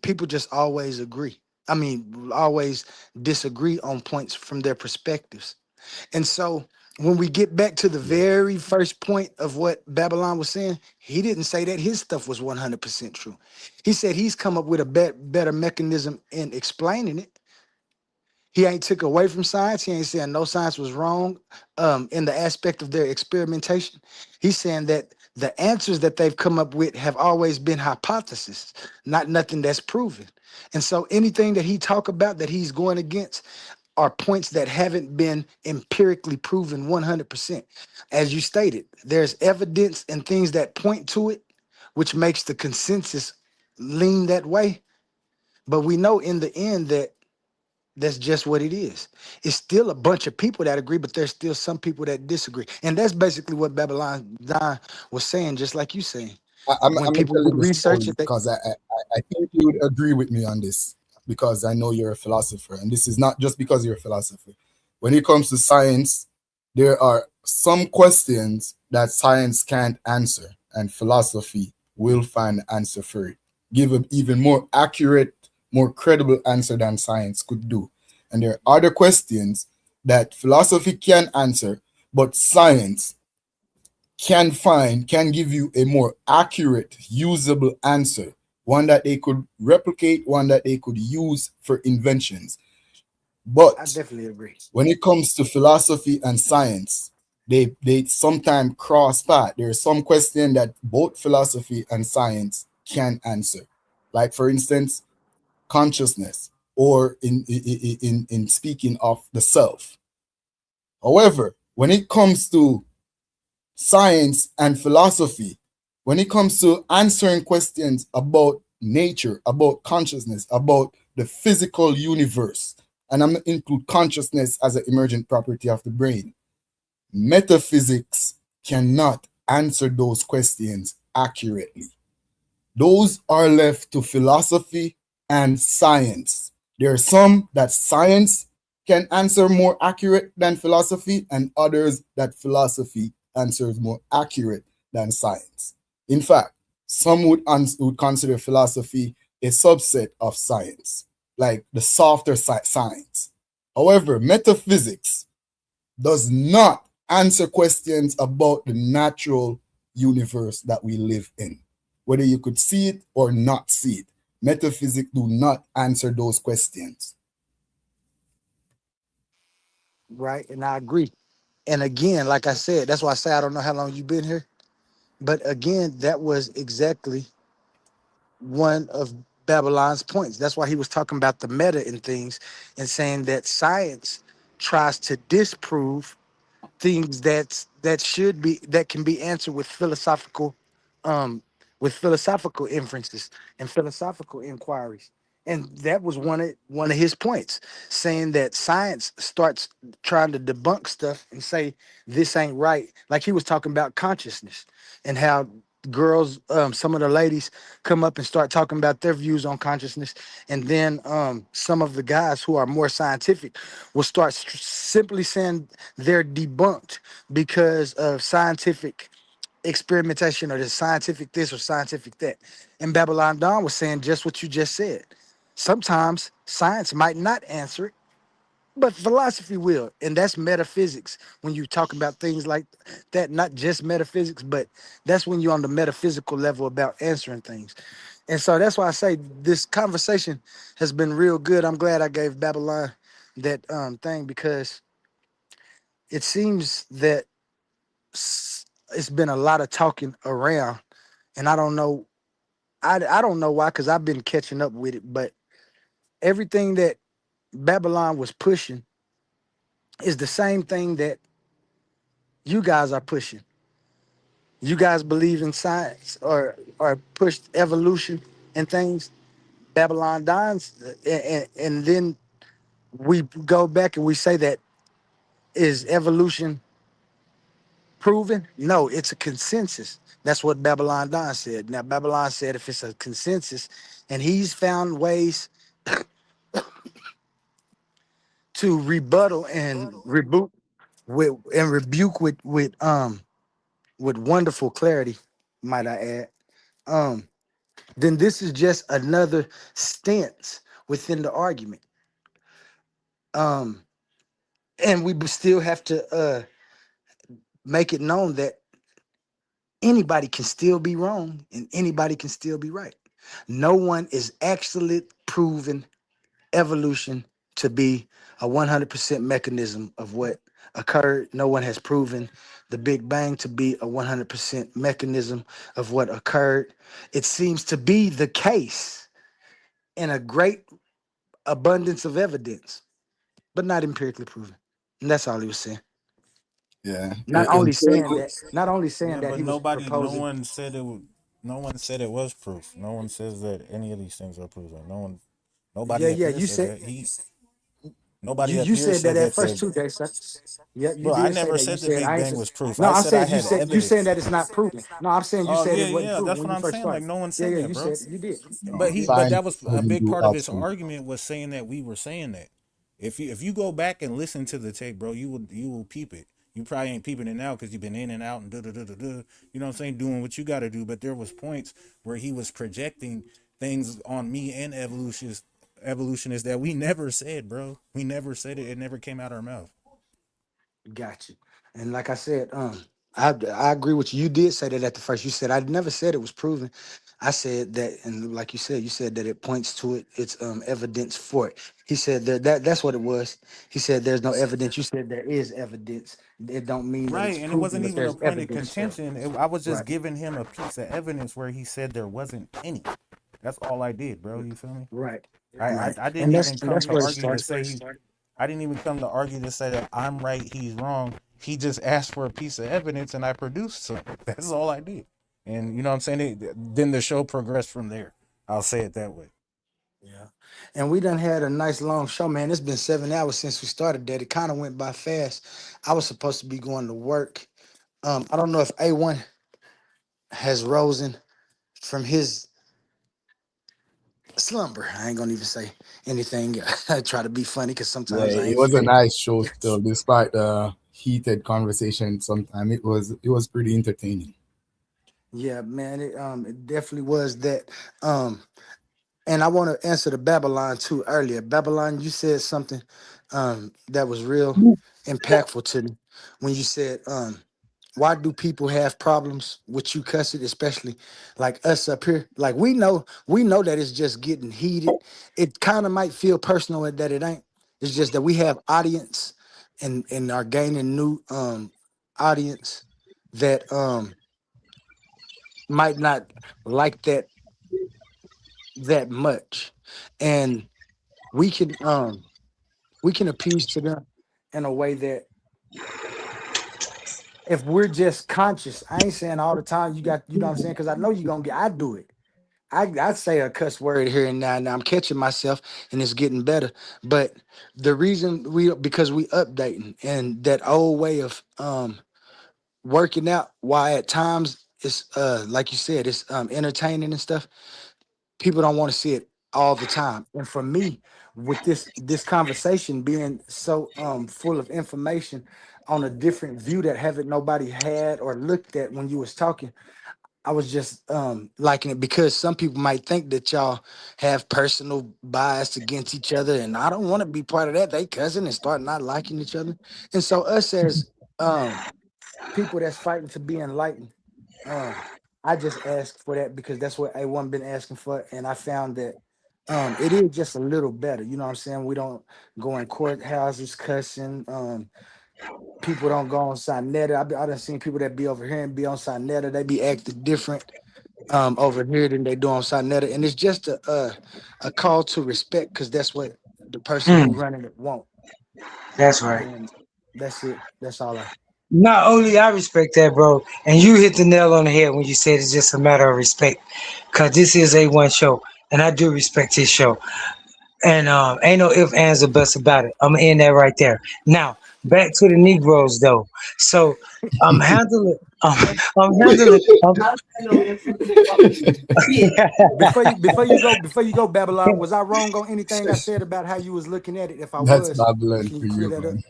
people just always agree. I mean, always disagree on points from their perspectives. And so when we get back to the very first point of what Babylon was saying, he didn't say that his stuff was 100% true. He said he's come up with a better mechanism in explaining it. He ain't took away from science. He ain't saying no science was wrong in the aspect of their experimentation. He's saying that the answers that they've come up with have always been hypotheses, not nothing that's proven. And so anything that he talk about that he's going against are points that haven't been empirically proven 100%. As you stated, there's evidence and things that point to it, which makes the consensus lean that way. But we know in the end that that's just what it is. It's still a bunch of people that agree, but there's still some people that disagree. And that's basically what Babylon Don was saying, just like you saying. I'm When gonna people tell do you the research, story they, because I think you would agree with me on this because I know you're a philosopher, and this is not just because you're a philosopher. When it comes to science, there are some questions that science can't answer, and philosophy will find an answer for it. Give an even more accurate, more credible answer than science could do. And there are other questions that philosophy can answer, but science can give you a more accurate, usable answer, one that they could replicate, one that they could use for inventions. I But definitely agree. when it comes to philosophy and science, they sometimes cross path. There are some questions that both philosophy and science can answer. Like for instance, consciousness, or in speaking of the self. However, when it comes to science and philosophy, when it comes to answering questions about nature, about consciousness, about the physical universe, and I'm going to include consciousness as an emergent property of the brain, metaphysics cannot answer those questions accurately. Those are left to philosophy and science. There are some that science can answer more accurate than philosophy, and others that philosophy answers more accurate than science. In fact, some would consider philosophy a subset of science, like the softer science. However, metaphysics does not answer questions about the natural universe that we live in, whether you could see it or not see it. Metaphysics do not answer those questions. Right? And I agree. And again, like I said, that's why I say I don't know how long you've been here. But again, that was exactly one of Babylon's points. That's why he was talking about the meta and things and saying that science tries to disprove things that can be answered um with philosophical inferences and philosophical inquiries. And that was one of his points, saying that science starts trying to debunk stuff and say this ain't right. Like he was talking about consciousness and how girls, some of the ladies come up and start talking about their views on consciousness, and then some of the guys who are more scientific will start simply saying they're debunked because of scientific experimentation or the scientific this or scientific that. And Babylon Dawn was saying just what you just said. Sometimes science might not answer it, but philosophy will. And that's metaphysics. When you talk about things like that, not just metaphysics, but that's when you're on the metaphysical level about answering things. And so that's why I say this conversation has been real good. I'm glad I gave Babylon that thing, because it seems that it's been a lot of talking around, and I don't know. I don't know why, because I've been catching up with it. But everything that Babylon was pushing is the same thing that you guys are pushing. You guys believe in science or pushed evolution and things. Babylon dons, and then we go back and we say that is evolution proven? No, it's a consensus. That's what Babylon Don said. Now Babylon said if it's a consensus, and he's found ways to rebuttal and rebuke with wonderful clarity, might I add. Then this is just another stance within the argument. And we still have to make it known that anybody can still be wrong and anybody can still be right. No one is actually proven evolution to be a 100% mechanism of what occurred. No one has proven the Big Bang to be a 100% mechanism of what occurred. It seems to be the case in a great abundance of evidence, but not empirically proven. And that's all he was saying. Yeah. Not only saying that, not only saying Yeah, that but he was no proposing. one said it. No one said it was proof. No one says that any of these things are proven. No one, Yeah, nobody up yeah. here You said said that. you Nobody up you here said that said at that first the. too, Jason. Yeah, you Bro, I did say never that. You said the said Big I ain't. Bang was proof. No, I I'm said I saying had you saying evidence. that it's not proven. No, I'm saying you Oh said yeah, it wasn't yeah, proven that's when what you I'm first saying. Like started. no one Yeah, said yeah. that, You bro. said you did. You But did. that Science was a doesn't big do part of his absolute. argument was saying that we were saying that. If you go back and listen to the tape, bro, you will peep it. You probably ain't peeping it now because you've been in and out and da da da da da. You know what I'm saying? Doing what you got to do. But there was points where he was projecting things on me and evolutionists that we never said, bro. We never said it. It never came out our mouth. Got you. And like I said, I agree with you. You did say that at the first. You said I never said it was proven. I said that, and like you said that it points to it. It's evidence for it. He said that's what it was. He said there's no evidence. You said there is evidence. It don't mean that it's Right, and it proven, wasn't but even a there's point of evidence for it. contention. I was just Right. giving him a piece of evidence where he said there wasn't any. That's all I did, bro. You feel me? Right. I Right. didn't And even that's come to where it argue to starts. say he. I didn't even come to argue to say that I'm right, he's wrong. He just asked for a piece of evidence, and I produced some. That's all I did. And you know what I'm saying? Then the show progressed from there. I'll say it that way. Yeah. And we done had a nice long show, man. It's been 7 hours since we started that. It kind of went by fast. I was supposed to be going to work. I don't know if A1 has risen from his slumber. I ain't gonna even say anything. I try to be funny because Yeah, sometimes I it ain't was a funny. nice show still, despite the heated conversation. Sometime it was pretty entertaining. Yeah, man. It definitely was that. And I want to answer the Babylon too earlier. Babylon, you said something that was real impactful to me when you said, why do people have problems with you cussing, especially like us up here? Like we know that it's just getting heated. It kind of might feel personal and that it ain't. It's just that we have audience and are gaining new audience that might not like that much. And we can appease to them in a way that if we're just conscious, I ain't saying all the time you know what I'm saying, because I know you're gonna get I do it. I say a cuss word here and now, and I'm catching myself and it's getting better. But the reason because we updating and that old way of working out, why at times it's like you said, it's entertaining and stuff. People don't want to see it all the time. And for me, with this conversation being so full of information on a different view that haven't nobody had or looked at when you was talking, I was just liking it because some people might think that y'all have personal bias against each other, and I don't want to be part of that. They cousin and start not liking each other. And so us as people that's fighting to be enlightened, um, I just asked for that because that's what A1 been asking for, and I found that it is just a little better. You know what I'm saying? We don't go in courthouses cussing. People don't go on Sinetta. I done seen people that be over here and be on Sinetta. They be acting different over here than they do on Sinetta, and it's just a call to respect because that's what the person who Mm, running it want. that's right. And that's it. That's all I. Not only I respect that, bro, and you hit the nail on the head when you said it's just a matter of respect, cause this is a one show, and I do respect this show, and ain't no ifs, ands, or buts about it. I'm gonna end that right there. Now back to the Negroes though. So I'm handling, I'm handling. Before you go, Babylon, was I wrong on anything I said about how you was looking at it? If I That's was, Babylon can for you clear you, that up? man.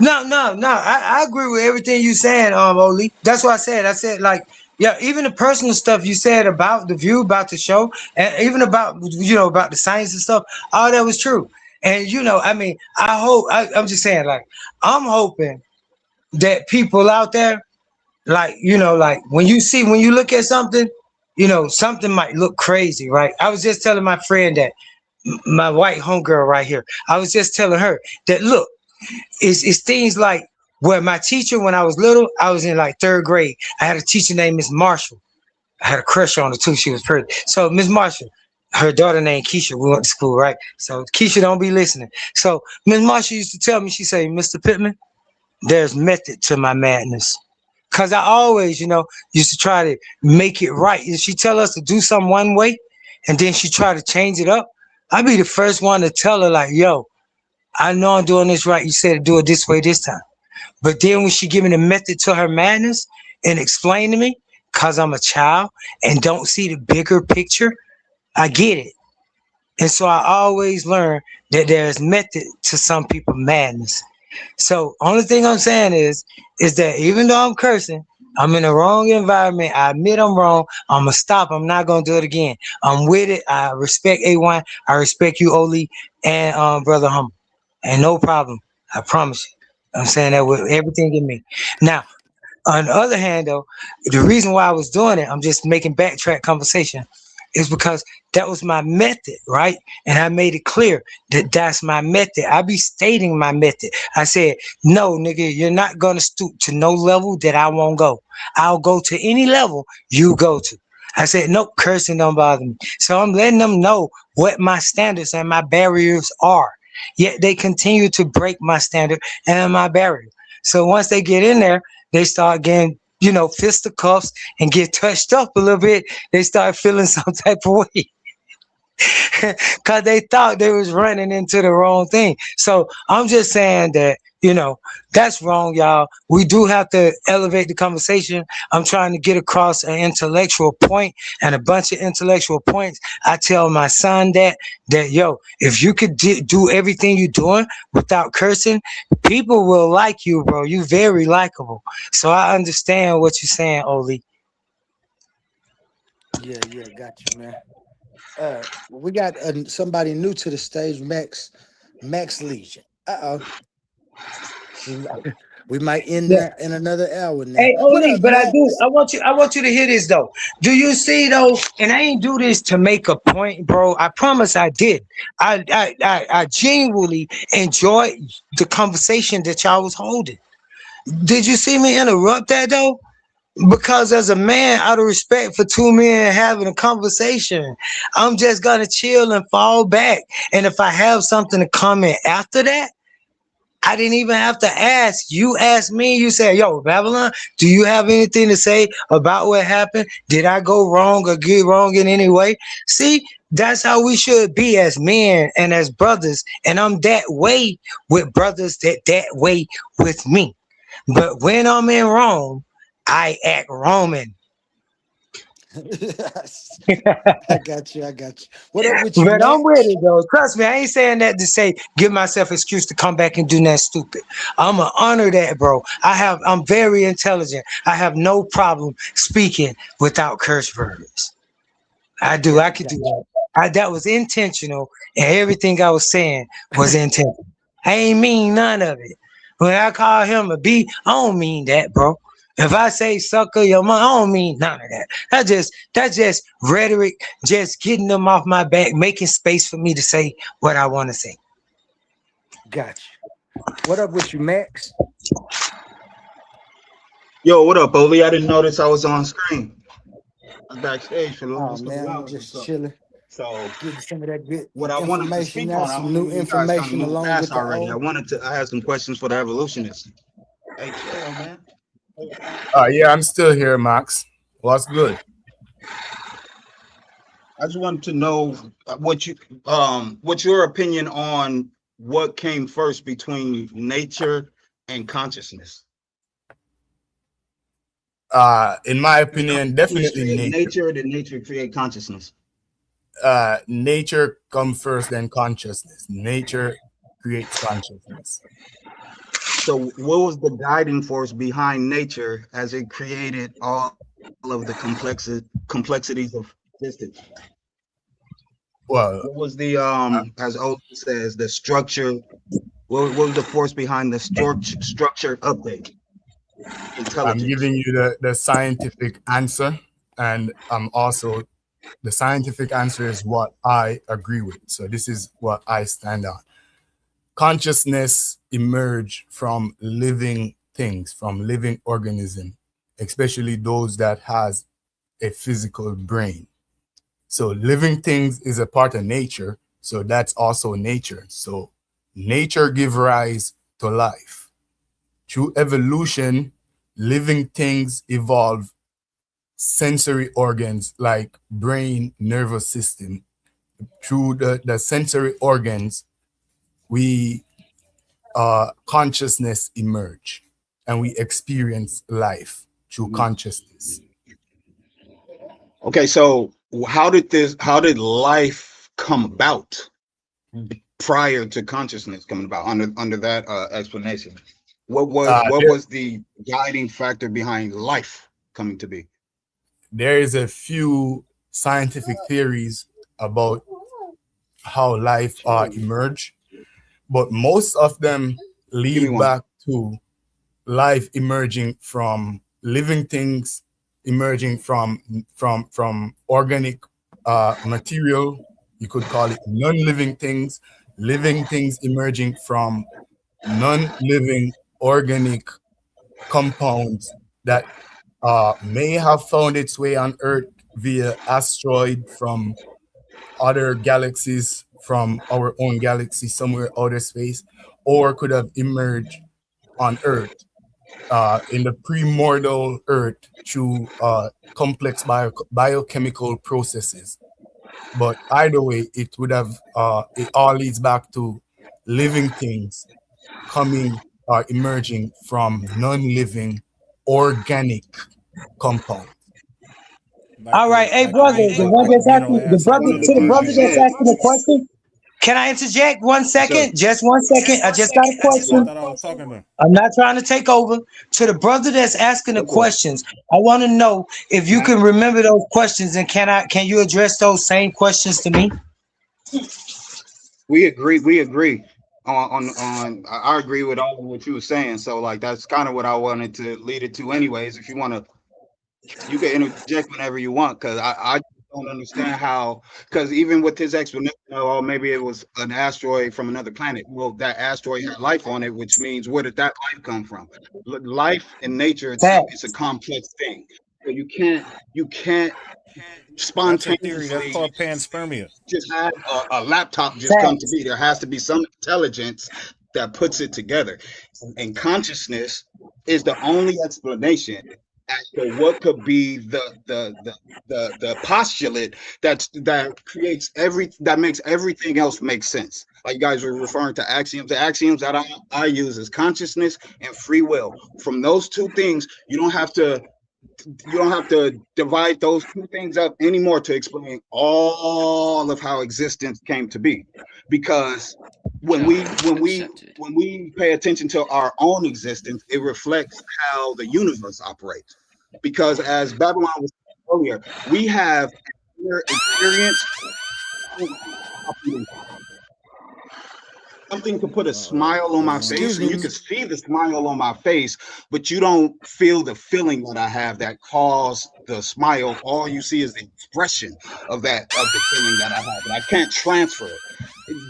No. I agree with everything you saying, Oli. That's what I said. I said like, yeah, even the personal stuff you said about the view, about the show, and even about about the science and stuff, all that was true. And I mean, I hope I'm just saying, like, I'm hoping that people out there, like, like when you look at something, something might look crazy, right? I was just telling my friend that my white homegirl right here. I was just telling her that look, it's things like where my teacher, when I was little, I was in like third grade. I had a teacher named Miss Marshall. I had a crush on her too. She was pretty. So Miss Marshall, her daughter named Keisha. We went to school, right? So Keisha don't be listening. So Miss Marshall used to tell me, she say, Mr. Pittman, there's method to my madness. Cause I always, used to try to make it right. If she tell us to do something one way, and then she try to change it up, I'd be the first one to tell her like, yo, I know I'm doing this right. You said to do it this way this time. But then when she give me the method to her madness and explain to me, cause I'm a child and don't see the bigger picture, I get it. And so I always learn that there's method to some people madness. So only thing I'm saying is that even though I'm cursing, I'm in the wrong environment. I admit I'm wrong. I'm gonna stop. I'm not gonna do it again. I'm with it. I respect A1. I respect you, Oli, and Brother Humble. And no problem. I promise you. I'm saying that with everything in me. Now, on the other hand, though, the reason why I was doing it, I'm just making backtrack conversation, is because that was my method, right? And I made it clear that that's my method. I be stating my method. I said, no, nigga, you're not going to stoop to no level that I won't go. I'll go to any level you go to. I said, nope, cursing don't bother me. So I'm letting them know what my standards and my barriers are. Yet they continue to break my standard and my barrier. So once they get in there, they start getting, fisticuffs and get touched up a little bit. They start feeling some type of way. Because they thought they was running into the wrong thing. So I'm just saying that, that's wrong, y'all. We do have to elevate the conversation. I'm trying to get across an intellectual point and a bunch of intellectual points. I tell my son that yo, if you could do everything you're doing without cursing, people will like you, bro. You very likable. So I understand what you're saying, Oli. Yeah, got you, man. We got somebody new to the stage, Max Legion. We might end Yeah. that in another hour now. Hey, What Oli, up, but I Max? do. I want you to hear this though. Do you see though? And I ain't do this to make a point, bro. I promise I did. I genuinely enjoyed the conversation that y'all was holding. Did you see me interrupt that though? Because as a man, out of respect for two men having a conversation, I'm just gonna chill and fall back. And if I have something to comment after that, I didn't even have to ask. You asked me, you said, yo, Babylon, do you have anything to say about what happened? Did I go wrong or get wrong in any way? See, that's how we should be as men and as brothers. And I'm that way with brothers that way with me. But when I'm in Rome, I act Roman. I got you. What up with you, But I'm Max? with it though. Trust me, I ain't saying that to say give myself an excuse to come back and do nothing stupid. I'ma honor that, bro. I'm very intelligent. I have no problem speaking without curse words. I do. I could do that. That was intentional, and everything I was saying was intentional. I ain't mean none of it. When I call him a B, I don't mean that, bro. If I say sucker your mom, I don't mean none of that. That's just rhetoric, just getting them off my back, making space for me to say what I want to say. Got you. What up with you, Max? Yo, what up, Oli? I didn't notice I was on screen. I'm backstage for the last couple Man, I'm hours or just so. chilling. So Getting some of that good what I wanted to information speak now, on, some new you guys kind of information moved along past with the already. old. I had some questions for the evolutionists. Hey, chill, man. Yeah, I'm still here, Max. What's good? I just wanted to know what's your opinion on what came first between nature and consciousness? In my opinion, definitely nature. Nature, did nature create consciousness? Nature come first, then consciousness. Nature creates consciousness. So what was the guiding force behind nature as it created all of the complexities of existence? Well, what was the as Old says, the structure? What was the force behind the structure update? I'm Intelligence. giving you the scientific answer, and also the scientific answer is what I agree with. So this is what I stand on. Consciousness emerge from living things, from living organism, especially those that has a physical brain. So living things is a part of nature, so that's also nature. So nature give rise to life. Through evolution, living things evolve sensory organs like brain, nervous system. Through the sensory organs, we consciousness emerge, and we experience life through consciousness. Okay, so how did life come about prior to consciousness coming about under that explanation? What was the guiding factor behind life coming to be? There is a few scientific theories about how life emerge, but most of them lead back to life emerging from living things, emerging from organic material. You could call it non-living things, living things emerging from non-living organic compounds that may have found its way on Earth via asteroid from other galaxies, from our own galaxy somewhere outer space, or could have emerged on Earth in the primordial Earth through complex biochemical processes. But either way, it would have it all leads back to living things coming or emerging from non-living organic compounds. All right, hey brother, the one that's asking the brother that's asking the question. Can I interject 1 second? Just 1 second. I just got a question. I was talking to. I'm not trying to take over. To the brother that's asking the questions, I want to know if you can remember those questions, and can you address those same questions to me? We agree on I agree with all of what you were saying. So like that's kind of what I wanted to lead it to anyways. If you want to, you can interject whenever you want, because I don't understand how, because even with his explanation, oh, maybe it was an asteroid from another planet. Well, that asteroid had life on it, which means where did that life come from? Life in nature, it's a complex thing. So you can't That's a theory. That's spontaneously called panspermia. just have a laptop just come to be. There has to be some intelligence that puts it together. And consciousness is the only explanation as to what could be the postulate that creates that makes everything else make sense. Like you guys were referring to axioms. The axioms that I use is consciousness and free will. From those two things, you don't have to divide those two things up anymore to explain all of how existence came to be, because when we pay attention to our own existence, it reflects how the universe operates. Because as Babylon was saying earlier, we have inner experience. Something could put a smile on my face, and you can see the smile on my face, but you don't feel the feeling that I have that caused the smile. All you see is the expression of the feeling that I have, and I can't transfer it.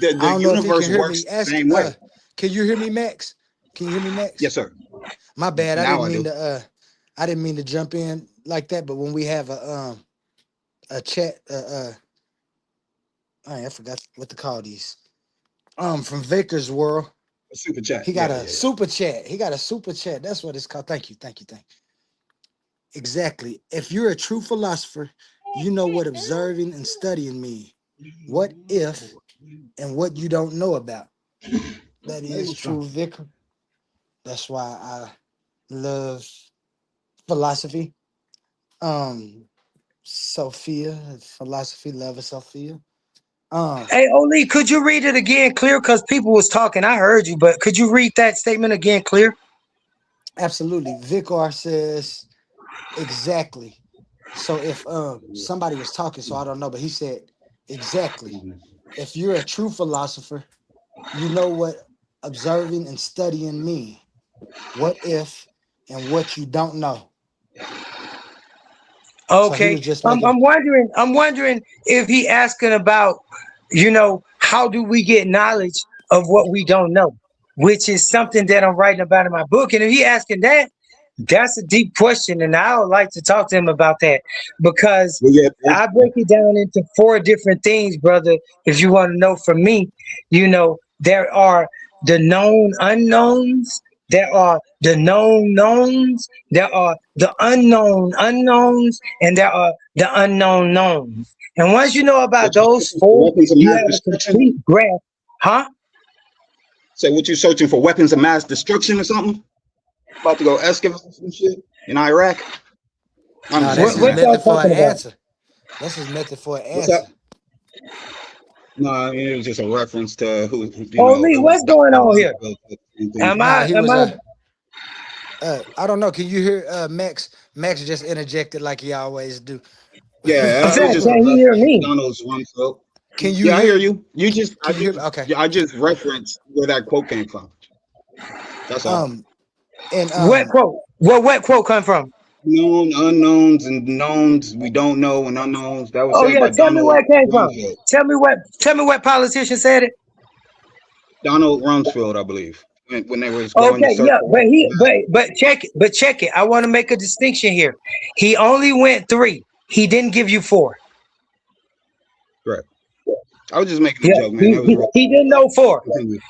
The I don't know if you universe can hear works me. the same way. Can you hear me, Max? Can you hear me, Max? Yes, sir. My bad. Now I didn't mean to jump in like that. But when we have a chat, I forgot what to call these. From Vaker's World, A super chat. He got a super chat. He got a super chat. That's what it's called. Thank you. Exactly. If you're a true philosopher, you know what observing and studying mean. What if and what you don't know about. That is true, Vicar. That's why I love philosophy. Sophia, philosophy, love of Sophia. Hey, Oli, could you read it again clear? Because people was talking. I heard you, but could you read that statement again clear? Absolutely. Vicar says exactly. So if somebody was talking, so I don't know, but he said exactly. If you're a true philosopher, you know what observing and studying mean. What if and what you don't know. Okay. So I'm wondering if he asking about, how do we get knowledge of what we don't know, which is something that I'm writing about in my book. And if he asking that, that's a deep question, and I would like to talk to him about that because I break it down into 4 different things, brother. If you want to know from me, there are the known unknowns, there are the known knowns, there are the unknown unknowns, and there are the unknown knowns. And once you know about those 4, you have a complete grasp, huh? So what you searching for? Weapons of mass destruction or something? About to go excavate some shit in Iraq? No, that's his method for an answer. That's his method for an answer. No, I mean, it was just a reference to who. Lee, what's going on here? I don't know. Can you hear Max? Max just interjected like he always do. Yeah, it was just can you hear me? Donald's one quote. Can you? Yeah, I hear you. Okay. I just referenced where that quote came from. That's all. And what quote? What quote come from? Known unknowns and knowns we don't know and unknowns. That was said by tell me where it came from. Rumsfeld. Tell me what politician said it. Donald Rumsfeld, I believe, when they was going to but check it. I want to make a distinction here. He only went 3. He didn't give you 4. Correct. I was just making a joke, man. He didn't know 4.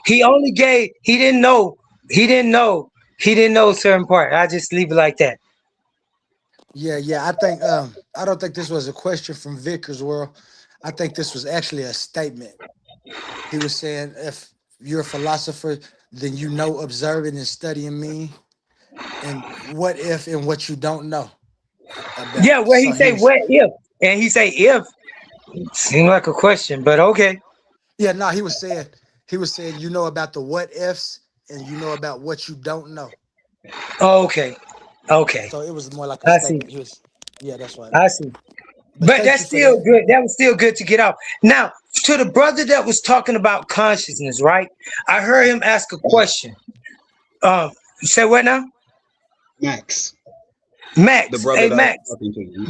He only gave. He didn't know. He didn't know a certain part. I just leave it like that. Yeah. I think I don't think this was a question from Vickers World. I think this was actually a statement. He was saying, if you're a philosopher, then you know observing and studying me. And what if and what you don't know about. Yeah, where he say what if, and he say if. Seemed like a question, but okay. Yeah, no, he was saying you know about the what ifs and you know about what you don't know. Okay. So it was more like a statement. Yeah, that's right. I see. But that's still good. That was still good to get out. Now, to the brother that was talking about consciousness, right? I heard him ask a question. Say what now? Max. The brother Max.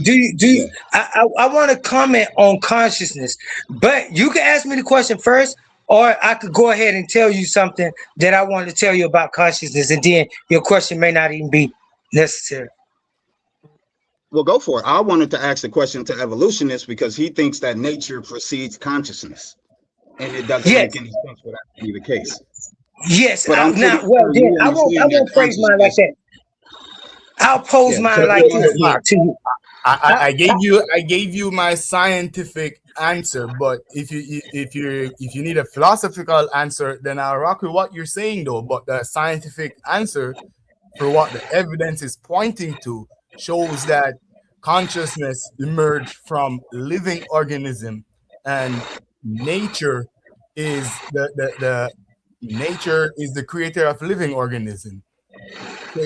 Do you? I want to comment on consciousness, but you can ask me the question first, or I could go ahead and tell you something that I wanted to tell you about consciousness, and then your question may not even be necessary. Well, go for it. I wanted to ask the question to evolutionists because he thinks that nature precedes consciousness, and it doesn't make any sense for that to be the case. Yes, but I won't phrase mine like that. I'll pose mine like this to you. I gave you my scientific answer, but if you need a philosophical answer, then I'll rock with what you're saying though. But the scientific answer for what the evidence is pointing to shows that consciousness emerged from living organism, and nature is the nature is the creator of living organism. So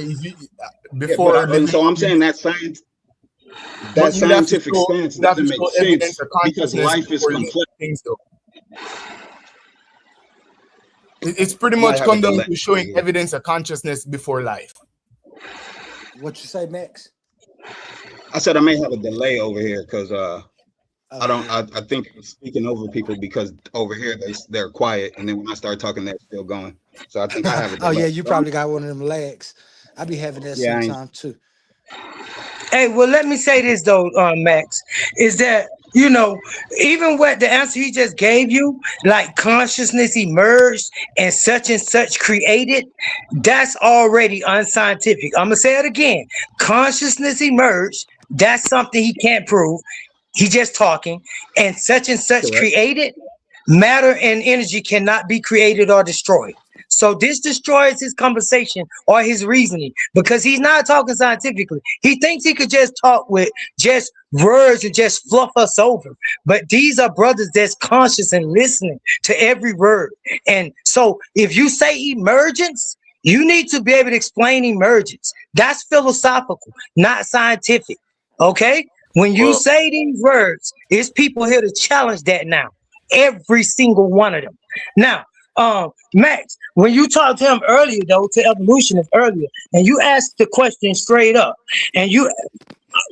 so I'm saying that science, that scientific stance doesn't make sense because life is complex. It's pretty much come down to showing evidence of consciousness before life. What you say, Max? I said I may have a delay over here because I think I'm speaking over people because over here they're quiet, and then when I start talking, they're still going. So I think I have a delay. Oh yeah, you probably got one of them lags. I be having that sometime too. Hey, well, let me say this though, Max, is that even what the answer he just gave you, like consciousness emerged and such created, that's already unscientific. I'm gonna say it again. Consciousness emerged. That's something he can't prove. He just talking, and such Correct. created. Matter and energy cannot be created or destroyed. So this destroys his conversation or his reasoning because he's not talking scientifically. He thinks he could just talk with just words and just fluff us over. But these are brothers that's conscious and listening to every word. And so if you say emergence, you need to be able to explain emergence. That's philosophical, not scientific. Okay? When you Well, say these words, it's people here to challenge that now. Every single one of them. Now, Max, when you talked to him earlier, though, to evolutionist earlier, and you asked the question straight up, and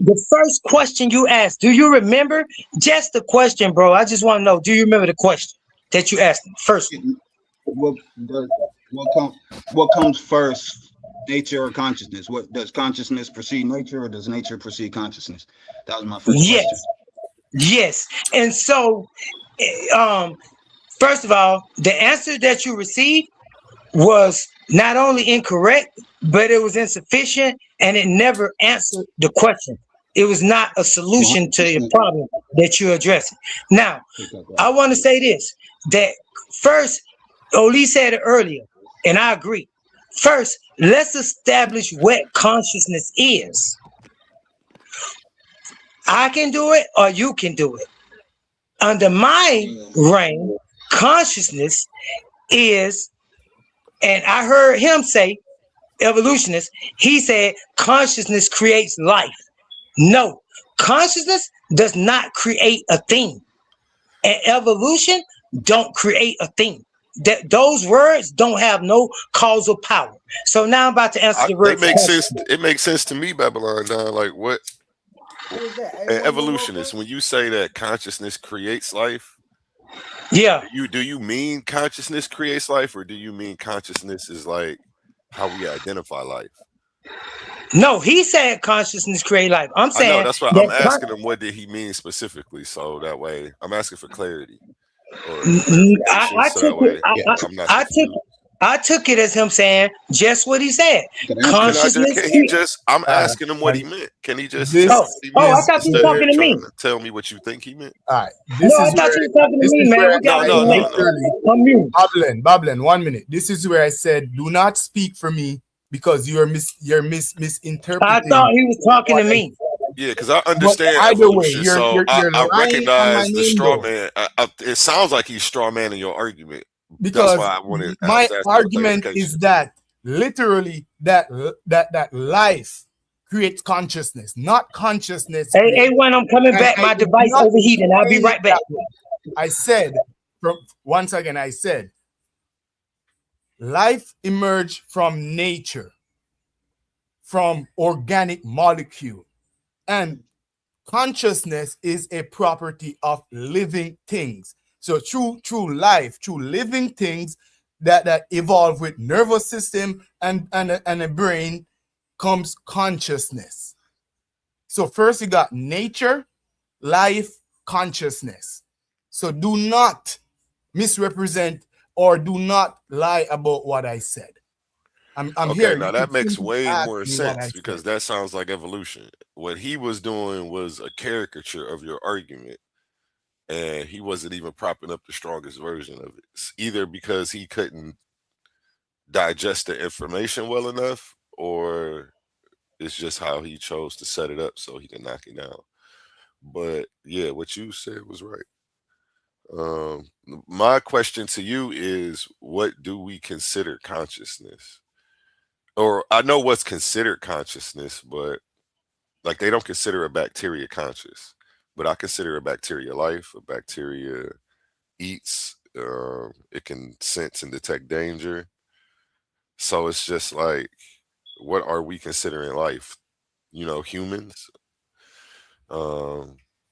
the first question you asked, do you remember? Just the question, bro. I just want to know, do you remember the question that you asked him first? What does what comes first, nature or consciousness? What does consciousness precede nature, or does nature precede consciousness? That was my first Yes, question. yes. And so, um, first of all, the answer that you received was not only incorrect, but it was insufficient and it never answered the question. It was not a solution to your 100%. problem that you're addressing. Now, I want to say this that first, Oli said it earlier, and I agree. First, let's establish what consciousness is. I can do it or you can do it. Under my reign, consciousness is, and I heard him say, evolutionist, he said consciousness creates life. No, consciousness does not create a thing. And evolution don't create a thing. That those words don't have no causal power. So now I'm about to answer the They word make sense. consciousness. It makes sense to me, Babylon Don. Like what? Who was that? Hey, An what was your evolutionist. When you say that consciousness creates life, Yeah. do you mean consciousness creates life, or do you mean consciousness is like how we identify life? No, he said consciousness create life. I'm I know saying that's why I'm that asking him what did he mean specifically, so that way I'm asking for clarity or I, clarification, I so took that it. way Yeah. I'm not I took confused. I took it as him saying just what he said. Can I answer? Consciousness. Can he just? I'm All right. asking him what he And meant. Can he just tell this me Oh, what he oh, meant I is thought you was instead of talking where to trying me. to tell me what you think he meant? all right. No, This I is thought where you was talking to this me, is man. where We got No, to I no, no, relate. no. literally I'm you. Babylon, 1 minute. This is where I said, do not speak for me because you're I thought misinterpreting he was talking what to I me. Yeah, because I but understand either way, evolution, you're so you're I, you're I lying on my recognize the name straw though. man. It sounds like he's straw manning your argument. That's Because why I wanted. I my was asking for argument clarification. is that literally that life creates consciousness, not consciousness Hey, create. hey, when I'm coming And back, I my did device not overheating. I'll be explain it right back. that way. I said, once again, I said, life emerged from nature, from organic molecule, and consciousness is a property of living things. So through life, through living things that evolve with nervous system and a brain comes consciousness. So first you got nature, life, consciousness. So do not misrepresent or do not lie about what I said. I'm Okay, here. now You can that makes simply way ask more me what I sense said. because that sounds like evolution. What he was doing was a caricature of your argument, and he wasn't even propping up the strongest version of it. Either because he couldn't digest the information well enough, or it's just how he chose to set it up so he can knock it down. But yeah, what you said was right. Um, my question to you is, what do we consider consciousness? Or I know what's considered consciousness, but like they don't consider a bacteria conscious, but I consider a bacteria life. A bacteria eats. It can sense and detect danger. So it's just like, what are we considering life? Humans.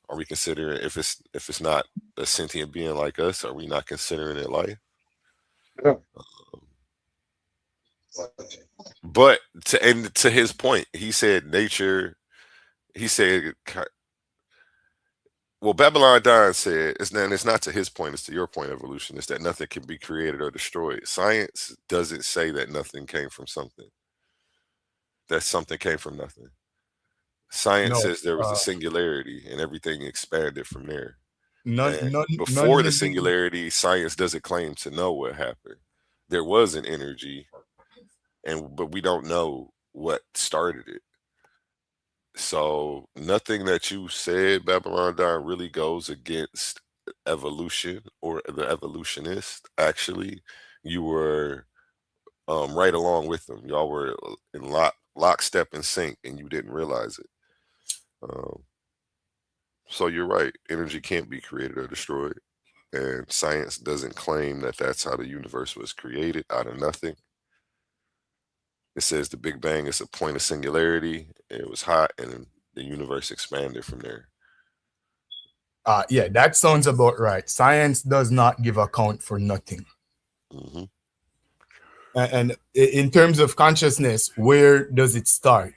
Are we considering if it's not a sentient being like us? Are we not considering it life? But to his point, he said nature He said, well, BABYLUNDUN said, it's not to his point, it's to your point, evolution, is that nothing can be created or destroyed. Science doesn't say that nothing came from something, that something came from nothing. Science No, says there was a singularity and everything expanded from there. And none before the living. singularity, science doesn't claim to know what happened. There was an energy, but we don't know what started it. So nothing that you said, BABYLUNDUN, really goes against evolution or the evolutionist. Actually, you were right along with them. Y'all were in lockstep and sync, and you didn't realize it. So you're right. Energy can't be created or destroyed, and science doesn't claim that that's how the universe was created out of nothing. It says the Big Bang is a point of singularity. It was hot, and the universe expanded from there. Yeah, that sounds about right. Science does not give account for nothing. Mm-hmm. And in terms of consciousness, where does it start?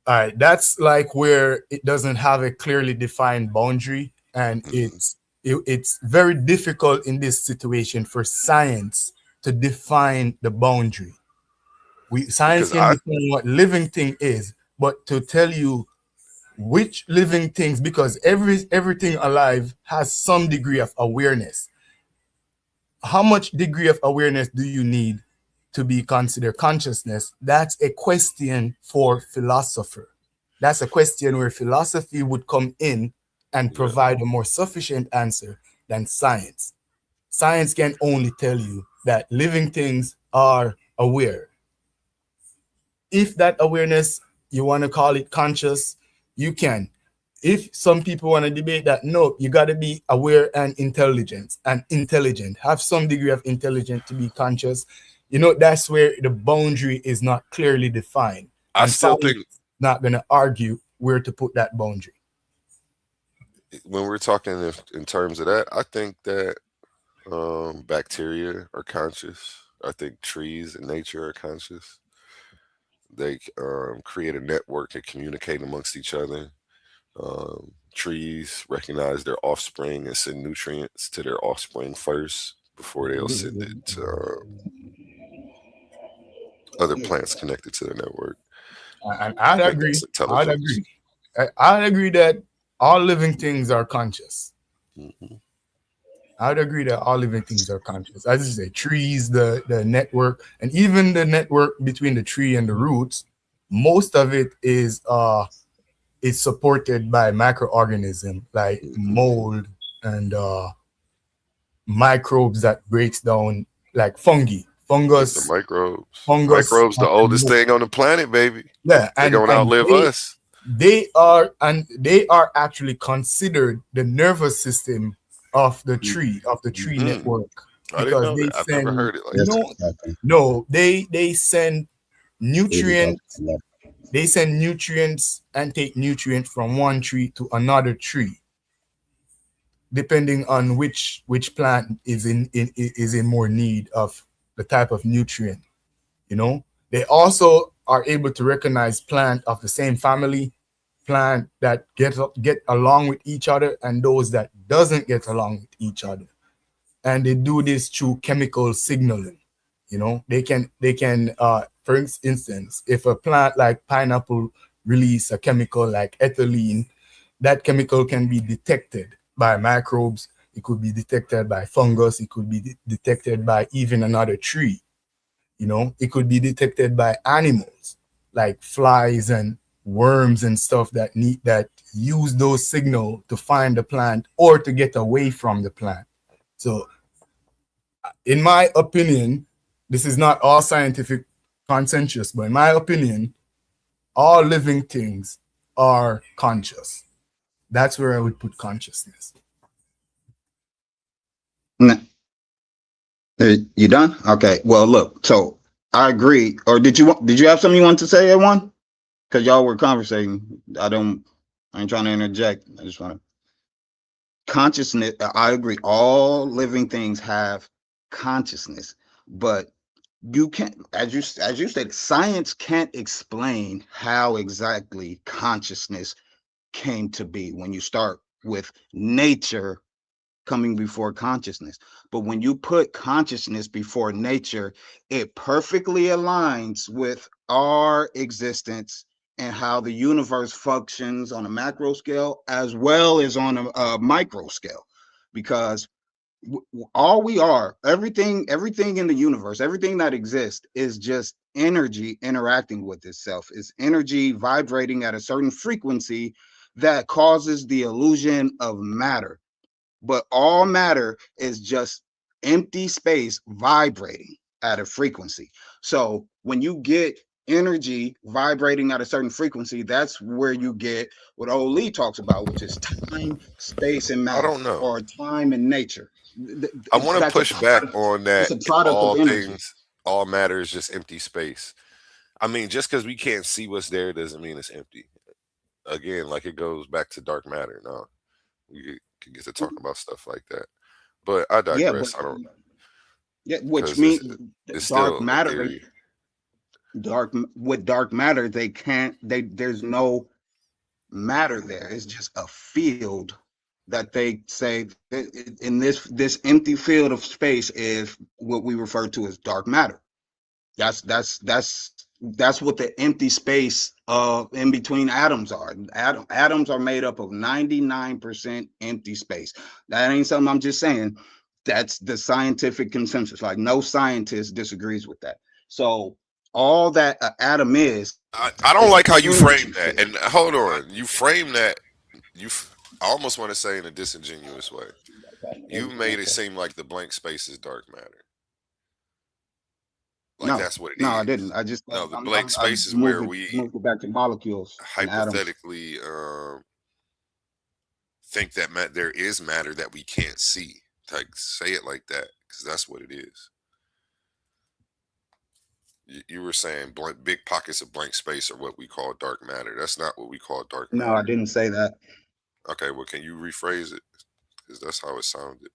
All right, that's like where it doesn't have a clearly defined boundary, and it's very difficult in this situation for science to define the boundary. Science can define what living thing is, but to tell you which living things, because everything alive has some degree of awareness. How much degree of awareness do you need to be considered consciousness? That's a question for philosopher. That's a question where philosophy would come in and provide a more sufficient answer than science. Science can only tell you that living things are aware. If that awareness, you want to call it conscious, you can. If some people want to debate that, no, you got to be aware and intelligent, have some degree of intelligence to be conscious. You know, that's where the boundary is not clearly defined. I still think not going to argue where to put that boundary. When we're talking in terms of that, I think that bacteria are conscious. I think trees in nature are conscious. They create a network and communicate amongst each other. Trees recognize their offspring and send nutrients to their offspring first before they'll send it to other plants connected to the network. I'd agree. I'd agree that all living things are conscious. Mm-hmm. I'd agree that all living things are conscious. As you say, trees, the network, and even the network between the tree and the roots, most of it is supported by microorganisms like mold and microbes that breaks down, like fungus. The microbes, the oldest thing on the planet, baby. Yeah, they're gonna outlive us. They are actually considered the nervous system of the tree, network. I didn't know that. I've never heard it like that. No, they send nutrients. They send nutrients and take nutrients from one tree to another tree, depending on which plant is in more need of the type of nutrient. You know, they also are able to recognize plant of the same family, plant that get along with each other, and those that doesn't get along with each other. And they do this through chemical signaling. You know, they can for instance, if a plant like pineapple release a chemical like ethylene, that chemical can be detected by microbes. It could be detected by fungus. It could be detected by even another tree. You know, it could be detected by animals like flies and worms and stuff that use those signals to find the plant or to get away from the plant. So in my opinion, this is not all scientific consensus, but in my opinion, all living things are conscious. That's where I would put consciousness. You done? Okay. Well, look. So I agree. Or did you have something you want to say, A1? Because y'all were conversating. I ain't trying to interject. I just want to. Consciousness. I agree. All living things have consciousness, but you can't, as you stated, science can't explain how exactly consciousness came to be when you start with nature coming before consciousness. But when you put consciousness before nature, it perfectly aligns with our existence and how the universe functions on a macro scale as well as on a micro scale. Because all we are, everything in the universe, everything that exists is just energy interacting with itself. It's energy vibrating at a certain frequency that causes the illusion of matter. But all matter is just empty space vibrating at a frequency. So when you get energy vibrating at a certain frequency, that's where you get what old Lee talks about, which is time, space, and I matter, don't know. or time and nature. I want to That's a push back product. on It's that. a product of energy. All matter is just empty space. I mean, just because we can't see what's there doesn't mean it's empty. Again, like it goes back to dark matter. No, we could get to talking about stuff like that, but I Yeah, but digress. I don't, which because means it's dark still a matter. theory. Dark matter, they can't. There's no matter there. It's just a field that they say in this empty field of space is what we refer to as dark matter. That's what the empty space in between atoms are. Atoms are made up of 99% empty space. That ain't something I'm just saying. That's the scientific consensus. Like no scientist disagrees with that. So all that an atom I don't is like how you energy frame that. field. And hold on, you frame that. I almost want to say in a disingenuous way. You made it seem like the blank space is dark matter. Like No, that's what it no, I is. didn't. I just No, the blank I space is where we moved it back to molecules and atoms. hypothetically think that there is matter that we can't see. Like say it like that, because that's what it is. You were saying big pockets of blank space are what we call dark matter. That's not what we call dark No, I matter. didn't say that. Okay, well, can you rephrase it? Because that's how it sounded.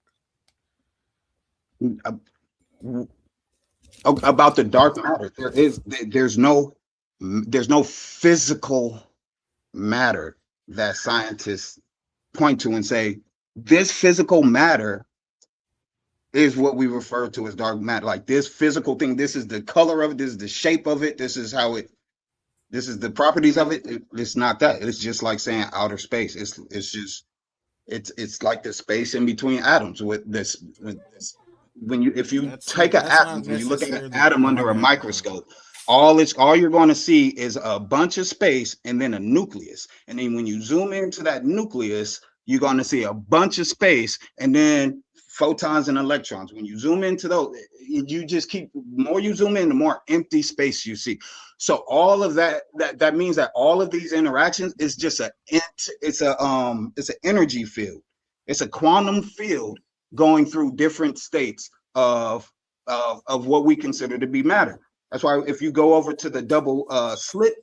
About the dark matter, there's no physical matter that scientists point to and say this physical matter is what we refer to as dark matter. Like this physical thing, this is the color of it, this is the shape of it, this is how it, this is the properties of it. It's not that. It's just like saying outer space. It's like the space in between atoms with this. When you if you take an that's atom not and you look at an necessarily atom true. My under a bad. microscope, all you're going to see is a bunch of space and then a nucleus. And then when you zoom into that nucleus, you're going to see a bunch of space and then photons and electrons. When you zoom into those, you just keep, the more you zoom in, the more empty space you see. So all of that means that all of these interactions is just it's an energy field. It's a quantum field going through different states of what we consider to be matter. That's why if you go over to the double slit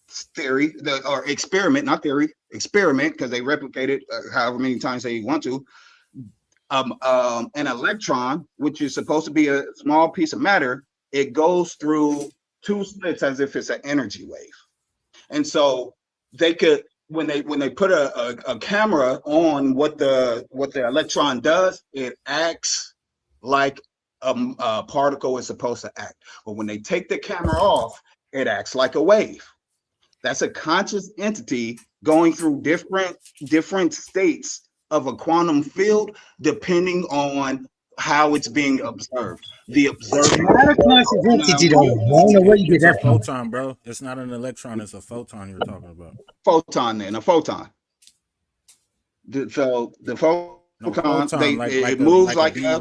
theory, or experiment, not theory, experiment, because they replicate it however many times they want to. An electron, which is supposed to be a small piece of matter, it goes through two slits as if it's an energy wave. And so they could, when they put a camera on what the electron does, it acts like a particle is supposed to act. But when they take the camera off, it acts like a wave. That's a conscious entity going through different states of a quantum field, depending on how it's being observed. The observer. Not a conscious entity, though. I don't know where you get It's a that from. photon, bro. It's not an electron. It's a photon you're talking about. Photon, then a photon. So the photon, it moves like a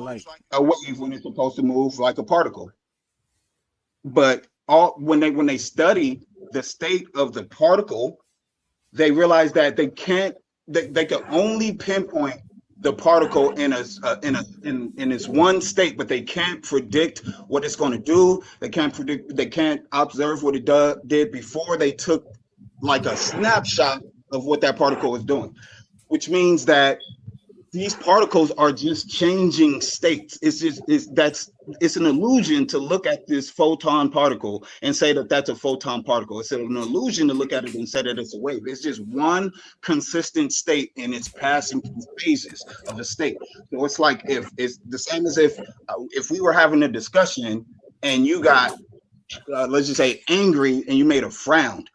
wave when it's supposed to move like a particle. But when they study the state of the particle, they realize that they can only pinpoint the particle in its one state, but they can't predict what it's going to do. They can't observe what it did before they took like a snapshot of what that particle is doing, which means that these particles are just changing states. It's an illusion to look at this photon particle and say that that's a photon particle. It's an illusion to look at it and say that it's a wave. It's just one consistent state, and it's passing through phases of a state. So it's like if it's the same as if we were having a discussion and you got let's just say angry and you made a frown.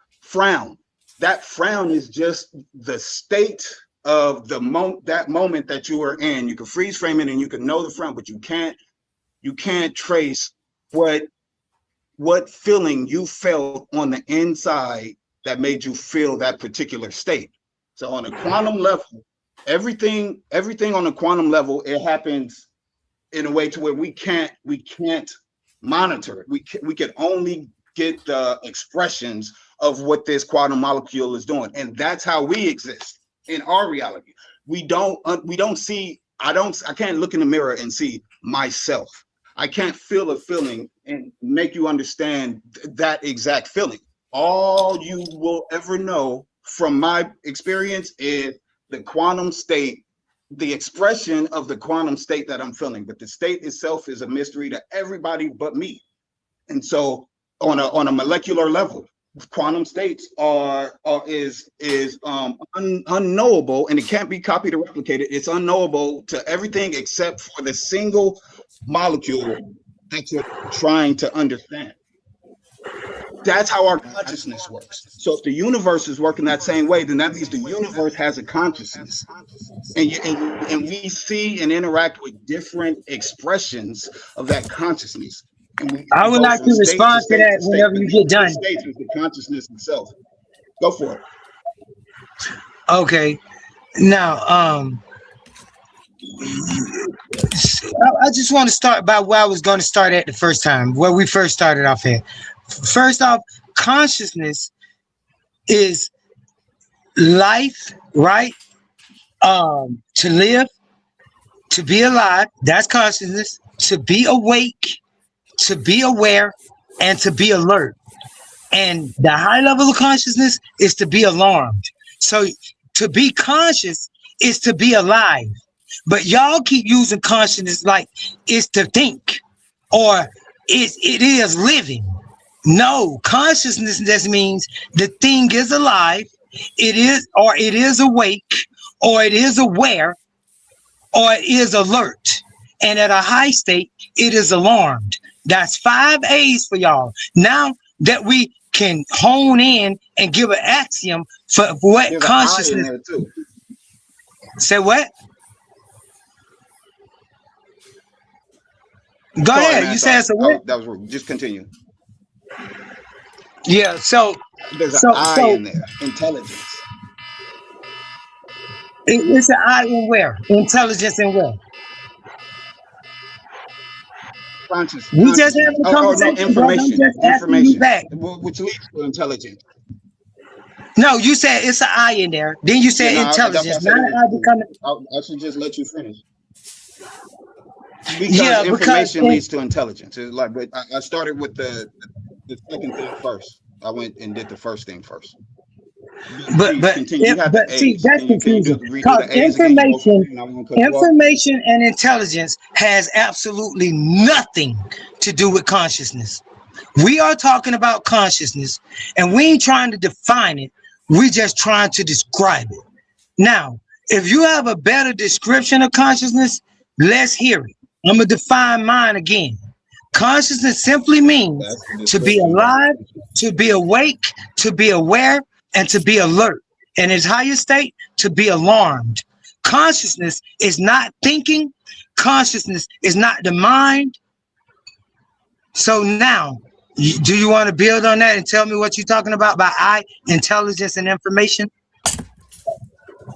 That frown is just the state of the moment that you are in. You can freeze frame it and you can know the frown, but you can't trace what feeling you felt on the inside that made you feel that particular state. So on a quantum level, everything on a quantum level, it happens in a way to where we can't monitor it. We can only get the expressions of what this quantum molecule is doing, and that's how we exist in our reality. We don't see. I can't look in the mirror and see myself. I can't feel a feeling and make you understand that exact feeling. All you will ever know from my experience is the quantum state, the expression of the quantum state that I'm feeling. But the state itself is a mystery to everybody but me. And so on a molecular level, quantum states is unknowable, and it can't be copied or replicated. It's unknowable to everything except for the single molecule that you're trying to understand. That's how our consciousness works. So if the universe is working that same way, then that means the universe has a consciousness, and we see and interact with different expressions of that consciousness. I would like to respond to that whenever you get done. States with the consciousness itself. Go for it. Okay. Now, I just want to start by where I was going to start at the first time, where we first started off at. First off, consciousness is life, right? To live, to be alive, that's consciousness. To be awake, to be aware, and to be alert. And the high level of consciousness is to be alarmed. So to be conscious is to be alive. But y'all keep using consciousness like it's to think or it is living. No, consciousness just means the thing is alive, it is awake, or it is aware, or it is alert. And at a high state, it is alarmed. That's 5 A's for y'all. Now that we can hone in and give an axiom for what There's consciousness. Say what? Go ahead. You said so what? That was rude. Just continue. Yeah. So there's an I in there. Intelligence. It's an I in where? Intelligence in where? We just having a conversation. Information. Information. Back. Which leads to intelligence. No, you said it's an I in there. Then you said intelligence. I should just let you finish. Because information leads to intelligence. It's like, but I started with the second thing first. I went and did the first thing first. But see, that's confusing. Because information and intelligence has absolutely nothing to do with consciousness. We are talking about consciousness, and we ain't trying to define it. We just trying to describe it. Now, if you have a better description of consciousness, let's hear it. I'm gonna define mine again. Consciousness simply means to be alive, to be awake, to be aware, and to be alert. In its highest state, to be alarmed. Consciousness is not thinking. Consciousness is not the mind. So now, do you want to build on that and tell me what you're talking about by I, intelligence and information?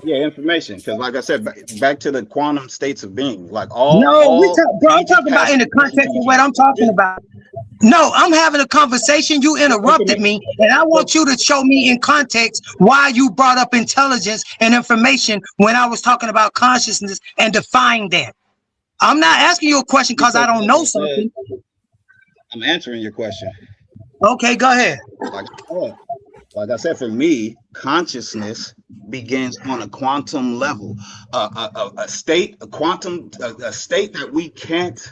Yeah, information. Because like I said, back to the quantum states of being. Like all. No, I'm talking about in the context of what I'm talking about. No, I'm having a conversation. You interrupted me, and I want you to show me in context why you brought up intelligence and information when I was talking about consciousness and define that. I'm not asking you a question because I don't know something. I'm answering your question. Okay, go ahead. Like Like I said, for me, consciousness begins on a quantum level, a state, a quantum, a state that we can't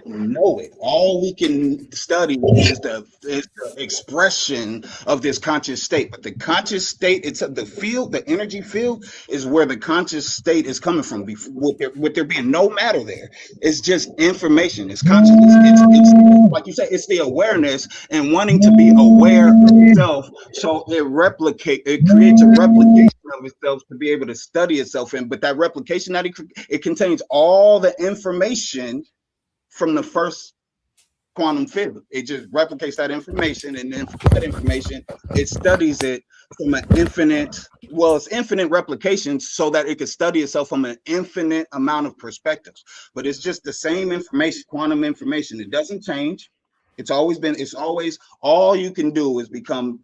know it. All we can study is the expression of this conscious state. But the conscious state, it's the field, the energy field, is where the conscious state is coming from. With there being no matter there, it's just information. It's consciousness. It's like you say, it's the awareness and wanting to be aware of itself. So it creates a replication of itself to be able to study itself in. But that replication that it contains all the information from the first quantum field. It just replicates that information, and then from that information, it studies it from an infinite, well, it's infinite replications so that it could study itself from an infinite amount of perspectives. But it's just the same information, quantum information. It doesn't change. It's always all you can do is become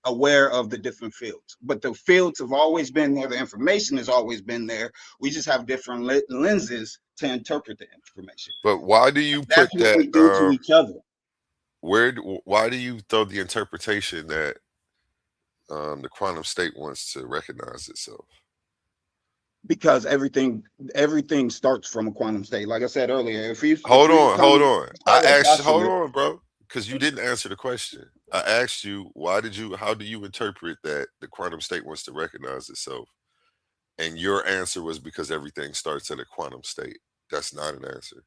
aware of the different fields. But the fields have always been there. The information has always been there. We just have different lenses to interpret the information. But why do you That's put what we that? do to each other. Why do you throw the interpretation that the quantum state wants to recognize itself? Because everything starts from a quantum state. Like I said earlier, hold on. I asked, hold on, bro, because you didn't answer the question. I asked you, how do you interpret that the quantum state wants to recognize itself? And your answer was because everything starts in a quantum state. That's not an answer.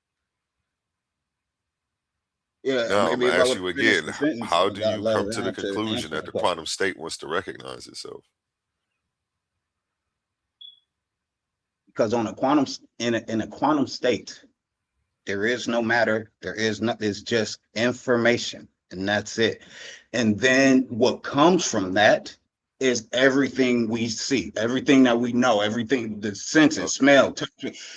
Yeah, now I'm maybe gonna if I ask would you finish again. the sentence, How I do got you let come it to the answer conclusion that the the question. quantum state wants to recognize itself? Because on a quantum in a quantum state, there is no matter, there is not, it's just information, and that's it. And then what comes from that is everything we see, everything that we know, everything, the senses, smell, touch.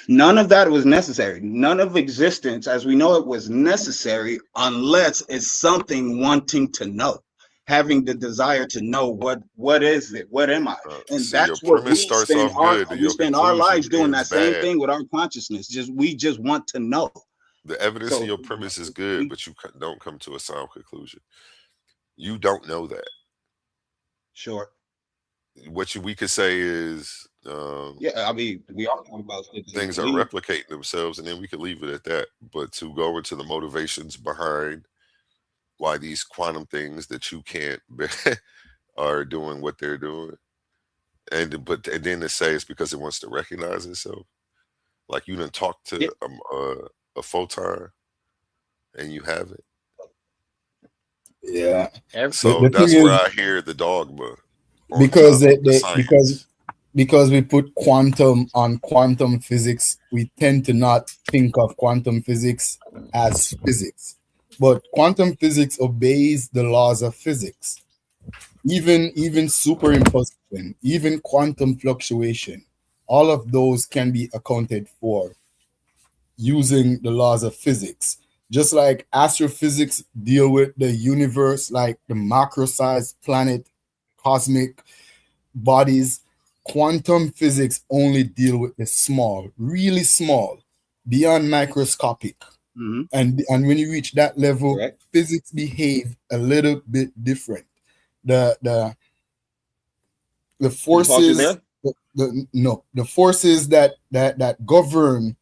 None of that was necessary. None of existence as we know it was necessary unless it's something wanting to know, having the desire to know what is it, what am I? And So your that's what premise starts off good, and we your spend our conclusion lives doing ends that same bad. thing with our consciousness. We just want to know. The evidence in So your premise is good, but you don't come to a sound conclusion. You don't know that. Sure. What we could say is, Yeah, I mean, we are talking about things are replicating themselves, and then we could leave it at that. But to go into the motivations behind why these quantum things that you can't are doing what they're doing, and then to say it's because it wants to recognize itself, like you done talk to a photon and you haven't. Yeah. So The thing that's where is, I hear the dogma on because top of the science. because we put quantum on quantum physics, we tend to not think of quantum physics as physics. But quantum physics obeys the laws of physics. Even superimposition, even quantum fluctuation, all of those can be accounted for using the laws of physics. Just like astrophysics deal with the universe, like the macro-sized planet, cosmic bodies, quantum physics only deal with the small, really small, beyond microscopic. Mm-hmm. And when you reach that level, physics behave a little bit different. The forces, the forces that govern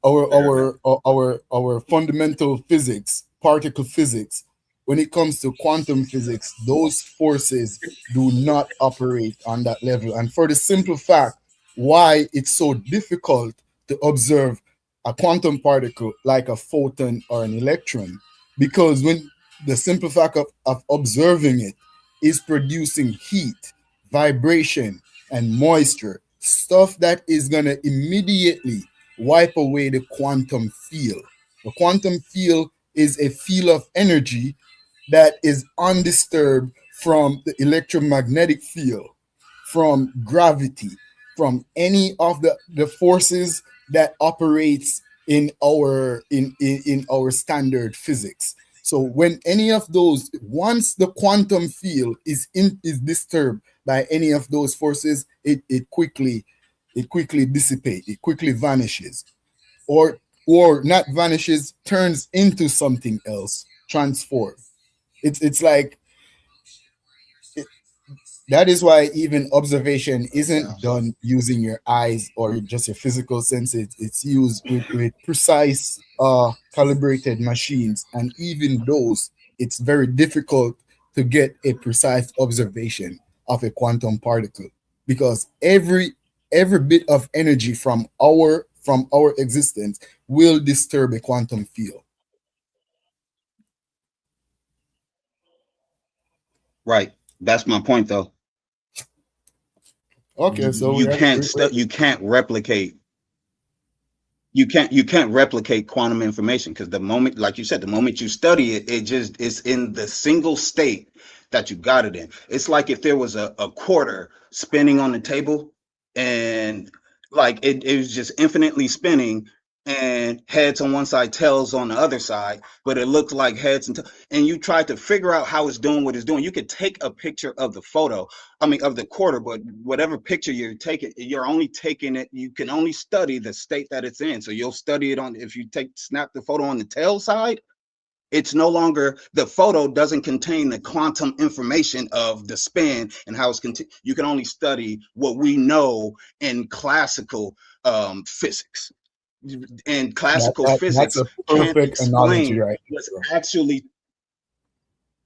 our fundamental physics, particle physics, when it comes to quantum physics, those forces do not operate on that level. And for the simple fact why it's so difficult to observe a quantum particle like a photon or an electron, because when the simple fact of observing it is producing heat, vibration, and moisture, stuff that is going to immediately wipe away the quantum field. The quantum field is a field of energy that is undisturbed from the electromagnetic field, from gravity, from any of the forces that operates in our standard physics. So when any of those, once the quantum field is disturbed by any of those forces, it quickly dissipates, it quickly vanishes, or not vanishes, turns into something else, transform. It's like That is why even observation isn't done using your eyes or just your physical senses. It's used with precise calibrated machines, and even those, it's very difficult to get a precise observation of a quantum particle, because every bit of energy from our existence will disturb a quantum field. Right. That's my point, though. Okay, so you can't replicate. You can't replicate quantum information, because the moment, like you said, the moment you study it, it's in the single state that you got it in. It's like if there was a quarter spinning on the table, and like it was just infinitely spinning, and heads on one side, tails on the other side, but it looked like heads and you try to figure out how it's doing what it's doing. You could take a picture of the photo, of the quarter, but whatever picture you're taking, you're only taking it, you can only study the state that it's in. So you'll study it on, if you snap the photo on the tail side, it's no longer, the photo doesn't contain the quantum information of the spin and how it's you can only study what we know in classical physics. And classical physics can't explain what's actually.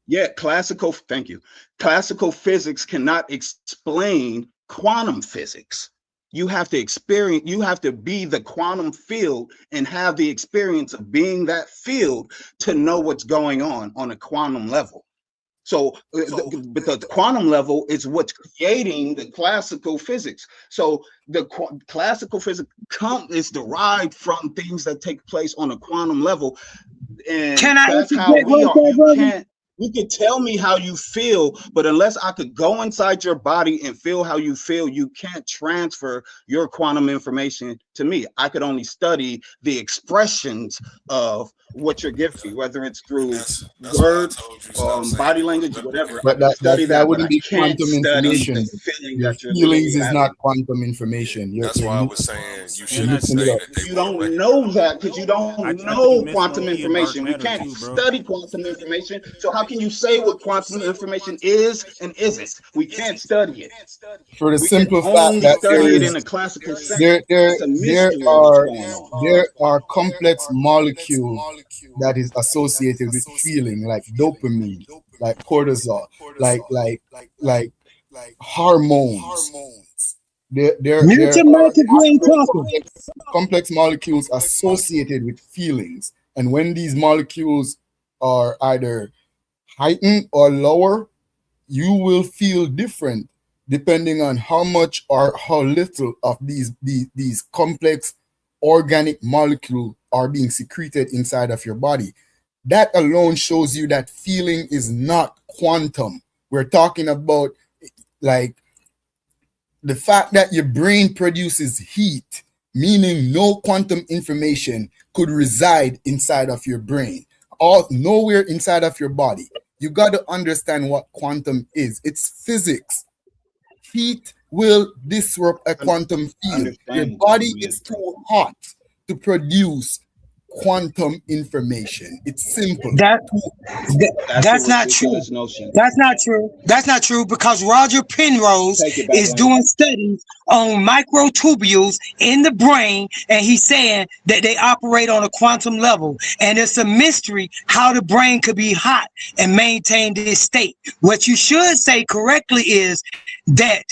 Yeah, thank you. Classical physics cannot explain quantum physics. You have to experience, you have to be the quantum field and have the experience of being that field to know what's going on a quantum level. So, but the quantum level is what's creating the classical physics. So the classical physics is derived from things that take place on a quantum level. And that's how we are. You could tell me how you feel, but unless I could go inside your body and feel how you feel, you can't transfer your quantum information to me. I could only study the expressions of what you're giving, whether it's through words, body language, whatever. But that wouldn't be quantum information. Your feelings is not quantum information. That's why I was saying you shouldn't say that. You don't know that because you don't know quantum information. We can't study quantum information. So how can you say what quantum information is and isn't? We can't study it. For the simple fact that study it in a classical sense. There are complex molecules that is associated with feeling, like dopamine, like cortisol, like hormones. There are complex molecules associated with feelings, and when these molecules are either heightened or lower, you will feel different depending on how much or how little of these complex organic molecules are being secreted inside of your body. That alone shows you that feeling is not quantum. We're talking about like the fact that your brain produces heat, meaning no quantum information could reside inside of your brain or nowhere inside of your body. You got to understand what quantum is. It's physics. Heat will disrupt a quantum field. Your body is too hot to produce quantum information. It's simple. That's not true. That's not true. That's not true, because Roger Penrose is doing studies on microtubules in the brain, and he's saying that they operate on a quantum level, and it's a mystery how the brain could be hot and maintain this state. What you should say correctly is that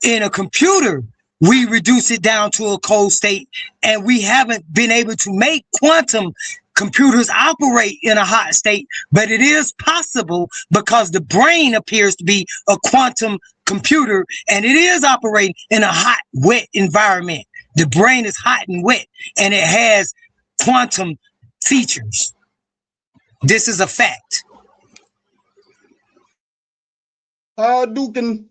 in a computer, we reduce it down to a cold state, and we haven't been able to make quantum computers operate in a hot state, but it is possible because the brain appears to be a quantum computer, and it is operating in a hot, wet environment. The brain is hot and wet, and it has quantum features. This is a fact. Dukin.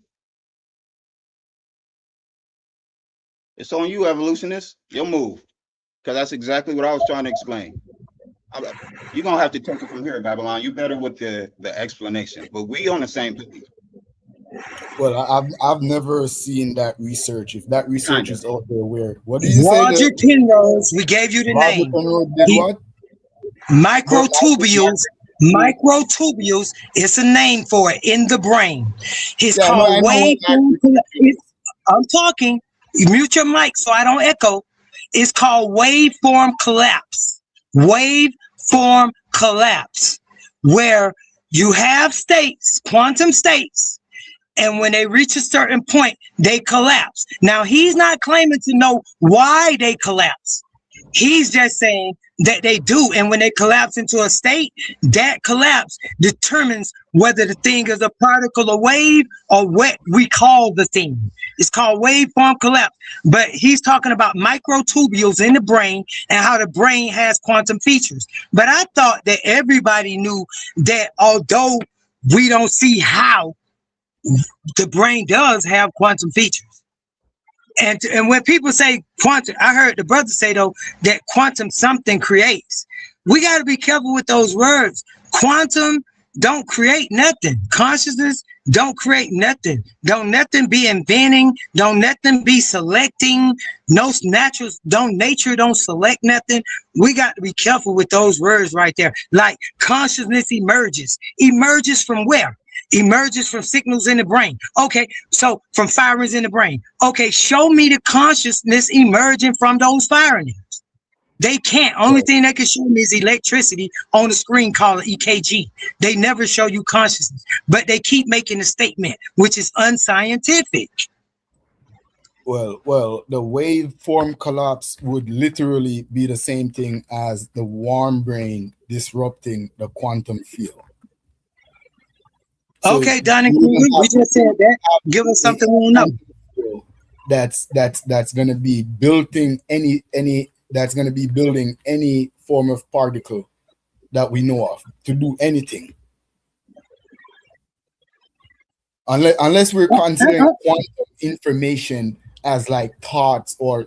It's on you, evolutionists. Your move. Because that's exactly what I was trying to explain. You're going to have to take it from here, Babylon. You better with the explanation. But we on the same page. Well, I've never seen that research. If that research is out there, where? What did you say? Roger Penrose, we gave you the name. Penrose did what? Microtubules Microtubules is a name for it in the brain. It's Yeah, no, I called know what waveform. I'm talking. You mute your mic so I don't echo. It's called waveform collapse. Waveform collapse, where you have states, quantum states, and when they reach a certain point, they collapse. Now, he's not claiming to know why they collapse. He's just saying that they do. And when they collapse into a state, that collapse determines whether the thing is a particle, a wave, or what we call the thing. It's called waveform collapse. But he's talking about microtubules in the brain and how the brain has quantum features. But I thought that everybody knew that although we don't see how, the brain does have quantum features. And when people say quantum, I heard the brother say, though, that quantum something creates. We got to be careful with those words. Quantum don't create nothing. Consciousness don't create nothing. Don't nothing be inventing. Don't nothing be selecting. No natural, nature don't select nothing. We got to be careful with those words right there. Like consciousness emerges. Emerges from where? Emerges from signals in the brain. Okay, so from firings in the brain. Okay, show me the consciousness emerging from those firings. They can't. Only thing they can show me is electricity on the screen called EKG. They never show you consciousness, but they keep making a statement, which is unscientific. Well, the waveform collapse would literally be the same thing as the warm brain disrupting the quantum field. So okay, Donnie, we just said that. Give us something we know. That's going to be building that's going to be building any form of particle that we know of to do anything. Unless we're considering quantum information as like thoughts, or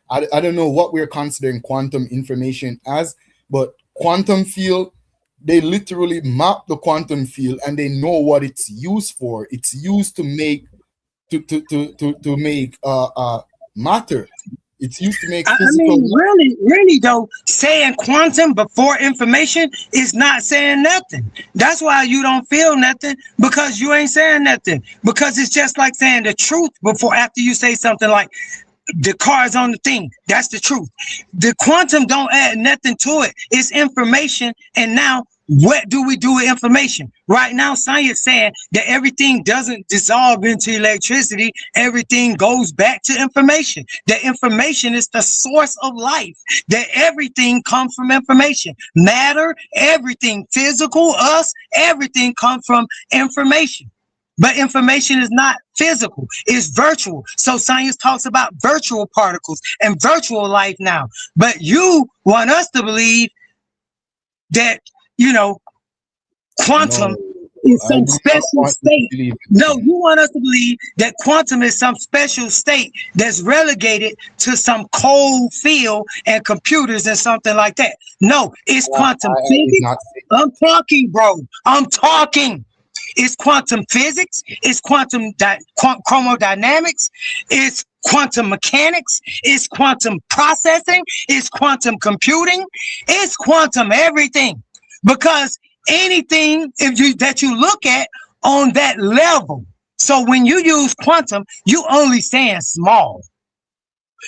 I don't know what we're considering quantum information as, but quantum field, they literally map the quantum field and they know what it's used for. It's used to make matter. It's used to make physical. I mean, really though, saying quantum before information is not saying nothing. That's why you don't feel nothing, because you ain't saying nothing. Because it's just like saying the truth before, after you say something like the car is on the thing. That's the truth. The quantum don't add nothing to it. It's information. And now what do we do with information? Right now, science saying that everything doesn't dissolve into electricity. Everything goes back to information. That information is the source of life. That everything comes from information. Matter, everything, physical, us, everything comes from information. But information is not physical, it's virtual. So science talks about virtual particles and virtual life now. But you want us to believe that, quantum is some special state. No, you want us to believe that quantum is some special state that's relegated to some cold field and computers and something like that. No, it's quantum physics. I'm talking, bro. I'm talking. It's quantum physics, it's quantum chromodynamics, it's quantum mechanics, it's quantum processing, it's quantum computing, it's quantum everything. Because anything that you look at on that level. So when you use quantum, you only saying small.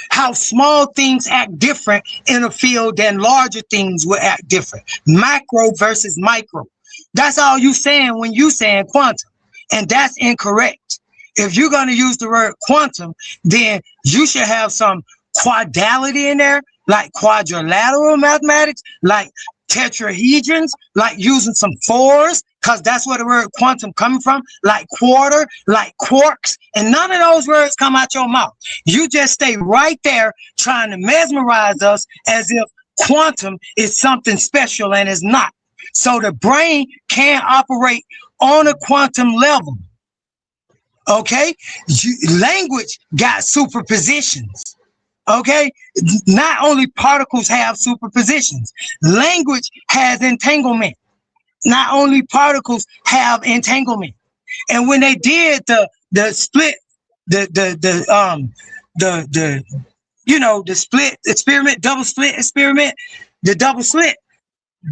How small things act different in a field than larger things will act different. Macro versus micro. That's all you saying when you saying quantum, and that's incorrect. If you're going to use the word quantum, then you should have some quadality in there, like quadrilateral mathematics, like tetrahedrons, like using some fours, because that's where the word quantum coming from, like quarter, like quarks, and none of those words come out your mouth. You just stay right there trying to mesmerize us as if quantum is something special, and it's not. So the brain can't operate on a quantum level. Okay? Language got superpositions. Okay? Not only particles have superpositions. Language has entanglement. Not only particles have entanglement. And when they did the split, the split experiment, double slit experiment, the double slit,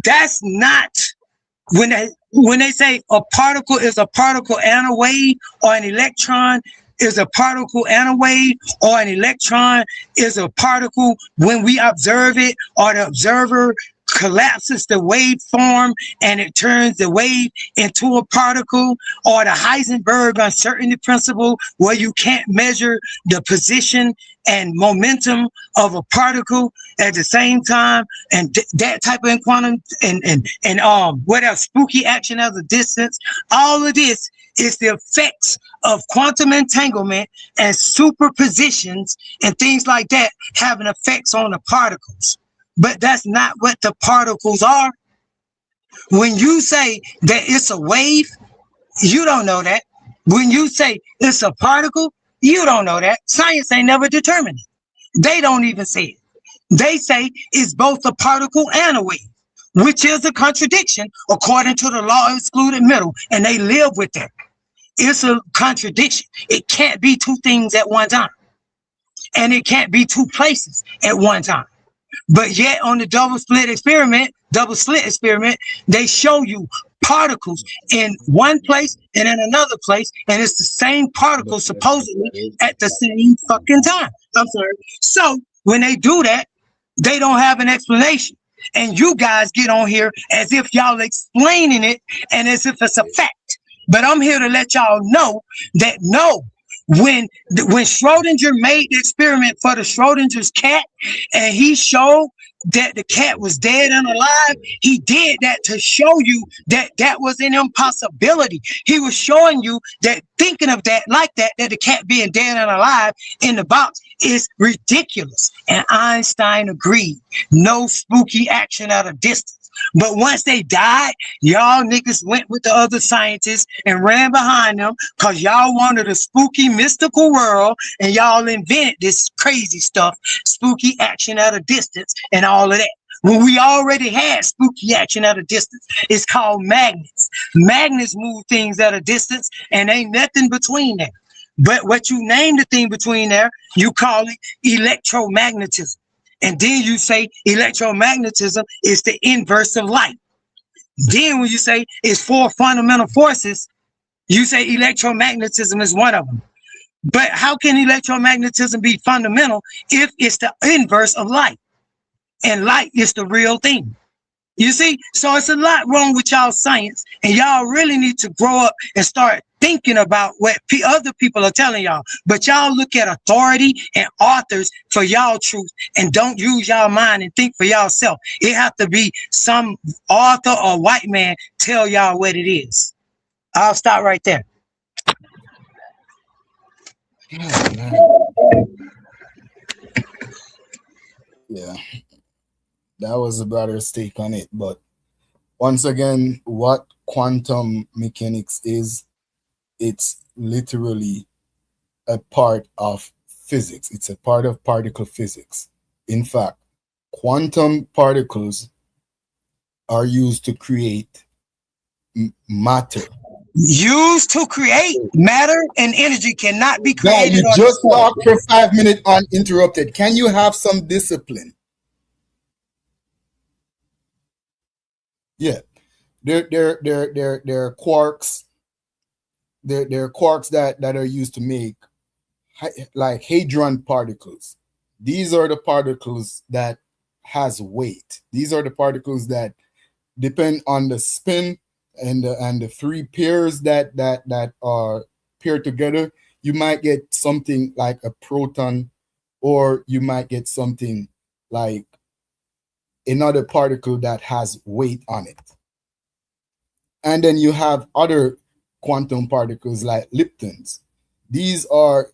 that's not when they say a particle is a particle and a wave, or an electron is a particle and a wave, or an electron is a particle when we observe it, or the observer collapses the waveform and it turns the wave into a particle, or the Heisenberg uncertainty principle where you can't measure the position and momentum of a particle at the same time, and that type of quantum and what else, spooky action at a distance. All of this is the effects of quantum entanglement and superpositions and things like that having effects on the particles. But that's not what the particles are. When you say that it's a wave, you don't know that. When you say it's a particle, you don't know that. Science ain't never determined it. They don't even say it. They say it's both a particle and a wave, which is a contradiction according to the law of excluded middle, and they live with that. It's a contradiction. It can't be two things at one time, and it can't be two places at one time. But yet on the double slit experiment, they show you particles in one place and in another place, and it's the same particle supposedly at the same fucking time. I'm sorry. So when they do that, they don't have an explanation. And you guys get on here as if y'all explaining it and as if it's a fact. But I'm here to let y'all know that no, when Schrodinger made the experiment for the Schrodinger's cat, and he showed that the cat was dead and alive, he did that to show you that that was an impossibility. He was showing you that thinking of that like that the cat being dead and alive in the box is ridiculous. And Einstein agreed. No spooky action at a distance. But once they died, y'all niggas went with the other scientists and ran behind them because y'all wanted a spooky, mystical world, and y'all invented this crazy stuff, spooky action at a distance and all of that. When we already had spooky action at a distance, it's called magnets. Magnets move things at a distance, and ain't nothing between there. But what you name the thing between there, you call it electromagnetism. And then you say electromagnetism is the inverse of light. Then when you say it's four fundamental forces, you say electromagnetism is one of them. But how can electromagnetism be fundamental if it's the inverse of light? And light is the real thing. You see? So it's a lot wrong with y'all science, and y'all really need to grow up and start thinking about what other people are telling y'all. But y'all look at authority and authors for y'all truth and don't use y'all mind and think for y'allself. It have to be some author or white man tell y'all what it is. I'll stop right there. Yeah, that was the brother's take on it. But once again, what quantum mechanics is, it's literally a part of physics. It's a part of particle physics. In fact, quantum particles are used to create matter. Used to create matter and energy cannot be created. Yeah, you just talked for 5 minutes uninterrupted. Can you have some discipline? Yeah, they're quarks. They're quarks that are used to make like hadron particles. These are the particles that has weight. These are the particles that depend on the spin and the three pairs that are paired together. You might get something like a proton, or you might get something like another particle that has weight on it. And then you have other quantum particles like leptons. These are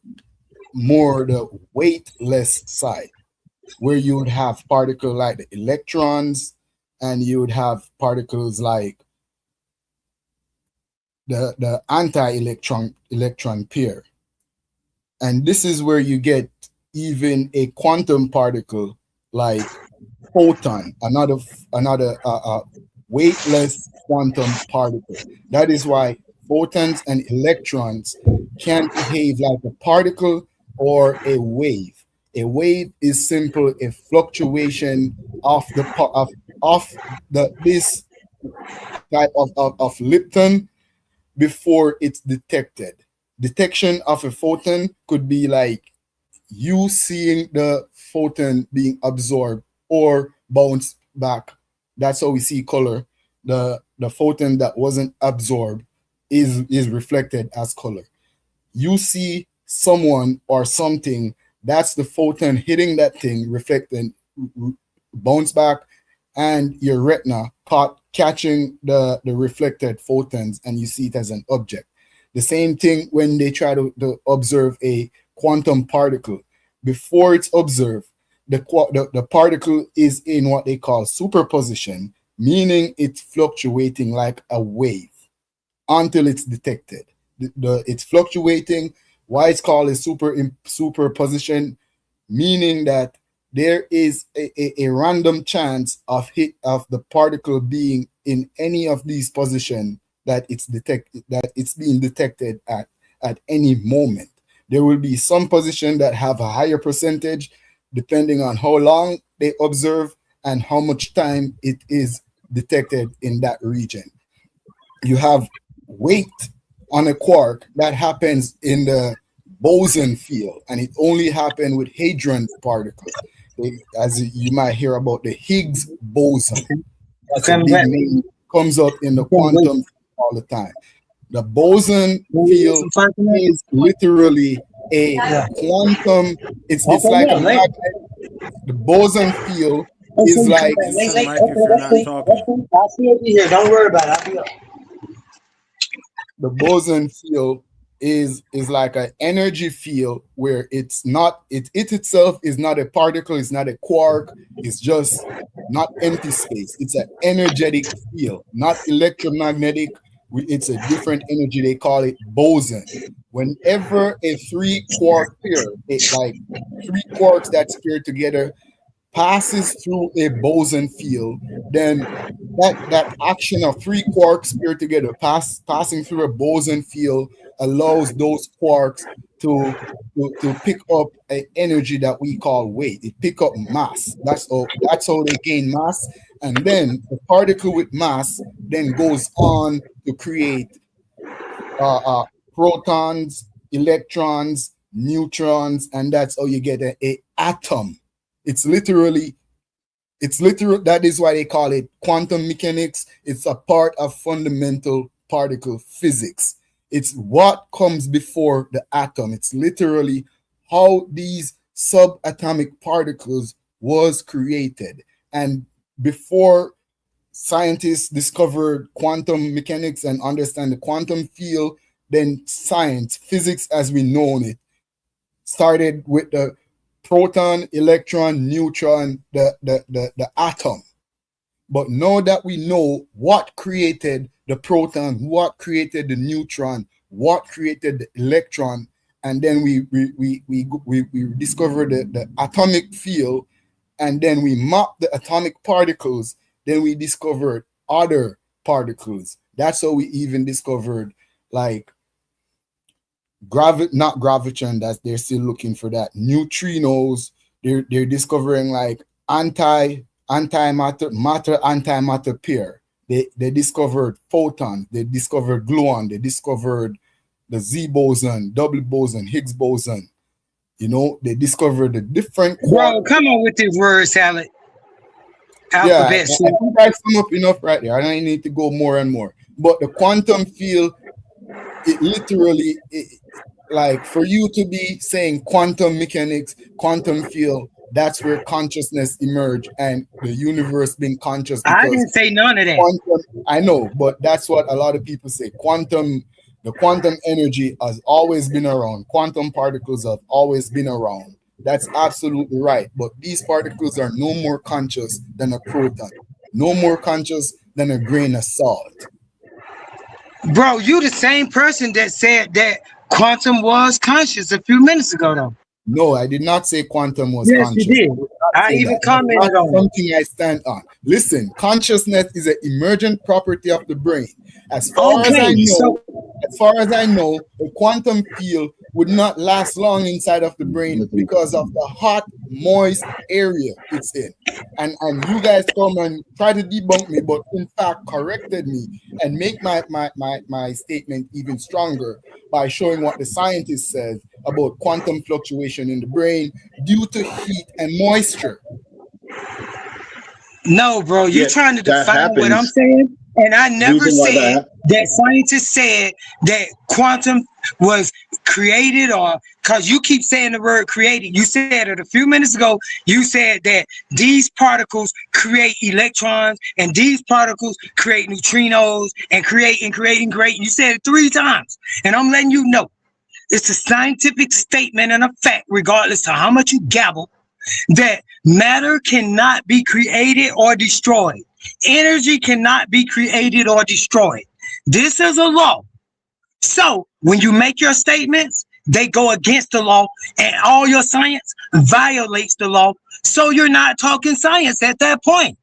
more the weightless side, where you would have particles like the electrons, and you would have particles like the anti-electron pair. And this is where you get even a quantum particle like photon, another weightless quantum particle. That is why photons and electrons can behave like a particle or a wave. A wave is simple a fluctuation of this type of Lipton before it's detected. Detection of a photon could be like you seeing the photon being absorbed or bounced back. That's how we see color. The photon that wasn't absorbed is reflected as color. You see someone or something, that's the photon hitting that thing, reflecting, bounce back, and your retina catching the reflected photons, and you see it as an object. The same thing when they try to observe a quantum particle. Before it's observed, the particle is in what they call superposition, meaning it's fluctuating like a wave until it's detected. It's fluctuating. Why it's called a superposition, meaning that there is a random chance of the particle being in any of these positions that it's being detected at any moment. There will be some position that have a higher percentage depending on how long they observe and how much time it is detected in that region. You have weight on a quark that happens in the boson field, and it only happens with hadron particles. As you might hear about the Higgs boson. That's a big name. Comes up in the quantum all the time. The boson field is literally a quantum. It's like a magnet. The boson field is like. I'll see you here. Don't worry about it. I'll be up. The boson field is like an energy field where it's not it itself is not a particle, it's not a quark, it's just not empty space. It's an energetic field, not electromagnetic. It's a different energy. They call it boson. Whenever a 3-quark pair, it's like 3 quarks that's paired together, passes through a boson field, then that action of 3 quarks paired together passing through a boson field allows those quarks to pick up an energy that we call weight. It pick up mass. That's how they gain mass. And then the particle with mass then goes on to create protons, electrons, neutrons, and that's how you get an atom. It's literal. That is why they call it quantum mechanics. It's a part of fundamental particle physics. It's what comes before the atom. It's literally how these subatomic particles was created. And before scientists discovered quantum mechanics and understand the quantum field, then science, physics as we know it, started with the proton, electron, neutron, the atom. But now that we know what created the proton, what created the neutron, what created the electron, and then we discovered the atomic field, and then we mapped the atomic particles, then we discovered other particles. That's how we even discovered like not graviton, that they're still looking for that. Neutrinos, they're discovering like antimatter antimatter pair. They discovered photon, they discovered gluon, they discovered the Z boson, double boson, Higgs boson. You know, they discovered the different. Bro, come on with this word salad. Alphabet. Yeah, I think I sum up enough right there. I don't need to go more and more. But the quantum field, it literally, like for you to be saying quantum mechanics, quantum field, that's where consciousness emerged and the universe being conscious. I didn't say none of that. Quantum, I know, but that's what a lot of people say. The quantum energy has always been around. Quantum particles have always been around. That's absolutely right. But these particles are no more conscious than a proton, no more conscious than a grain of salt. Bro, you the same person that said that quantum was conscious a few minutes ago, though. No, I did not say quantum was yes, conscious. You did. I even commented on something I stand on. Listen, consciousness is an emergent property of the brain. As far as I know, the quantum field would not last long inside of the brain because of the hot, moist area it's in. And you guys come and try to debunk me, but in fact corrected me and make my statement even stronger by showing what the scientist says about quantum fluctuation in the brain due to heat and moisture. No, bro, you're trying to define what I'm saying. And I never said that scientists said that quantum was created, or because you keep saying the word created. You said it a few minutes ago. You said that these particles create electrons and these particles create neutrinos and create. You said it 3 times. And I'm letting you know it's a scientific statement and a fact, regardless of how much you gabble, that matter cannot be created or destroyed. Energy cannot be created or destroyed. This is a law. So when you make your statements, they go against the law, and all your science violates the law. So you're not talking science at that point.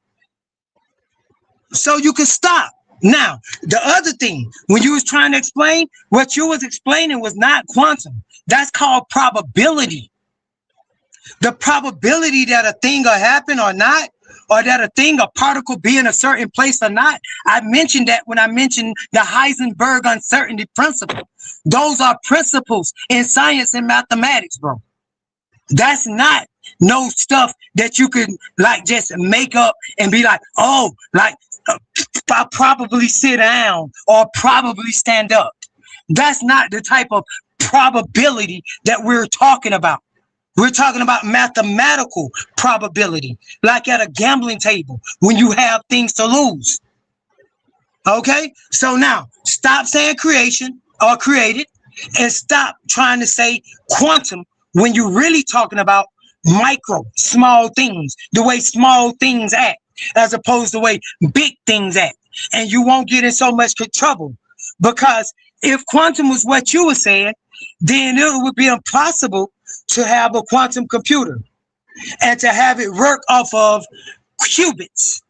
So you can stop. Now, the other thing, when you was trying to explain, what you was explaining was not quantum. That's called probability. The probability that a thing will happen or not, or that a particle be in a certain place or not. I mentioned that when I mentioned the Heisenberg uncertainty principle. Those are principles in science and mathematics, bro. That's not no stuff that you can like just make up and be like, oh, like I'll probably sit down or probably stand up. That's not the type of probability that we're talking about. We're talking about mathematical probability, like at a gambling table when you have things to lose. Okay? So now, stop saying creation or created, and stop trying to say quantum when you're really talking about micro, small things, the way small things act, as opposed to the way big things act. And you won't get in so much trouble, because if quantum was what you were saying, then it would be impossible to have a quantum computer and to have it work off of qubits,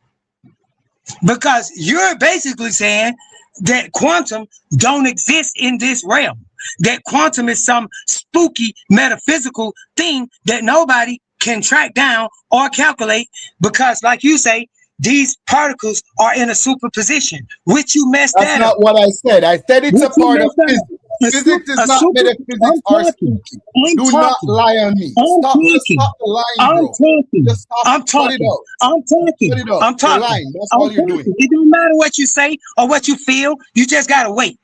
because you're basically saying that quantum don't exist in this realm, that quantum is some spooky metaphysical thing that nobody can track down or calculate, because like you say, these particles are in a superposition, which you messed that up. That's not what I said. I said it's a part of physics. Physics is not metaphysics or spooky. Do not lie on me. Stop lying, bro. I'm talking. You're lying. That's all you're doing. It don't matter what you say or what you feel. You just gotta wait.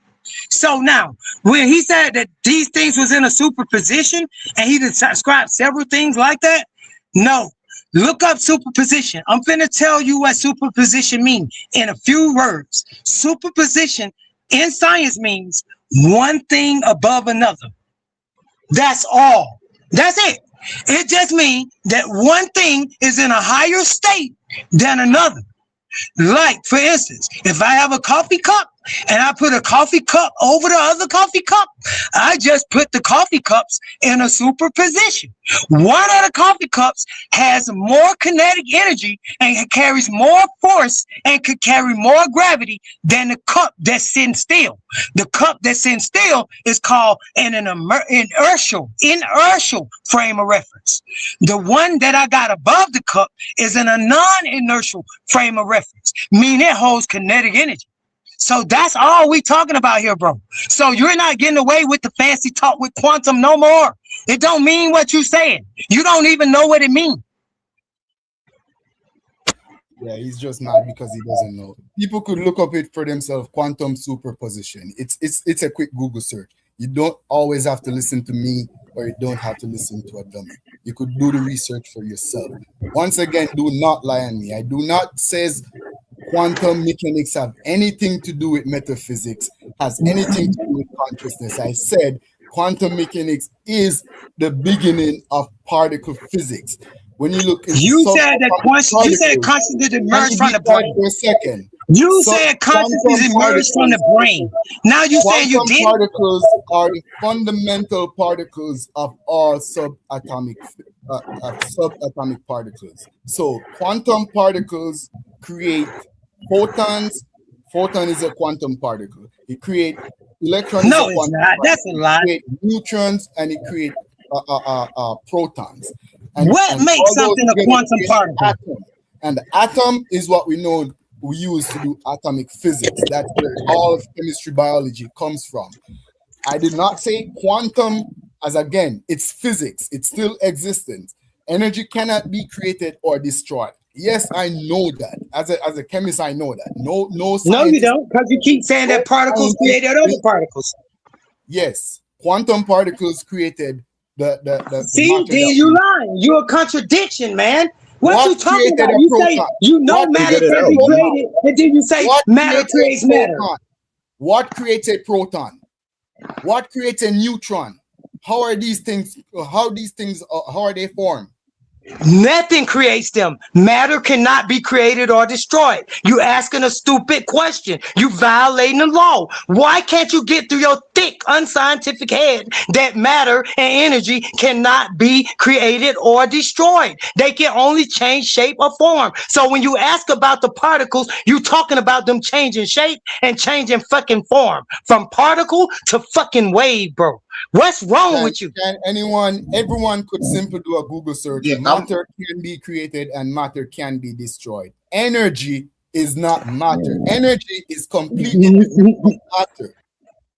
So now, when he said that these things was in a superposition and he described several things like that, no. Look up superposition. I'm finna tell you what superposition means in a few words. Superposition in science means one thing above another. That's all. That's it. It just means that one thing is in a higher state than another. Like, for instance, if I have a coffee cup and I put a coffee cup over the other coffee cup, I just put the coffee cups in a superposition. One of the coffee cups has more kinetic energy and carries more force and could carry more gravity than the cup that's sitting still. The cup that's sitting still is called an inertial frame of reference. The one that I got above the cup is in a non-inertial frame of reference, meaning it holds kinetic energy. So that's all we talking about here, bro. So you're not getting away with the fancy talk with quantum no more. It don't mean what you saying. You don't even know what it means. Yeah, he's just mad because he doesn't know. People could look up it for themselves. Quantum superposition. It's a quick Google search. You don't always have to listen to me, or you don't have to listen to a dummy. You could do the research for yourself. Once again, do not lie on me. I do not says quantum mechanics have anything to do with metaphysics, has anything to do with consciousness. I said quantum mechanics is the beginning of particle physics. When you look, you said consciousness emerged from the brain. For a second. You said consciousness emerged from the brain. Now you say you did. Particles are the fundamental particles of all subatomic particles. So quantum particles create photons. Photon is a quantum particle. It creates electron is No, a it's quantum not. That's a particle. lie. It creates neutrons and it creates protons. What And makes all those something a together quantum create an particle? atom. And the atom is what we know we use to do atomic physics. That's where all of chemistry biology comes from. I did not say quantum as, again, it's physics. It's still existent. Energy cannot be created or destroyed. Yes, I know that. As a chemist, I know that. No scientist. No, you don't, because you keep saying that particles created other particles. Yes, quantum particles created the See, matter then that you we. lying. You're a contradiction, man. What you talking created about? a You say proton? you know What matter created can a be proton? created, and then you say What matter creates creates a matter. proton? What creates a proton? What creates a neutron? How are these things? How are they formed? Nothing creates them. Matter cannot be created or destroyed. You asking a stupid question. You violating the law. Why can't you get through your thick, unscientific head that matter and energy cannot be created or destroyed? They can only change shape or form. So when you ask about the particles, you talking about them changing shape and changing fucking form from particle to fucking wave, bro. What's wrong with you? Can everyone could simply do a Google search. Matter can be created and matter can be destroyed. Energy is not matter. Energy is completely different from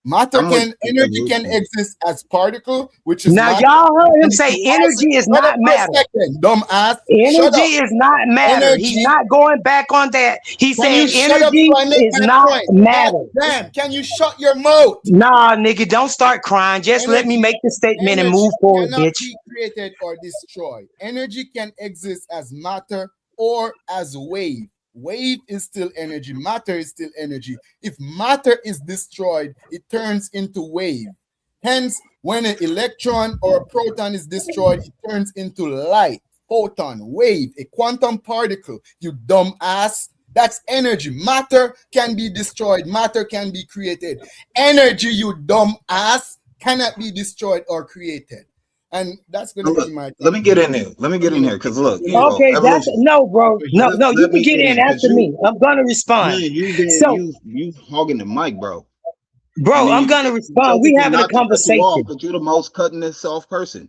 matter. Energy can exist as particle, which is now matter. y'all heard him And if say you energy is shut up not for a matter. second, dumbass. Shut Energy up. is not matter. Energy. He's not going back on that. He Can said you shut up energy so I make is my not point? matter. God damn, can you shut your mouth? Nah, nigga, don't start crying. Just let me make the statement and move forward, cannot bitch. be created or destroyed. Energy can exist as matter or as wave. Wave is still energy. Matter is still energy. If matter is destroyed, it turns into wave. Hence, when an electron or a proton is destroyed, it turns into light, photon, wave, a quantum particle. You dumb ass. That's energy. Matter can be destroyed. Matter can be created. Energy, you dumb ass, cannot be destroyed or created. And that's going to be my. Let me get in there. Let me get in here because look. Okay, that's no, bro. No, you Let can me get in after me. I'm gonna respond. Man, you hogging the mic, bro. Bro, I'm gonna respond. We having a not to cut you conversation. off, but you're the most cutting this off person.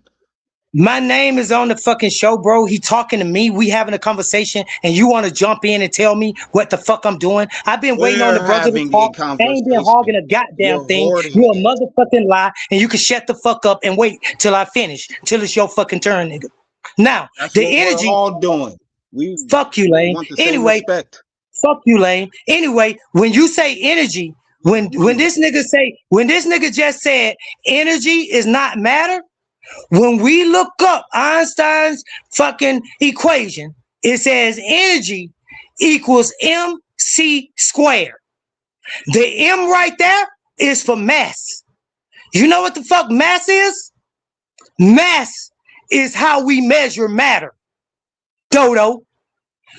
My name is on the fucking show, bro. He talking to me. We having a conversation, and you want to jump in and tell me what the fuck I'm doing? I've been waiting on the brother to talk. I ain't been hogging a goddamn thing. You a motherfucking lie, and you can shut the fuck up and wait till I finish, till it's your fucking turn, nigga. Now, That's the what energy. we're all doing. We fuck you, Lane. want the same Anyway, respect. fuck you, Lane. Anyway, when you say energy, when this nigga just said energy is not matter. When we look up Einstein's fucking equation, it says energy equals mc squared. The M right there is for mass. You know what the fuck mass is? Mass is how we measure matter. Dodo.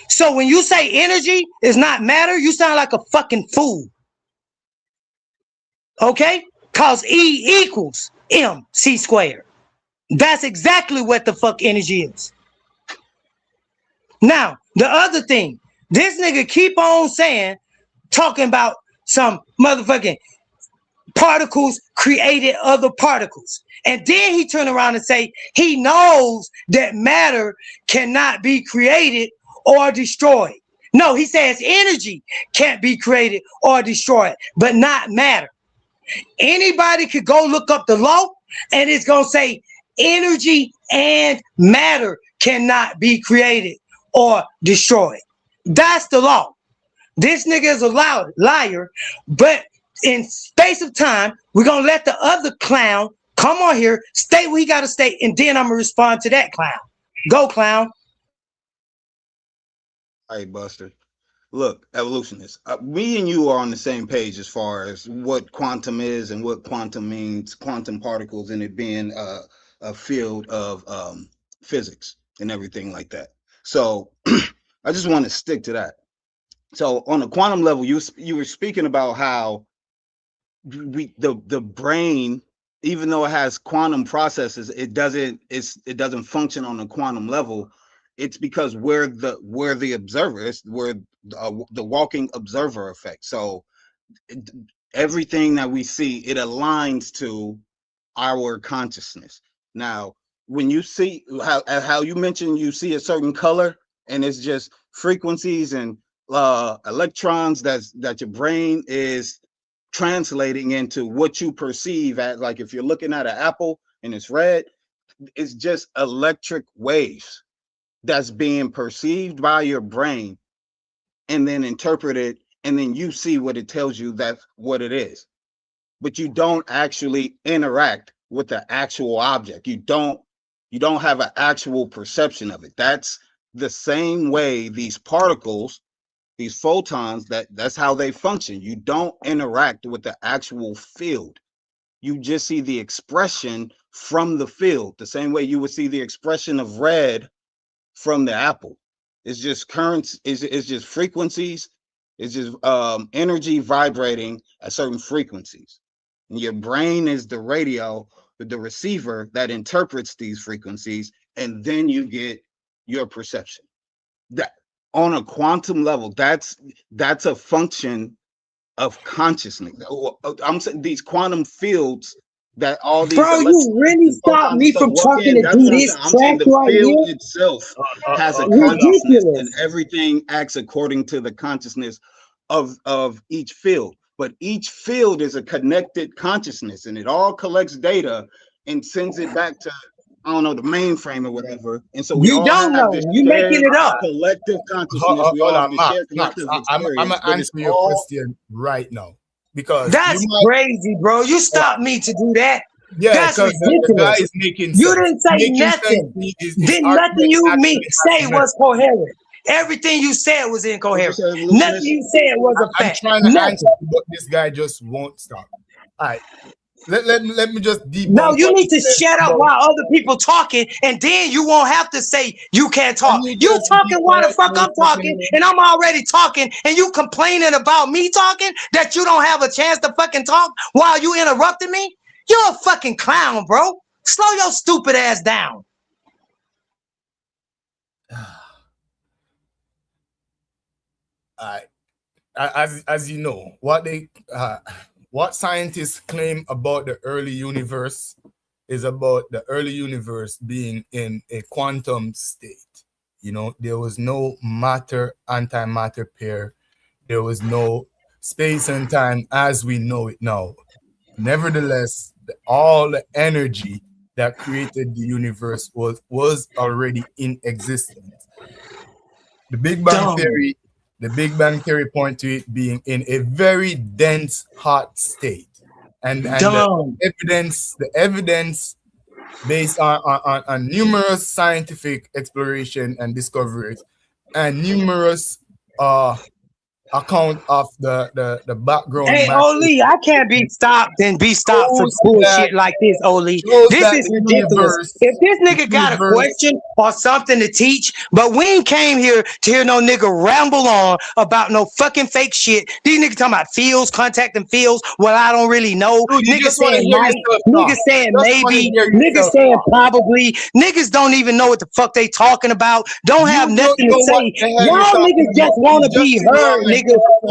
So when you say energy is not matter, you sound like a fucking fool. Okay? Cause E equals mc squared. That's exactly what the fuck energy is. Now, the other thing, this nigga keep on saying, talking about some motherfucking particles created other particles. And then he turn around and say he knows that matter cannot be created or destroyed. No, he says energy can't be created or destroyed, but not matter. Anybody could go look up the law and it's going to say energy and matter cannot be created or destroyed. That's the law. This nigga is a liar, but in space of time, we're going to let the other clown come on here, state what he got to state, and then I'm going to respond to that clown. Go, clown. All right, Buster. Look, evolutionists, me and you are on the same page as far as what quantum is and what quantum means, quantum particles, and it being a field of physics and everything like that. So I just want to stick to that. So on the quantum level, you were speaking about how the brain, even though it has quantum processes, it doesn't function on a quantum level. It's because we're the observer. It's where the walking observer effect. So everything that we see, it aligns to our consciousness. Now, when you see how you mentioned you see a certain color and it's just frequencies and electrons that your brain is translating into what you perceive at, like if you're looking at an apple and it's red, it's just electric waves that's being perceived by your brain and then interpreted, and then you see what it tells you that's what it is. But you don't actually interact with the actual object. You don't have an actual perception of it. That's the same way these particles, these photons, that's how they function. You don't interact with the actual field. You just see the expression from the field, the same way you would see the expression of red from the apple. It's just currents, it's just frequencies, it's just energy vibrating at certain frequencies. And your brain is the radio, the receiver that interprets these frequencies, and then you get your perception. That on a quantum level, that's a function of consciousness. I'm saying these quantum fields that all these. Bro, you really stopped me from talking to do this track right here. The field itself has a consciousness, and everything acts according to the consciousness of each field. But each field is a connected consciousness, and it all collects data and sends it back to, I don't know, the mainframe or whatever. And so we all have this making it up. Collective consciousness. We all have this shared collective experience. I'm gonna answer your question right now because that's crazy, bro. You stopped me to do that. Yeah, that's ridiculous. The guy is making you didn't say nothing. Did nothing you say was coherent. Everything you said was incoherent. Nothing you said was a fact. I'm trying to answer, but this guy just won't stop. All right. Let me just debunk. No, you need to shut up while other people talking, and then you won't have to say you can't talk. You talking while the fuck I'm talking, and I'm already talking, and you complaining about me talking that you don't have a chance to fucking talk while you interrupting me? You're a fucking clown, bro. Slow your stupid ass down. As you know, what scientists claim about the early universe is about the early universe being in a quantum state. You know, there was no matter antimatter pair. There was no space and time as we know it now. Nevertheless, all the energy that created the universe was already in existence. The Big Bang Theory. The Big Bang Theory point to it being in a very dense, hot state, and the evidence based on numerous scientific exploration and discoveries, and numerous account of the background. Hey, Oli, I can't be stopped for bullshit like this, Oli. This is ridiculous. If this nigga got a question or something to teach, but we ain't came here to hear no nigga ramble on about no fucking fake shit. These niggas talking about fields, contacting fields. Well, I don't really know. Niggas saying might, niggas saying maybe, niggas saying probably. Niggas don't even know what the fuck they talking about. Don't have nothing to say. Y'all niggas just want to be heard, nigga.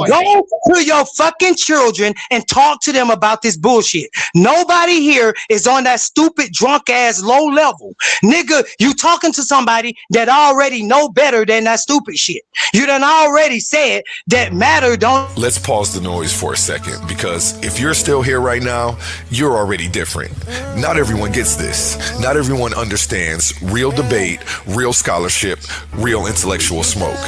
Go to your fucking children and talk to them about this bullshit. Nobody here is on that stupid drunk ass low level. Nigga, you talking to somebody that already know better than that stupid shit. You done already said that matter don't. Let's pause the noise for a second, because if you're still here right now, you're already different. Not everyone gets this. Not everyone understands real debate, real scholarship, real intellectual smoke.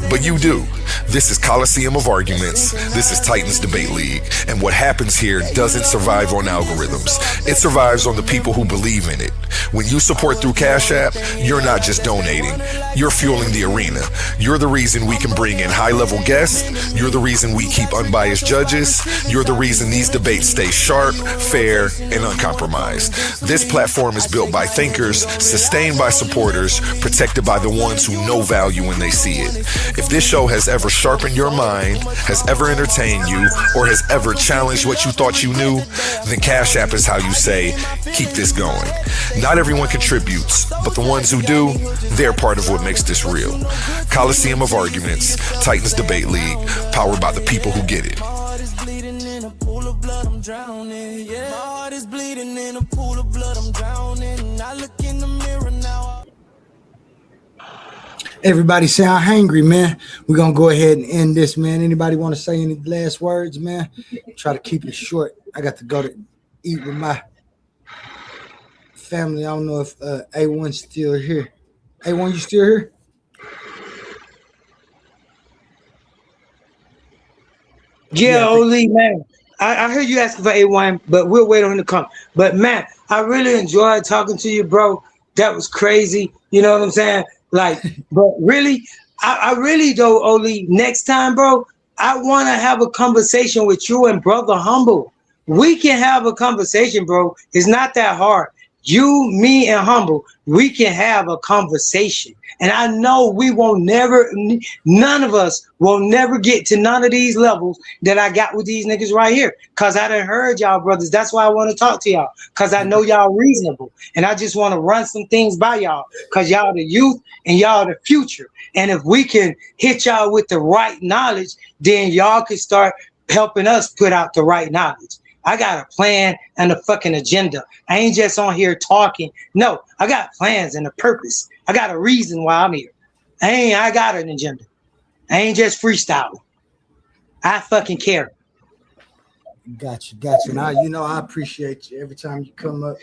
But you do. This is Coliseum of Arguments. This is Titans Debate League. And what happens here doesn't survive on algorithms. It survives on the people who believe in it. When you support through Cash App, you're not just donating. You're fueling the arena. You're the reason we can bring in high-level guests. You're the reason we keep unbiased judges. You're the reason these debates stay sharp, fair, and uncompromised. This platform is built by thinkers, sustained by supporters, protected by the ones who know value when they see it. If this show has ever sharpened your mind, has ever entertained you, or has ever challenged what you thought you knew, then Cash App is how you say, keep this going. Not everyone contributes, but the ones who do, they're part of what makes this real. Coliseum of Arguments, Titans Debate League, powered by the people who get it. I'm drowning. Yeah, my heart is bleeding in a pool of blood. I'm drowning. I look in the mirror now. Everybody sound hangry, man. We're gonna go ahead and end this, man. Anybody want to say any last words, man? Try to keep it short. I got to go to eat with my family. I don't know if A1's still here. A1, you still here? Yeah, Oli, man. I heard you asking for A1, but we'll wait on him to come. But man, I really enjoyed talking to you, bro. That was crazy. You know what I'm saying? Like, but really, I really though, Oli, next time, bro, I want to have a conversation with you and Brother Humble. We can have a conversation, bro. It's not that hard. You, me, and Humble, we can have a conversation. And I know we won't never, none of us will never get to none of these levels that I got with these niggas right here. Cause I done heard y'all brothers. That's why I want to talk to y'all. Cause I know y'all reasonable. And I just want to run some things by y'all. Cause y'all the youth and y'all the future. And if we can hit y'all with the right knowledge, then y'all can start helping us put out the right knowledge. I got a plan and a fucking agenda. I ain't just on here talking. No, I got plans and a purpose. I got a reason why I'm here. I got an agenda. I ain't just freestyling. I fucking care. Gotcha. Now, I appreciate you every time you come up,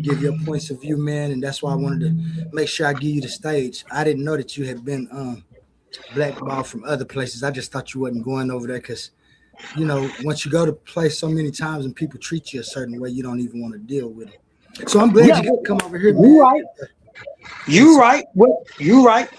give your points of view, man. And that's why I wanted to make sure I give you the stage. I didn't know that you had been blackballed from other places. I just thought you wasn't going over there because, once you go to play so many times and people treat you a certain way, you don't even want to deal with it. So I'm glad you come over here, man. You right. You right.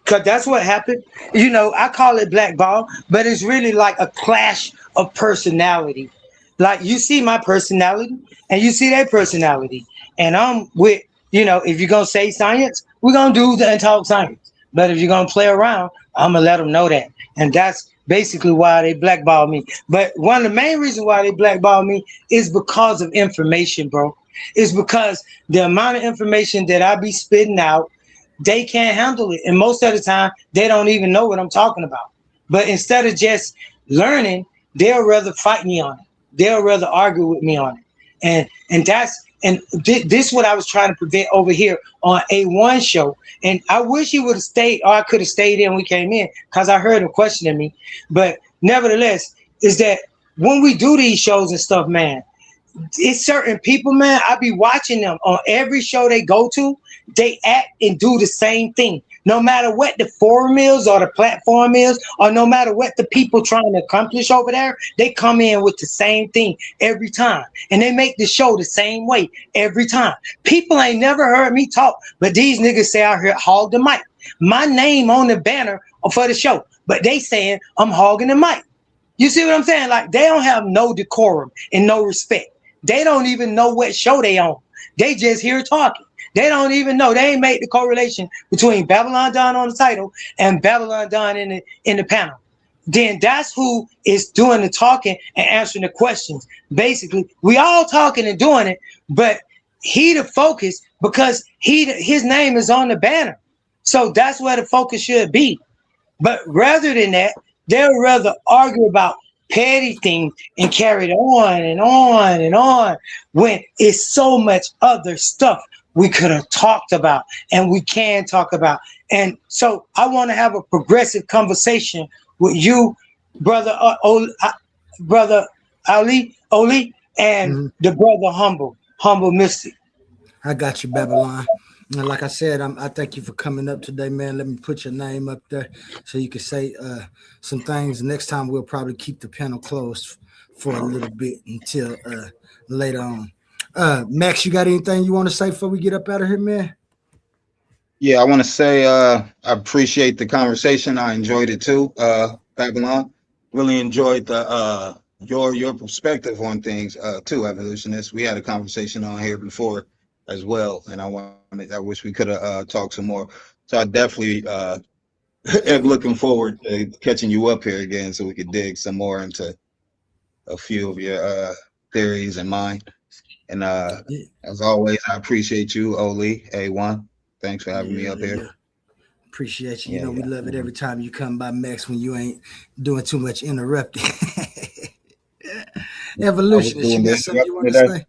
Because that's what happened. I call it blackball, but it's really like a clash of personality. Like you see my personality and you see their personality. And I'm with, if you're going to say science, we're going to do and talk science. But if you're going to play around, I'm going to let them know that. And that's basically why they blackball me. But one of the main reasons why they blackball me is because of information, bro. It's because the amount of information that I be spitting out, they can't handle it. And most of the time, they don't even know what I'm talking about. But instead of just learning, they'll rather fight me on it. They'll rather argue with me on it. And this is what I was trying to prevent over here on A1 show. And I wish he would have stayed, or I could have stayed in when we came in, because I heard him questioning me. But nevertheless, is that when we do these shows and stuff, man, it's certain people, man, I be watching them on every show they go to. They act and do the same thing. No matter what the forum is or the platform is, or no matter what the people trying to accomplish over there, they come in with the same thing every time. And they make the show the same way every time. People ain't never heard me talk, but these niggas say out here, hog the mic. My name on the banner for the show, but they saying I'm hogging the mic. You see what I'm saying? Like, they don't have no decorum and no respect. They don't even know what show they on. They just here talking. They don't even know. They ain't made the correlation between Babylundun on the title and Babylundun in the panel. Then that's who is doing the talking and answering the questions. Basically, we all talking and doing it, but he the focus because his name is on the banner. So that's where the focus should be. But rather than that, they'll rather argue about petty things and carry it on and on and on when it's so much other stuff we could have talked about and we can talk about. And so I want to have a progressive conversation with you, brother brother Oli, and the brother Humble Mystic. I got you, Babylon. And like I said, I thank you for coming up today, man. Let me put your name up there so you can say some things. Next time we'll probably keep the panel closed for a little bit until later on. Max, you got anything you want to say before we get up out of here, man? Yeah, I want to say I appreciate the conversation. I enjoyed it too, Babylon. Really enjoyed the your perspective on things too, Evolutionist. We had a conversation on here before as well, and I wish we could have talked some more. So I definitely am looking forward to catching you up here again so we could dig some more into a few of your theories and mine. And as always, I appreciate you, Oli, A1. Thanks for having me up here. Yeah. Appreciate you. We love it every time you come by, Max, when you ain't doing too much interrupting. Evolutionist, you got something you want to say?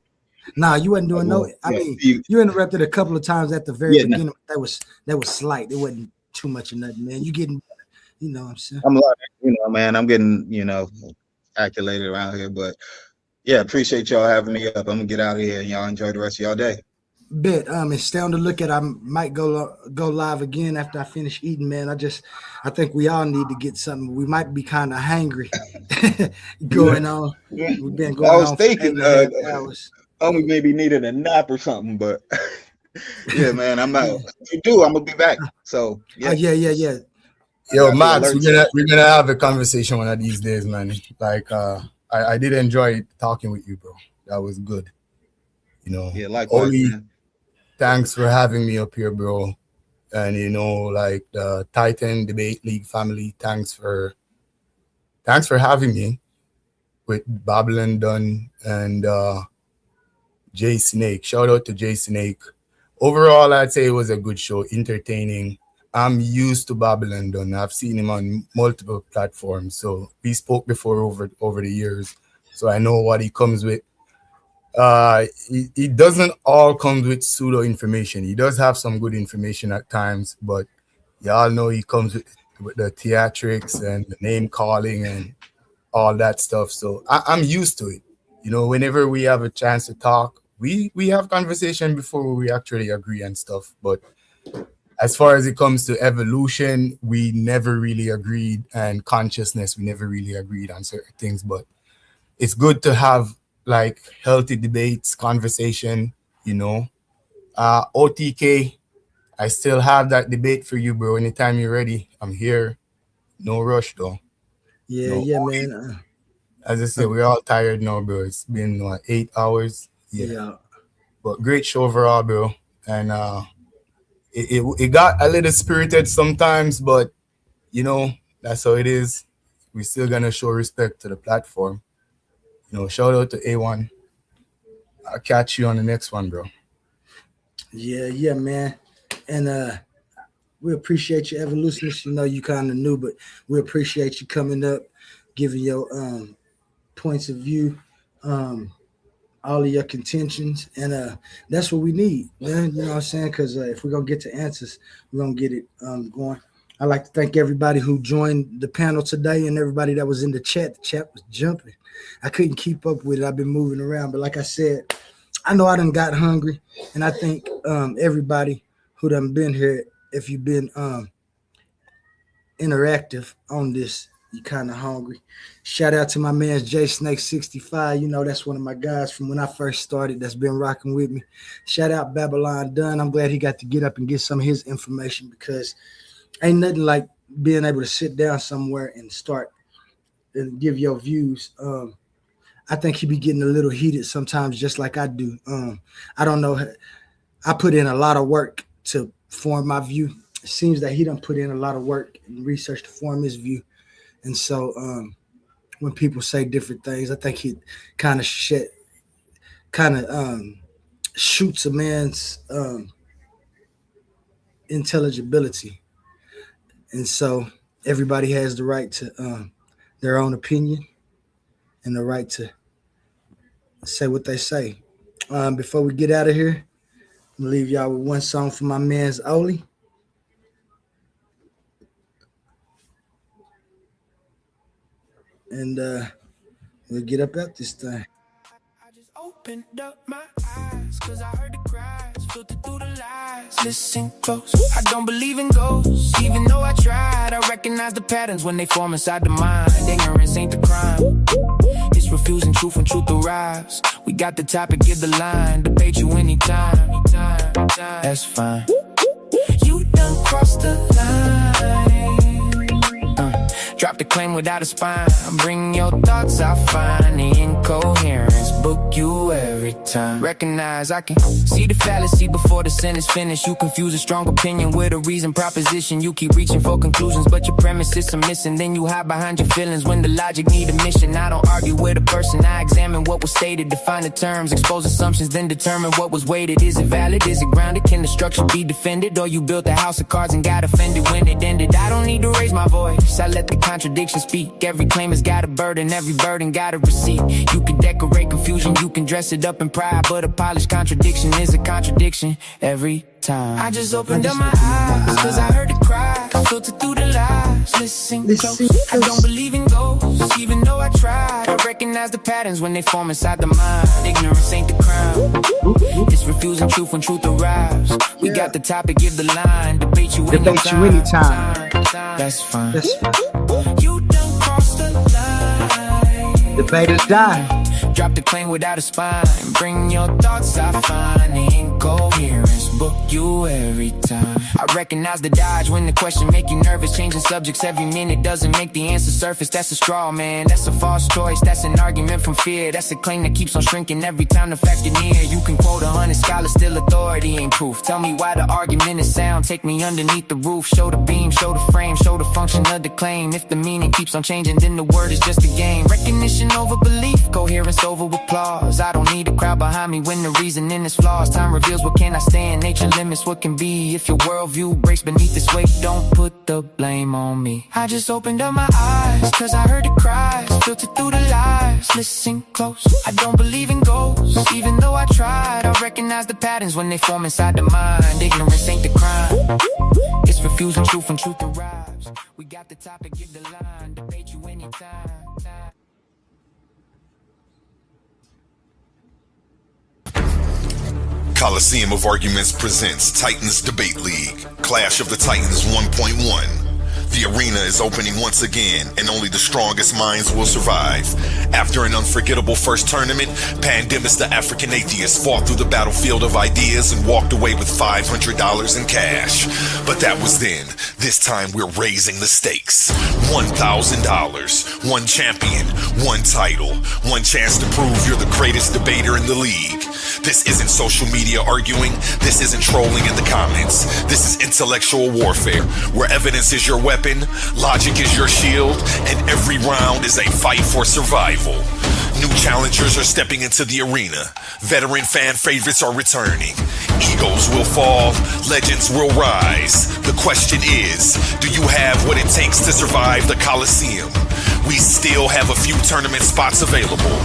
Nah, you wasn't doing no. I mean, you interrupted a couple of times at the very beginning. That was slight. It wasn't too much of nothing, man. You getting, you know what I'm saying? I'm learning, you know, man. I'm getting, you know, calculated around here, but yeah, appreciate y'all having me up. I'm gonna get out of here and y'all enjoy the rest of y'all day. Bet. And stay on the lookout. I might go live again after I finish eating, man. I think we all need to get something. We might be kind of hangry going on. We've been going on. I was thinking hours. Only maybe needed a nap or something, but yeah, man, I'm out. If you do, I'm gonna be back. So yeah. Yeah. Yo, Max, we're gonna have a conversation one of these days, man. Like I did enjoy talking with you, bro. That was good. You know, yeah, likewise, Oli, man. Thanks for having me up here, bro. And you know, like the Titan Debate League family, thanks for having me with BABYLUNDun and Jay Snake. Shout out to Jay Snake. Overall, I'd say it was a good show, entertaining. I'm used to BABYLUNDun. I've seen him on multiple platforms. So we spoke before over the years. So I know what he comes with. He doesn't all come with pseudo information. He does have some good information at times, but y'all know he comes with the theatrics and the name calling and all that stuff. So I'm used to it. You know, whenever we have a chance to talk, we have conversation before we actually agree and stuff. But as far as it comes to evolution, we never really agreed, and consciousness, we never really agreed on certain things. But it's good to have like healthy debates, conversation, you know. OTK, I still have that debate for you, bro. Anytime you're ready, I'm here. No rush, though. Yeah, man. As I said, we're all tired now, bro. It's been 8 hours. Yeah. But great show overall, bro. And it got a little spirited sometimes, but you know, that's how it is. We're still gonna show respect to the platform. You know, shout out to A1. I'll catch you on the next one, bro. Yeah, man. And we appreciate your evolutionists. You know, you kind of new, but we appreciate you coming up, giving your points of view, all of your contentions, and that's what we need, man. You know what I'm saying? Because if we're gonna get to answers, we're gonna get it going. I'd like to thank everybody who joined the panel today and everybody that was in the chat. The chat was jumping. I couldn't keep up with it. I've been moving around, but like I said, I know I done got hungry, and I think everybody who done been here, if you've been interactive on this, you kind of hungry. Shout out to my man Jay Snake 65. You know, that's one of my guys from when I first started that's been rocking with me. Shout out BABYLUNDun. I'm glad he got to get up and get some of his information, because ain't nothing like being able to sit down somewhere and start and give your views. I think he be getting a little heated sometimes, just like I do. I don't know. I put in a lot of work to form my view. It seems that he done put in a lot of work and research to form his view. And so when people say different things, I think he kind of shoots a man's intelligibility. And so everybody has the right to their own opinion and the right to say what they say. Before we get out of here, I'm gonna leave y'all with one song from my man's Oli. And we'll get up at this thing. Opened up my eyes, cause I heard the cries, filtered through the lies. Listen close, I don't believe in ghosts, even though I tried. I recognize the patterns when they form inside the mind. Ignorance ain't the crime, it's refusing truth when truth arrives. We got the topic, give the line, debate you anytime. That's fine. You done crossed the line. Drop the claim without a spine. I'm bringing your thoughts, I find the incoherence. Book you every time. Recognize I can see the fallacy before the sentence finished. You confuse a strong opinion with a reason proposition. You keep reaching for conclusions, but your premises are missing. Then you hide behind your feelings when the logic need a mission. I don't argue with a person, I examine what was stated, define the terms, expose assumptions, then determine what was weighted. Is it valid? Is it grounded? Can the structure be defended? Or you built a house of cards and got offended when it ended? I don't need to raise my voice, I let the contradiction contradictions speak. Every claim has got a burden, every burden got a receipt. You can decorate confusion, you can dress it up in pride, but a polished contradiction is a contradiction every time. I just opened up my eyes, cause I heard the cry, filtered through the lies, listen close. I don't believe in ghosts, even though I tried. I recognize the patterns when they form inside the mind. Ignorance ain't the crime, it's refusing truth when truth arrives. We got the topic, give the line, debate you anytime. That's fine. You done crossed the line. Debaters die. Drop the claim without a spine. Bring your thoughts, I find the incoherence. Book you every time. I recognize the dodge when the question make you nervous. Changing subjects every minute doesn't make the answer surface. That's a straw man, that's a false choice. That's an argument from fear. That's a claim that keeps on shrinking every time the fact is near. You can quote 100 scholars, still authority ain't proof. Tell me why the argument is sound. Take me underneath the roof. Show the beam, show the frame, show the function of the claim. If the meaning keeps on changing, then the word is just a game. Recognition over belief, coherence over applause. I don't need a crowd behind me when the reasoning is flaws. Time reveals what can I stand, nature limits what can be. If your worldview breaks beneath this weight, don't put the blame on me. I just opened up my eyes, cause I heard the cries, filtered through the lies, listen close. I don't believe in ghosts, even though I tried. I recognize the patterns when they form inside the mind. Ignorance ain't the crime, it's refusing truth when truth arrives. We got the topic, give the line, debate you anytime. Coliseum of Arguments presents Titans Debate League, Clash of the Titans 1.1. The arena is opening once again, and only the strongest minds will survive. After an unforgettable first tournament, Pandemus the African Atheist fought through the battlefield of ideas and walked away with $500 in cash. But that was then. This time we're raising the stakes. $1,000, one champion, one title, one chance to prove you're the greatest debater in the league. This isn't social media arguing, this isn't trolling in the comments. This is intellectual warfare, where evidence is your weapon, logic is your shield, and every round is a fight for survival. New challengers are stepping into the arena. Veteran fan favorites are returning. Egos will fall, legends will rise. The question is, do you have what it takes to survive the Coliseum? We still have a few tournament spots available.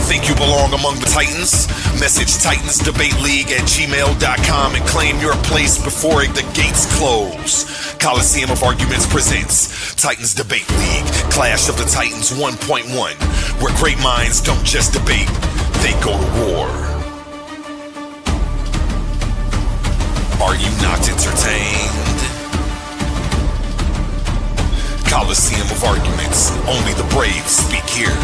Think you belong among the Titans? Message TitansDebateLeague@gmail.com and claim your place before the gates close. Coliseum of Arguments presents Titans Debate League, Clash of the Titans 1.1, where great minds don't just debate, they go to war. Are you not entertained? Coliseum of Arguments, only the brave speak here.